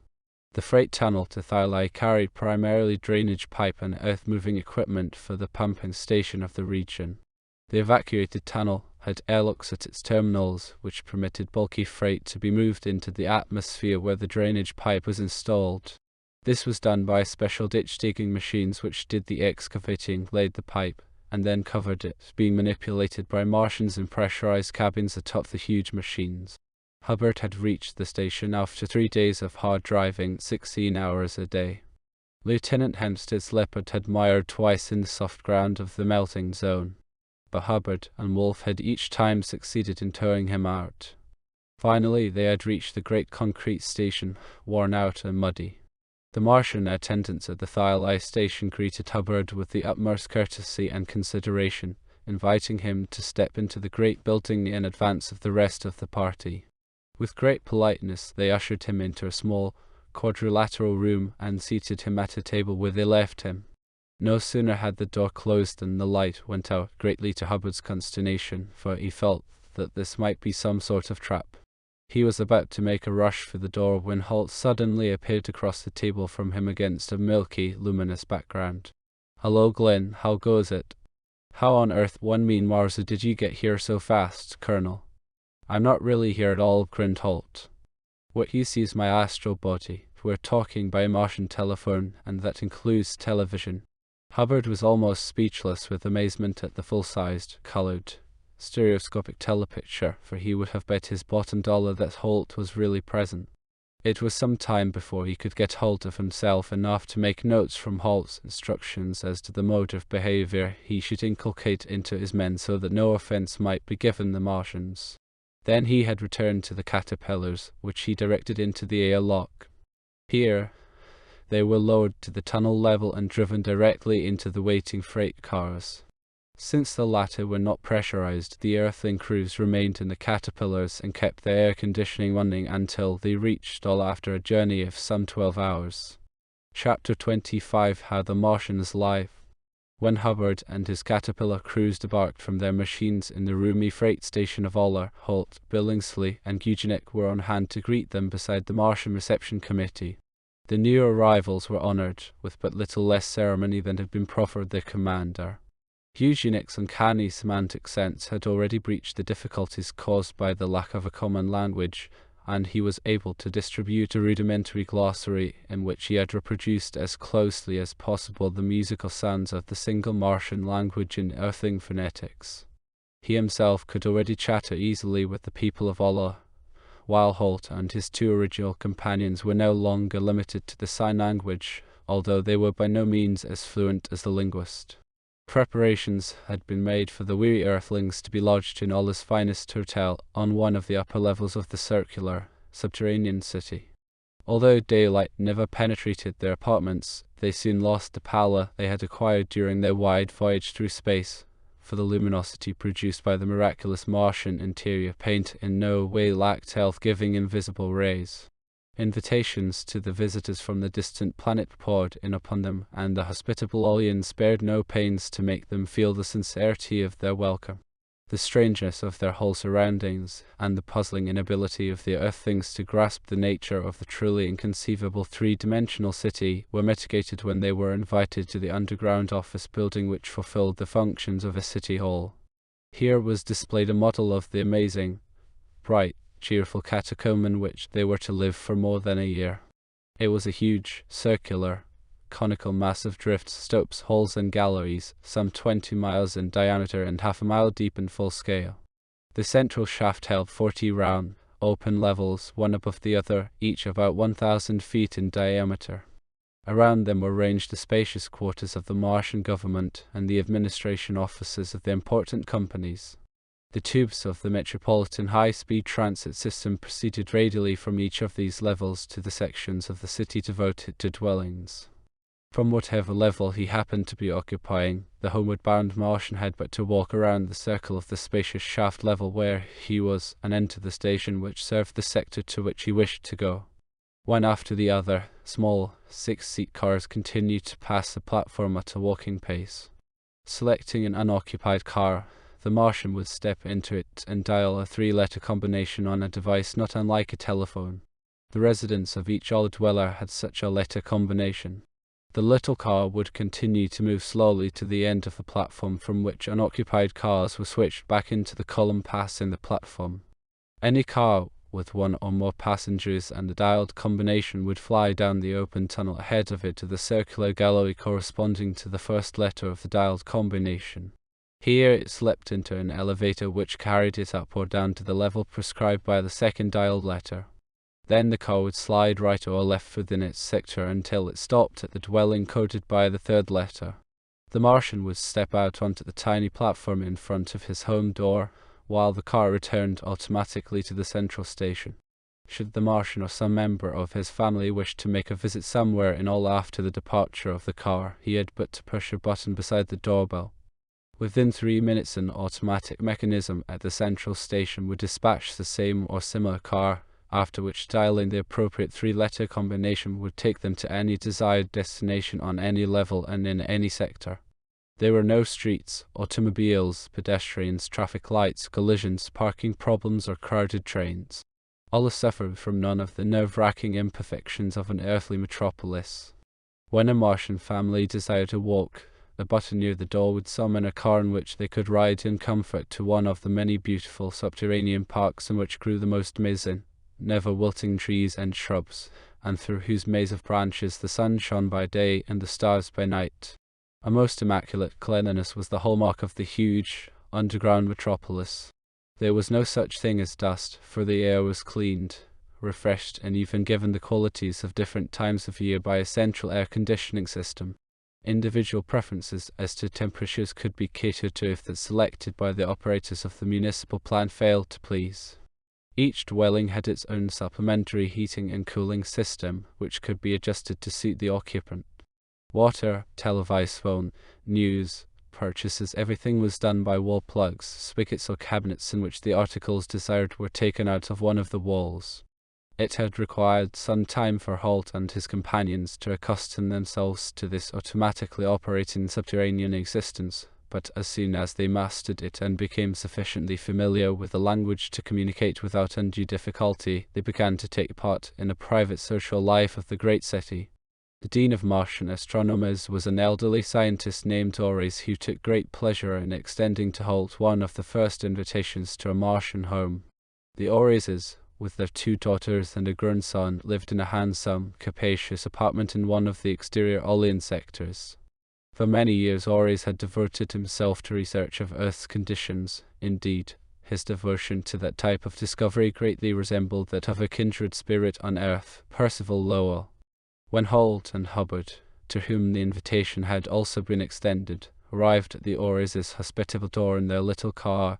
The freight tunnel to Thylai carried primarily drainage pipe and earth-moving equipment for the pumping station of the region. The evacuated tunnel had airlocks at its terminals, which permitted bulky freight to be moved into the atmosphere where the drainage pipe was installed. This was done by special ditch-digging machines which did the excavating, laid the pipe, and then covered it, being manipulated by Martians in pressurized cabins atop the huge machines. Hubbard had reached the station after 3 days of hard driving, 16 hours a day. Lieutenant Hempstead's Leopard had mired twice in the soft ground of the melting zone, but Hubbard and Wolf had each time succeeded in towing him out. Finally, they had reached the great concrete station, worn out and muddy. The Martian attendants at the Thylai station greeted Hubbard with the utmost courtesy and consideration, inviting him to step into the great building in advance of the rest of the party. With great politeness, they ushered him into a small, quadrilateral room and seated him at a table where they left him. No sooner had the door closed than the light went out, greatly to Hubbard's consternation, for he felt that this might be some sort of trap. He was about to make a rush for the door when Holt suddenly appeared across the table from him against a milky, luminous background. "Hello, Glenn, how goes it?" "How on earth, one mean Marza, did you get here so fast, Colonel?" "I'm not really here at all," grinned Holt. "What you see is my astral body. We're talking by Martian telephone, and that includes television." Hubbard was almost speechless with amazement at the full-sized, colored, stereoscopic telepicture, for he would have bet his bottom dollar that Holt was really present. It was some time before he could get hold of himself enough to make notes from Holt's instructions as to the mode of behavior he should inculcate into his men so that no offense might be given the Martians. Then he had returned to the caterpillars, which he directed into the airlock. Here, they were lowered to the tunnel level and driven directly into the waiting freight cars. Since the latter were not pressurized, the Earthling crews remained in the caterpillars and kept the air conditioning running until they reached all after a journey of some 12 hours. Chapter 25: How the Martians Live. When Hubbard and his caterpillar crews debarked from their machines in the roomy freight station of Oller, Holt, Billingsley, and Eugenic were on hand to greet them beside the Martian reception committee. The new arrivals were honored with but little less ceremony than had been proffered their commander. Eugenic's uncanny semantic sense had already breached the difficulties caused by the lack of a common language, and he was able to distribute a rudimentary glossary in which he had reproduced as closely as possible the musical sounds of the single Martian language in Earthling phonetics. He himself could already chatter easily with the people of Oller, while Holt and his 2 original companions were no longer limited to the sign language, although they were by no means as fluent as the linguist. Preparations had been made for the weary Earthlings to be lodged in Oller's finest hotel on one of the upper levels of the circular, subterranean city. Although daylight never penetrated their apartments, they soon lost the pallor they had acquired during their wide voyage through space, for the luminosity produced by the miraculous Martian interior paint in no way lacked health-giving invisible rays. Invitations to the visitors from the distant planet poured in upon them, and the hospitable Ollians spared no pains to make them feel the sincerity of their welcome. The strangeness of their whole surroundings, and the puzzling inability of the Earthlings to grasp the nature of the truly inconceivable 3-dimensional city, were mitigated when they were invited to the underground office building which fulfilled the functions of a city hall. Here was displayed a model of the amazing, bright, cheerful catacomb in which they were to live for more than a year. It was a huge, circular, conical mass of drifts, stopes, halls, and galleries, some 20 miles in diameter and half a mile deep in full scale. The central shaft held 40 round, open levels, one above the other, each about 1,000 feet in diameter. Around them were ranged the spacious quarters of the Martian government and the administration offices of the important companies. The tubes of the Metropolitan High-Speed Transit System proceeded radially from each of these levels to the sections of the city devoted to dwellings. From whatever level he happened to be occupying, the homeward-bound Martian had but to walk around the circle of the spacious shaft level where he was and enter the station which served the sector to which he wished to go. One after the other, small 6-seat cars continued to pass the platform at a walking pace. Selecting an unoccupied car, the Martian would step into it and dial a 3-letter combination on a device not unlike a telephone. The residence of each old dweller had such a letter combination. The little car would continue to move slowly to the end of the platform, from which unoccupied cars were switched back into the column passing the platform. Any car with one or more passengers and the dialed combination would fly down the open tunnel ahead of it to the circular gallery corresponding to the first letter of the dialed combination. Here it slipped into an elevator which carried it up or down to the level prescribed by the second dialed letter. Then the car would slide right or left within its sector until it stopped at the dwelling coded by the third letter. The Martian would step out onto the tiny platform in front of his home door, while the car returned automatically to the central station. Should the Martian or some member of his family wish to make a visit somewhere in all after the departure of the car, he had but to push a button beside the doorbell. Within 3 minutes, an automatic mechanism at the central station would dispatch the same or similar car, after which dialing the appropriate 3-letter combination would take them to any desired destination on any level and in any sector. There were no streets, automobiles, pedestrians, traffic lights, collisions, parking problems, or crowded trains. Allah suffered from none of the nerve-wracking imperfections of an earthly metropolis. When a Martian family desired to walk, a button near the door would summon a car in which they could ride in comfort to one of the many beautiful subterranean parks in which grew the most amazing, never-wilting trees and shrubs, and through whose maze of branches the sun shone by day and the stars by night. A most immaculate cleanliness was the hallmark of the huge, underground metropolis. There was no such thing as dust, for the air was cleaned, refreshed, and even given the qualities of different times of year by a central air conditioning system. Individual preferences as to temperatures could be catered to if that selected by the operators of the municipal plant failed to please. Each dwelling had its own supplementary heating and cooling system, which could be adjusted to suit the occupant. Water, televised phone, news, purchases, everything was done by wall plugs, spigots or cabinets in which the articles desired were taken out of one of the walls. It had required some time for Holt and his companions to accustom themselves to this automatically operating subterranean existence, but as soon as they mastered it and became sufficiently familiar with the language to communicate without undue difficulty, they began to take part in a private social life of the great city. The dean of Martian astronomers was an elderly scientist named Ores, who took great pleasure in extending to Holt one of the first invitations to a Martian home. The Oreses, with their 2 daughters and a grown son, lived in a handsome, capacious apartment in one of the exterior Olean sectors. For many years Ores had devoted himself to research of Earth's conditions. Indeed, his devotion to that type of discovery greatly resembled that of a kindred spirit on Earth, Percival Lowell. When Holt and Hubbard, to whom the invitation had also been extended, arrived at the Oreses' hospitable door in their little car,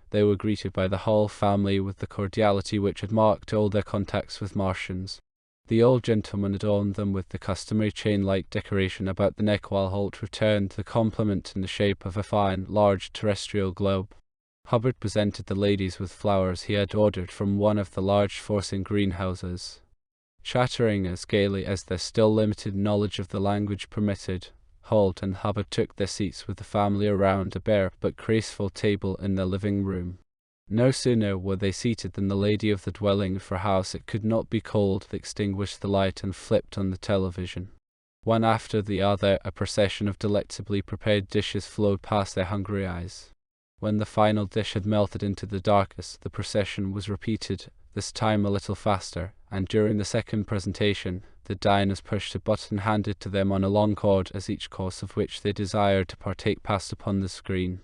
they were greeted by the whole family with the cordiality which had marked all their contacts with Martians. The old gentleman adorned them with the customary chain-like decoration about the neck, while Holt returned the compliment in the shape of a fine, large terrestrial globe. Hubbard presented the ladies with flowers he had ordered from one of the large forcing greenhouses. Chattering as gaily as their still limited knowledge of the language permitted, Holt and Hubbard took their seats with the family around a bare but graceful table in the living room. No sooner were they seated than the lady of the dwelling, for house it could not be called, extinguished the light and flipped on the television. One after the other, a procession of delectably prepared dishes flowed past their hungry eyes. When the final dish had melted into the darkness, the procession was repeated, this time a little faster, and during the second presentation, the diners pushed a button handed to them on a long cord as each course of which they desired to partake passed upon the screen.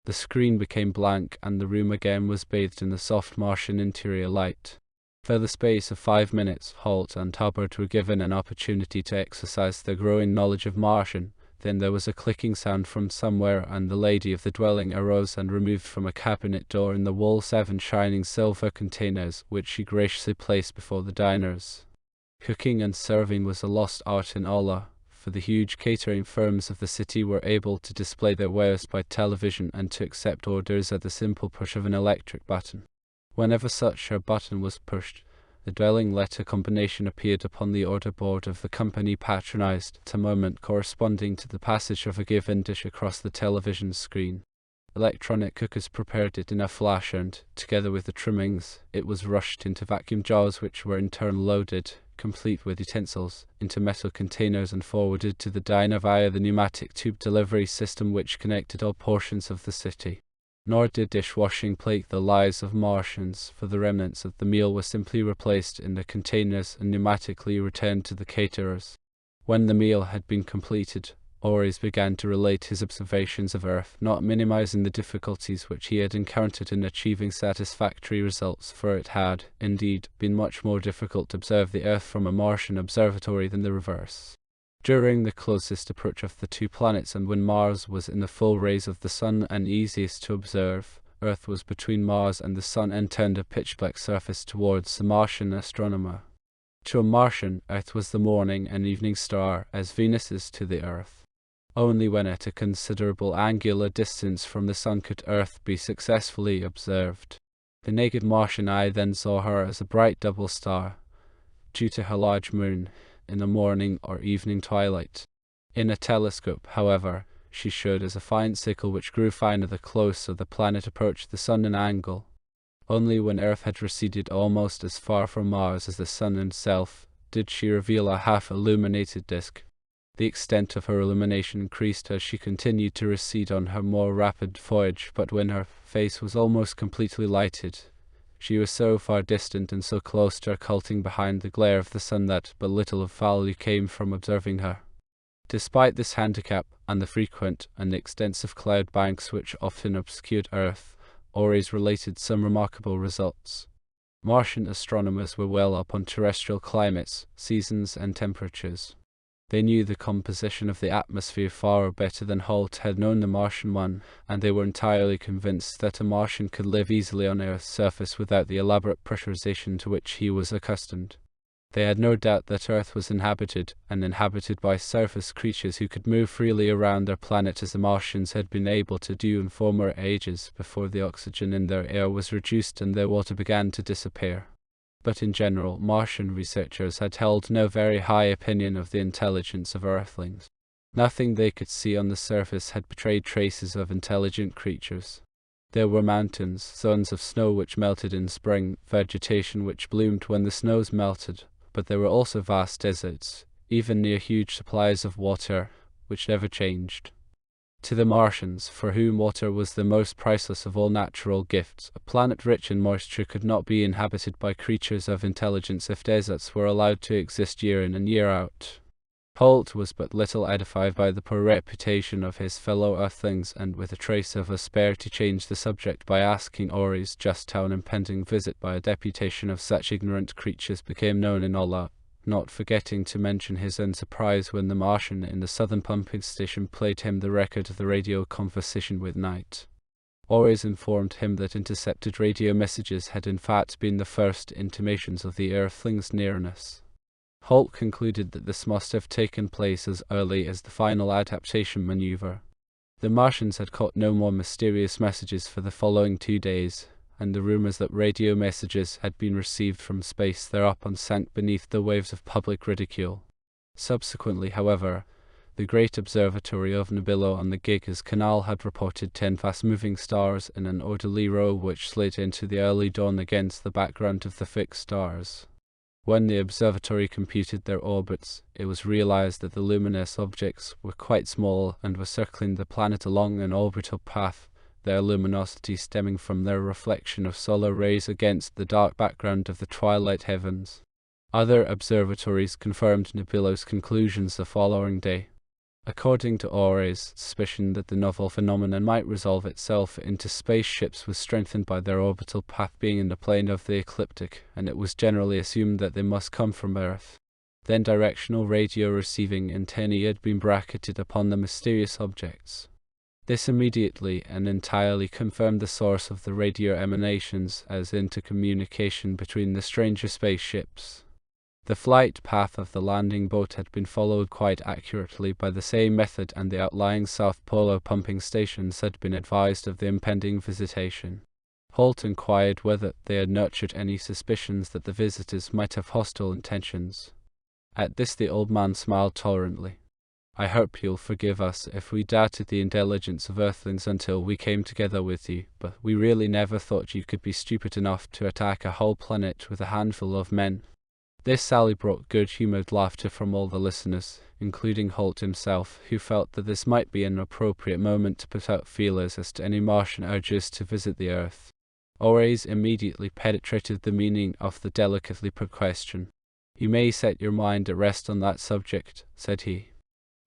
The screen became blank, and the room again was bathed in the soft Martian interior light. For the space of 5 minutes, Holt and Hubbard were given an opportunity to exercise their growing knowledge of Martian. Then there was a clicking sound from somewhere, and the lady of the dwelling arose and removed from a cabinet door in the wall 7 shining silver containers, which she graciously placed before the diners. Cooking and serving was a lost art in Allah, for the huge catering firms of the city were able to display their wares by television and to accept orders at the simple push of an electric button. Whenever such a button was pushed, the dwelling letter combination appeared upon the order board of the company patronized at a moment corresponding to the passage of a given dish across the television screen. Electronic cookers prepared it in a flash and, together with the trimmings, it was rushed into vacuum jars which were in turn loaded, complete with utensils, into metal containers and forwarded to the diner via the pneumatic tube delivery system which connected all portions of the city. Nor did dishwashing plague the lives of Martians, for the remnants of the meal were simply replaced in the containers and pneumatically returned to the caterers. When the meal had been completed, Ores began to relate his observations of Earth, not minimizing the difficulties which he had encountered in achieving satisfactory results, for it had, indeed, been much more difficult to observe the Earth from a Martian observatory than the reverse. During the closest approach of the two planets, and when Mars was in the full rays of the sun and easiest to observe, Earth was between Mars and the sun and turned a pitch-black surface towards the Martian astronomer. To a Martian, Earth was the morning and evening star, as Venus is to the Earth. Only when at a considerable angular distance from the sun could Earth be successfully observed. The naked Martian eye then saw her as a bright double star, due to her large moon, in the morning or evening twilight. In a telescope, however, she showed as a fine sickle which grew finer the closer the planet approached the sun in angle. Only when Earth had receded almost as far from Mars as the sun himself did she reveal a half-illuminated disk. The extent of her illumination increased as she continued to recede on her more rapid voyage, but when her face was almost completely lighted, she was so far distant and so close to occulting behind the glare of the sun that but little of value came from observing her. Despite this handicap, and the frequent and extensive cloud banks which often obscured Earth, Ores related some remarkable results. Martian astronomers were well up on terrestrial climates, seasons, and temperatures. They knew the composition of the atmosphere far better than Holt had known the Martian one, and they were entirely convinced that a Martian could live easily on Earth's surface without the elaborate pressurization to which he was accustomed. They had no doubt that Earth was inhabited, and inhabited by surface creatures who could move freely around their planet as the Martians had been able to do in former ages, before the oxygen in their air was reduced and their water began to disappear. But in general, Martian researchers had held no very high opinion of the intelligence of Earthlings. Nothing they could see on the surface had betrayed traces of intelligent creatures. There were mountains, zones of snow which melted in spring, vegetation which bloomed when the snows melted, but there were also vast deserts, even near huge supplies of water, which never changed. To the Martians, for whom water was the most priceless of all natural gifts, a planet rich in moisture could not be inhabited by creatures of intelligence if deserts were allowed to exist year in and year out. Holt was but little edified by the poor reputation of his fellow Earthlings, and with a trace of asperity changed the subject by asking Ores just how an impending visit by a deputation of such ignorant creatures became known in Allah, not forgetting to mention his own surprise when the Martian in the southern pumping station played him the record of the radio conversation with Knight. Ores informed him that intercepted radio messages had in fact been the first intimations of the Earthlings' nearness. Holt concluded that this must have taken place as early as the final adaptation maneuver. The Martians had caught no more mysterious messages for the following 2 days, and the rumors that radio messages had been received from space thereupon sank beneath the waves of public ridicule. Subsequently, however, the great observatory of Nebilo on the Gigas Canal had reported 10 fast-moving stars in an orderly row which slid into the early dawn against the background of the fixed stars. When the observatory computed their orbits, it was realized that the luminous objects were quite small and were circling the planet along an orbital path, their luminosity stemming from their reflection of solar rays against the dark background of the twilight heavens. Other observatories confirmed Nebilo's conclusions the following day. According to Ores, suspicion that the novel phenomenon might resolve itself into spaceships was strengthened by their orbital path being in the plane of the ecliptic, and it was generally assumed that they must come from Earth. Then directional radio receiving antennae had been bracketed upon the mysterious objects. This immediately and entirely confirmed the source of the radio emanations as intercommunication between the stranger spaceships. The flight path of the landing boat had been followed quite accurately by the same method, and the outlying South Polar pumping stations had been advised of the impending visitation. Holt inquired whether they had nurtured any suspicions that the visitors might have hostile intentions. At this the old man smiled tolerantly. I hope you'll forgive us if we doubted the intelligence of Earthlings until we came together with you, but we really never thought you could be stupid enough to attack a whole planet with a handful of men." This sally brought good-humoured laughter from all the listeners, including Holt himself, who felt that this might be an appropriate moment to put out feelers as to any Martian urges to visit the Earth. Ores immediately penetrated the meaning of the delicately put question. "You may set your mind at rest on that subject," said he.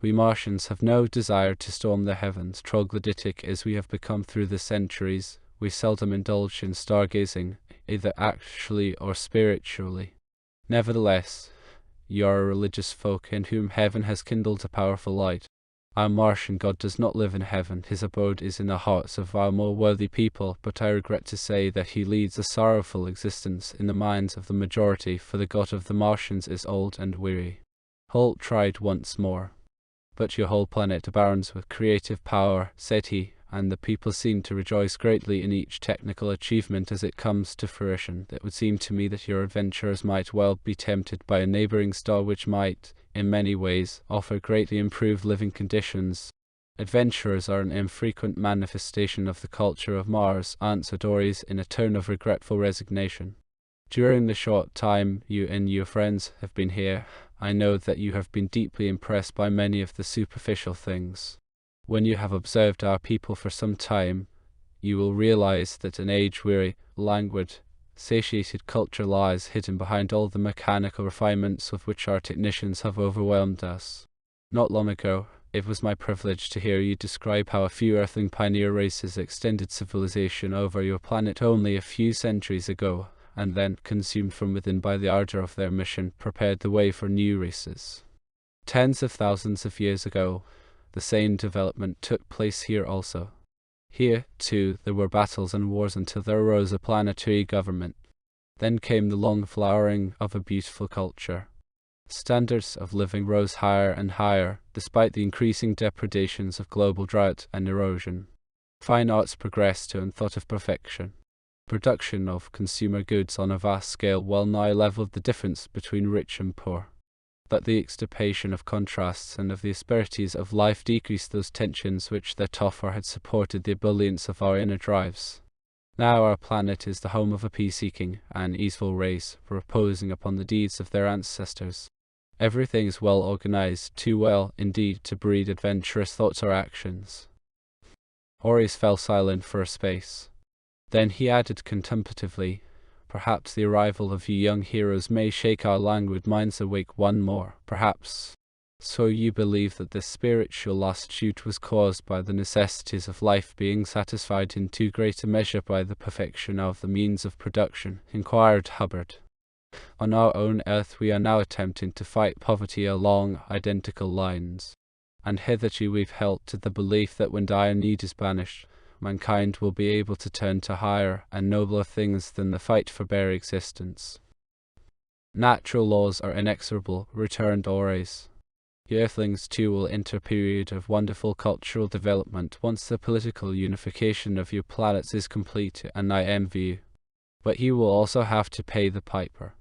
"We Martians have no desire to storm the heavens. Troglodytic as we have become through the centuries, we seldom indulge in stargazing, either actually or spiritually. Nevertheless, you are a religious folk in whom heaven has kindled a powerful light. Our Martian god does not live in heaven. His abode is in the hearts of our more worthy people, but I regret to say that he leads a sorrowful existence in the minds of the majority, for the god of the Martians is old and weary." Holt tried once more. "But your whole planet abounds with creative power," said he, "and the people seem to rejoice greatly in each technical achievement as it comes to fruition. It would seem to me that your adventurers might well be tempted by a neighboring star which might, in many ways, offer greatly improved living conditions." "Adventurers are an infrequent manifestation of the culture of Mars," answered Ores in a tone of regretful resignation. "During the short time you and your friends have been here, I know that you have been deeply impressed by many of the superficial things. When you have observed our people for some time, you will realize that an age-weary, languid, satiated culture lies hidden behind all the mechanical refinements with which our technicians have overwhelmed us. Not long ago, it was my privilege to hear you describe how a few earthling pioneer races extended civilization over your planet only a few centuries ago, and then, consumed from within by the ardor of their mission, prepared the way for new races. Tens of thousands of years ago, the same development took place here also. Here, too, there were battles and wars until there arose a planetary government. Then came the long flowering of a beautiful culture. Standards of living rose higher and higher, despite the increasing depredations of global drought and erosion. Fine arts progressed to unthought of perfection. Production of consumer goods on a vast scale well nigh leveled the difference between rich and poor. That the extirpation of contrasts and of the asperities of life decreased those tensions which theretofore had supported the ebullience of our inner drives. Now our planet is the home of a peace-seeking and easeful race, reposing upon the deeds of their ancestors. Everything is well organized, too well, indeed, to breed adventurous thoughts or actions." Ores fell silent for a space. Then he added contemplatively, "Perhaps the arrival of you young heroes may shake our languid minds awake one more, perhaps. So you believe that this spiritual lassitude was caused by the necessities of life being satisfied in too great a measure by the perfection of the means of production?" inquired Hubbard. "On our own earth we are now attempting to fight poverty along identical lines, and hitherto we've held to the belief that when dire need is banished, mankind will be able to turn to higher and nobler things than the fight for bare existence." "Natural laws are inexorable," returned Ores. "The Earthlings too will enter a period of wonderful cultural development once the political unification of your planets is complete, and I envy you. But you will also have to pay the piper.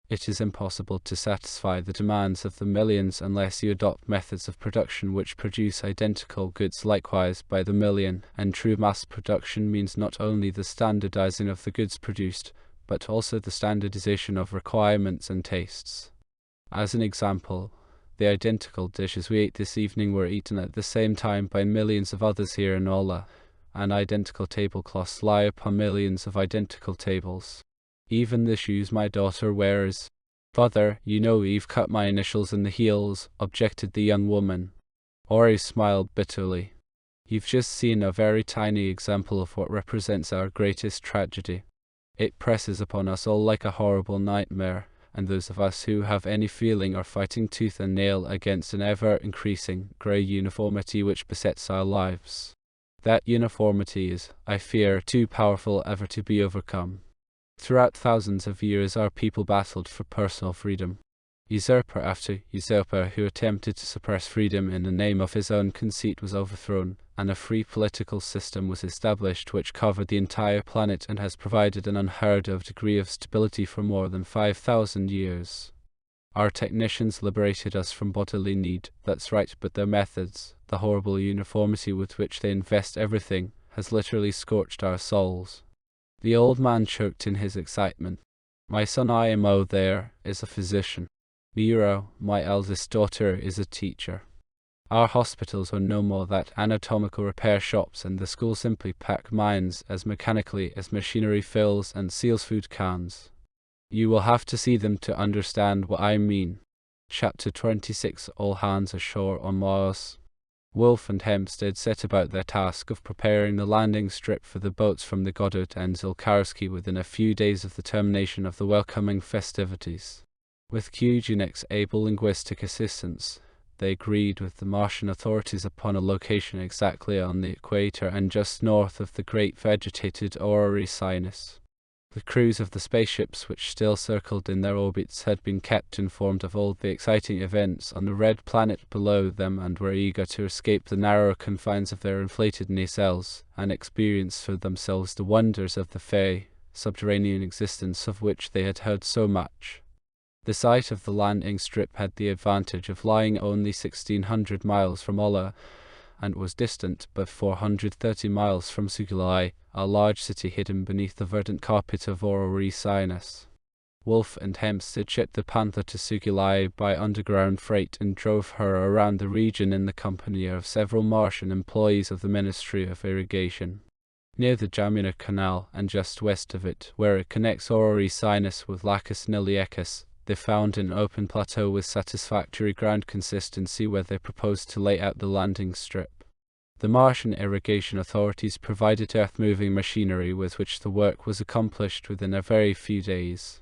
It is impossible to satisfy the demands of the millions unless you adopt methods of production which produce identical goods likewise by the million, and true mass production means not only the standardizing of the goods produced, but also the standardization of requirements and tastes. As an example, the identical dishes we ate this evening were eaten at the same time by millions of others here in Ola, and identical tablecloths lie upon millions of identical tables. Even the shoes my daughter wears." "Father, you know you've cut my initials in the heels," objected the young woman. Ores smiled bitterly. "You've just seen a very tiny example of what represents our greatest tragedy. It presses upon us all like a horrible nightmare, and those of us who have any feeling are fighting tooth and nail against an ever-increasing grey uniformity which besets our lives. That uniformity is, I fear, too powerful ever to be overcome. Throughout thousands of years our people battled for personal freedom. Usurper after usurper who attempted to suppress freedom in the name of his own conceit was overthrown, and a free political system was established which covered the entire planet and has provided an unheard of degree of stability for more than 5,000 years. Our technicians liberated us from bodily need, that's right, but their methods, the horrible uniformity with which they invest everything, has literally scorched our souls." The old man choked in his excitement. "My son Imo there is a physician. Miro, my eldest daughter, is a teacher. Our hospitals are no more than anatomical repair shops, and the schools simply pack mines as mechanically as machinery fills and seals food cans. You will have to see them to understand what I mean." Chapter 26. All hands ashore on Mars. Wolf and Hempstead set about their task of preparing the landing strip for the boats from the Goddard and Zilkowski within a few days of the termination of the welcoming festivities. With Kujenek's able linguistic assistance, they agreed with the Martian authorities upon a location exactly on the equator and just north of the great vegetated Aurora Sinus. The crews of the spaceships which still circled in their orbits had been kept informed of all the exciting events on the red planet below them and were eager to escape the narrow confines of their inflated nacelles and experience for themselves the wonders of the fey, subterranean existence of which they had heard so much. The site of the landing strip had the advantage of lying only 1,600 miles from Ola, and was distant but 430 miles from Sugilai, a large city hidden beneath the verdant carpet of Aurora Sinus. Wolf and Hempstead shipped the Panther to Sugilai by underground freight and drove her around the region in the company of several Martian employees of the Ministry of Irrigation. Near the Jamuna Canal, and just west of it, where it connects Aurora Sinus with Lacus Niliacus, they found an open plateau with satisfactory ground consistency where they proposed to lay out the landing strip. The Martian irrigation authorities provided earth-moving machinery with which the work was accomplished within a very few days.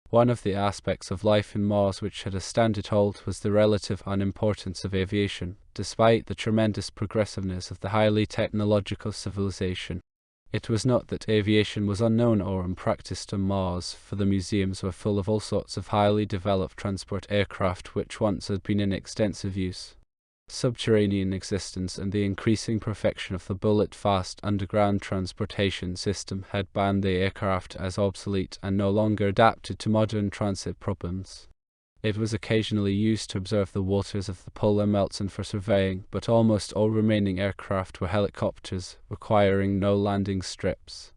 One of the aspects of life in Mars which had astounded Holt was the relative unimportance of aviation, despite the tremendous progressiveness of the highly technological civilization. It was not that aviation was unknown or unpracticed on Mars, for the museums were full of all sorts of highly developed transport aircraft which once had been in extensive use. Subterranean existence and the increasing perfection of the bullet-fast underground transportation system had banned the aircraft as obsolete and no longer adapted to modern transit problems. It was occasionally used to observe the waters of the polar melts and for surveying, but almost all remaining aircraft were helicopters, requiring no landing strips.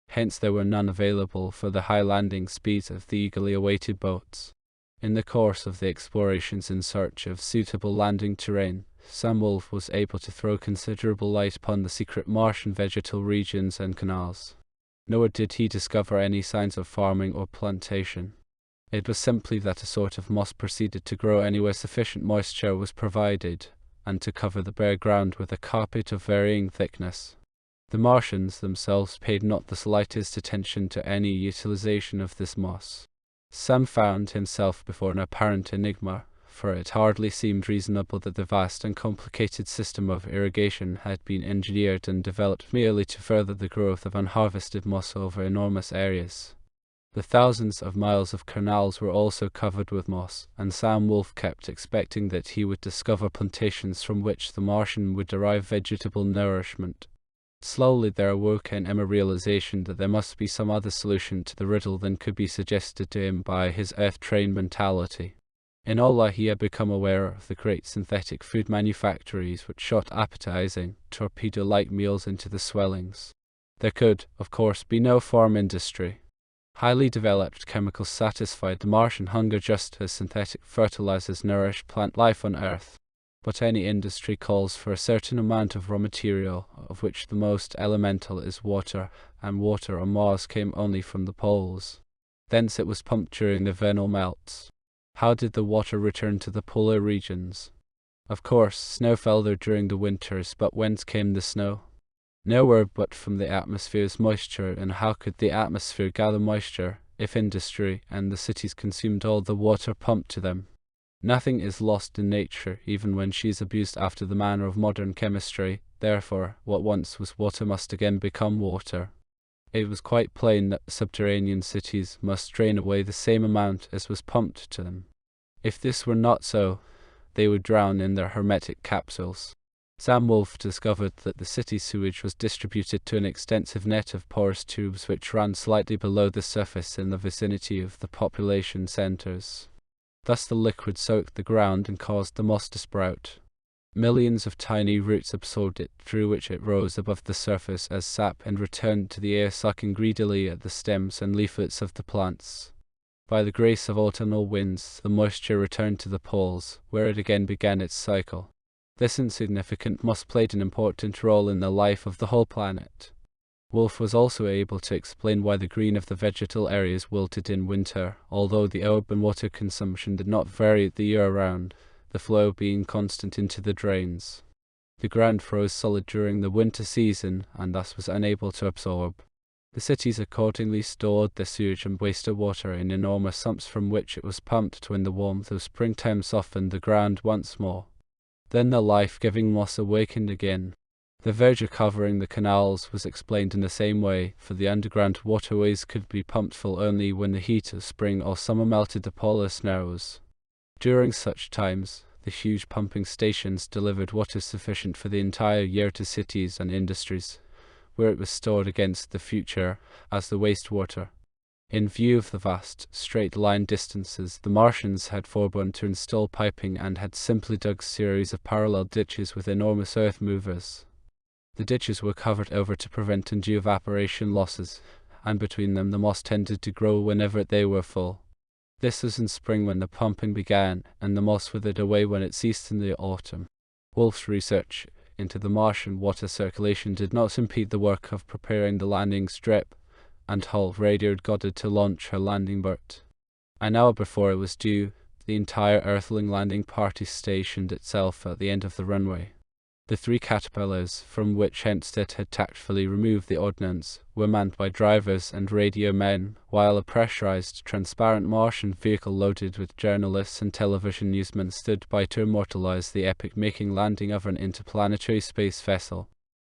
Hence there were none available for the high landing speeds of the eagerly awaited boats. In the course of the explorations in search of suitable landing terrain, Sam Wolf was able to throw considerable light upon the secret Martian vegetal regions and canals. Nor did he discover any signs of farming or plantation. It was simply that a sort of moss proceeded to grow anywhere sufficient moisture was provided, and to cover the bare ground with a carpet of varying thickness. The Martians themselves paid not the slightest attention to any utilization of this moss. Sam found himself before an apparent enigma, for it hardly seemed reasonable that the vast and complicated system of irrigation had been engineered and developed merely to further the growth of unharvested moss over enormous areas. The thousands of miles of canals were also covered with moss, and Sam Wolf kept expecting that he would discover plantations from which the Martian would derive vegetable nourishment. Slowly there awoke in him a realization that there must be some other solution to the riddle than could be suggested to him by his earth-trained mentality. In Ola he had become aware of the great synthetic food manufactories which shot appetizing, torpedo-like meals into the swellings. There could, of course, be no farm industry. Highly developed chemicals satisfied the Martian hunger just as synthetic fertilizers nourish plant life on Earth. But any industry calls for a certain amount of raw material, of which the most elemental is water, and water on Mars came only from the poles. Thence it was pumped during the vernal melts. How did the water return to the polar regions? Of course, snow fell there during the winters, but whence came the snow? Nowhere but from the atmosphere's moisture, and how could the atmosphere gather moisture, if industry and the cities consumed all the water pumped to them? Nothing is lost in nature, even when she is abused after the manner of modern chemistry. Therefore, what once was water must again become water. It was quite plain that the subterranean cities must drain away the same amount as was pumped to them. If this were not so, they would drown in their hermetic capsules. Sam Wolf discovered that the city sewage was distributed to an extensive net of porous tubes which ran slightly below the surface in the vicinity of the population centers. Thus the liquid soaked the ground and caused the moss to sprout. Millions of tiny roots absorbed it, through which it rose above the surface as sap and returned to the air, sucking greedily at the stems and leaflets of the plants. By the grace of autumnal winds, the moisture returned to the poles, where it again began its cycle. This insignificant moss played an important role in the life of the whole planet. Wolf was also able to explain why the green of the vegetal areas wilted in winter, although the urban water consumption did not vary the year round, the flow being constant into the drains. The ground froze solid during the winter season and thus was unable to absorb. The cities accordingly stored their sewage and wastewater in enormous sumps from which it was pumped when the warmth of springtime softened the ground once more. Then the life-giving moss awakened again. The verdure covering the canals was explained in the same way, for the underground waterways could be pumped full only when the heat of spring or summer melted the polar snows. During such times, the huge pumping stations delivered water sufficient for the entire year to cities and industries, where it was stored against the future as the wastewater. In view of the vast, straight-line distances, the Martians had forborne to install piping and had simply dug series of parallel ditches with enormous earth movers. The ditches were covered over to prevent undue evaporation losses, and between them the moss tended to grow whenever they were full. This was in spring when the pumping began, and the moss withered away when it ceased in the autumn. Wolf's research into the Martian water circulation did not impede the work of preparing the landing strip, and Hull radioed Goddard to launch her landing berth. An hour before it was due, the entire Earthling landing party stationed itself at the end of the runway. The three caterpillars, from which Hempstead had tactfully removed the ordnance, were manned by drivers and radio men, while a pressurized, transparent Martian vehicle loaded with journalists and television newsmen stood by to immortalize the epic-making landing of an interplanetary space vessel.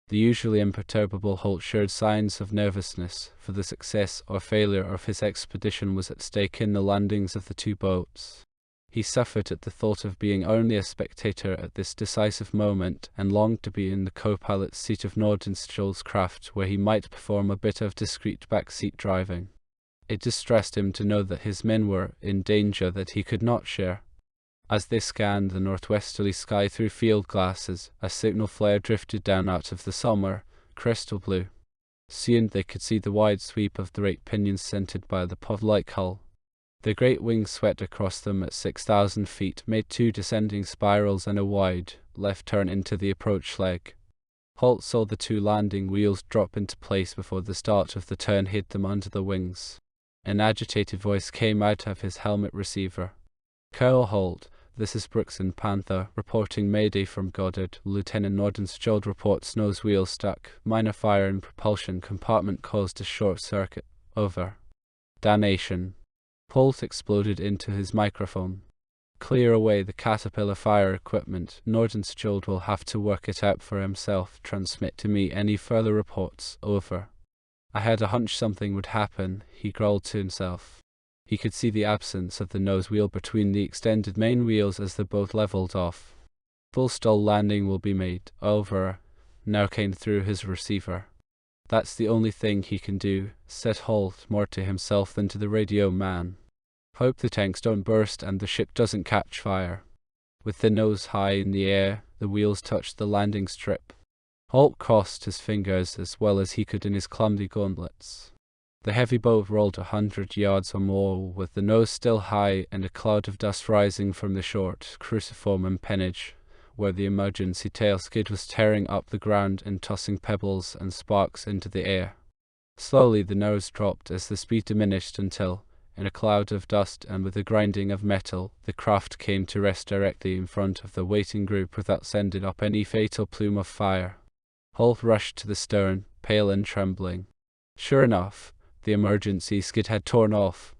The usually imperturbable Holt showed signs of nervousness, for the success or failure of his expedition was at stake in the landings of the two boats. He suffered at the thought of being only a spectator at this decisive moment, and longed to be in the co-pilot's seat of Nordenskjold's craft, where he might perform a bit of discreet back-seat driving. It distressed him to know that his men were in danger that he could not share. As they scanned the northwesterly sky through field glasses, a signal flare drifted down out of the summer, crystal blue. Soon they could see the wide sweep of the great pinions centered by the pod-like hull. The great wings swept across them at 6,000 feet, made two descending spirals and a wide, left turn into the approach leg. Holt saw the two landing wheels drop into place before the start of the turn hid them under the wings. An agitated voice came out of his helmet receiver. "Colonel Holt, this is Brooks and Panther, reporting Mayday from Goddard. Lieutenant Nordenskjold reports nose wheel stuck. Minor fire in propulsion compartment caused a short circuit. Over." Damnation. Holt exploded into his microphone. "Clear away the Caterpillar fire equipment. Nordenskjold will have to work it out for himself. Transmit to me any further reports. Over." "I had a hunch something would happen," he growled to himself. He could see the absence of the nose wheel between the extended main wheels as the boat leveled off. "Full stall landing will be made. Over," now came through his receiver. "That's the only thing he can do," said Holt, more to himself than to the radio man. "Hope the tanks don't burst and the ship doesn't catch fire." With the nose high in the air, the wheels touched the landing strip. Holt crossed his fingers as well as he could in his clumsy gauntlets. The heavy boat rolled 100 yards or more, with the nose still high and a cloud of dust rising from the short, cruciform empennage, where the emergency tail skid was tearing up the ground and tossing pebbles and sparks into the air. Slowly the nose dropped as the speed diminished until, in a cloud of dust and with a grinding of metal, the craft came to rest directly in front of the waiting group without sending up any fatal plume of fire. Holt rushed to the stern, pale and trembling. Sure enough, the emergency skid had torn off.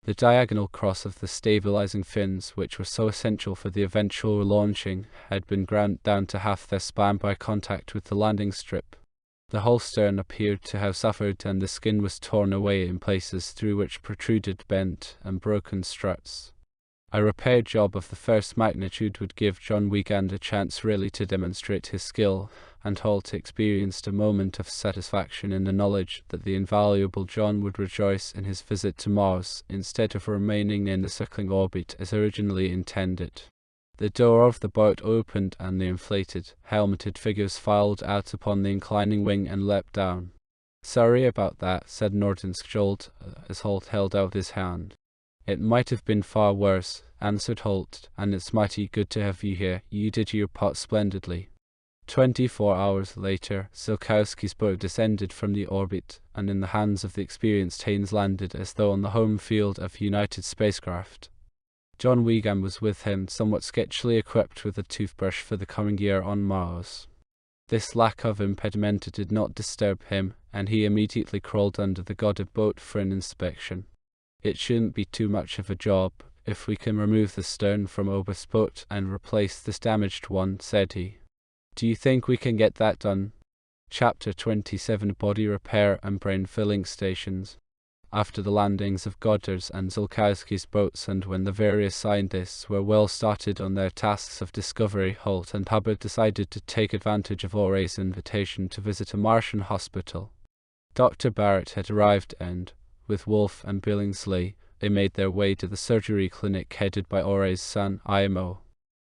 The diagonal cross of the stabilizing fins, which were so essential for the eventual launching, had been ground down to half their span by contact with the landing strip. The whole stern appeared to have suffered, and the skin was torn away in places through which protruded bent and broken struts. A repair job of the first magnitude would give John Wiegand a chance really to demonstrate his skill, and Holt experienced a moment of satisfaction in the knowledge that the invaluable John would rejoice in his visit to Mars instead of remaining in the circling orbit as originally intended. The door of the boat opened and the inflated, helmeted figures filed out upon the inclining wing and leapt down. "Sorry about that," said Nordenskjöld as Holt held out his hand. "It might have been far worse," answered Holt, "and it's mighty good to have you here. You did your part splendidly." 24 hours later, Tsiolkovsky's boat descended from the orbit, and in the hands of the experienced Haynes landed as though on the home field of United Spacecraft. John Wiegand was with him, somewhat sketchily equipped with a toothbrush for the coming year on Mars. This lack of impedimenta did not disturb him, and he immediately crawled under the goddard boat for an inspection. "It shouldn't be too much of a job, if we can remove the stern from Oberst's boat and replace this damaged one," said he. "Do you think we can get that done?" Chapter 27: Body Repair and Brain Filling Stations. After the landings of Goddard's and Tsiolkovsky's boats, and when the various scientists were well started on their tasks of discovery, Holt and Hubbard decided to take advantage of Ore's invitation to visit a Martian hospital. Dr. Barrett had arrived and, with Wolf and Billingsley, they made their way to the surgery clinic headed by Ore's son, IMO.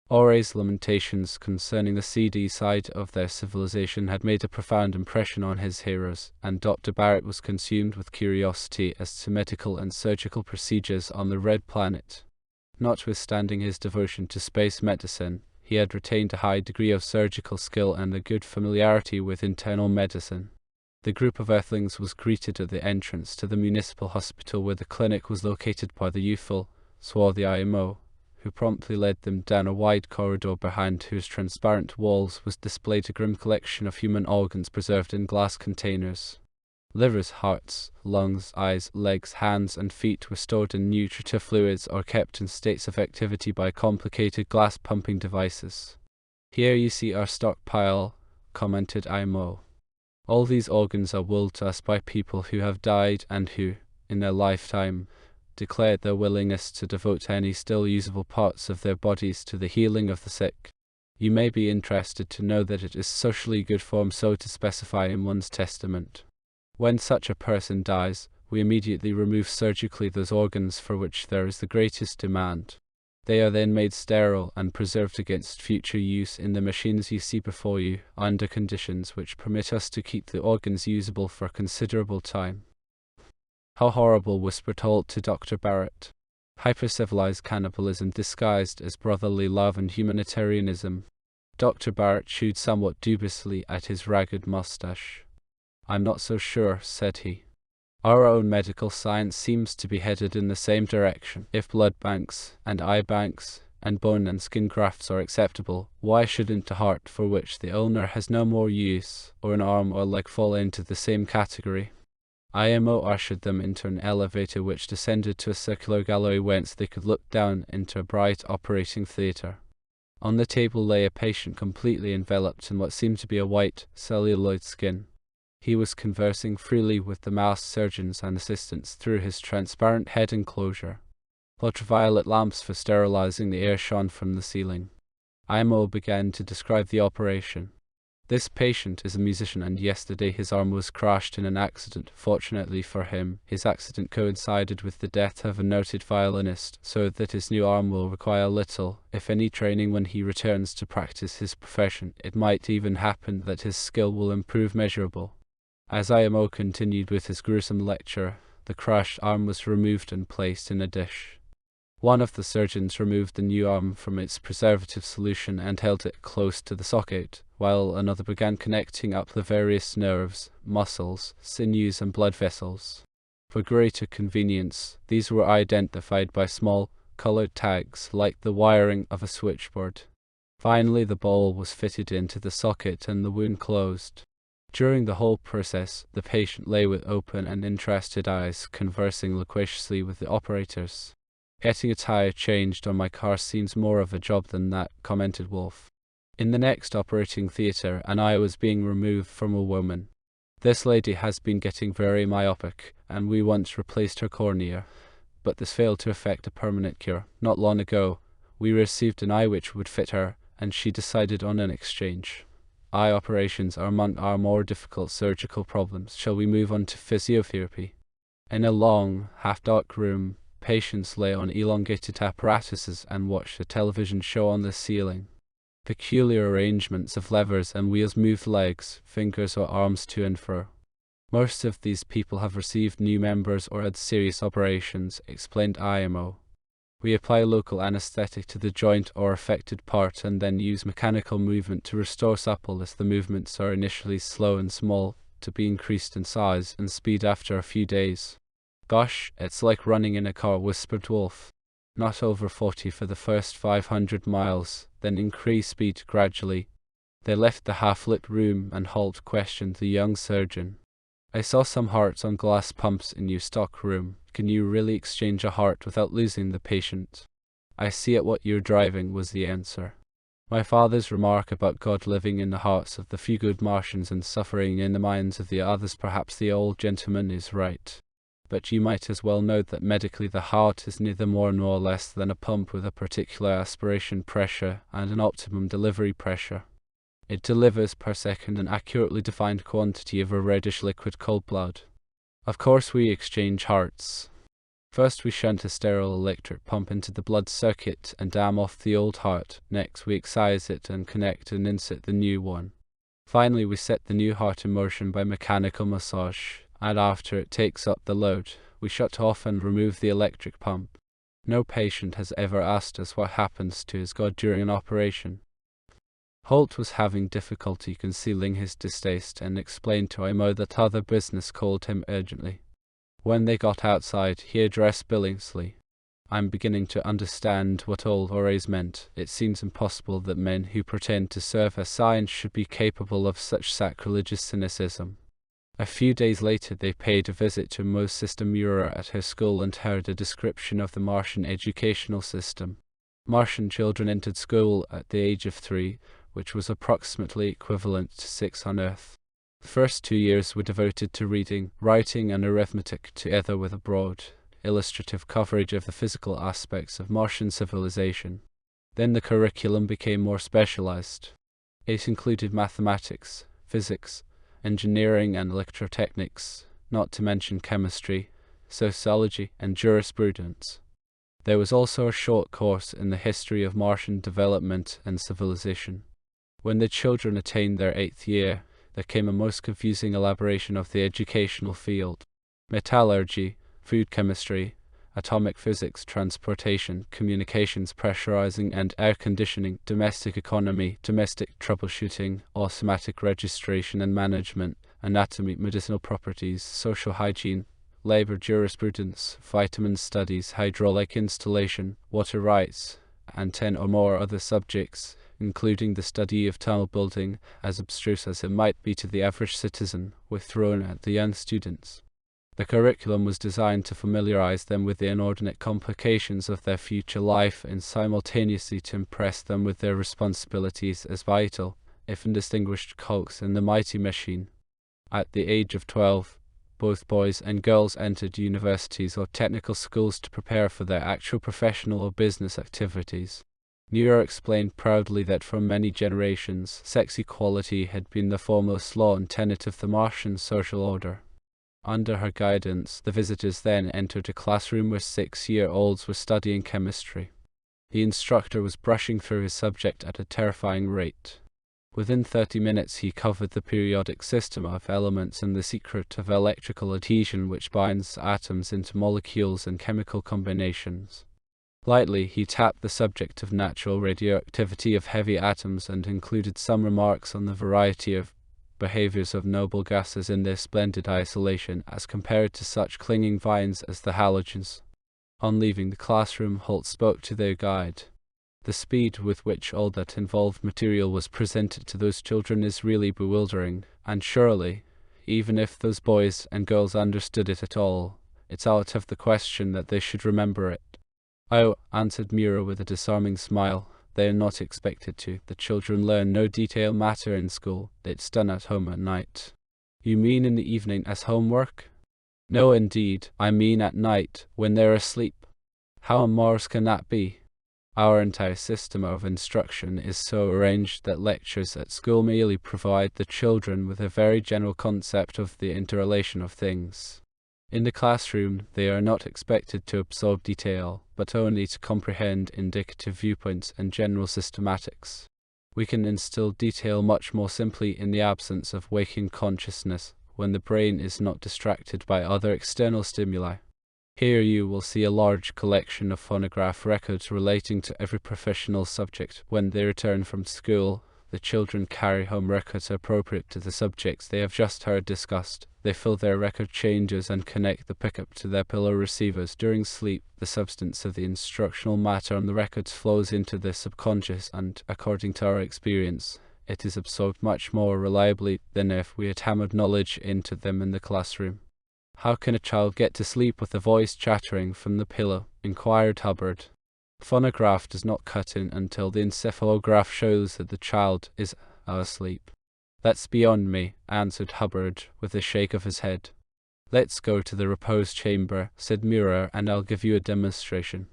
Ore's lamentations concerning the seedy side of their civilization had made a profound impression on his hearers, and Dr. Barrett was consumed with curiosity as to medical and surgical procedures on the Red Planet. Notwithstanding his devotion to space medicine, he had retained a high degree of surgical skill and a good familiarity with internal medicine. The group of Earthlings was greeted at the entrance to the municipal hospital where the clinic was located by the youthful, swarthy IMO, who promptly led them down a wide corridor behind whose transparent walls was displayed a grim collection of human organs preserved in glass containers. Livers, hearts, lungs, eyes, legs, hands, and feet were stored in nutritive fluids or kept in states of activity by complicated glass pumping devices. "Here you see our stockpile," commented IMO. "All these organs are willed to us by people who have died and who, in their lifetime, declared their willingness to devote any still usable parts of their bodies to the healing of the sick. You may be interested to know that it is socially good form so to specify in one's testament. When such a person dies, we immediately remove surgically those organs for which there is the greatest demand. They are then made sterile and preserved against future use in the machines you see before you, under conditions which permit us to keep the organs usable for a considerable time." "How horrible," whispered Holt to Dr. Barrett. "Hyper-civilized cannibalism disguised as brotherly love and humanitarianism." Dr. Barrett chewed somewhat dubiously at his ragged mustache. "I'm not so sure," said he. "Our own medical science seems to be headed in the same direction. If blood banks, and eye banks, and bone and skin grafts are acceptable, why shouldn't a heart for which the owner has no more use, or an arm or leg fall into the same category?" IMO ushered them into an elevator which descended to a circular gallery whence they could look down into a bright operating theatre. On the table lay a patient completely enveloped in what seemed to be a white, celluloid skin. He was conversing freely with the masked surgeons and assistants through his transparent head enclosure. Ultraviolet lamps for sterilizing the air shone from the ceiling. IMO began to describe the operation. "This patient is a musician, and yesterday his arm was crushed in an accident. Fortunately for him, his accident coincided with the death of a noted violinist, so that his new arm will require little, if any, training when he returns to practice his profession. It might even happen that his skill will improve measurable." As IMO continued with his gruesome lecture, the crushed arm was removed and placed in a dish. One of the surgeons removed the new arm from its preservative solution and held it close to the socket, while another began connecting up the various nerves, muscles, sinews, and blood vessels. For greater convenience, these were identified by small, colored tags like the wiring of a switchboard. Finally, the ball was fitted into the socket and the wound closed. During the whole process, the patient lay with open and interested eyes, conversing loquaciously with the operators. "Getting a tire changed on my car seems more of a job than that," commented Wolf. In the next operating theatre, an eye was being removed from a woman. "This lady has been getting very myopic, and we once replaced her cornea. but this failed to effect a permanent cure. Not long ago, we received an eye which would fit her, and she decided on an exchange. Eye operations are among our more difficult surgical problems. Shall we move on to physiotherapy? In a long, half-dark room, patients lay on elongated apparatuses and watched a television show on the ceiling. Peculiar arrangements of levers and wheels moved legs, fingers or arms to and fro. Most of these people have received new members or had serious operations, explained IMO. We apply local anesthetic to the joint or affected part and then use mechanical movement to restore suppleness. The movements are initially slow and small, to be increased in size and speed after a few days. Gosh, it's like running in a car, whispered Wolf. Not over 40 for the first 500 miles, then increase speed gradually. They left the half-lit room and Holt questioned the young surgeon. I saw some hearts on glass pumps in your stock room. Can you really exchange a heart without losing the patient? I see at what you're driving, was the answer. My father's remark about God living in the hearts of the few good Martians and suffering in the minds of the others, perhaps the old gentleman is right. But you might as well note that medically the heart is neither more nor less than a pump with a particular aspiration pressure and an optimum delivery pressure. It delivers per second an accurately defined quantity of a reddish liquid called blood. Of course we exchange hearts. First we shunt a sterile electric pump into the blood circuit and dam off the old heart. Next we excise it and connect and insert the new one. Finally we set the new heart in motion by mechanical massage, and after it takes up the load, we shut off and remove the electric pump. No patient has ever asked us what happens to his God during an operation. Holt was having difficulty concealing his distaste and explained to IMO that other business called him urgently. When they got outside, he addressed Billingsley. I'm beginning to understand what old Horace meant. It seems impossible that men who pretend to serve a science should be capable of such sacrilegious cynicism. A few days later they paid a visit to Mo's sister Mura at her school and heard a description of the Martian educational system. Martian children entered school at the age of 3, which was approximately equivalent to 6 on Earth. The first 2 years were devoted to reading, writing and arithmetic, together with a broad, illustrative coverage of the physical aspects of Martian civilization. Then the curriculum became more specialized. It included mathematics, physics, engineering and electrotechnics, not to mention chemistry, sociology and jurisprudence. There was also a short course in the history of Martian development and civilization. When the children attained their 8th year, there came a most confusing elaboration of the educational field. Metallurgy, food chemistry, atomic physics, transportation, communications, pressurizing and air conditioning, domestic economy, domestic troubleshooting, automatic registration and management, anatomy, medicinal properties, social hygiene, labor jurisprudence, vitamin studies, hydraulic installation, water rights, and 10 or more other subjects, including the study of tunnel building, as abstruse as it might be to the average citizen, were thrown at the young students. The curriculum was designed to familiarize them with the inordinate complications of their future life and simultaneously to impress them with their responsibilities as vital, if undistinguished cogs in the mighty machine. At the age of 12, both boys and girls entered universities or technical schools to prepare for their actual professional or business activities. Muir explained proudly that for many generations, sex equality had been the foremost law and tenet of the Martian social order. Under her guidance, the visitors then entered a classroom where 6-year-olds were studying chemistry. The instructor was brushing through his subject at a terrifying rate. Within 30 minutes he covered the periodic system of elements and the secret of electrical adhesion which binds atoms into molecules and chemical combinations. Lightly he tapped the subject of natural radioactivity of heavy atoms and included some remarks on the variety of behaviors of noble gases in their splendid isolation as compared to such clinging vines as the halogens. On leaving the classroom, Holt spoke to their guide. The speed with which all that involved material was presented to those children is really bewildering, and surely, even if those boys and girls understood it at all, it's out of the question that they should remember it. Oh, answered Mura with a disarming smile. They are not expected to. The children learn no detailed matter in school. It's done at home at night. You mean in the evening as homework? No, indeed. I mean at night, when they're asleep. How on Mars can that be? Our entire system of instruction is so arranged that lectures at school merely provide the children with a very general concept of the interrelation of things. In the classroom, they are not expected to absorb detail, but only to comprehend indicative viewpoints and general systematics. We can instill detail much more simply in the absence of waking consciousness, when the brain is not distracted by other external stimuli. Here you will see a large collection of phonograph records relating to every professional subject. When they return from school, the children carry home records appropriate to the subjects they have just heard discussed. They fill their record changes and connect the pickup to their pillow receivers. During sleep, the substance of the instructional matter on the records flows into the subconscious, and, according to our experience, it is absorbed much more reliably than if we had hammered knowledge into them in the classroom. How can a child get to sleep with a voice chattering from the pillow? Inquired Hubbard. Phonograph does not cut in until the encephalograph shows that the child is asleep. That's beyond me, answered Hubbard with a shake of his head. Let's go to the repose chamber, said Muir, and I'll give you a demonstration.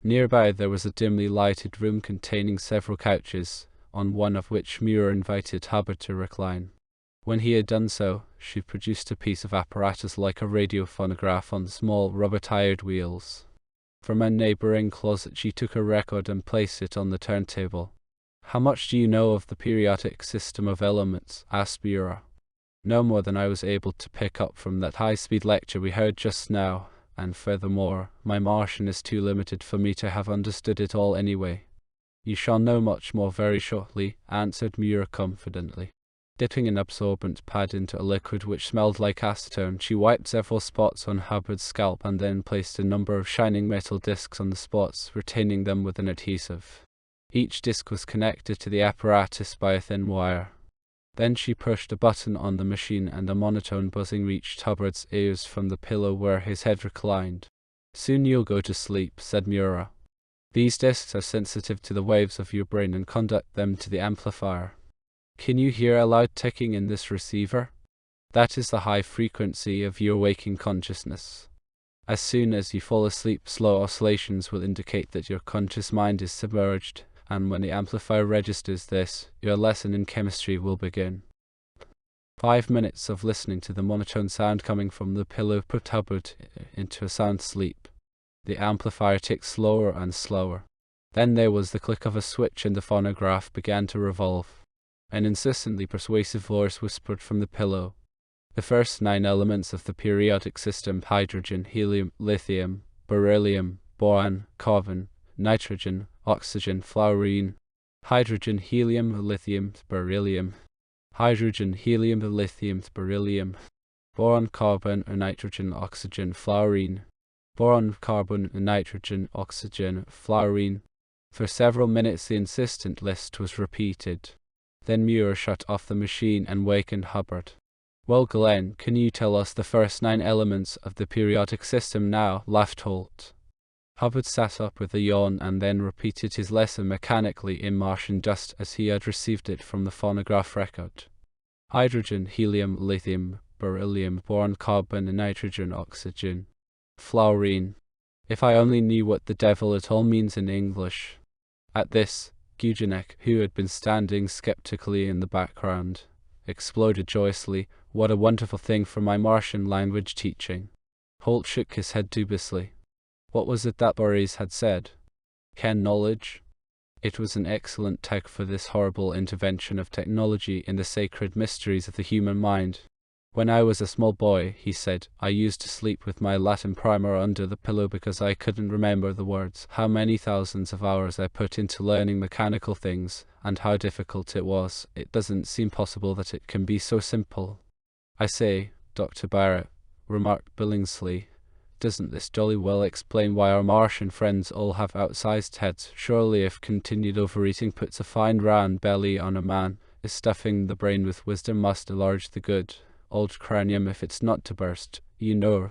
Nearby there was a dimly lighted room containing several couches, on one of which Muir invited Hubbard to recline. When he had done so, she produced a piece of apparatus like a radio phonograph on small rubber-tired wheels. From a neighbouring closet she took a record and placed it on the turntable. How much do you know of the periodic system of elements? Asked Muir. No more than I was able to pick up from that high-speed lecture we heard just now, and furthermore, my Martian is too limited for me to have understood it all anyway. You shall know much more very shortly, answered Muir confidently. Dipping an absorbent pad into a liquid which smelled like acetone, she wiped several spots on Hubbard's scalp and then placed a number of shining metal discs on the spots, retaining them with an adhesive. Each disc was connected to the apparatus by a thin wire. Then she pushed a button on the machine and a monotone buzzing reached Hubbard's ears from the pillow where his head reclined. Soon you'll go to sleep, said Muir. These discs are sensitive to the waves of your brain and conduct them to the amplifier. Can you hear a loud ticking in this receiver? That is the high frequency of your waking consciousness. As soon as you fall asleep, slow oscillations will indicate that your conscious mind is submerged, and when the amplifier registers this, your lesson in chemistry will begin. 5 minutes of listening to the monotone sound coming from the pillow put Hubbard into a sound sleep. The amplifier ticked slower and slower. Then there was the click of a switch and the phonograph began to revolve. An insistently persuasive voice whispered from the pillow. The first 9 elements of the periodic system: hydrogen, helium, lithium, beryllium, boron, carbon, nitrogen, oxygen, fluorine. Hydrogen, helium, lithium, beryllium. Hydrogen, helium, lithium, beryllium. Boron, carbon, nitrogen, oxygen, fluorine. Boron, carbon, nitrogen, oxygen, fluorine. For several minutes the insistent list was repeated. Then Muir shut off the machine and wakened Hubbard. Well, Glenn, can you tell us the first 9 elements of the periodic system now? Laughed Holt. Hubbard sat up with a yawn and then repeated his lesson mechanically in Martian just as he had received it from the phonograph record. Hydrogen, helium, lithium, beryllium, boron, carbon, nitrogen, oxygen, fluorine. If I only knew what the devil it all means in English. At this, Gujanek, who had been standing skeptically in the background, exploded joyously. What a wonderful thing for my Martian language teaching. Holt shook his head dubiously. What was it that Boris had said? Ken knowledge? It was an excellent tech for this horrible intervention of technology in the sacred mysteries of the human mind. When I was a small boy, he said, I used to sleep with my Latin primer under the pillow because I couldn't remember the words. How many thousands of hours I put into learning mechanical things, and how difficult it was. It doesn't seem possible that it can be so simple. I say, Dr. Barrett, remarked Billingsley, doesn't this jolly well explain why our Martian friends all have outsized heads? Surely if continued overeating puts a fine round belly on a man, is stuffing the brain with wisdom must enlarge the good old cranium if it's not to burst, you know.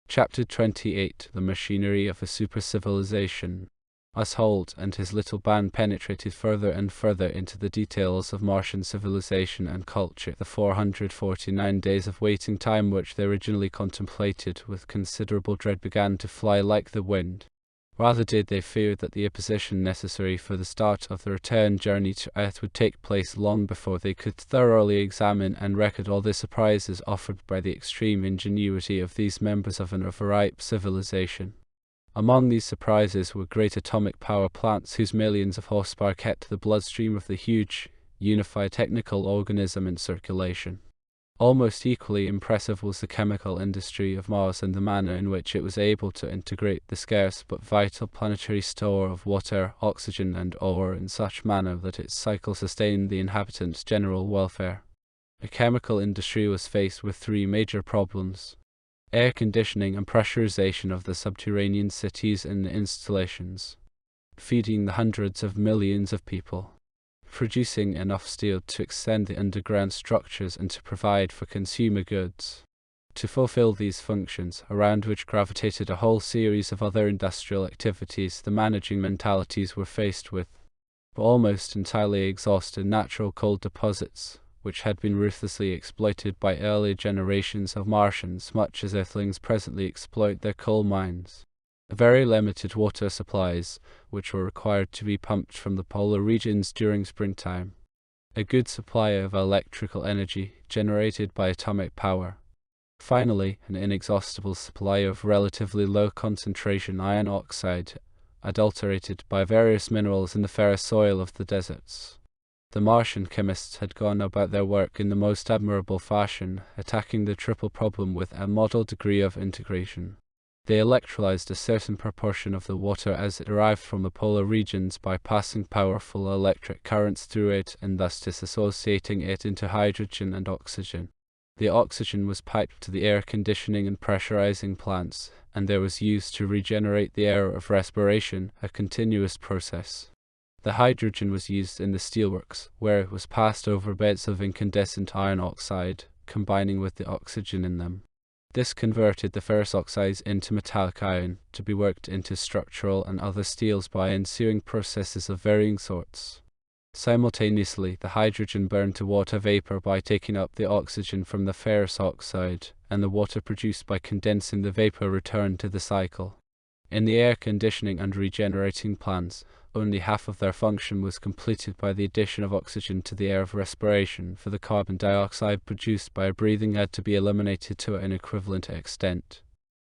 Chapter 28. The Machinery of a Super Civilization. As Holt and his little band penetrated further and further into the details of Martian civilization and culture, the 449 days of waiting time which they originally contemplated with considerable dread began to fly like the wind. Rather did they fear that the opposition necessary for the start of the return journey to Earth would take place long before they could thoroughly examine and record all the surprises offered by the extreme ingenuity of these members of an overripe civilization. Among these surprises were great atomic power plants whose millions of horsepower kept the bloodstream of the huge, unified technical organism in circulation. Almost equally impressive was the chemical industry of Mars and the manner in which it was able to integrate the scarce but vital planetary store of water, oxygen, and ore in such manner that its cycle sustained the inhabitants' general welfare. The chemical industry was faced with three major problems: air conditioning and pressurization of the subterranean cities and installations, feeding the hundreds of millions of people, producing enough steel to extend the underground structures and to provide for consumer goods. To fulfill these functions, around which gravitated a whole series of other industrial activities, the managing mentalities were faced with almost entirely exhausted natural coal deposits, which had been ruthlessly exploited by early generations of Martians, much as Earthlings presently exploit their coal mines. Very limited water supplies, which were required to be pumped from the polar regions during springtime. A good supply of electrical energy, generated by atomic power. Finally, an inexhaustible supply of relatively low concentration iron oxide, adulterated by various minerals in the ferrous soil of the deserts. The Martian chemists had gone about their work in the most admirable fashion, attacking the triple problem with a model degree of integration. They electrolyzed a certain proportion of the water as it arrived from the polar regions by passing powerful electric currents through it and thus disassociating it into hydrogen and oxygen. The oxygen was piped to the air conditioning and pressurizing plants, and there was used to regenerate the air of respiration, a continuous process. The hydrogen was used in the steelworks, where it was passed over beds of incandescent iron oxide, combining with the oxygen in them. This converted the ferrous oxides into metallic iron, to be worked into structural and other steels by ensuing processes of varying sorts. Simultaneously, the hydrogen burned to water vapor by taking up the oxygen from the ferrous oxide, and the water produced by condensing the vapor returned to the cycle. In the air conditioning and regenerating plants, only half of their function was completed by the addition of oxygen to the air of respiration, for the carbon dioxide produced by breathing had to be eliminated to an equivalent extent.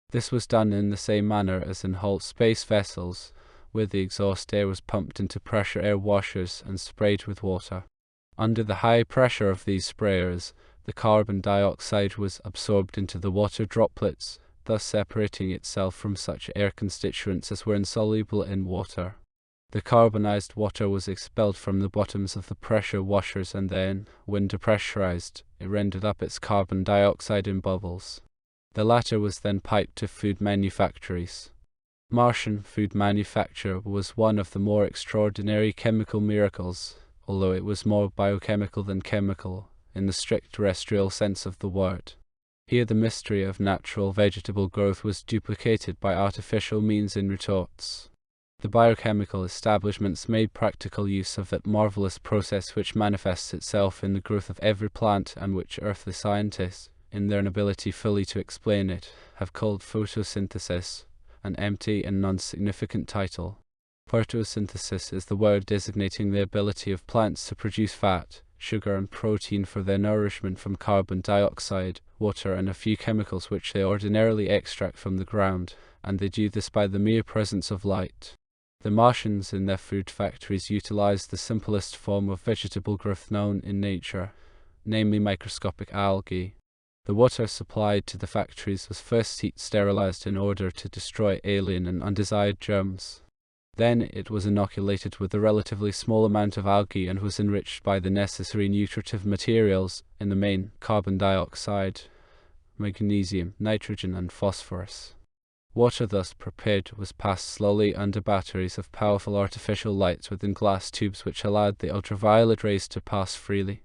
This was done in the same manner as in Halt space vessels, where the exhaust air was pumped into pressure air washers and sprayed with water. Under the high pressure of these sprayers, the carbon dioxide was absorbed into the water droplets, thus separating itself from such air constituents as were insoluble in water. The carbonized water was expelled from the bottoms of the pressure washers and then, when depressurized, it rendered up its carbon dioxide in bubbles. The latter was then piped to food manufactories. Martian food manufacture was one of the more extraordinary chemical miracles, although it was more biochemical than chemical, in the strict terrestrial sense of the word. Here the mystery of natural vegetable growth was duplicated by artificial means in retorts. The biochemical establishments made practical use of that marvelous process which manifests itself in the growth of every plant and which earthly scientists, in their inability fully to explain it, have called photosynthesis, an empty and non-significant title. Photosynthesis is the word designating the ability of plants to produce fat, sugar, and protein for their nourishment from carbon dioxide, water, and a few chemicals which they ordinarily extract from the ground, and they do this by the mere presence of light. The Martians in their food factories utilized the simplest form of vegetable growth known in nature, namely microscopic algae. The water supplied to the factories was first heat sterilized in order to destroy alien and undesired germs. Then it was inoculated with a relatively small amount of algae and was enriched by the necessary nutritive materials, in the main carbon dioxide, magnesium, nitrogen, and phosphorus. Water thus prepared was passed slowly under batteries of powerful artificial lights within glass tubes which allowed the ultraviolet rays to pass freely.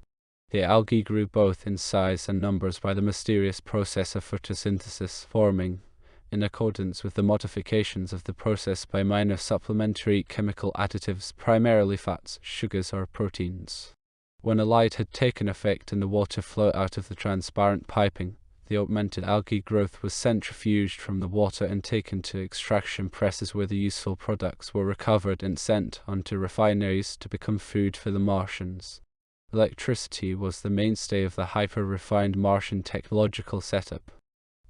The algae grew both in size and numbers by the mysterious process of photosynthesis, forming, in accordance with the modifications of the process by minor supplementary chemical additives, primarily fats, sugars, or proteins. When a light had taken effect and the water flowed out of the transparent piping, the augmented algae growth was centrifuged from the water and taken to extraction presses where the useful products were recovered and sent onto refineries to become food for the Martians. Electricity was the mainstay of the hyper-refined Martian technological setup.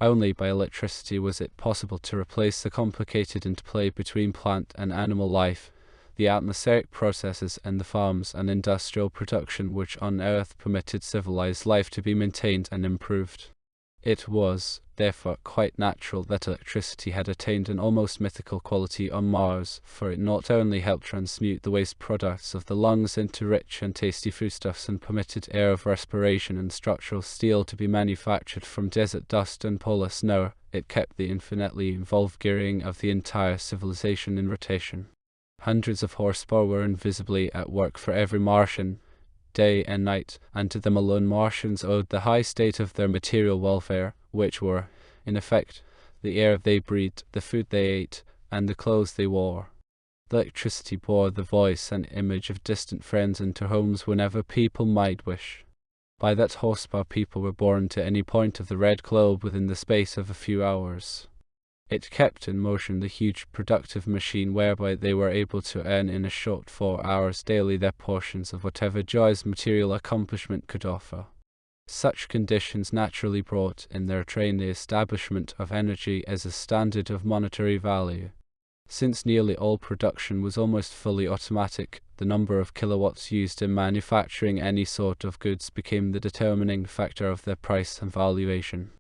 Only by electricity was it possible to replace the complicated interplay between plant and animal life, the atmospheric processes and the farms and industrial production which on Earth permitted civilized life to be maintained and improved. It was, therefore, quite natural that electricity had attained an almost mythical quality on Mars, for it not only helped transmute the waste products of the lungs into rich and tasty foodstuffs and permitted air of respiration and structural steel to be manufactured from desert dust and polar snow, it kept the infinitely involved gearing of the entire civilization in rotation. Hundreds of horsepower were invisibly at work for every Martian, day and night, and to them alone Martians owed the high state of their material welfare, which were, in effect, the air they breathed, the food they ate, and the clothes they wore. The electricity bore the voice and image of distant friends into homes whenever people might wish. By that horsepower people were borne to any point of the red globe within the space of a few hours. It kept in motion the huge productive machine whereby they were able to earn in a short 4 hours daily their portions of whatever joys material accomplishment could offer. Such conditions naturally brought in their train the establishment of energy as a standard of monetary value. Since nearly all production was almost fully automatic, the number of kilowatts used in manufacturing any sort of goods became the determining factor of their price and valuation.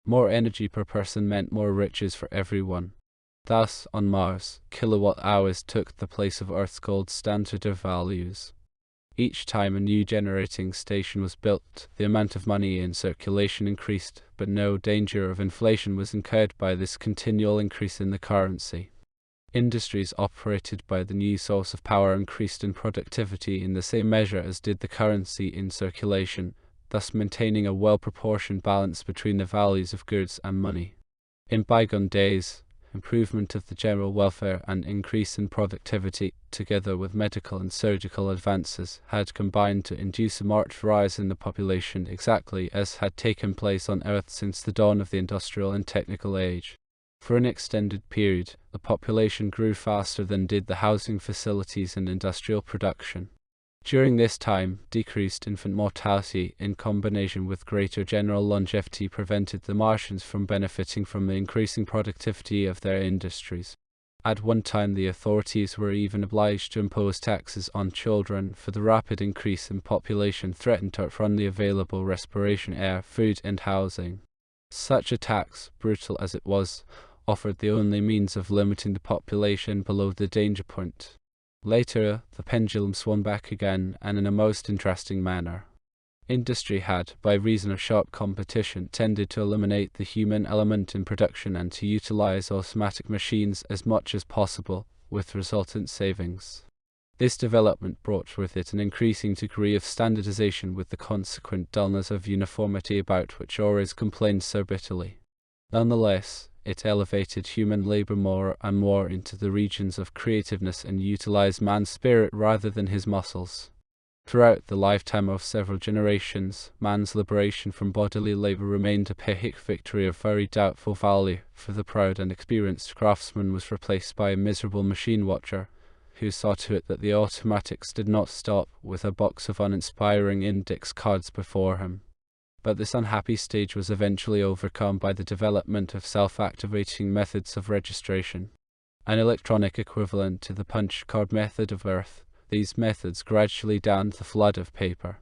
More energy per person meant more riches for everyone. Thus, on Mars, kilowatt-hours took the place of Earth's gold standard of values. Each time a new generating station was built, the amount of money in circulation increased, but no danger of inflation was incurred by this continual increase in the currency. Industries operated by the new source of power increased in productivity in the same measure as did the currency in circulation, thus maintaining a well-proportioned balance between the values of goods and money. In bygone days, improvement of the general welfare and increase in productivity, together with medical and surgical advances, had combined to induce a marked rise in the population exactly as had taken place on Earth since the dawn of the industrial and technical age. For an extended period, the population grew faster than did the housing facilities and industrial production. During this time, decreased infant mortality in combination with greater general longevity prevented the Martians from benefiting from the increasing productivity of their industries. At one time the authorities were even obliged to impose taxes on children, for the rapid increase in population threatened to outrun the available respiration air, food and housing. Such a tax, brutal as it was, offered the only means of limiting the population below the danger point. Later, the pendulum swung back again, and in a most interesting manner. Industry had, by reason of sharp competition, tended to eliminate the human element in production and to utilize automatic machines as much as possible, with resultant savings. This development brought with it an increasing degree of standardization with the consequent dullness of uniformity about which Ores complained so bitterly. Nonetheless, it elevated human labor more and more into the regions of creativeness and utilized man's spirit rather than his muscles. Throughout the lifetime of several generations, man's liberation from bodily labor remained a Pyrrhic victory of very doubtful value, for the proud and experienced craftsman was replaced by a miserable machine watcher, who saw to it that the automatics did not stop with a box of uninspiring index cards before him. But this unhappy stage was eventually overcome by the development of self-activating methods of registration, an electronic equivalent to the punch card method of Earth. These methods gradually downed the flood of paper.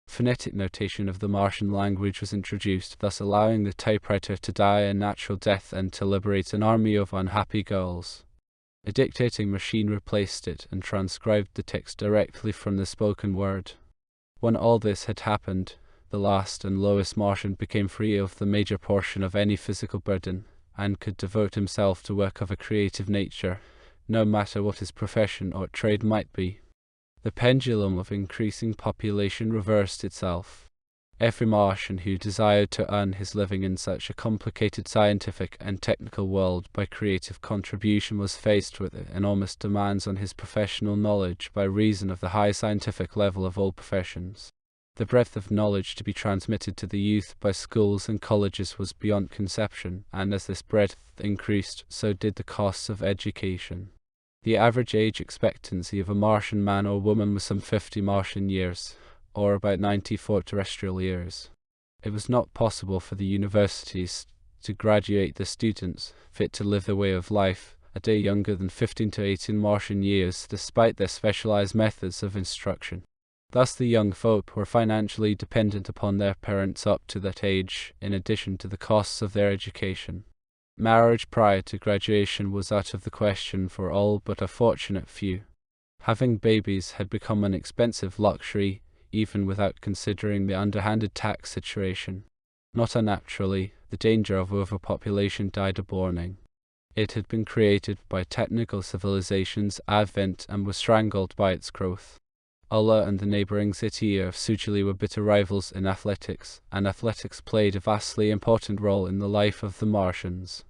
Phonetic notation of the Martian language was introduced, thus allowing the typewriter to die a natural death and to liberate an army of unhappy girls. A dictating machine replaced it and transcribed the text directly from the spoken word. When all this had happened, the last and lowest Martian became free of the major portion of any physical burden, and could devote himself to work of a creative nature, no matter what his profession or trade might be. The pendulum of increasing population reversed itself. Every Martian who desired to earn his living in such a complicated scientific and technical world by creative contribution was faced with enormous demands on his professional knowledge by reason of the high scientific level of all professions. The breadth of knowledge to be transmitted to the youth by schools and colleges was beyond conception, and as this breadth increased, so did the costs of education. The average age expectancy of a Martian man or woman was some 50 Martian years, or about 94 terrestrial years. It was not possible for the universities to graduate the students fit to live the way of life a day younger than 15 to 18 Martian years, despite their specialized methods of instruction. Thus the young folk were financially dependent upon their parents up to that age, in addition to the costs of their education. Marriage prior to graduation was out of the question for all but a fortunate few. Having babies had become an expensive luxury, even without considering the underhanded tax situation. Not unnaturally, the danger of overpopulation died a borning. It had been created by technical civilization's advent and was strangled by its growth. Allah and the neighboring city of Sujali were bitter rivals in athletics, and athletics played a vastly important role in the life of the Martians.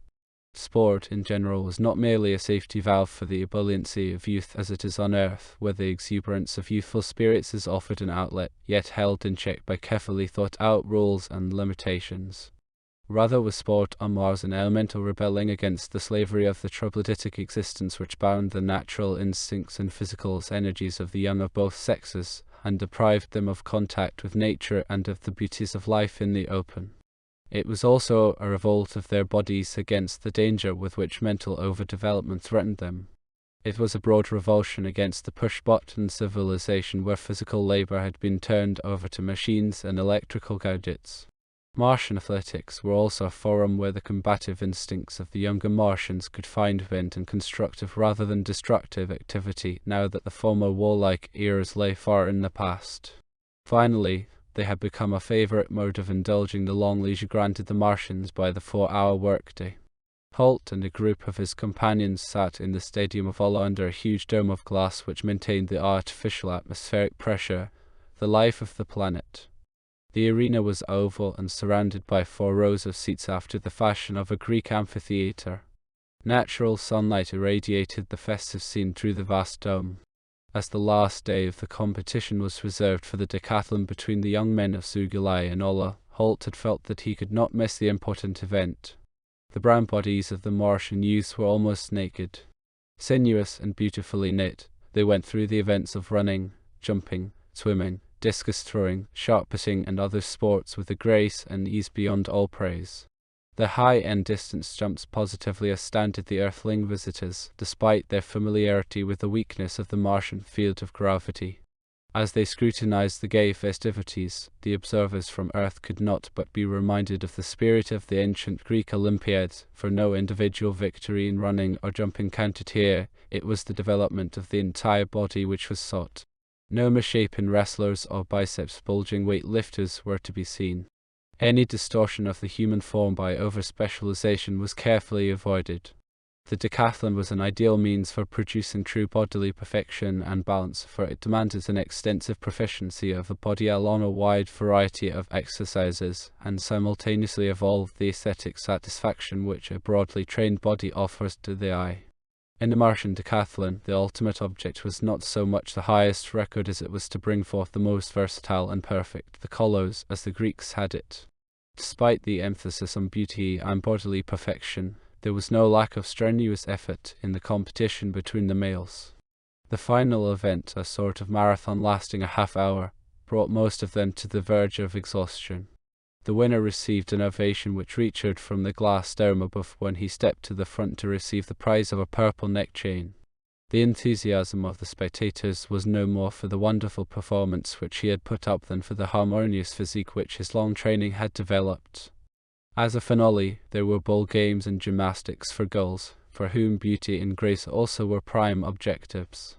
Sport, in general, was not merely a safety valve for the ebulliency of youth as it is on Earth, where the exuberance of youthful spirits is offered an outlet, yet held in check by carefully thought-out rules and limitations. Rather was sport on Mars an elemental rebelling against the slavery of the troglodytic existence which bound the natural instincts and physical energies of the young of both sexes, and deprived them of contact with nature and of the beauties of life in the open. It was also a revolt of their bodies against the danger with which mental overdevelopment threatened them. It was a broad revulsion against the push-button civilization where physical labor had been turned over to machines and electrical gadgets. Martian athletics were also a forum where the combative instincts of the younger Martians could find vent in constructive rather than destructive activity, now that the former warlike eras lay far in the past. Finally, they had become a favorite mode of indulging the long leisure granted the Martians by the 4-hour workday. Holt and a group of his companions sat in the Stadium of Allah under a huge dome of glass which maintained the artificial atmospheric pressure, the life of the planet. The arena was oval and surrounded by 4 rows of seats after the fashion of a Greek amphitheater. Natural sunlight irradiated the festive scene through the vast dome. As the last day of the competition was reserved for the decathlon between the young men of Sugalai and Allah, Holt had felt that he could not miss the important event. The brown bodies of the Martian youths were almost naked. Sinuous and beautifully knit, they went through the events of running, jumping, swimming, discus throwing, sharp putting and other sports with a grace and ease beyond all praise. Their high-end distance jumps positively astounded the Earthling visitors, despite their familiarity with the weakness of the Martian field of gravity. As they scrutinized the gay festivities, the observers from Earth could not but be reminded of the spirit of the ancient Greek Olympiads, for no individual victory in running or jumping counted here. It was the development of the entire body which was sought. No misshapen wrestlers or biceps bulging weight-lifters were to be seen. Any distortion of the human form by over-specialization was carefully avoided. The decathlon was an ideal means for producing true bodily perfection and balance, for it demanded an extensive proficiency of the body along a wide variety of exercises, and simultaneously evolved the aesthetic satisfaction which a broadly trained body offers to the eye. In the Martian decathlon, the ultimate object was not so much the highest record as it was to bring forth the most versatile and perfect, the kolos, as the Greeks had it. Despite the emphasis on beauty and bodily perfection, there was no lack of strenuous effort in the competition between the males. The final event, a sort of marathon lasting a half-hour, brought most of them to the verge of exhaustion. The winner received an ovation which reached from the glass dome above when he stepped to the front to receive the prize of a purple neck chain. The enthusiasm of the spectators was no more for the wonderful performance which he had put up than for the harmonious physique which his long training had developed. As a finale, there were ball games and gymnastics for girls, for whom beauty and grace also were prime objectives.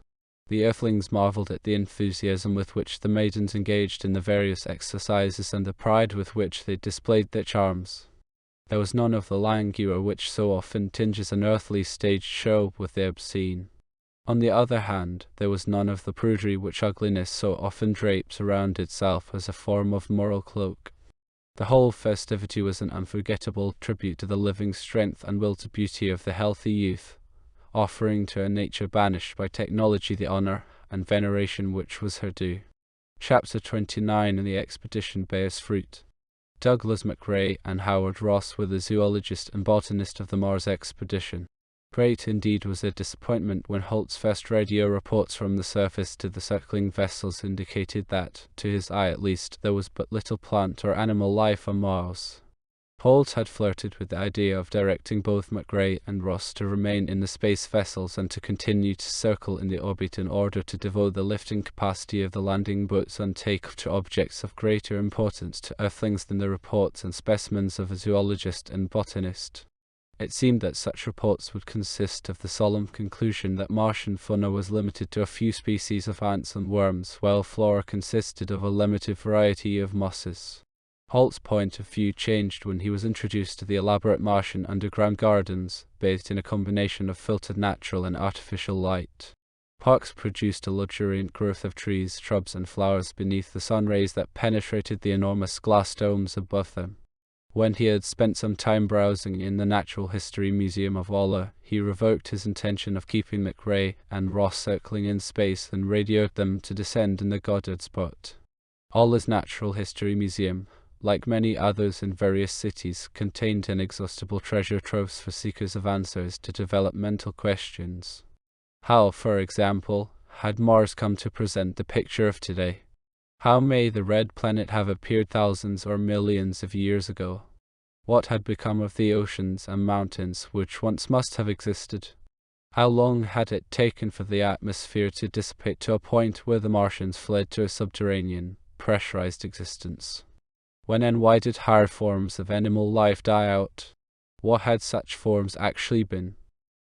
The Earthlings marveled at the enthusiasm with which the maidens engaged in the various exercises and the pride with which they displayed their charms. There was none of the languor which so often tinges an earthly stage show with the obscene. On the other hand, there was none of the prudery which ugliness so often drapes around itself as a form of moral cloak. The whole festivity was an unforgettable tribute to the living strength and will to beauty of the healthy youth, offering to a nature banished by technology the honor and veneration which was her due. Chapter 29 in the expedition bears fruit. Douglas MacRae and Howard Ross were the zoologist and botanist of the Mars expedition. Great indeed was their disappointment when Holt's first radio reports from the surface to the circling vessels indicated that, to his eye at least, there was but little plant or animal life on Mars. Holt had flirted with the idea of directing both MacRae and Ross to remain in the space vessels and to continue to circle in the orbit in order to devote the lifting capacity of the landing boats and take to objects of greater importance to Earthlings than the reports and specimens of a zoologist and botanist. It seemed that such reports would consist of the solemn conclusion that Martian fauna was limited to a few species of ants and worms, while flora consisted of a limited variety of mosses. Holt's point of view changed when he was introduced to the elaborate Martian underground gardens, bathed in a combination of filtered natural and artificial light. Parks produced a luxuriant growth of trees, shrubs, and flowers beneath the sun rays that penetrated the enormous glass domes above them. When he had spent some time browsing in the Natural History Museum of Ola, he revoked his intention of keeping MacRae and Ross circling in space and radioed them to descend in the Goddard spot. Ola's Natural History Museum, like many others in various cities, contained inexhaustible treasure troves for seekers of answers to developmental questions. How, for example, had Mars come to present the picture of today? How may the red planet have appeared thousands or millions of years ago? What had become of the oceans and mountains which once must have existed? How long had it taken for the atmosphere to dissipate to a point where the Martians fled to a subterranean, pressurized existence? When and why did higher forms of animal life die out? What had such forms actually been?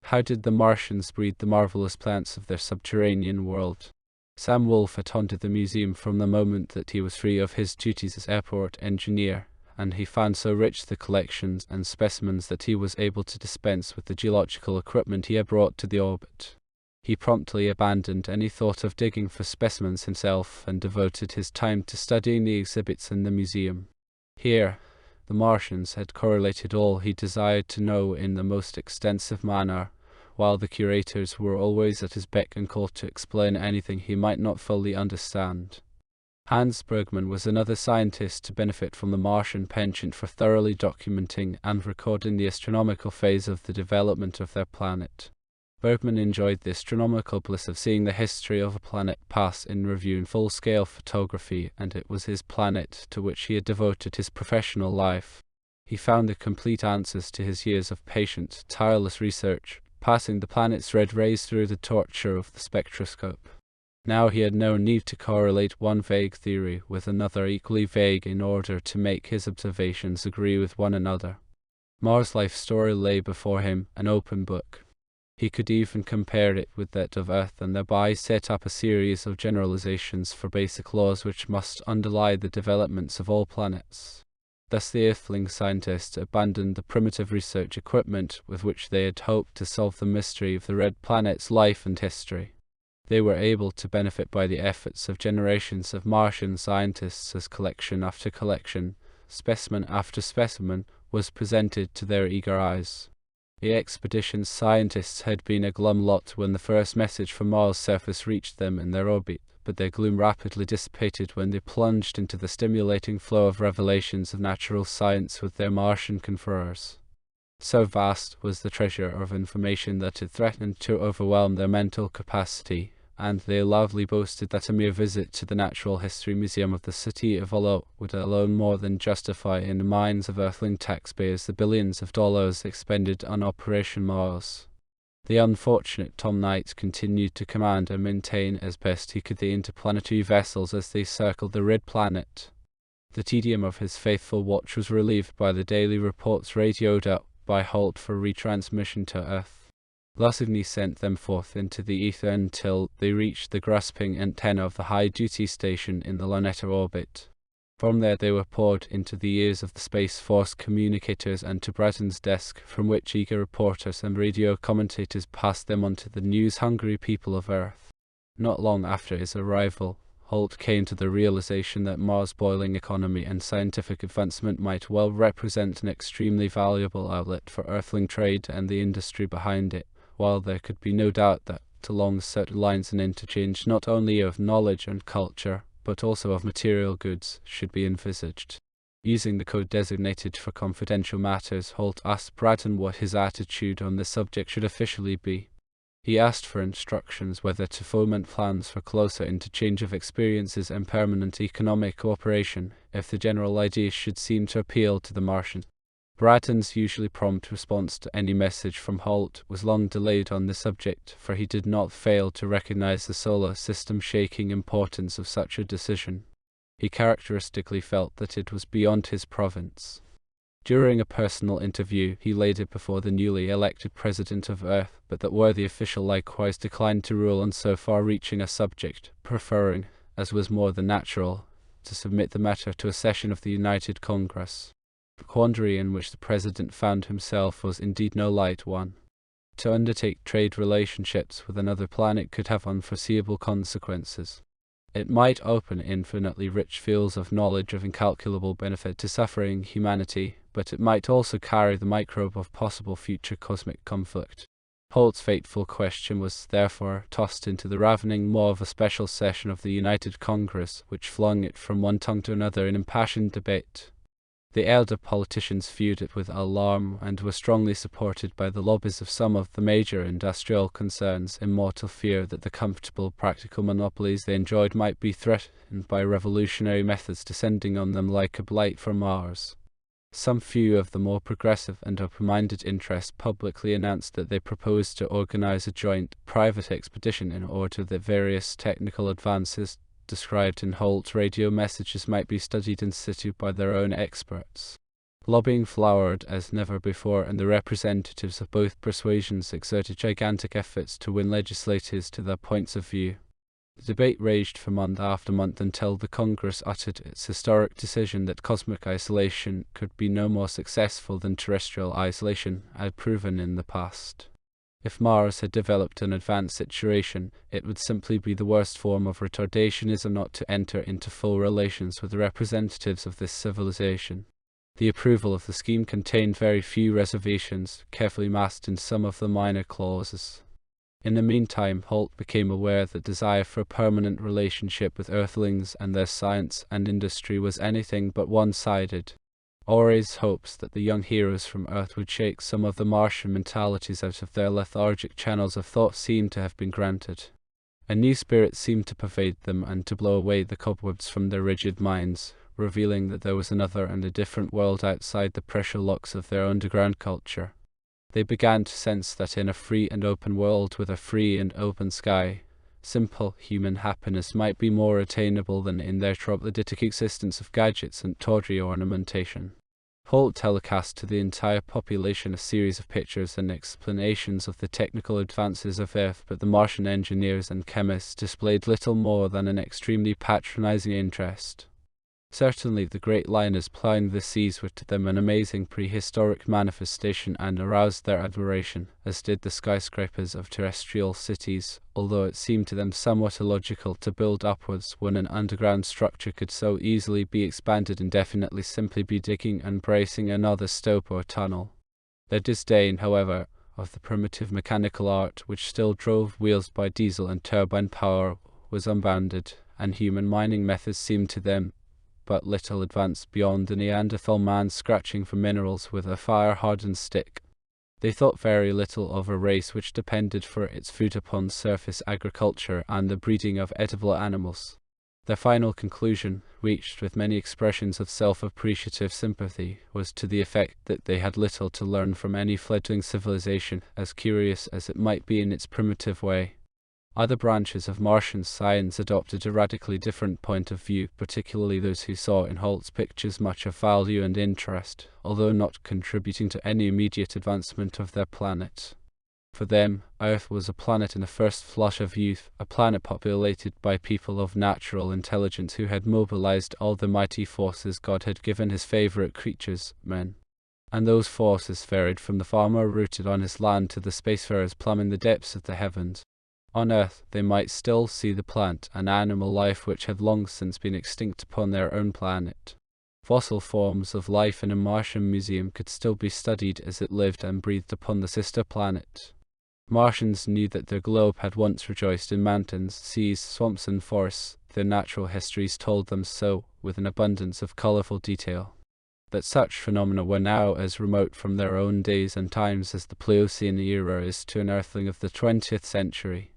How did the Martians breed the marvelous plants of their subterranean world? Sam Wolfe had haunted the museum from the moment that he was free of his duties as airport engineer, and he found so rich the collections and specimens that he was able to dispense with the geological equipment he had brought to the orbit. He promptly abandoned any thought of digging for specimens himself and devoted his time to studying the exhibits in the museum. Here, the Martians had correlated all he desired to know in the most extensive manner, while the curators were always at his beck and call to explain anything he might not fully understand. Hans Bergman was another scientist to benefit from the Martian penchant for thoroughly documenting and recording the astronomical phase of the development of their planet. Bergman enjoyed the astronomical bliss of seeing the history of a planet pass in review in full-scale photography, and it was his planet to which he had devoted his professional life. He found the complete answers to his years of patient, tireless research, passing the planet's red rays through the torture of the spectroscope. Now he had no need to correlate one vague theory with another equally vague in order to make his observations agree with one another. Mars' life story lay before him, an open book. He could even compare it with that of Earth and thereby set up a series of generalizations for basic laws which must underlie the developments of all planets. Thus the Earthling scientists abandoned the primitive research equipment with which they had hoped to solve the mystery of the red planet's life and history. They were able to benefit by the efforts of generations of Martian scientists as collection after collection, specimen after specimen, was presented to their eager eyes. The expedition's scientists had been a glum lot when the first message from Mars' surface reached them in their orbit, but their gloom rapidly dissipated when they plunged into the stimulating flow of revelations of natural science with their Martian conferers. So vast was the treasure of information that it threatened to overwhelm their mental capacity, and they loudly boasted that a mere visit to the Natural History Museum of the city of Ola would alone more than justify in the minds of Earthling taxpayers the billions of dollars expended on Operation Mars. The unfortunate Tom Knight continued to command and maintain as best he could the interplanetary vessels as they circled the red planet. The tedium of his faithful watch was relieved by the daily reports radioed up by Holt for retransmission to Earth. Lusigny sent them forth into the ether until they reached the grasping antenna of the high-duty station in the Luneta orbit. From there they were poured into the ears of the Space Force communicators and to Bratton's desk, from which eager reporters and radio commentators passed them on to the news-hungry people of Earth. Not long after his arrival, Holt came to the realization that Mars' boiling economy and scientific advancement might well represent an extremely valuable outlet for Earthling trade and the industry behind it, while there could be no doubt that, along certain lines and interchange not only of knowledge and culture, but also of material goods, should be envisaged. Using the code designated for confidential matters, Holt asked Braun what his attitude on the subject should officially be. He asked for instructions whether to foment plans for closer interchange of experiences and permanent economic cooperation, if the general ideas should seem to appeal to the Martians. Braun's usually prompt response to any message from Holt was long delayed on the subject, for he did not fail to recognize the solar system-shaking importance of such a decision. He characteristically felt that it was beyond his province. During a personal interview, he laid it before the newly elected president of Earth, but that worthy official likewise declined to rule on so far-reaching a subject, preferring, as was more than natural, to submit the matter to a session of the United Congress. The quandary in which the president found himself was indeed no light one. To undertake trade relationships with another planet could have unforeseeable consequences. It might open infinitely rich fields of knowledge of incalculable benefit to suffering humanity, but it might also carry the microbe of possible future cosmic conflict. Holt's fateful question was therefore tossed into the ravening maw of a special session of the United Congress, which flung it from one tongue to another in impassioned debate. The elder politicians viewed it with alarm and were strongly supported by the lobbies of some of the major industrial concerns in mortal fear that the comfortable practical monopolies they enjoyed might be threatened by revolutionary methods descending on them like a blight from Mars. Some few of the more progressive and open-minded interests publicly announced that they proposed to organize a joint, private expedition in order that various technical advances described in Holt's radio messages might be studied in situ by their own experts. Lobbying flowered as never before, and the representatives of both persuasions exerted gigantic efforts to win legislators to their points of view. The debate raged for month after month until the Congress uttered its historic decision that cosmic isolation could be no more successful than terrestrial isolation had proven in the past. If Mars had developed an advanced situation, it would simply be the worst form of retardationism not to enter into full relations with the representatives of this civilization. The approval of the scheme contained very few reservations, carefully masked in some of the minor clauses. In the meantime, Holt became aware that desire for a permanent relationship with Earthlings and their science and industry was anything but one-sided. Ore's hopes that the young heroes from Earth would shake some of the Martian mentalities out of their lethargic channels of thought seemed to have been granted. A new spirit seemed to pervade them and to blow away the cobwebs from their rigid minds, revealing that there was another and a different world outside the pressure locks of their underground culture. They began to sense that in a free and open world with a free and open sky, simple human happiness might be more attainable than in their troglodytic existence of gadgets and tawdry ornamentation. Holt telecast to the entire population a series of pictures and explanations of the technical advances of Earth, but the Martian engineers and chemists displayed little more than an extremely patronizing interest. Certainly the great liners ploughing the seas were to them an amazing prehistoric manifestation and aroused their admiration, as did the skyscrapers of terrestrial cities, although it seemed to them somewhat illogical to build upwards when an underground structure could so easily be expanded indefinitely simply by digging and bracing another stope or tunnel. Their disdain, however, of the primitive mechanical art which still drove wheels by diesel and turbine power was unbounded, and human mining methods seemed to them but little advanced beyond the Neanderthal man scratching for minerals with a fire-hardened stick. They thought very little of a race which depended for its food upon surface agriculture and the breeding of edible animals. Their final conclusion, reached with many expressions of self-appreciative sympathy, was to the effect that they had little to learn from any fledgling civilization, as curious as it might be in its primitive way. Other branches of Martian science adopted a radically different point of view, particularly those who saw in Holt's pictures much of value and interest, although not contributing to any immediate advancement of their planet. For them, Earth was a planet in the first flush of youth, a planet populated by people of natural intelligence who had mobilized all the mighty forces God had given his favorite creatures, men. And those forces varied from the farmer rooted on his land to the spacefarers plumbing the depths of the heavens. On Earth, they might still see the plant and animal life which had long since been extinct upon their own planet. Fossil forms of life in a Martian museum could still be studied as it lived and breathed upon the sister planet. Martians knew that their globe had once rejoiced in mountains, seas, swamps and forests. Their natural histories told them so, with an abundance of colorful detail. That such phenomena were now as remote from their own days and times as the Pliocene era is to an earthling of the 20th century.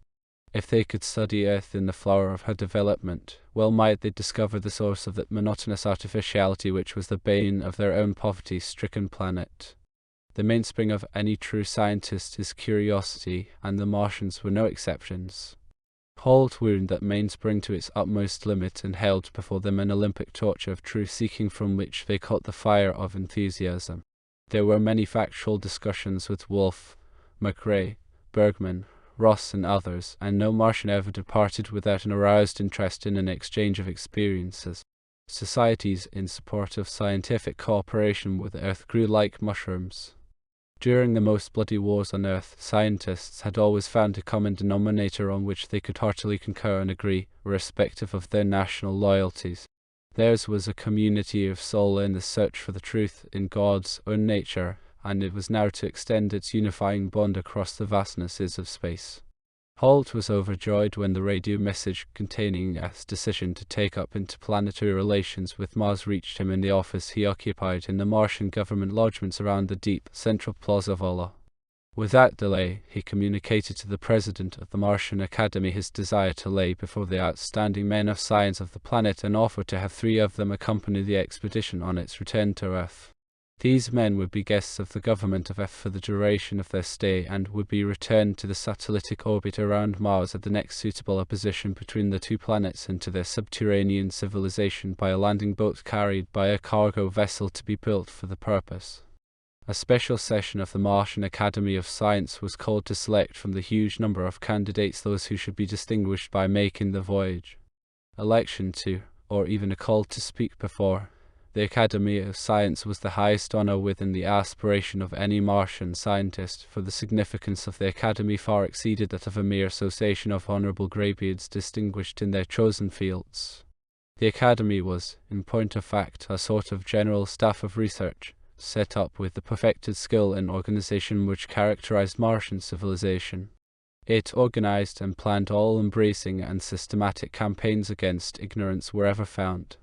If they could study Earth in the flower of her development, well might they discover the source of that monotonous artificiality which was the bane of their own poverty-stricken planet. The mainspring of any true scientist is curiosity, and the Martians were no exceptions. Holt wound that mainspring to its utmost limit and held before them an Olympic torch of truth-seeking from which they caught the fire of enthusiasm. There were many factual discussions with Wolf, McRae, Bergman, Ross and others, and no Martian ever departed without an aroused interest in an exchange of experiences. Societies in support of scientific cooperation with Earth grew like mushrooms. During the most bloody wars on Earth, scientists had always found a common denominator on which they could heartily concur and agree, irrespective of their national loyalties. Theirs was a community of soul in the search for the truth in God's own nature, and it was now to extend its unifying bond across the vastnesses of space. Holt was overjoyed when the radio message containing Earth's decision to take up interplanetary relations with Mars reached him in the office he occupied in the Martian government lodgements around the deep, central Plaza Vola. Without delay, he communicated to the president of the Martian Academy his desire to lay before the outstanding men of science of the planet an offer to have 3 of them accompany the expedition on its return to Earth. These men would be guests of the government of Earth for the duration of their stay and would be returned to the satellitic orbit around Mars at the next suitable opposition between the 2 planets and to their subterranean civilization by a landing boat carried by a cargo vessel to be built for the purpose. A special session of the Martian Academy of Science was called to select from the huge number of candidates those who should be distinguished by making the voyage. Election to, or even a call to speak before, the Academy of Science was the highest honor within the aspiration of any Martian scientist, for the significance of the Academy far exceeded that of a mere association of honorable greybeards distinguished in their chosen fields. The Academy was, in point of fact, a sort of general staff of research, set up with the perfected skill and organization which characterized Martian civilization. It organized and planned all-embracing and systematic campaigns against ignorance wherever found.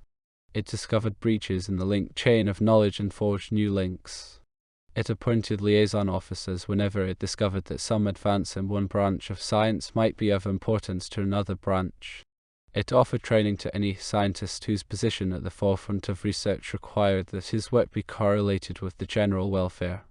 It discovered breaches in the linked chain of knowledge and forged new links. It appointed liaison officers whenever it discovered that some advance in one branch of science might be of importance to another branch. It offered training to any scientist whose position at the forefront of research required that his work be correlated with the general welfare.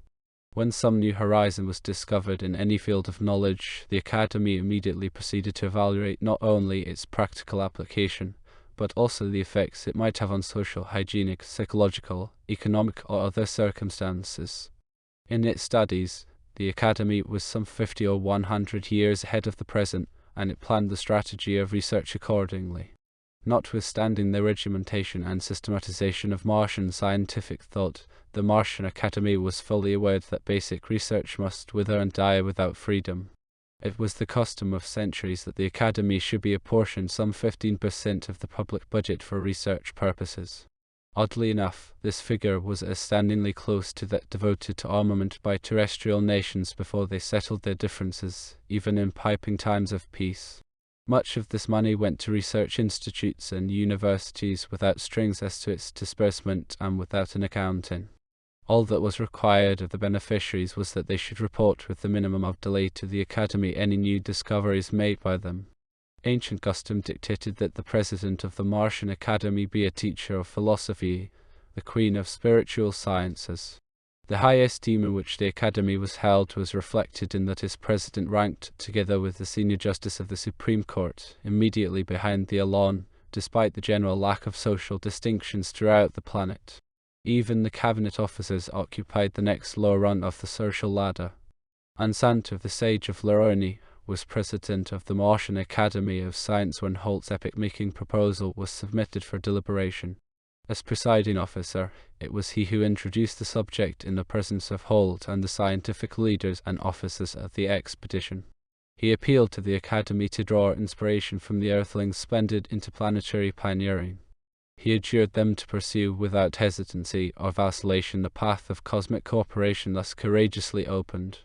When some new horizon was discovered in any field of knowledge, the Academy immediately proceeded to evaluate not only its practical application, but also the effects it might have on social, hygienic, psychological, economic, or other circumstances. In its studies, the Academy was some 50 or 100 years ahead of the present, and it planned the strategy of research accordingly. Notwithstanding the regimentation and systematization of Martian scientific thought, the Martian Academy was fully aware that basic research must wither and die without freedom. It was the custom of centuries that the Academy should be apportioned some 15% of the public budget for research purposes. Oddly enough, this figure was astoundingly close to that devoted to armament by terrestrial nations before they settled their differences, even in piping times of peace. Much of this money went to research institutes and universities without strings as to its disbursement and without an accounting. All that was required of the beneficiaries was that they should report with the minimum of delay to the Academy any new discoveries made by them. Ancient custom dictated that the president of the Martian Academy be a teacher of philosophy, the queen of spiritual sciences. The high esteem in which the Academy was held was reflected in that its president ranked, together with the senior justice of the Supreme Court, immediately behind the Elon, despite the general lack of social distinctions throughout the planet. Even the cabinet officers occupied the next lower rung of the social ladder. Ansanto, the sage of Leroni, was president of the Martian Academy of Science when Holt's epoch-making proposal was submitted for deliberation. As presiding officer, it was he who introduced the subject in the presence of Holt and the scientific leaders and officers of the expedition. He appealed to the Academy to draw inspiration from the Earthlings' splendid interplanetary pioneering. He adjured them to pursue without hesitancy or vacillation the path of cosmic cooperation thus courageously opened.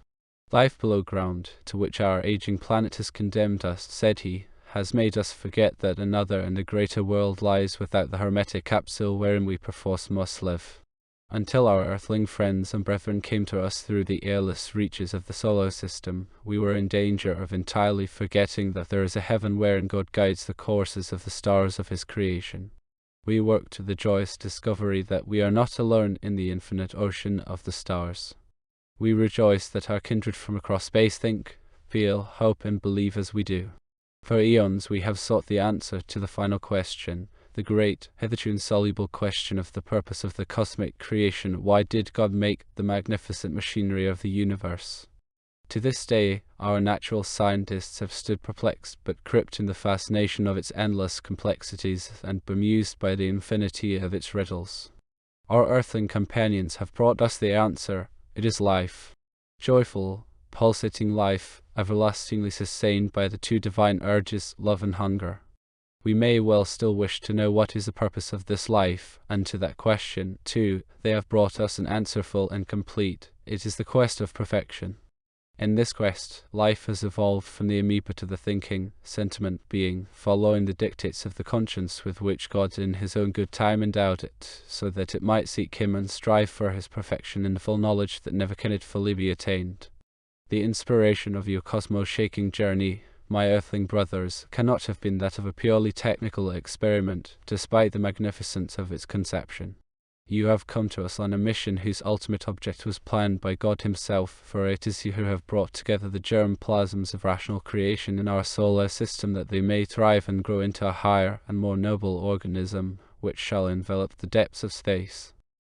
Life below ground, to which our aging planet has condemned us, said he, has made us forget that another and a greater world lies without the hermetic capsule wherein we perforce must live. Until our earthling friends and brethren came to us through the airless reaches of the solar system, we were in danger of entirely forgetting that there is a heaven wherein God guides the courses of the stars of his creation. We work to the joyous discovery that we are not alone in the infinite ocean of the stars. We rejoice that our kindred from across space think, feel, hope, and believe as we do. For eons we have sought the answer to the final question, the great, hitherto insoluble question of the purpose of the cosmic creation. Why did God make the magnificent machinery of the universe? To this day, our natural scientists have stood perplexed but gripped in the fascination of its endless complexities and bemused by the infinity of its riddles. Our earthling companions have brought us the answer. It is life. Joyful, pulsating life, everlastingly sustained by the two divine urges, love and hunger. We may well still wish to know what is the purpose of this life, and to that question, too, they have brought us an answer full and complete. It is the quest of perfection. In this quest, life has evolved from the amoeba to the thinking, sentiment being, following the dictates of the conscience with which God in his own good time endowed it, so that it might seek him and strive for his perfection in the full knowledge that never can it fully be attained. The inspiration of your cosmos-shaking journey, my earthling brothers, cannot have been that of a purely technical experiment, despite the magnificence of its conception. You have come to us on a mission whose ultimate object was planned by God himself, for it is you who have brought together the germ plasms of rational creation in our solar system that they may thrive and grow into a higher and more noble organism, which shall envelop the depths of space.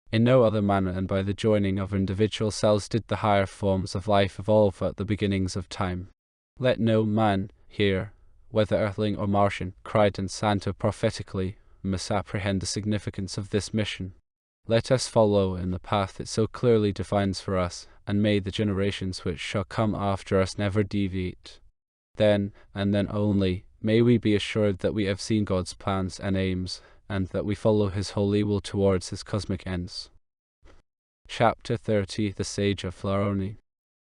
In no other manner than by the joining of individual cells did the higher forms of life evolve at the beginnings of time. Let no man here, whether earthling or Martian, cried and Santo prophetically, misapprehend the significance of this mission. Let us follow in the path it so clearly defines for us, and may the generations which shall come after us never deviate. Then, and then only, may we be assured that we have seen God's plans and aims, and that we follow his holy will towards his cosmic ends. Chapter 30. The Sage of Flaroni.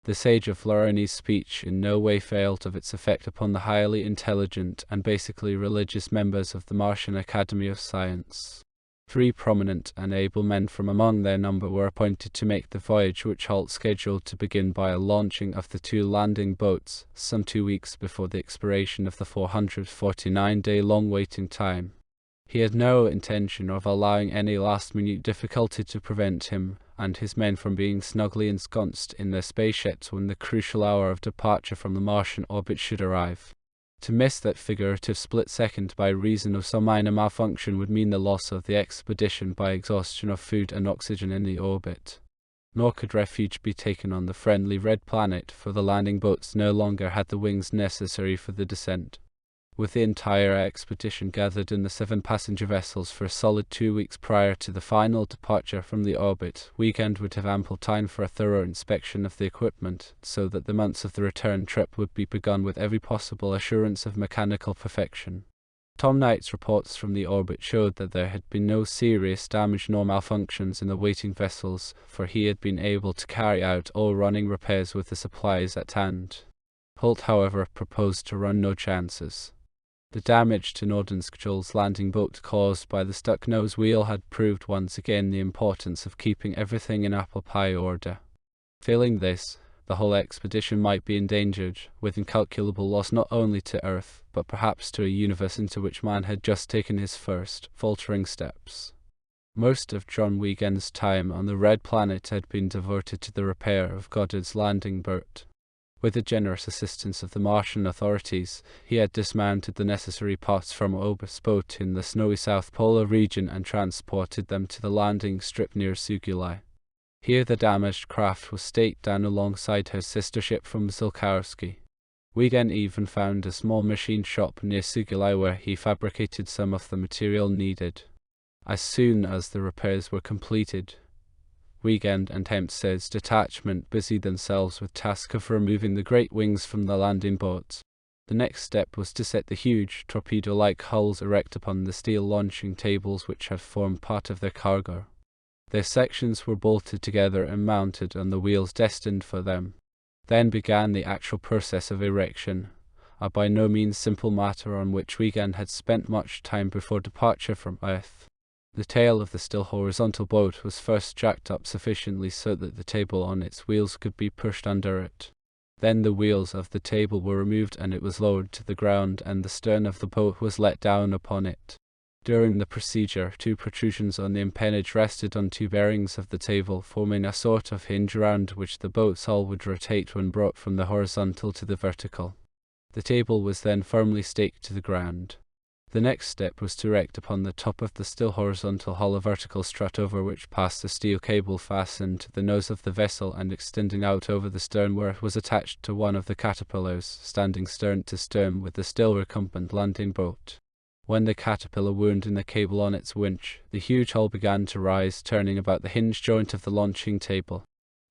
The sage of Flaroni's speech in no way failed of its effect upon the highly intelligent and basically religious members of the Martian Academy of Science. 3 prominent and able men from among their number were appointed to make the voyage, which halt scheduled to begin by a launching of the 2 landing boats, some 2 weeks before the expiration of the 449-day-long waiting time. He had no intention of allowing any last-minute difficulty to prevent him and his men from being snugly ensconced in their spaceships when the crucial hour of departure from the Martian orbit should arrive. To miss that figurative split second by reason of some minor malfunction would mean the loss of the expedition by exhaustion of food and oxygen in the orbit. Nor could refuge be taken on the friendly red planet, for the landing boats no longer had the wings necessary for the descent. With the entire expedition gathered in the 7 passenger vessels for a solid 2 weeks prior to the final departure from the orbit, Weekend would have ample time for a thorough inspection of the equipment, so that the months of the return trip would be begun with every possible assurance of mechanical perfection. Tom Knight's reports from the orbit showed that there had been no serious damage nor malfunctions in the waiting vessels, for he had been able to carry out all running repairs with the supplies at hand. Holt, however, proposed to run no chances. The damage to Nordenskjold's landing boat caused by the stuck nose wheel had proved once again the importance of keeping everything in apple pie order. Failing this, the whole expedition might be endangered, with incalculable loss not only to Earth, but perhaps to a universe into which man had just taken his first, faltering steps. Most of John Weekend's time on the Red Planet had been devoted to the repair of Goddard's landing boat. With the generous assistance of the Martian authorities, he had dismounted the necessary parts from Obus' boat in the snowy South Polar region and transported them to the landing strip near Sugulai. Here the damaged craft was staked down alongside her sister ship from Zilkowski. Wiegand even found a small machine shop near Sugulai where he fabricated some of the material needed. As soon as the repairs were completed, Wiegand and Hempstead's detachment busied themselves with the task of removing the great wings from the landing boats. The next step was to set the huge, torpedo-like hulls erect upon the steel launching tables which had formed part of their cargo. Their sections were bolted together and mounted on the wheels destined for them. Then began the actual process of erection. a by no means simple matter on which Wigan had spent much time before departure from Earth. The tail of the still horizontal boat was first jacked up sufficiently so that the table on its wheels could be pushed under it. Then the wheels of the table were removed and it was lowered to the ground, and the stern of the boat was let down upon it. During the procedure, two protrusions on the empennage rested on two bearings of the table, forming a sort of hinge round which the boat's hull would rotate when brought from the horizontal to the vertical. The table was then firmly staked to the ground. The next step was to erect upon the top of the still horizontal hull a vertical strut over which passed a steel cable fastened to the nose of the vessel and extending out over the stern, where it was attached to one of the caterpillars, standing stern to stern with the still recumbent landing boat. When the caterpillar wound in the cable on its winch, the huge hull began to rise, turning about the hinge joint of the launching table.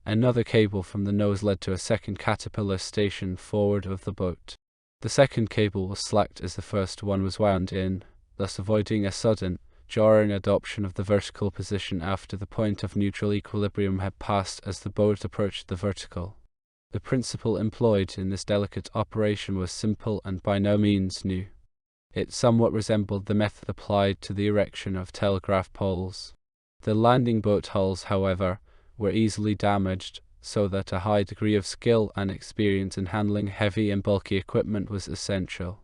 Another cable from the nose led to a second caterpillar stationed forward of the boat. The second cable was slacked as the first one was wound in, thus avoiding a sudden, jarring adoption of the vertical position after the point of neutral equilibrium had passed as the boat approached the vertical. The principle employed in this delicate operation was simple and by no means new. It somewhat resembled the method applied to the erection of telegraph poles. The landing boat hulls, however, were easily damaged, so that a high degree of skill and experience in handling heavy and bulky equipment was essential.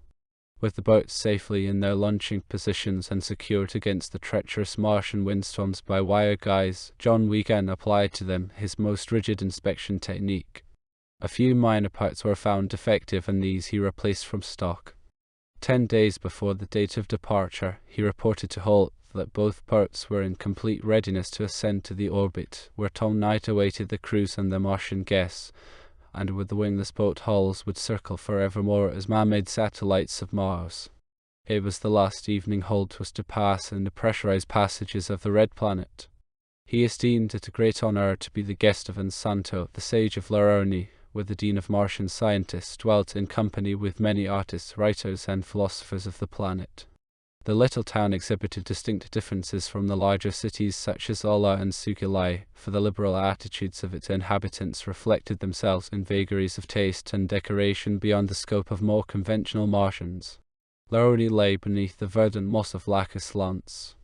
With the boats safely in their launching positions and secured against the treacherous Martian windstorms by wire guys, John Wigan applied to them his most rigid inspection technique. A few minor parts were found defective, and these he replaced from stock. 10 days before the date of departure, he reported to Holt that both parts were in complete readiness to ascend to the orbit, where Tom Knight awaited the crews and the Martian guests, and with the wingless boat hulls would circle forevermore as man-made satellites of Mars. It was the last evening Holt was to pass in the pressurized passages of the Red Planet. He esteemed it a great honor to be the guest of Ansanto, the sage of Lauroni, where the dean of Martian scientists dwelt in company with many artists, writers, and philosophers of the planet. The little town exhibited distinct differences from the larger cities such as Ola and Sugilai, for the liberal attitudes of its inhabitants reflected themselves in vagaries of taste and decoration beyond the scope of more conventional Martians. Lauroni lay beneath the verdant moss of Lacus Lance.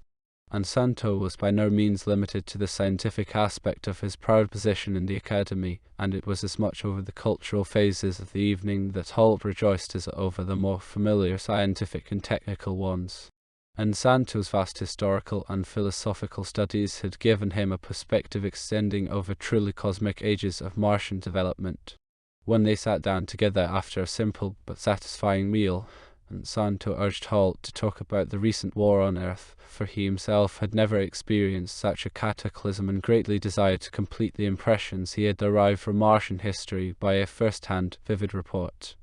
Ansanto was by no means limited to the scientific aspect of his proud position in the academy, and it was as much over the cultural phases of the evening that Holt rejoiced as over the more familiar scientific and technical ones. Ansanto's vast historical and philosophical studies had given him a perspective extending over truly cosmic ages of Martian development. When they sat down together after a simple but satisfying meal, Ansanto urged Holt to talk about the recent war on Earth, for he himself had never experienced such a cataclysm and greatly desired to complete the impressions he had derived from Martian history by a first-hand, vivid report.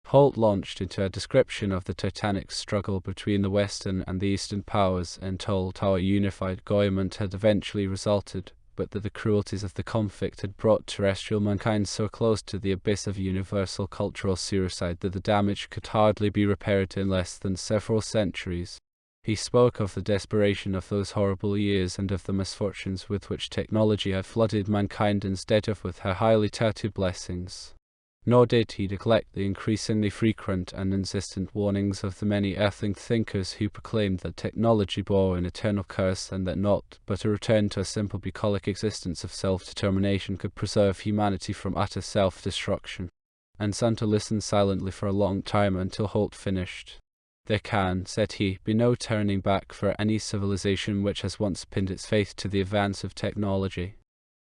Holt launched into a description of the titanic struggle between the Western and the Eastern powers and told how a unified government had eventually resulted, but that the cruelties of the conflict had brought terrestrial mankind so close to the abyss of universal cultural suicide that the damage could hardly be repaired in less than several centuries. He spoke of the desperation of those horrible years and of the misfortunes with which technology had flooded mankind instead of with her highly touted blessings. Nor did he neglect the increasingly frequent and insistent warnings of the many earthling thinkers who proclaimed that technology bore an eternal curse, and that naught but a return to a simple bucolic existence of self-determination could preserve humanity from utter self-destruction. Ansanto listened silently for a long time until Holt finished. "There can," said he, "be no turning back for any civilization which has once pinned its faith to the advance of technology.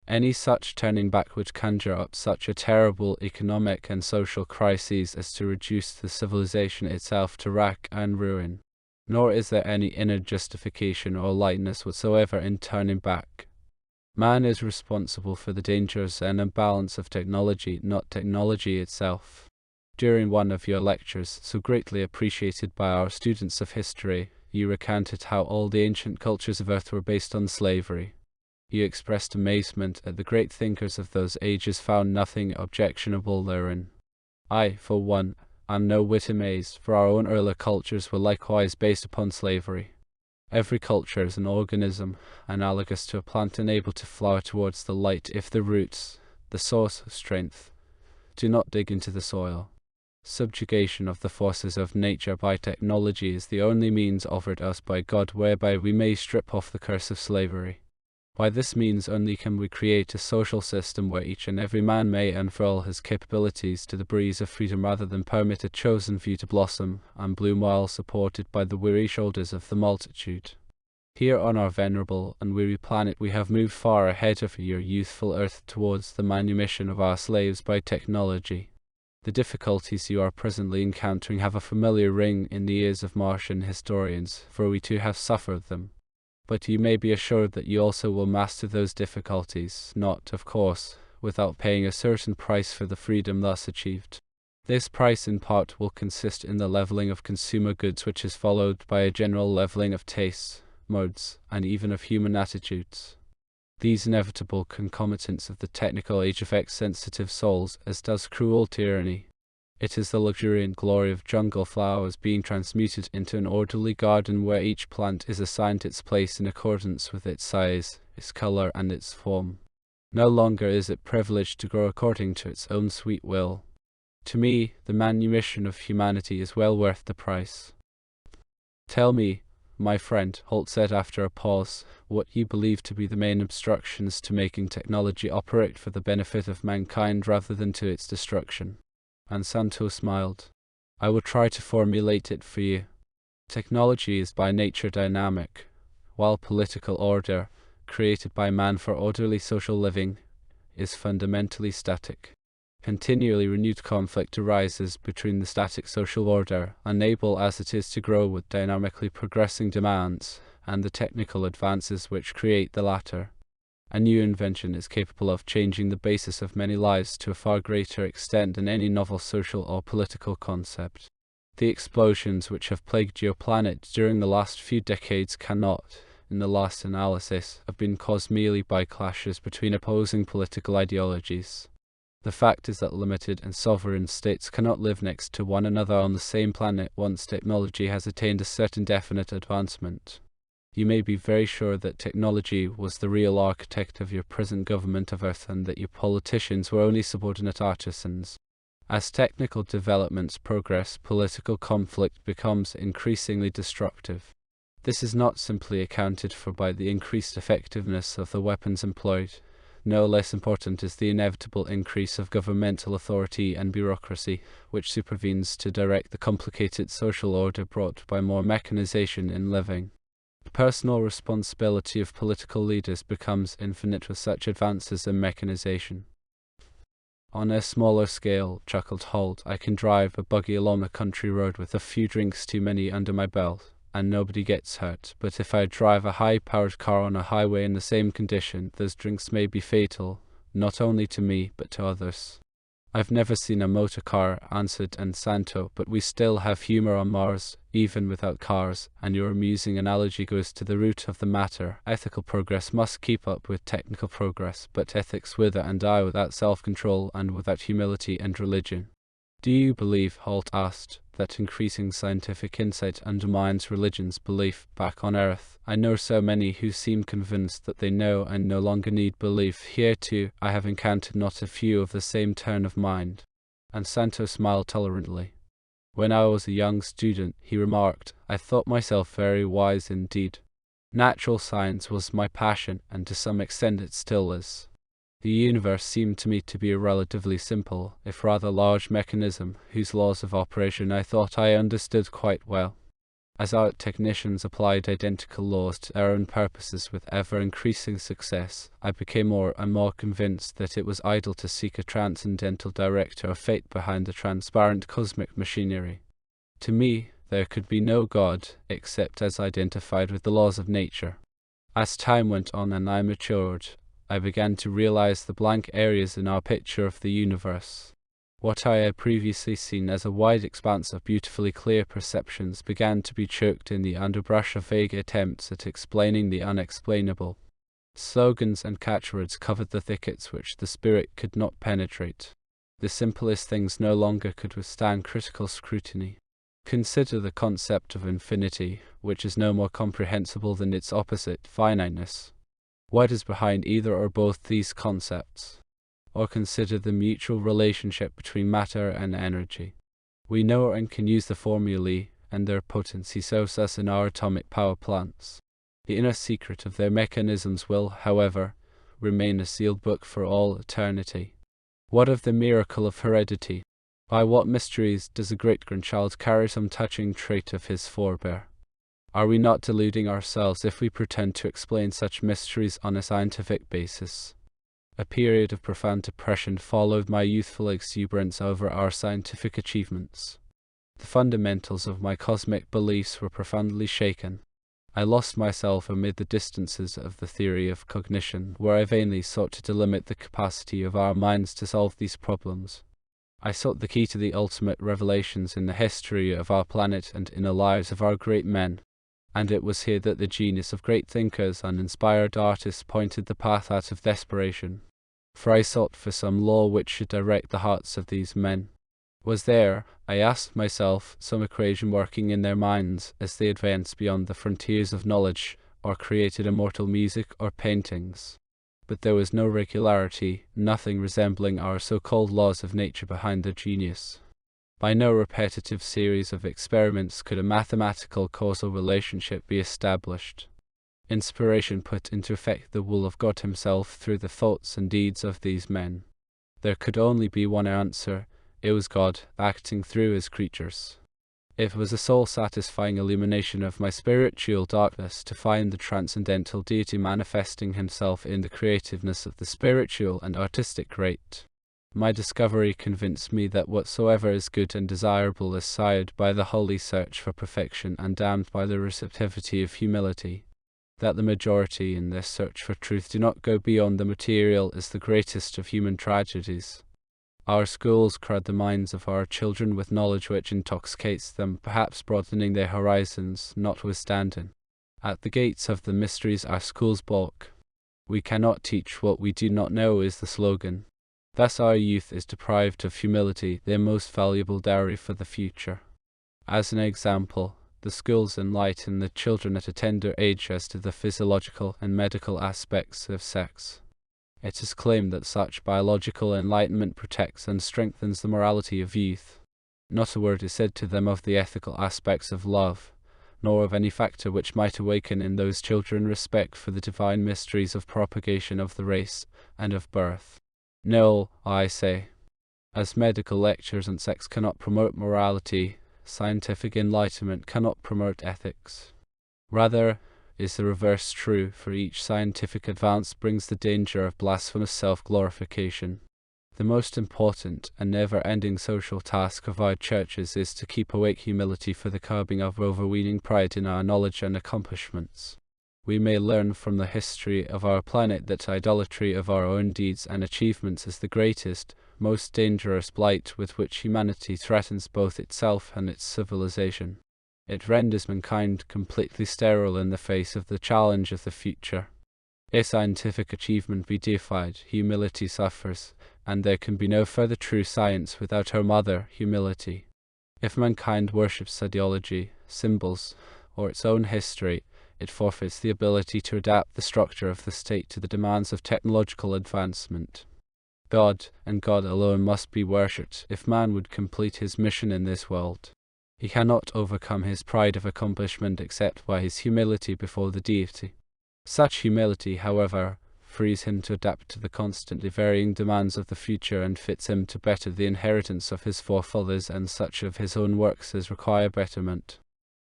Any such turning back would conjure up such a terrible economic and social crisis as to reduce the civilization itself to rack and ruin. Nor is there any inner justification or lightness whatsoever in turning back. Man is responsible for the dangers and imbalance of technology, not technology itself. During one of your lectures, so greatly appreciated by our students of history, you recounted how all the ancient cultures of Earth were based on slavery. You expressed amazement at the great thinkers of those ages found nothing objectionable therein. I, for one, am no whit amazed, for our own earlier cultures were likewise based upon slavery. Every culture is an organism, analogous to a plant unable to flower towards the light if the roots, the source of strength, do not dig into the soil. Subjugation of the forces of nature by technology is the only means offered us by God whereby we may strip off the curse of slavery. By this means only can we create a social system where each and every man may unfurl his capabilities to the breeze of freedom rather than permit a chosen few to blossom and bloom while supported by the weary shoulders of the multitude. Here on our venerable and weary planet we have moved far ahead of your youthful Earth towards the manumission of our slaves by technology. The difficulties you are presently encountering have a familiar ring in the ears of Martian historians, for we too have suffered them. But you may be assured that you also will master those difficulties, not, of course, without paying a certain price for the freedom thus achieved. This price in part will consist in the leveling of consumer goods, which is followed by a general leveling of tastes, modes, and even of human attitudes. These inevitable concomitants of the technical age affect sensitive souls, as does cruel tyranny. It is the luxuriant glory of jungle flowers being transmuted into an orderly garden where each plant is assigned its place in accordance with its size, its color, and its form. No longer is it privileged to grow according to its own sweet will. To me, the manumission of humanity is well worth the price. Tell me, my friend, Holt said after a pause, what you believe to be the main obstructions to making technology operate for the benefit of mankind rather than to its destruction. And Santo smiled. I will try to formulate it for you. Technology is by nature dynamic, while political order, created by man for orderly social living, is fundamentally static. Continually renewed conflict arises between the static social order, unable as it is to grow with dynamically progressing demands, and the technical advances which create the latter. A new invention is capable of changing the basis of many lives to a far greater extent than any novel social or political concept. The explosions which have plagued your planet during the last few decades cannot, in the last analysis, have been caused merely by clashes between opposing political ideologies. The fact is that limited and sovereign states cannot live next to one another on the same planet once technology has attained a certain definite advancement. You may be very sure that technology was the real architect of your present government of Earth and that your politicians were only subordinate artisans. As technical developments progress, political conflict becomes increasingly destructive. This is not simply accounted for by the increased effectiveness of the weapons employed. No less important is the inevitable increase of governmental authority and bureaucracy, which supervenes to direct the complicated social order brought by more mechanization in living. The personal responsibility of political leaders becomes infinite with such advances in mechanization. On a smaller scale, chuckled Holt, I can drive a buggy along a country road with a few drinks too many under my belt, and nobody gets hurt. But if I drive a high-powered car on a highway in the same condition, those drinks may be fatal, not only to me, but to others. I've never seen a motor car, answered Santo, but we still have humor on Mars, even without cars, and your amusing analogy goes to the root of the matter. Ethical progress must keep up with technical progress, but ethics wither and die without self-control and without humility and religion. Do you believe, Holt asked, that increasing scientific insight undermines religion's belief back on Earth? I know so many who seem convinced that they know and no longer need belief. Here too, I have encountered not a few of the same turn of mind. And Santo smiled tolerantly. When I was a young student, he remarked, I thought myself very wise indeed. Natural science was my passion, and to some extent it still is. The universe seemed to me to be a relatively simple, if rather large mechanism, whose laws of operation I thought I understood quite well. As art technicians applied identical laws to their own purposes with ever-increasing success, I became more and more convinced that it was idle to seek a transcendental director of fate behind the transparent cosmic machinery. To me, there could be no God, except as identified with the laws of nature. As time went on and I matured, I began to realize the blank areas in our picture of the universe. What I had previously seen as a wide expanse of beautifully clear perceptions began to be choked in the underbrush of vague attempts at explaining the unexplainable. Slogans and catchwords covered the thickets which the spirit could not penetrate. The simplest things no longer could withstand critical scrutiny. Consider the concept of infinity, which is no more comprehensible than its opposite, finiteness. What is behind either or both these concepts? Or consider the mutual relationship between matter and energy. We know and can use the formulae, and their potency serves us in our atomic power plants. The inner secret of their mechanisms will, however, remain a sealed book for all eternity. What of the miracle of heredity? By what mysteries does a great-grandchild carry some touching trait of his forebear? Are we not deluding ourselves if we pretend to explain such mysteries on a scientific basis? A period of profound depression followed my youthful exuberance over our scientific achievements. The fundamentals of my cosmic beliefs were profoundly shaken. I lost myself amid the distances of the theory of cognition, where I vainly sought to delimit the capacity of our minds to solve these problems. I sought the key to the ultimate revelations in the history of our planet and in the lives of our great men, and it was here that the genius of great thinkers and inspired artists pointed the path out of desperation. For I sought for some law which should direct the hearts of these men. Was there, I asked myself, some equation working in their minds as they advanced beyond the frontiers of knowledge, or created immortal music or paintings? But there was no regularity, nothing resembling our so-called laws of nature behind their genius. By no repetitive series of experiments could a mathematical causal relationship be established. Inspiration put into effect the will of God Himself through the thoughts and deeds of these men. There could only be one answer. It was God acting through His creatures. It was a soul-satisfying illumination of my spiritual darkness to find the transcendental deity manifesting Himself in the creativeness of the spiritual and artistic great. My discovery convinced me that whatsoever is good and desirable is sired by the holy search for perfection and damned by the receptivity of humility. That the majority in their search for truth do not go beyond the material is the greatest of human tragedies. Our schools crowd the minds of our children with knowledge which intoxicates them, perhaps broadening their horizons, notwithstanding. At the gates of the mysteries our schools balk. We cannot teach what we do not know is the slogan. Thus our youth is deprived of humility, their most valuable dowry for the future. As an example, the schools enlighten the children at a tender age as to the physiological and medical aspects of sex. It is claimed that such biological enlightenment protects and strengthens the morality of youth. Not a word is said to them of the ethical aspects of love, nor of any factor which might awaken in those children respect for the divine mysteries of propagation of the race and of birth. No, I say. As medical lectures on sex cannot promote morality, scientific enlightenment cannot promote ethics. Rather, is the reverse true, for each scientific advance brings the danger of blasphemous self-glorification. The most important and never-ending social task of our churches is to keep awake humility for the curbing of overweening pride in our knowledge and accomplishments. We may learn from the history of our planet that idolatry of our own deeds and achievements is the greatest, most dangerous blight with which humanity threatens both itself and its civilization. It renders mankind completely sterile in the face of the challenge of the future. If scientific achievement be deified, humility suffers, and there can be no further true science without her mother, humility. If mankind worships ideology, symbols, or its own history, it forfeits the ability to adapt the structure of the state to the demands of technological advancement. God, and God alone, must be worshipped if man would complete his mission in this world. He cannot overcome his pride of accomplishment except by his humility before the deity. Such humility, however, frees him to adapt to the constantly varying demands of the future and fits him to better the inheritance of his forefathers and such of his own works as require betterment.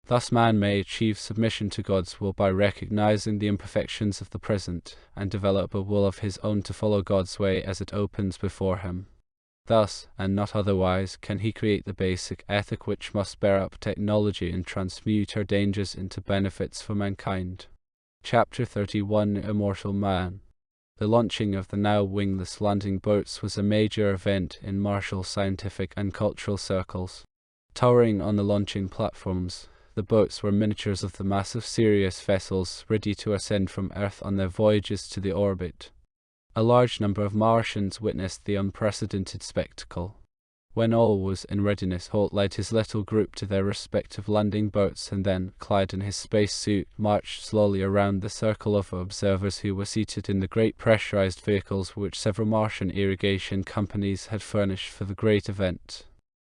Thus man may achieve submission to God's will by recognizing the imperfections of the present, and develop a will of his own to follow God's way as it opens before him. Thus, and not otherwise, can he create the basic ethic which must bear up technology and transmute her dangers into benefits for mankind. Chapter 31 Immortal Man. The launching of the now wingless landing boats was a major event in martial scientific and cultural circles. Towering on the launching platforms, the boats were miniatures of the massive Sirius vessels ready to ascend from Earth on their voyages to the orbit. A large number of Martians witnessed the unprecedented spectacle. When all was in readiness, Holt led his little group to their respective landing boats and then, clad in his spacesuit, marched slowly around the circle of observers who were seated in the great pressurized vehicles which several Martian irrigation companies had furnished for the great event.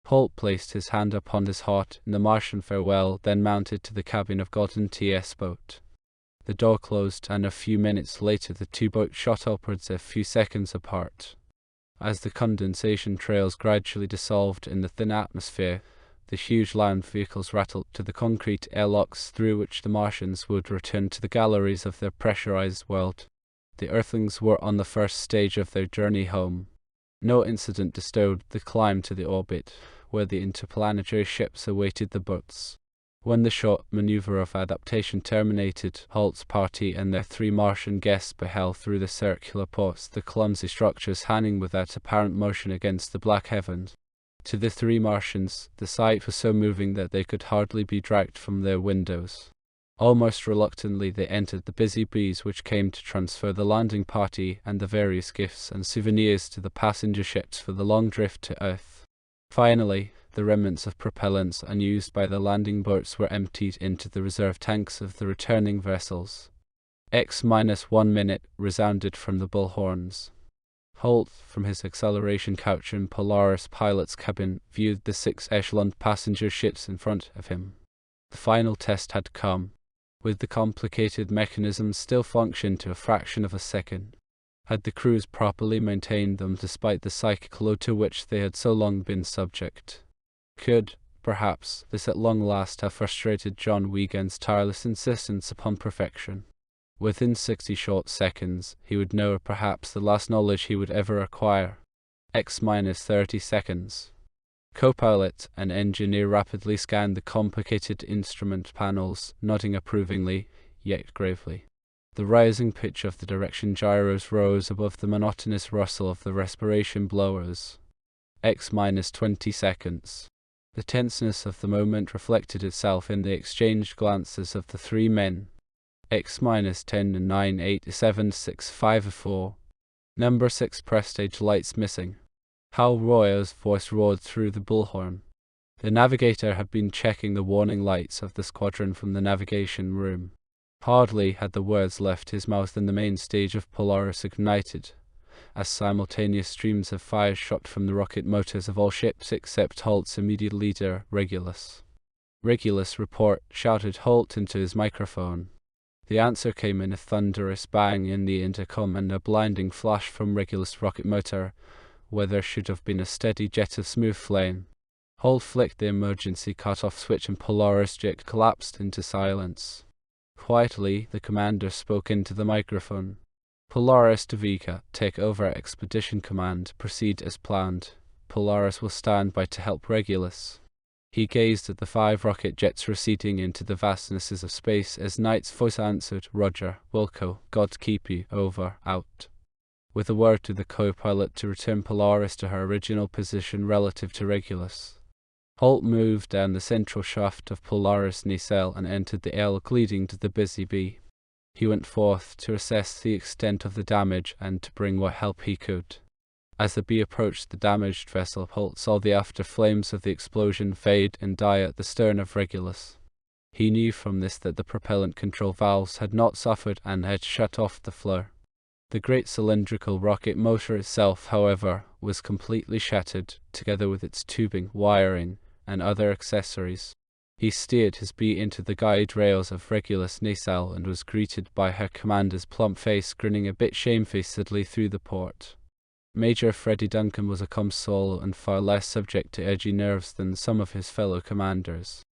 Holt placed his hand upon his heart in the Martian farewell, then mounted to the cabin of Gordon T.S. boat. The door closed, and a few minutes later the two boats shot upwards a few seconds apart. As the condensation trails gradually dissolved in the thin atmosphere, the huge land vehicles rattled to the concrete airlocks through which the Martians would return to the galleries of their pressurized world. The Earthlings were on the first stage of their journey home. No incident disturbed the climb to the orbit, where the interplanetary ships awaited the boats. When the short maneuver of adaptation terminated, Holt's party and their 3 Martian guests beheld through the circular ports the clumsy structures hanging without apparent motion against the black heavens. To the 3 Martians, the sight was so moving that they could hardly be dragged from their windows. Almost reluctantly they entered the busy bees which came to transfer the landing party and the various gifts and souvenirs to the passenger ships for the long drift to Earth. Finally, the remnants of propellants unused by the landing boats were emptied into the reserve tanks of the returning vessels. X-1 minute resounded from the bullhorns. Holt, from his acceleration couch in Polaris pilot's cabin, viewed the 6 echeloned passenger ships in front of him. The final test had come. With the complicated mechanisms still functioned to a fraction of a second. Had the crews properly maintained them despite the psychic load to which they had so long been subject? Could, perhaps, this at long last have frustrated John Wiegand's tireless insistence upon perfection? Within 60 short seconds, he would know perhaps the last knowledge he would ever acquire. X-30 seconds. Co-pilot and engineer rapidly scanned the complicated instrument panels, nodding approvingly, yet gravely. The rising pitch of the direction gyros rose above the monotonous rustle of the respiration blowers. X-20 seconds. The tenseness of the moment reflected itself in the exchanged glances of the 3 men. X-10 and 9, 8, 7, 6, 5, 4. Number 6 prestige lights missing. Hal Royer's voice roared through the bullhorn. The navigator had been checking the warning lights of the squadron from the navigation room. Hardly had the words left his mouth than the main stage of Polaris ignited, as simultaneous streams of fire shot from the rocket motors of all ships except Holt's immediate leader, Regulus. Regulus, report, shouted Holt into his microphone. The answer came in a thunderous bang in the intercom and a blinding flash from Regulus' rocket motor, where there should have been a steady jet of smooth flame. Holt flicked the emergency cut-off switch and Polaris jet collapsed into silence. Quietly, the commander spoke into the microphone. Polaris to Vega, take over Expedition Command, proceed as planned. Polaris will stand by to help Regulus. He gazed at the 5 rocket jets receding into the vastnesses of space as Knight's voice answered, Roger, Wilco, God keep you, over, out. With a word to the co-pilot to return Polaris to her original position relative to Regulus. Holt moved down the central shaft of Polaris' nacelle and entered the airlock leading to the busy bee. He went forth to assess the extent of the damage and to bring what help he could. As the bee approached the damaged vessel, Holt saw the after flames of the explosion fade and die at the stern of Regulus. He knew from this that the propellant control valves had not suffered and had shut off the flow. The great cylindrical rocket motor itself, however, was completely shattered, together with its tubing, wiring, and other accessories. He steered his bee into the guide rails of Regulus' nacelle and was greeted by her commander's plump face grinning a bit shamefacedly through the port. Major Freddie Duncan was a calm soul and far less subject to edgy nerves than some of his fellow commanders.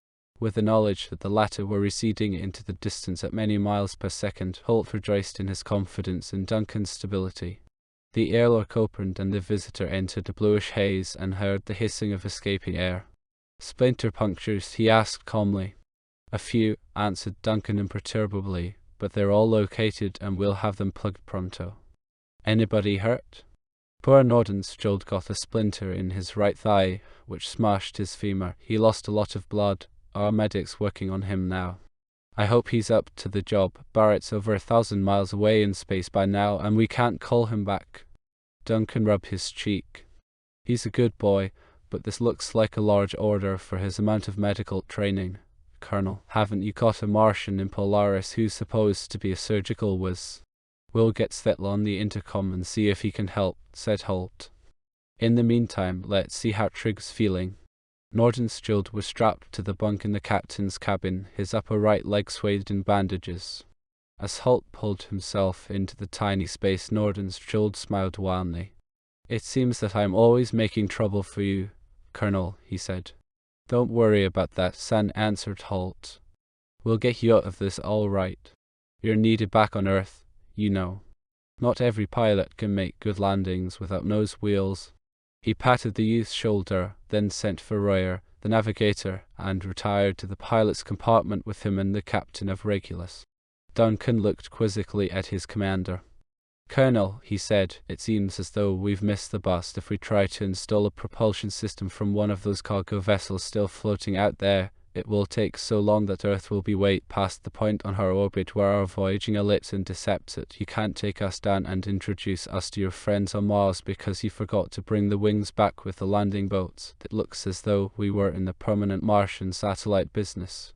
With the knowledge that the latter were receding into the distance at many miles per second, Holt rejoiced in his confidence in Duncan's stability. The airlock opened and the visitor entered a bluish haze and heard the hissing of escaping air. Splinter punctures, he asked calmly. A few, answered Duncan imperturbably, but they're all located and we'll have them plugged pronto. Anybody hurt? Poor Nordenskjöld got a splinter in his right thigh, which smashed his femur. He lost a lot of blood. Our medic's working on him now. I hope he's up to the job. Barrett's over 1,000 miles away in space by now, and we can't call him back. Duncan rubbed his cheek. He's a good boy, but this looks like a large order for his amount of medical training. Colonel, haven't you got a Martian in Polaris who's supposed to be a surgical whiz? We'll get Svetla on the intercom and see if he can help, said Holt. In the meantime, let's see how Trigg's feeling. Nordenskjöld was strapped to the bunk in the captain's cabin, his upper right leg swathed in bandages. As Holt pulled himself into the tiny space, Nordenskjöld smiled wanly. "It seems that I am always making trouble for you, Colonel," he said. "Don't worry about that, son," answered Holt. "We'll get you out of this all right. You're needed back on Earth, you know. Not every pilot can make good landings without nose wheels." He patted the youth's shoulder, then sent for Royer, the navigator, and retired to the pilot's compartment with him and the captain of Regulus. Duncan looked quizzically at his commander. "Colonel," he said, "it seems as though we've missed the bus. If we try to install a propulsion system from one of those cargo vessels still floating out there, it will take so long that Earth will be way past the point on her orbit where our voyaging ellipse intercepts it. You can't take us down and introduce us to your friends on Mars because you forgot to bring the wings back with the landing boats. It looks as though we were in the permanent Martian satellite business."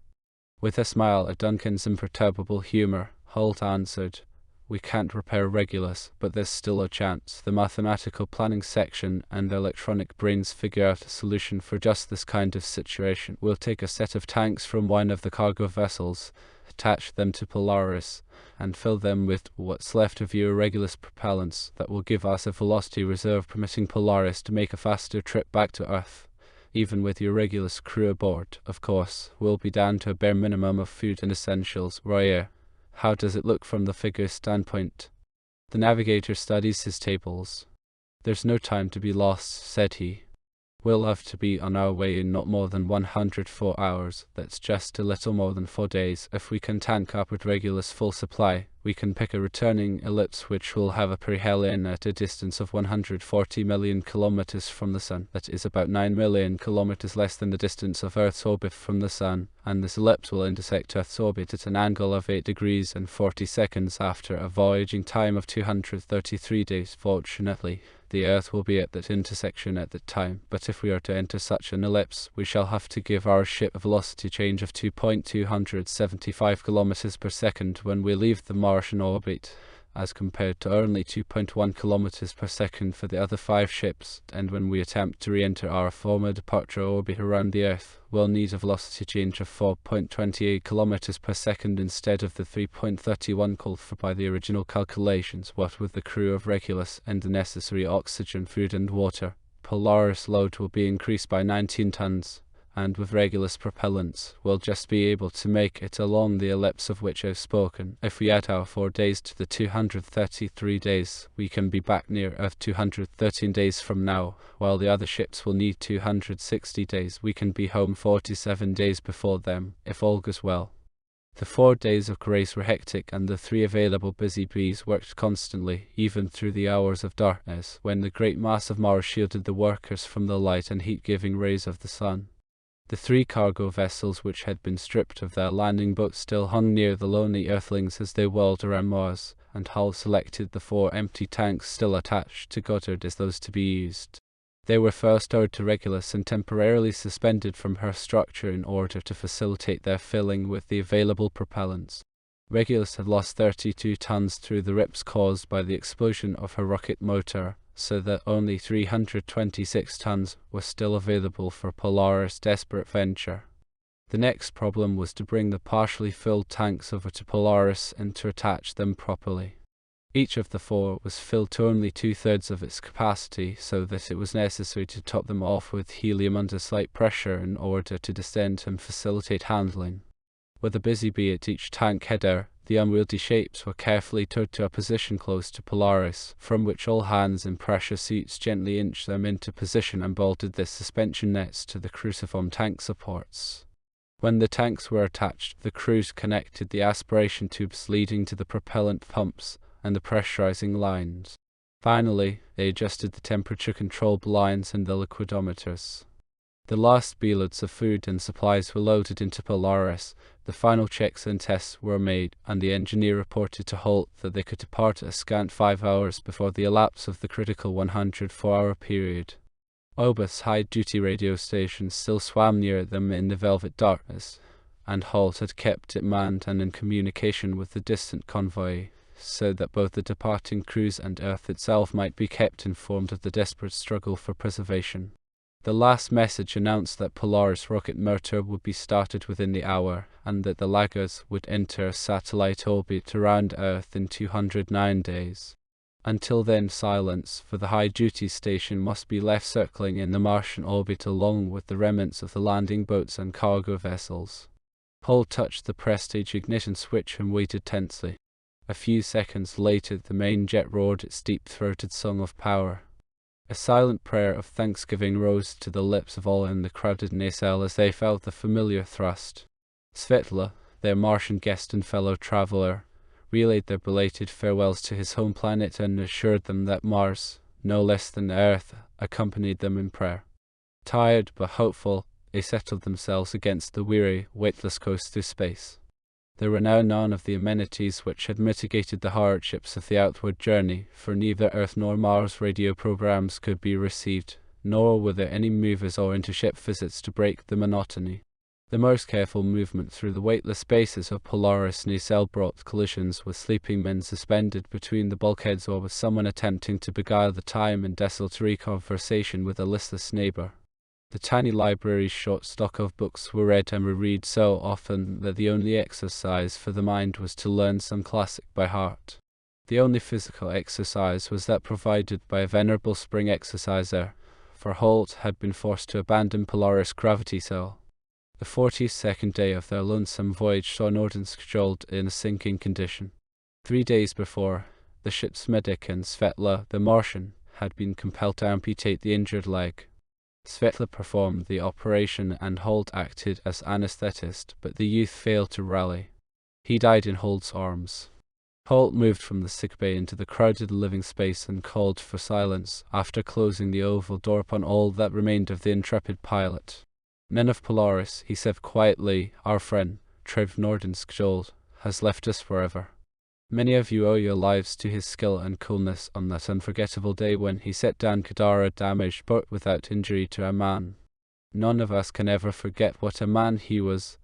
With a smile at Duncan's imperturbable humor, Holt answered, "We can't repair Regulus, but there's still a chance. The mathematical planning section and the electronic brains figure out a solution for just this kind of situation. We'll take a set of tanks from one of the cargo vessels, attach them to Polaris, and fill them with what's left of your Regulus propellants. That will give us a velocity reserve permitting Polaris to make a faster trip back to Earth. Even with your Regulus crew aboard, of course, we'll be down to a bare minimum of food and essentials. Royer, how does it look from the figure standpoint?" The navigator studies his tables. "There's no time to be lost," said he. "We'll have to be on our way in not more than 104 hours. That's just a little more than 4 days. If we can tank up with Regulus full supply, we can pick a returning ellipse which will have a perihelion at a distance of 140 million kilometers from the Sun. That is about 9 million kilometers less than the distance of Earth's orbit from the Sun, and this ellipse will intersect Earth's orbit at an angle of 8 degrees and 40 seconds after a voyaging time of 233 days. Fortunately, the Earth will be at that intersection at that time, but if we are to enter such an ellipse, we shall have to give our ship a velocity change of 2.275 kilometers per second when we leave the Martian orbit, as compared to only 2.1 kilometers per second for the other 5 ships, and when we attempt to re-enter our former departure orbit around the Earth, we'll need a velocity change of 4.28 kilometers per second instead of the 3.31 called for by the original calculations. What with the crew of Regulus and the necessary oxygen, food and water, Polaris' load will be increased by 19 tons, and with Regulus propellants, we'll just be able to make it along the ellipse of which I've spoken. If we add our 4 days to the 233 days, we can be back near Earth 213 days from now, while the other ships will need 260 days. We can be home 47 days before them, if all goes well." The 4 days of grace were hectic, and the 3 available busy bees worked constantly, even through the hours of darkness, when the great mass of Mars shielded the workers from the light and heat-giving rays of the sun. The 3 cargo vessels which had been stripped of their landing boats still hung near the lonely Earthlings as they whirled around Mars, and Hull selected the 4 empty tanks still attached to Goddard as those to be used. They were first towed to Regulus and temporarily suspended from her structure in order to facilitate their filling with the available propellants. Regulus had lost 32 tons through the rips caused by the explosion of her rocket motor, so that only 326 tons were still available for Polaris' desperate venture. The next problem was to bring the partially filled tanks over to Polaris and to attach them properly. Each of the 4 was filled to only 2/3 of its capacity, so that it was necessary to top them off with helium under slight pressure in order to descend and facilitate handling. With a busy bee at each tank header, the unwieldy shapes were carefully towed to a position close to Polaris, from which all hands in pressure suits gently inched them into position and bolted the suspension nets to the cruciform tank supports. When the tanks were attached, the crews connected the aspiration tubes leading to the propellant pumps and the pressurizing lines. Finally, they adjusted the temperature control blinds and the liquidometers. The last B-loads of food and supplies were loaded into Polaris, the final checks and tests were made, and the engineer reported to Holt that they could depart a scant 5 hours before the elapse of the critical 104-hour period. Obus' high-duty radio station still swam near them in the velvet darkness, and Holt had kept it manned and in communication with the distant convoy, so that both the departing crews and Earth itself might be kept informed of the desperate struggle for preservation. The last message announced that Polaris rocket motor would be started within the hour, and that the Lagos would enter a satellite orbit around Earth in 209 days. Until then, silence, for the high-duty station must be left circling in the Martian orbit along with the remnants of the landing boats and cargo vessels. Paul touched the Prestige ignition switch and waited tensely. A few seconds later, the main jet roared its deep-throated song of power. A silent prayer of thanksgiving rose to the lips of all in the crowded nacelle as they felt the familiar thrust. Svetla, their Martian guest and fellow traveler, relayed their belated farewells to his home planet and assured them that Mars, no less than Earth, accompanied them in prayer. Tired but hopeful, they settled themselves against the weary, weightless coast through space. There were now none of the amenities which had mitigated the hardships of the outward journey, for neither Earth nor Mars radio programs could be received, nor were there any movers or intership visits to break the monotony. The most careful movement through the weightless spaces of Polaris nacelle brought collisions with sleeping men suspended between the bulkheads or with someone attempting to beguile the time in desultory conversation with a listless neighbor. The tiny library's short stock of books were read and reread so often that the only exercise for the mind was to learn some classic by heart. The only physical exercise was that provided by a venerable spring exerciser, for Holt had been forced to abandon Polaris gravity cell. The 42nd day of their lonesome voyage saw Nordenskjold in a sinking condition. 3 days before, the ship's medic and Svetla, the Martian, had been compelled to amputate the injured leg. Svetla performed the operation and Holt acted as anesthetist, but the youth failed to rally. He died in Holt's arms. Holt moved from the sickbay into the crowded living space and called for silence, after closing the oval door upon all that remained of the intrepid pilot. "Men of Polaris," he said quietly, "our friend, Trev Nordenskjold, has left us forever. Many of you owe your lives to his skill and coolness on that unforgettable day when he set down Kadara damaged but without injury to a man. None of us can ever forget what a man he was,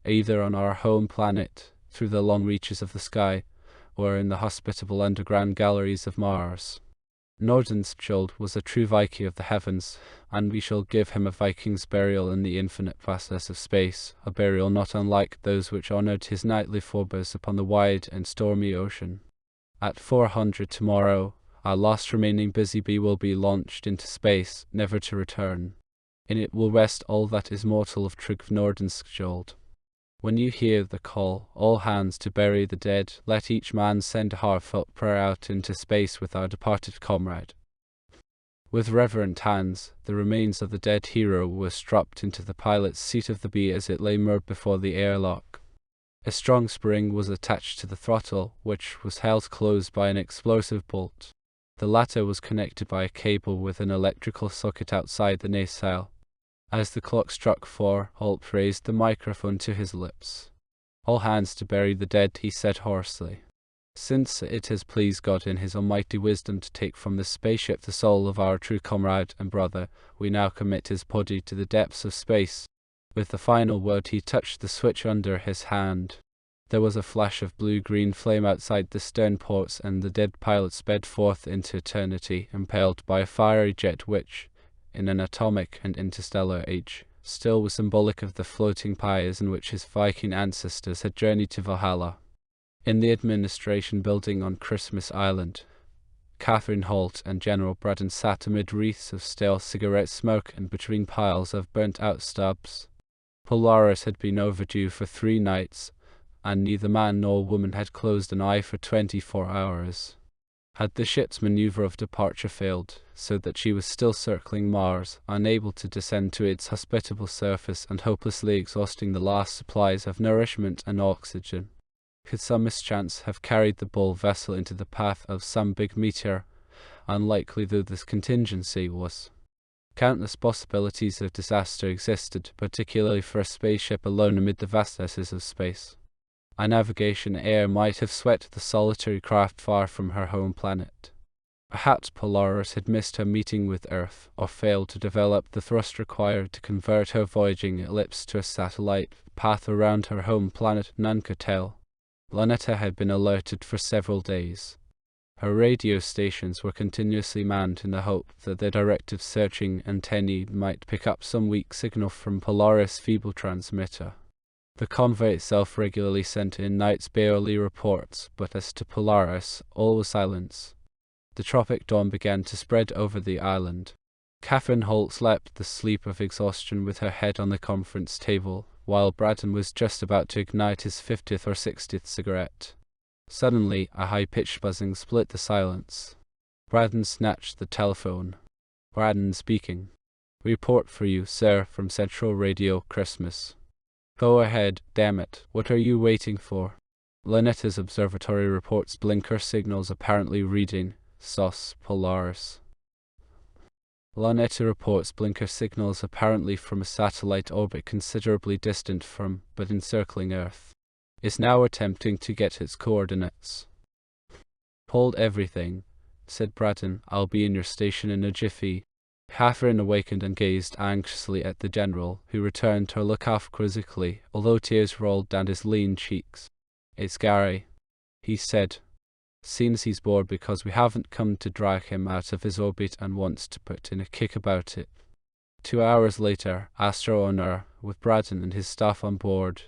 either on our home planet, through the long reaches of the sky, or in the hospitable underground galleries of Mars. Nordenskjold was a true Viking of the heavens, and we shall give him a Viking's burial in the infinite vastness of space, a burial not unlike those which honored his knightly forebears upon the wide and stormy ocean. At 400 tomorrow, our last remaining busy bee will be launched into space, never to return. In it will rest all that is mortal of Trygve Nordenskjold. When you hear the call, all hands to bury the dead, let each man send a heartfelt prayer out into space with our departed comrade." With reverent hands, the remains of the dead hero were strapped into the pilot's seat of the bee as it lay moored before the airlock. A strong spring was attached to the throttle, which was held closed by an explosive bolt. The latter was connected by a cable with an electrical socket outside the nacelle. As the clock struck 4, Holt raised the microphone to his lips. "All hands to bury the dead," he said hoarsely. "Since it has pleased God in his almighty wisdom to take from this spaceship the soul of our true comrade and brother, we now commit his body to the depths of space." With the final word he touched the switch under his hand. There was a flash of blue-green flame outside the stern ports, and the dead pilot sped forth into eternity, impelled by a fiery jet which, in an atomic and interstellar age, still was symbolic of the floating pyres in which his Viking ancestors had journeyed to Valhalla. In the administration building on Christmas Island, Catherine Holt and General Braun sat amid wreaths of stale cigarette smoke and between piles of burnt-out stubs. Polaris had been overdue for 3 nights, and neither man nor woman had closed an eye for 24 hours. Had the ship's maneuver of departure failed, so that she was still circling Mars, unable to descend to its hospitable surface and hopelessly exhausting the last supplies of nourishment and oxygen? Could some mischance have carried the Bull vessel into the path of some big meteor, unlikely though this contingency was? Countless possibilities of disaster existed, particularly for a spaceship alone amid the vastnesses of space. A navigation error might have swept the solitary craft far from her home planet. Perhaps Polaris had missed her meeting with Earth, or failed to develop the thrust required to convert her voyaging ellipse to a satellite path around her home planet. None could tell. Planeta had been alerted for several days. Her radio stations were continuously manned in the hope that the directive searching antennae might pick up some weak signal from Polaris' feeble transmitter. The convoy itself regularly sent in night's barely reports, but as to Polaris, all was silence. The tropic dawn began to spread over the island. Catherine Holt slept the sleep of exhaustion with her head on the conference table, while Braun was just about to ignite his 50th or 60th cigarette. Suddenly, a high-pitched buzzing split the silence. Braun snatched the telephone. Braun speaking. "Report for you, sir, from Central Radio, Christmas." "Go ahead, damn it. What are you waiting for?" Lunetta's observatory reports blinker signals apparently reading SOS Polaris. Lunetta reports blinker signals apparently from a satellite orbit considerably distant from, but encircling Earth. Is now attempting to get its coordinates. "Hold everything," said Braun. "I'll be in your station in a jiffy." Catherine awakened and gazed anxiously at the general, who returned her look half quizzically, although tears rolled down his lean cheeks. "It's Gary," he said. "Seems he's bored because we haven't come to drag him out of his orbit and wants to put in a kick about it." 2 hours later, Wernher, with Braun and his staff on board,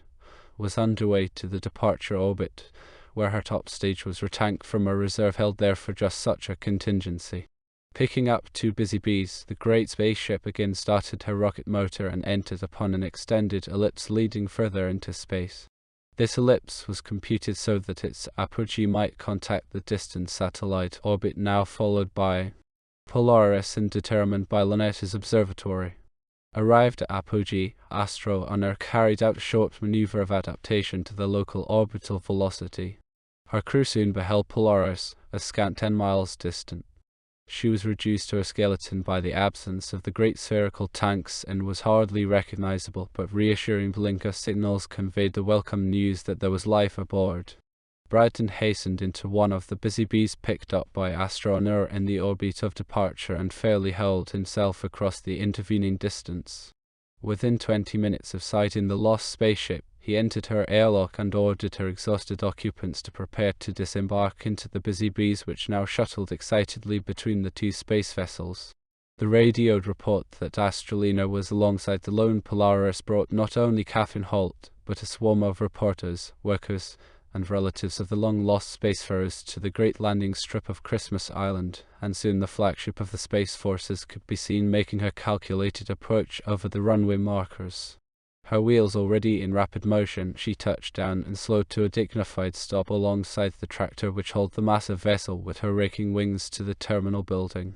was underway to the departure orbit, where her top stage was retanked from a reserve held there for just such a contingency. Picking up 2 busy bees, the great spaceship again started her rocket motor and entered upon an extended ellipse leading further into space. This ellipse was computed so that its apogee might contact the distant satellite orbit now followed by Polaris and determined by Lunetta's observatory. Arrived at apogee, Wernher carried out a short maneuver of adaptation to the local orbital velocity. Her crew soon beheld Polaris, a scant 10 miles distant. She was reduced to a skeleton by the absence of the great spherical tanks and was hardly recognizable, but reassuring blinker signals conveyed the welcome news that there was life aboard. Braun hastened into one of the busy bees picked up by Wernher in the orbit of departure and fairly hurled himself across the intervening distance. Within 20 minutes of sighting the lost spaceship, he entered her airlock and ordered her exhausted occupants to prepare to disembark into the busy bees which now shuttled excitedly between the 2 space vessels. The radioed report that Astrolina was alongside the lone Polaris brought not only Catherine Holt, but a swarm of reporters, workers, and relatives of the long-lost spacefarers to the great landing strip of Christmas Island, and soon the flagship of the Space Forces could be seen making her calculated approach over the runway markers. Her wheels already in rapid motion, she touched down and slowed to a dignified stop alongside the tractor which hauled the massive vessel with her raking wings to the terminal building.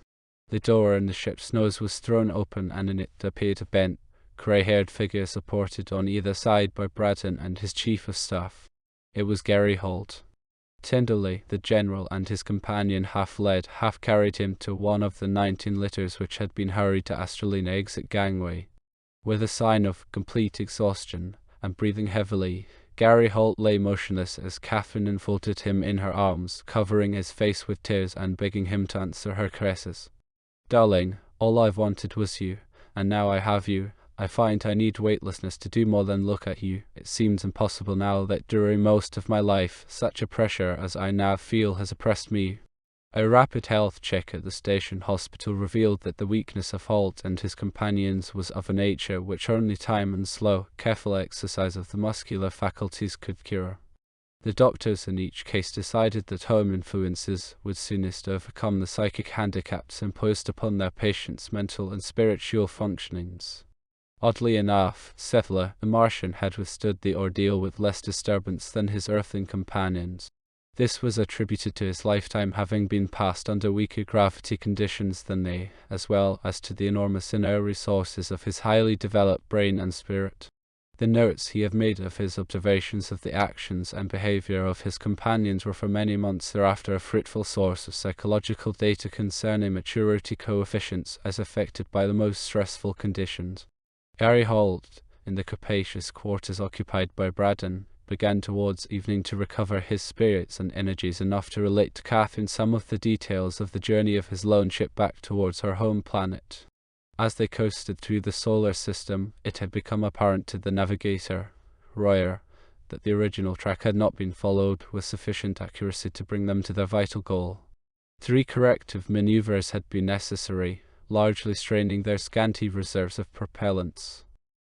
The door in the ship's nose was thrown open and in it appeared a bent, grey-haired figure supported on either side by Braun and his chief of staff. It was Gary Holt. Tenderly, the general and his companion half led, half carried him to one of the 19 litters which had been hurried to Astrolina exit gangway. With a sign of complete exhaustion, and breathing heavily, Gary Holt lay motionless as Catherine enfolded him in her arms, covering his face with tears and begging him to answer her caresses. "Darling, all I've wanted was you, and now I have you. I find I need weightlessness to do more than look at you. It seems impossible now that during most of my life, such a pressure as I now feel has oppressed me." A rapid health check at the station hospital revealed that the weakness of Holt and his companions was of a nature which only time and slow, careful exercise of the muscular faculties could cure. The doctors in each case decided that home influences would soonest overcome the psychic handicaps imposed upon their patients' mental and spiritual functionings. Oddly enough, Cephala, the Martian, had withstood the ordeal with less disturbance than his earthling companions. This was attributed to his lifetime having been passed under weaker gravity conditions than they, as well as to the enormous inner resources of his highly developed brain and spirit. The notes he had made of his observations of the actions and behavior of his companions were for many months thereafter a fruitful source of psychological data concerning maturity coefficients as affected by the most stressful conditions. Gary Holt, in the capacious quarters occupied by Braun, began towards evening to recover his spirits and energies enough to relate to Catherine some of the details of the journey of his lone ship back towards her home planet. As they coasted through the solar system, it had become apparent to the navigator, Royer, that the original track had not been followed with sufficient accuracy to bring them to their vital goal. 3 corrective maneuvers had been necessary, largely straining their scanty reserves of propellants.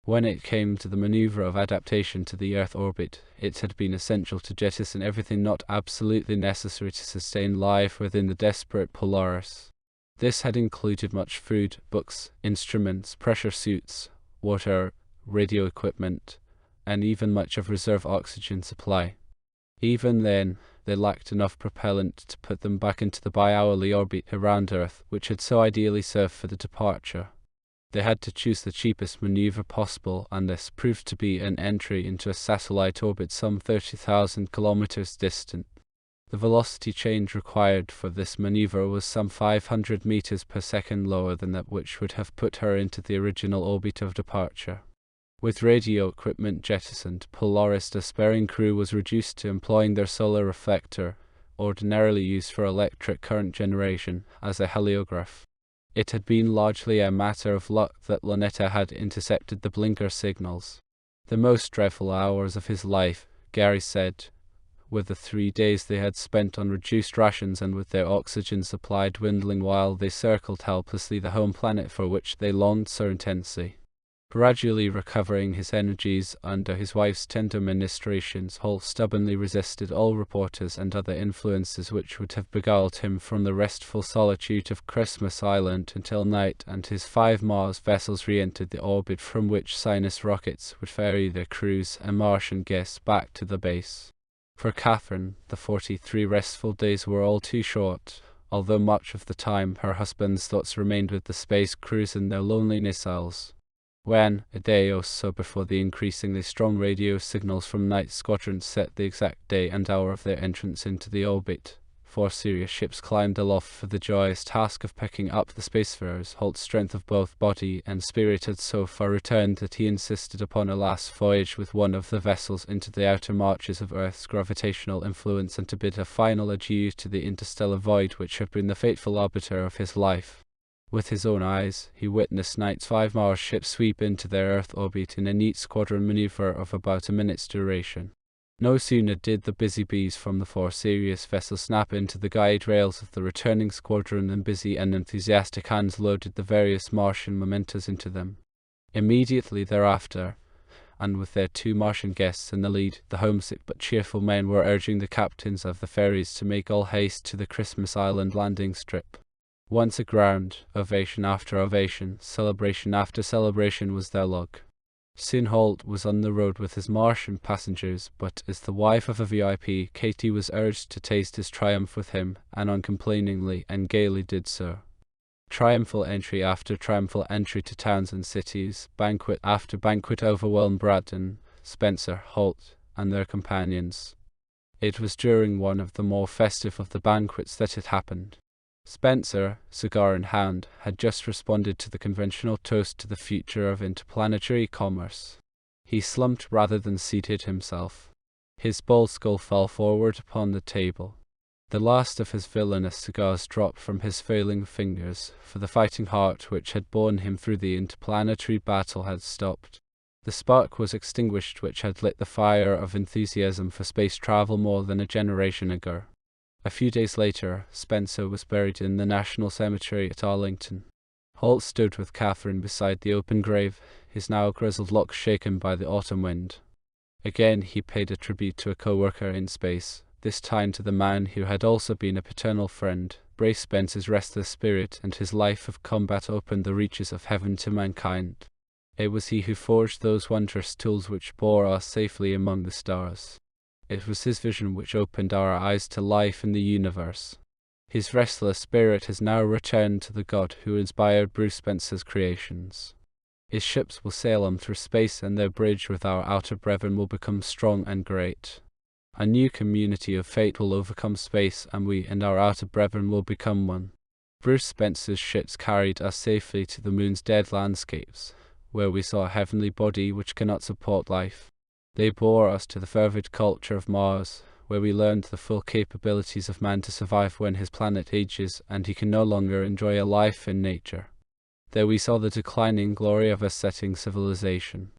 When it came to the maneuver of adaptation to the Earth orbit, it had been essential to jettison everything not absolutely necessary to sustain life within the desperate Polaris. This had included much food, books, instruments, pressure suits, water, radio equipment, and even much of reserve oxygen supply. Even then, they lacked enough propellant to put them back into the bi-hourly orbit around Earth, which had so ideally served for the departure. They had to choose the cheapest maneuver possible, and this proved to be an entry into a satellite orbit some 30,000 kilometers distant. The velocity change required for this maneuver was some 500 meters per second lower than that which would have put her into the original orbit of departure. With radio equipment jettisoned, Polaris' despairing crew was reduced to employing their solar reflector, ordinarily used for electric current generation, as a heliograph. It had been largely a matter of luck that Lonetta had intercepted the blinker signals. The most dreadful hours of his life, Gary said, were the 3 days they had spent on reduced rations and with their oxygen supply dwindling while they circled helplessly the home planet for which they longed so intensely. Gradually recovering his energies under his wife's tender ministrations, Holt stubbornly resisted all reporters and other influences which would have beguiled him from the restful solitude of Christmas Island until night and his 5 Mars vessels re-entered the orbit from which Sinus rockets would ferry their crews and Martian guests back to the base. For Catherine, the 43 restful days were all too short, although much of the time her husband's thoughts remained with the space crews and their lonely nacelles. When, a day or so before the increasingly strong radio signals from night squadrons set the exact day and hour of their entrance into the orbit, 4 Sirius ships climbed aloft for the joyous task of picking up the spacefarers. Holt's strength of both body and spirit had so far returned that he insisted upon a last voyage with one of the vessels into the outer marches of Earth's gravitational influence and to bid a final adieu to the interstellar void which had been the fateful arbiter of his life. With his own eyes, he witnessed night's 5 Mars ships sweep into their Earth orbit in a neat squadron maneuver of about a minute's duration. No sooner did the busy bees from the 4 Sirius vessels snap into the guide rails of the returning squadron than busy and enthusiastic hands loaded the various Martian mementos into them. Immediately thereafter, and with their 2 Martian guests in the lead, the homesick but cheerful men were urging the captains of the ferries to make all haste to the Christmas Island landing strip. Once aground, ovation after ovation, celebration after celebration was their log. Soon Holt was on the road with his Martian passengers, but as the wife of a VIP, Katie was urged to taste his triumph with him, and uncomplainingly and gaily did so. Triumphal entry after triumphal entry to towns and cities, banquet after banquet overwhelmed Braun, Spencer, Holt, and their companions. It was during one of the more festive of the banquets that it happened. Spencer, cigar in hand, had just responded to the conventional toast to the future of interplanetary commerce. He slumped rather than seated himself. His bald skull fell forward upon the table. The last of his villainous cigars dropped from his failing fingers, for the fighting heart which had borne him through the interplanetary battle had stopped. The spark was extinguished which had lit the fire of enthusiasm for space travel more than a generation ago. A few days later, Spencer was buried in the National Cemetery at Arlington. Holt stood with Catherine beside the open grave, his now grizzled locks shaken by the autumn wind. Again he paid a tribute to a co-worker in space, this time to the man who had also been a paternal friend. Braced Spencer's restless spirit and his life of combat opened the reaches of heaven to mankind. It was he who forged those wondrous tools which bore us safely among the stars. It was his vision which opened our eyes to life in the universe. His restless spirit has now returned to the God who inspired Bruce Spencer's creations. His ships will sail on through space, and their bridge with our outer brethren will become strong and great. A new community of fate will overcome space, and we and our outer brethren will become one. Bruce Spencer's ships carried us safely to the moon's dead landscapes, where we saw a heavenly body which cannot support life. They bore us to the fervid culture of Mars, where we learned the full capabilities of man to survive when his planet ages and he can no longer enjoy a life in nature. There we saw the declining glory of a setting civilization.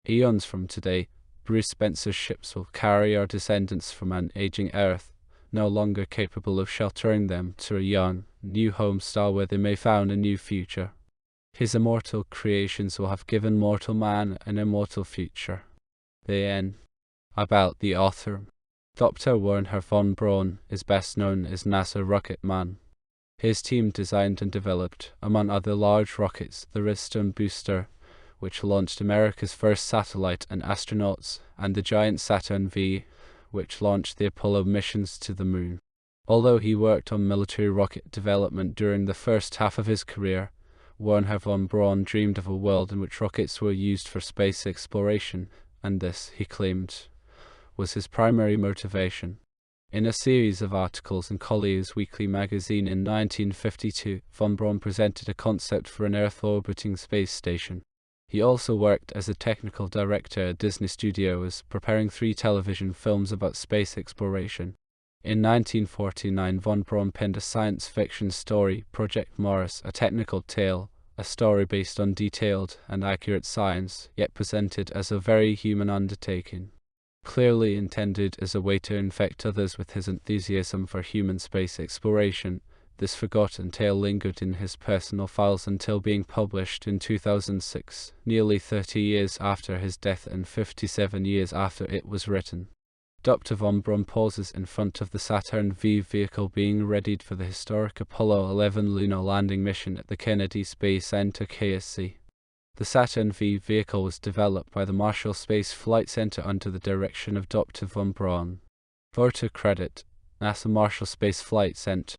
Eons from today, Bruce Spencer's ships will carry our descendants from an aging Earth, no longer capable of sheltering them to a young, new home star where they may found a new future. His immortal creations will have given mortal man an immortal future. The end. About the author. Dr. Wernher von Braun is best known as NASA Rocket Man. His team designed and developed, among other large rockets, the Redstone booster, which launched America's first satellite and astronauts, and the giant Saturn V, which launched the Apollo missions to the moon. Although he worked on military rocket development during the first half of his career, Wernher von Braun dreamed of a world in which rockets were used for space exploration, and this, he claimed, was his primary motivation. In a series of articles in Collier's Weekly magazine in 1952, von Braun presented a concept for an Earth-orbiting space station. He also worked as a technical director at Disney Studios, preparing 3 television films about space exploration. In 1949, von Braun penned a science fiction story, Project Mars, a technical tale, a story based on detailed and accurate science, yet presented as a very human undertaking. Clearly intended as a way to infect others with his enthusiasm for human space exploration, this forgotten tale lingered in his personal files until being published in 2006, nearly 30 years after his death and 57 years after it was written. Dr. von Braun pauses in front of the Saturn V vehicle being readied for the historic Apollo 11 lunar landing mission at the Kennedy Space Center KSC. The Saturn V vehicle was developed by the Marshall Space Flight Center under the direction of Dr. von Braun. Photo credit: NASA Marshall Space Flight Center.